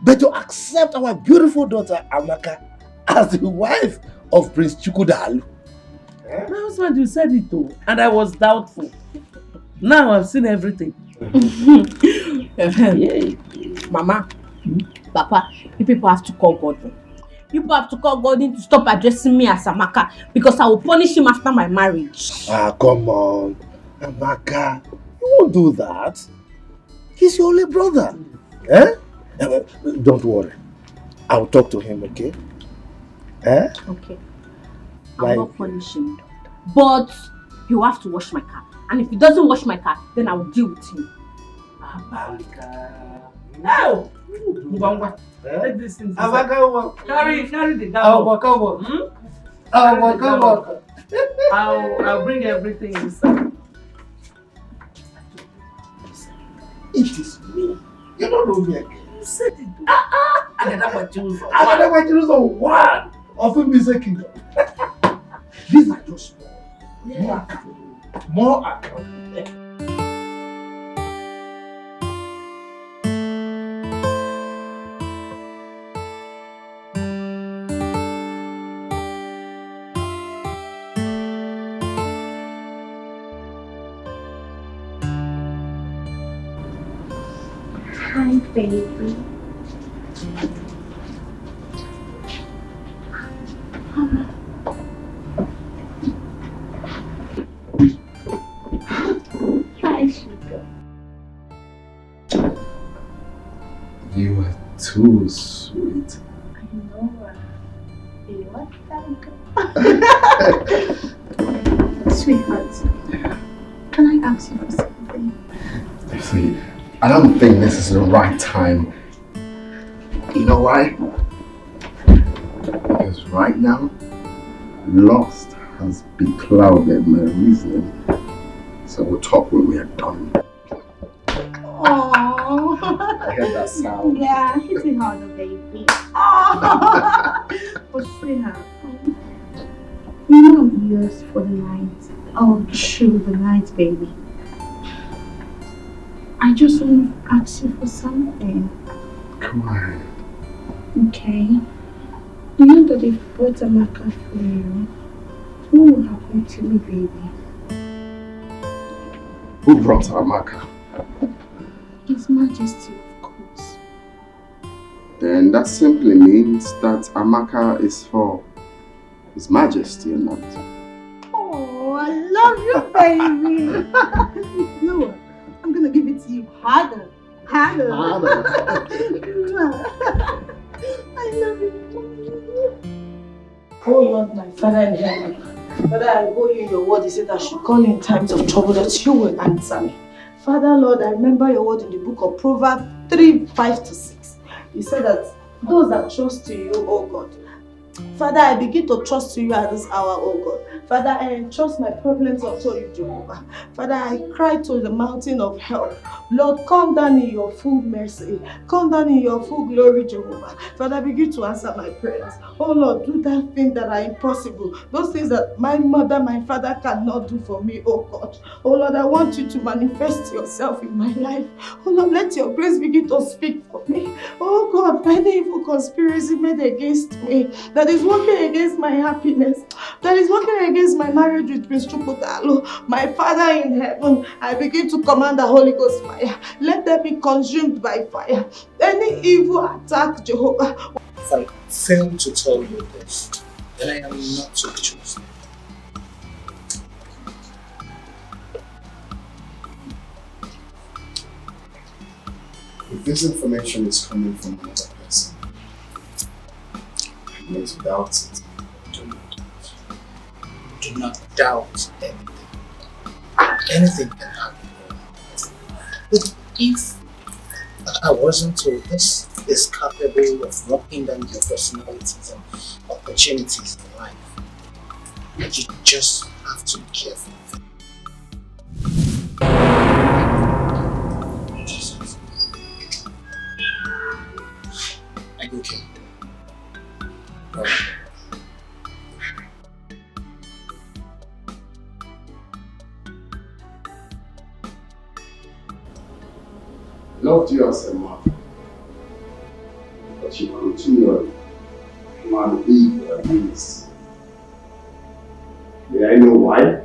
but to accept our beautiful daughter Amaka as the wife of Prince Chukwudalu. My husband, you said it too, and I was doubtful. Now I've seen everything. Mama, Papa, you people have to call Godwin. You people have to call Godwin to stop addressing me as Amaka because I will punish him after my marriage. Come on. Amaka, you won't do that. He's your only brother. Don't worry. I'll talk to him, okay? Okay. I'll not punish him. But you have to wash my car. And if he doesn't wash my car, then I will deal with him. Amaka. No! Take these things. Carry the down. I'll bring everything inside. It is me. You don't know me again. You said it. I never choose one of a music kingdom. These are just more account. Hi, baby. Hi, sugar. You are too sweet. I know. You are that. Sweetheart, can I ask you for something? See, I don't think this is the right time. You know why? Because right now, lust has beclouded my reasoning. So we'll talk when we are done. Aww. I heard that sound. Yeah, hit me harder, baby. Aww. But sweetheart, you know I'm yours for the night. Oh, true, the night, baby. I just want to ask you for something. Come on. Okay. You know that if both Amaka for you, what will happen to me, baby? Who brought Amaka? His Majesty, of course. Then that simply means that Amaka is for His Majesty and not. Oh, I love you, baby. No, I'm gonna give it to you harder. Harder. I love you. Oh Lord, my Father in heaven, Father, I owe you your word. You said I should call in times of trouble that you will answer me. Father, Lord, I remember your word in the book of Proverbs 3:5-6. You said that those that trust in you, oh God. Father, I begin to trust you at this hour, oh God. Father, I entrust my problems unto you, Jehovah. Father, I cry to the mountain of help. Lord, come down in your full mercy. Come down in your full glory, Jehovah. Father, begin to answer my prayers. Oh Lord, do that thing that are impossible. Those things that my mother, my father cannot do for me, oh God. Oh Lord, I want you to manifest yourself in my life. Oh Lord, let your grace begin to speak for me. Oh God, any evil conspiracy made against me that is working against my happiness, that is working against my marriage with Prince Chukudalo, my Father in heaven, I begin to command the Holy Ghost fire. Let them be consumed by fire. Any evil attack, Jehovah. If I fail to tell you this, then I am not to be chosen. If this information is coming from another person, I need to doubt it. Do not doubt anything. Anything can happen. But if I wasn't told this is capable of knocking down your personalities and opportunities in life, you just have to be careful. Jesus. Are you okay? Loved you as a mother, but you continually malleable against May I know why?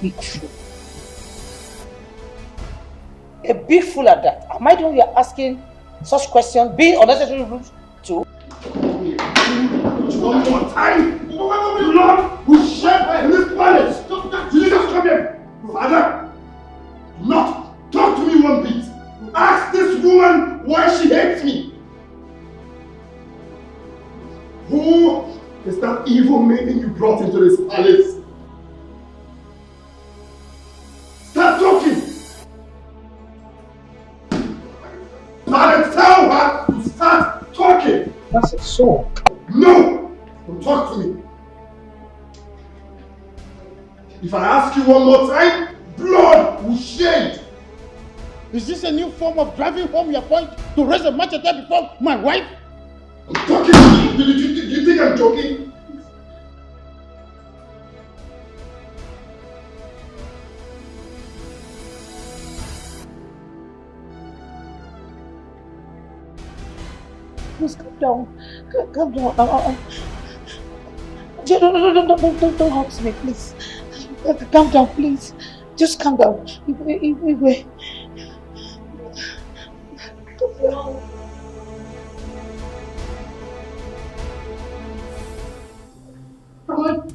Big fool. A big fool at that. Am I the one you are asking such questions? Being unnecessary rude too? One more time! Lord, we share in this palace! Jesus, come here! Father, do not talk to me one bit! Ask this woman why she hates me! Who is that evil maiden you brought into this palace? Start talking! Father, tell her to start talking! That's a soul. No! Don't talk to me! If I ask you one more time, blood will shed! Is this a new form of driving home your point to raise a machete before my wife? I'm talking! Do you think I'm joking? Please calm down. Calm down. Don't hurt me, please. Calm down, please. Just calm down. Igwe.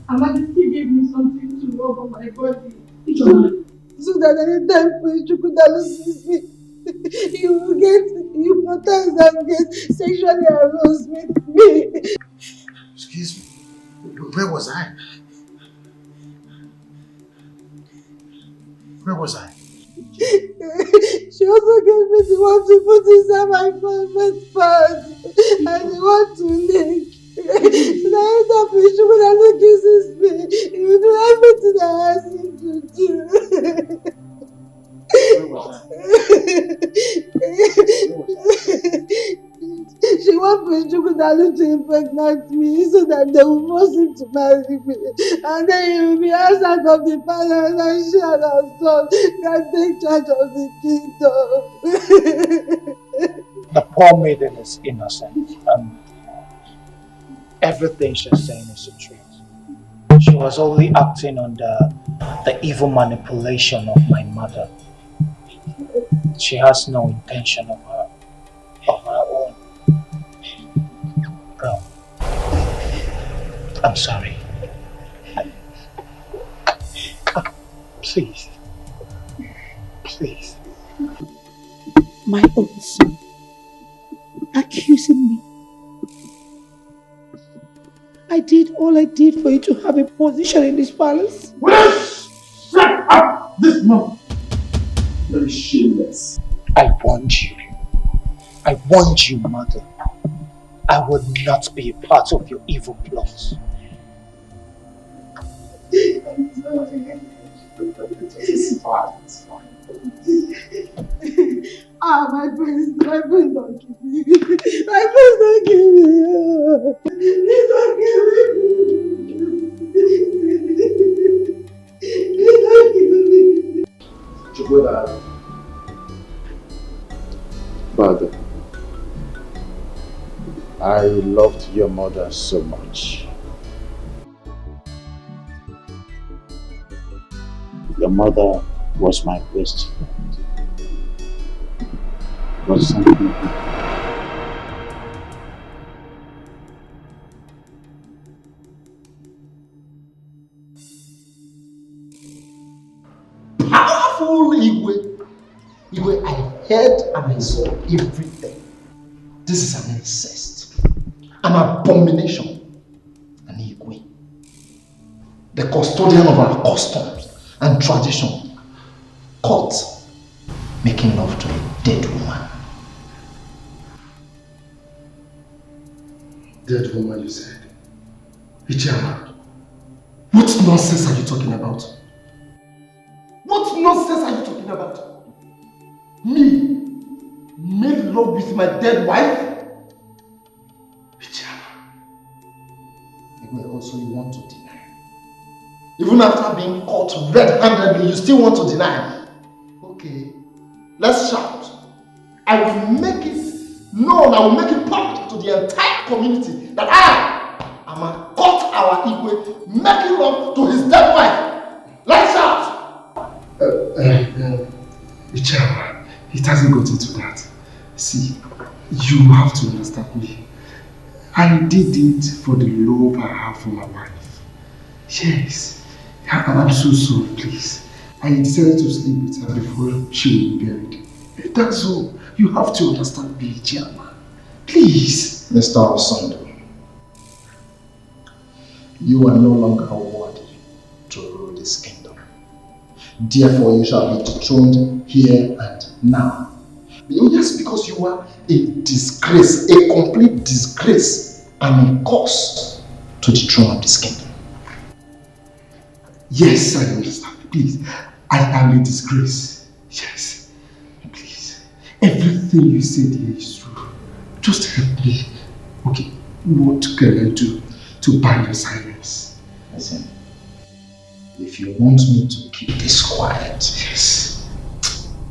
Amadi gave me something to rub on my body. So that anytime Chukwudalu sees me, you protest and get sexually aroused with me. Excuse me, where was I? Where was I? She also gave me the one to put inside my private part and the one to lick. So that anytime Chukwudalu kisses me, he will do everything I ask him to do. Where was She wants Prince Chukwudalu to impregnate me so that they will force him to marry me. And then he will be outside of the palace and she and her son can take charge of the kingdom. The poor maiden is innocent and everything she's saying is the truth. She was only acting under the evil manipulation of my mother. She has no intention of her own. Bro, I'm sorry. Please. Please. My own son accusing me. I did all I did for you to have a position in this palace. Shut up this month! Very shameless. I warned you. I warned you, mother. I would not be a part of your evil plots. I'm sorry. It's fine. My friends don't give me. My friends don't give me. Please don't give me. Please don't give me. Chukwudalu. Father, I loved your mother so much. Your mother was my best friend. But something Powerful Igwe. Igwe, I heard and I saw everything. This is an incest, an abomination, an Igwe. The custodian of our customs and tradition, caught making love to a dead woman. Dead woman, you said? Ichiyama, what nonsense are you talking about? What nonsense are you talking about? Me? Made love with my dead wife? Ichiyama. Also, you want to deny. Even after being caught red-handedly, you still want to deny. Okay, let's shout. I will make it No, I will make it public to the entire community that I am a cut our Igwe, making love to his dead wife. Lights out! Ichema, it hasn't got into that. See, you have to understand me. I did it for the love I have for my wife. Yes, I'm so sorry, please. I decided to sleep with her before she will be buried. That's all. You have to understand me, Ichema. Please. Mr. Osondo, you are no longer worthy to rule this kingdom. Therefore, you shall be dethroned here and now. Just because you are a disgrace, a complete disgrace, and a curse to the throne of this kingdom. Yes, I understand. Please, I am a disgrace. Yes, please. Everything you said here is true. Just help me. Okay, what can I do to buy your silence? Listen, if you want me to keep this quiet, yes.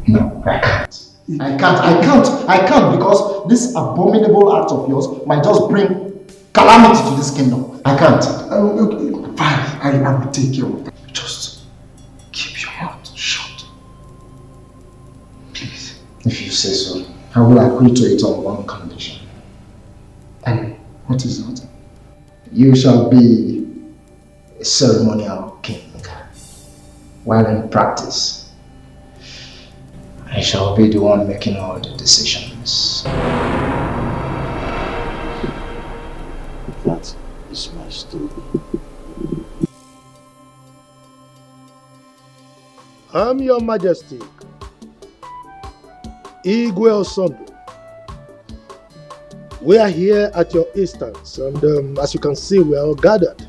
No, I can't. I can't because this abominable act of yours might just bring calamity to this kingdom. I can't. Okay, fine. I will take care of that. Just keep your mouth shut. Please. If you say so, I will agree to it on one condition. And what is that? You shall be a ceremonial king, while in practice I shall be the one making all the decisions. That is my story. I'm Your Majesty, Igwe Osondo. We are here at your instance, and as you can see, we are all gathered.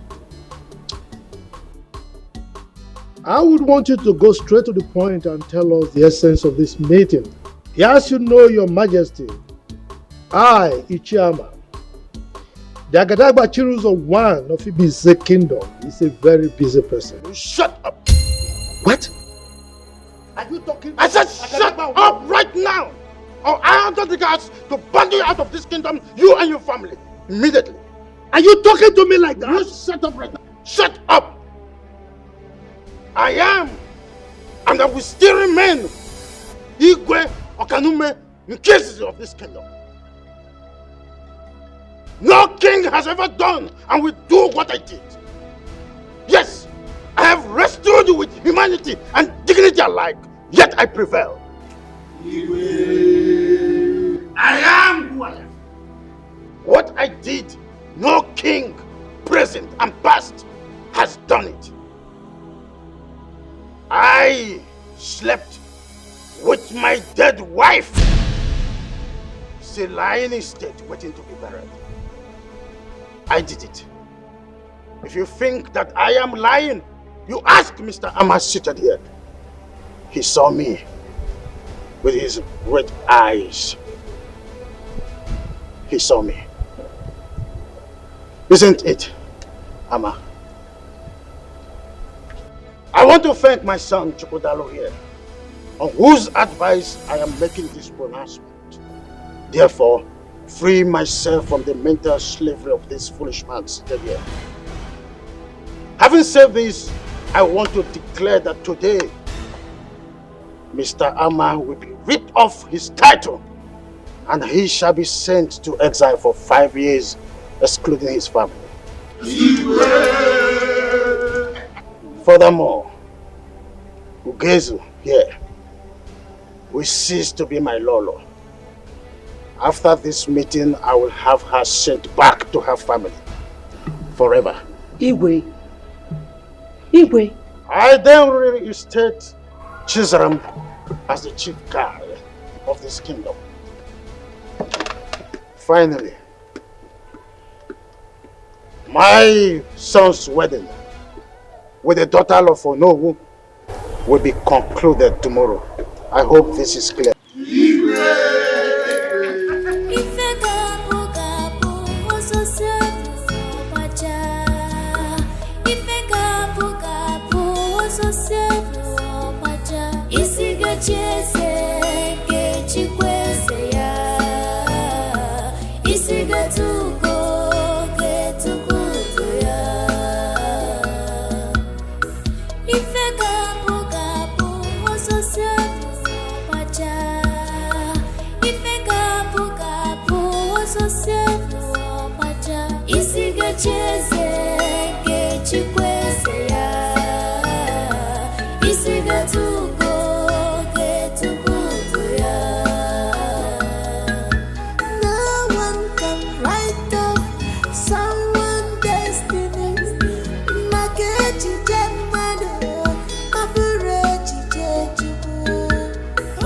I would want you to go straight to the point and tell us the essence of this meeting. Yes, you know, Your Majesty, I, Ichiama, the Agadagba Chiruzo one of Ibize Kingdom, is a very busy person. Shut up! What? Are you talking? I said shut up right now! Or I order the guards to bundle you out of this kingdom, you and your family, immediately. Are you talking to me like that? You shut up right now. Shut up! I am, and I will still remain, Igwe Okanume Nkezi of this kingdom. No king has ever done and will do what I did. Yes, I have wrestled with humanity and dignity alike, yet I prevail. Igwe. I am who I am. What I did, no king, present and past, has done it. I slept with my dead wife, still lying in state waiting to be buried. I did it. If you think that I am lying, you ask Mr. Amma seated here. He saw me with his red eyes. He saw me. Isn't it, Amma? I want to thank my son Chukwudalo here, on whose advice I am making this pronouncement. Therefore, free myself from the mental slavery of this foolish man seated here. Having said this, I want to declare that today, Mr. Amma will be ripped off his title, and he shall be sent to exile for 5 years, excluding his family. Furthermore, Ugezu here will cease to be my Lolo. After this meeting, I will have her sent back to her family forever. Igwe. I then reinstate Chizaram as the chief guard of this kingdom. Finally, my son's wedding with the daughter of Onowu will be concluded tomorrow. I hope this is clear. isi ga-etugo ya. No one can write off someone's destiny. Maka echiche mmadụ ọ bụrụ echiche Chukwu.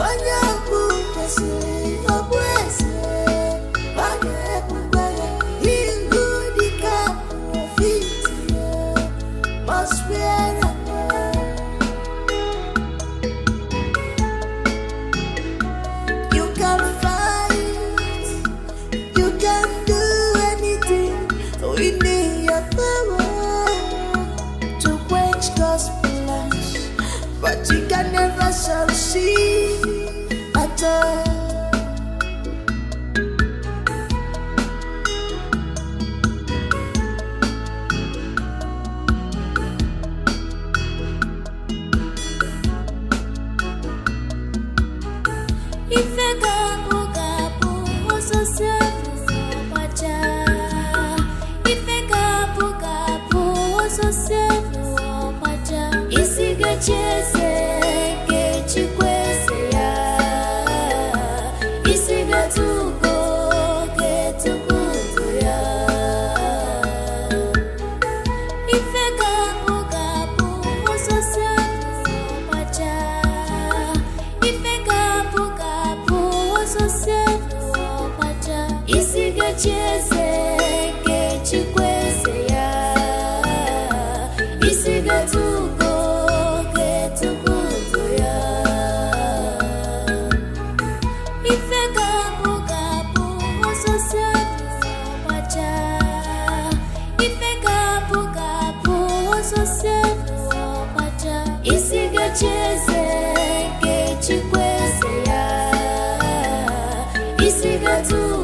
Onye ọbụ kwesịrị ọbụ eze, ọ ga-ebukwa ya ihu dịka profit ya. Must wear a you can fight, you can do anything within your power to quench God's plans, but you can never succeed at all. Ife ga-abụ osisi ọbacha. Ife ga-abụ osisi ọbacha. Isi ga-echi eze ga-echikwa eze ya. Isi ga-etugo ya. Ife ga-abụ osisi ọbacha. Ife ga-abụ osisi ọbacha. Isi ga-echi eze ga-echikwa eze ya. Isi ga-etugo ya. Ife ga-abụ osisi ọbacha. Ife ga-abụ osisi ọbacha. Isi ga-echi eze ga-echikwa eze ya. Isi ga-etugo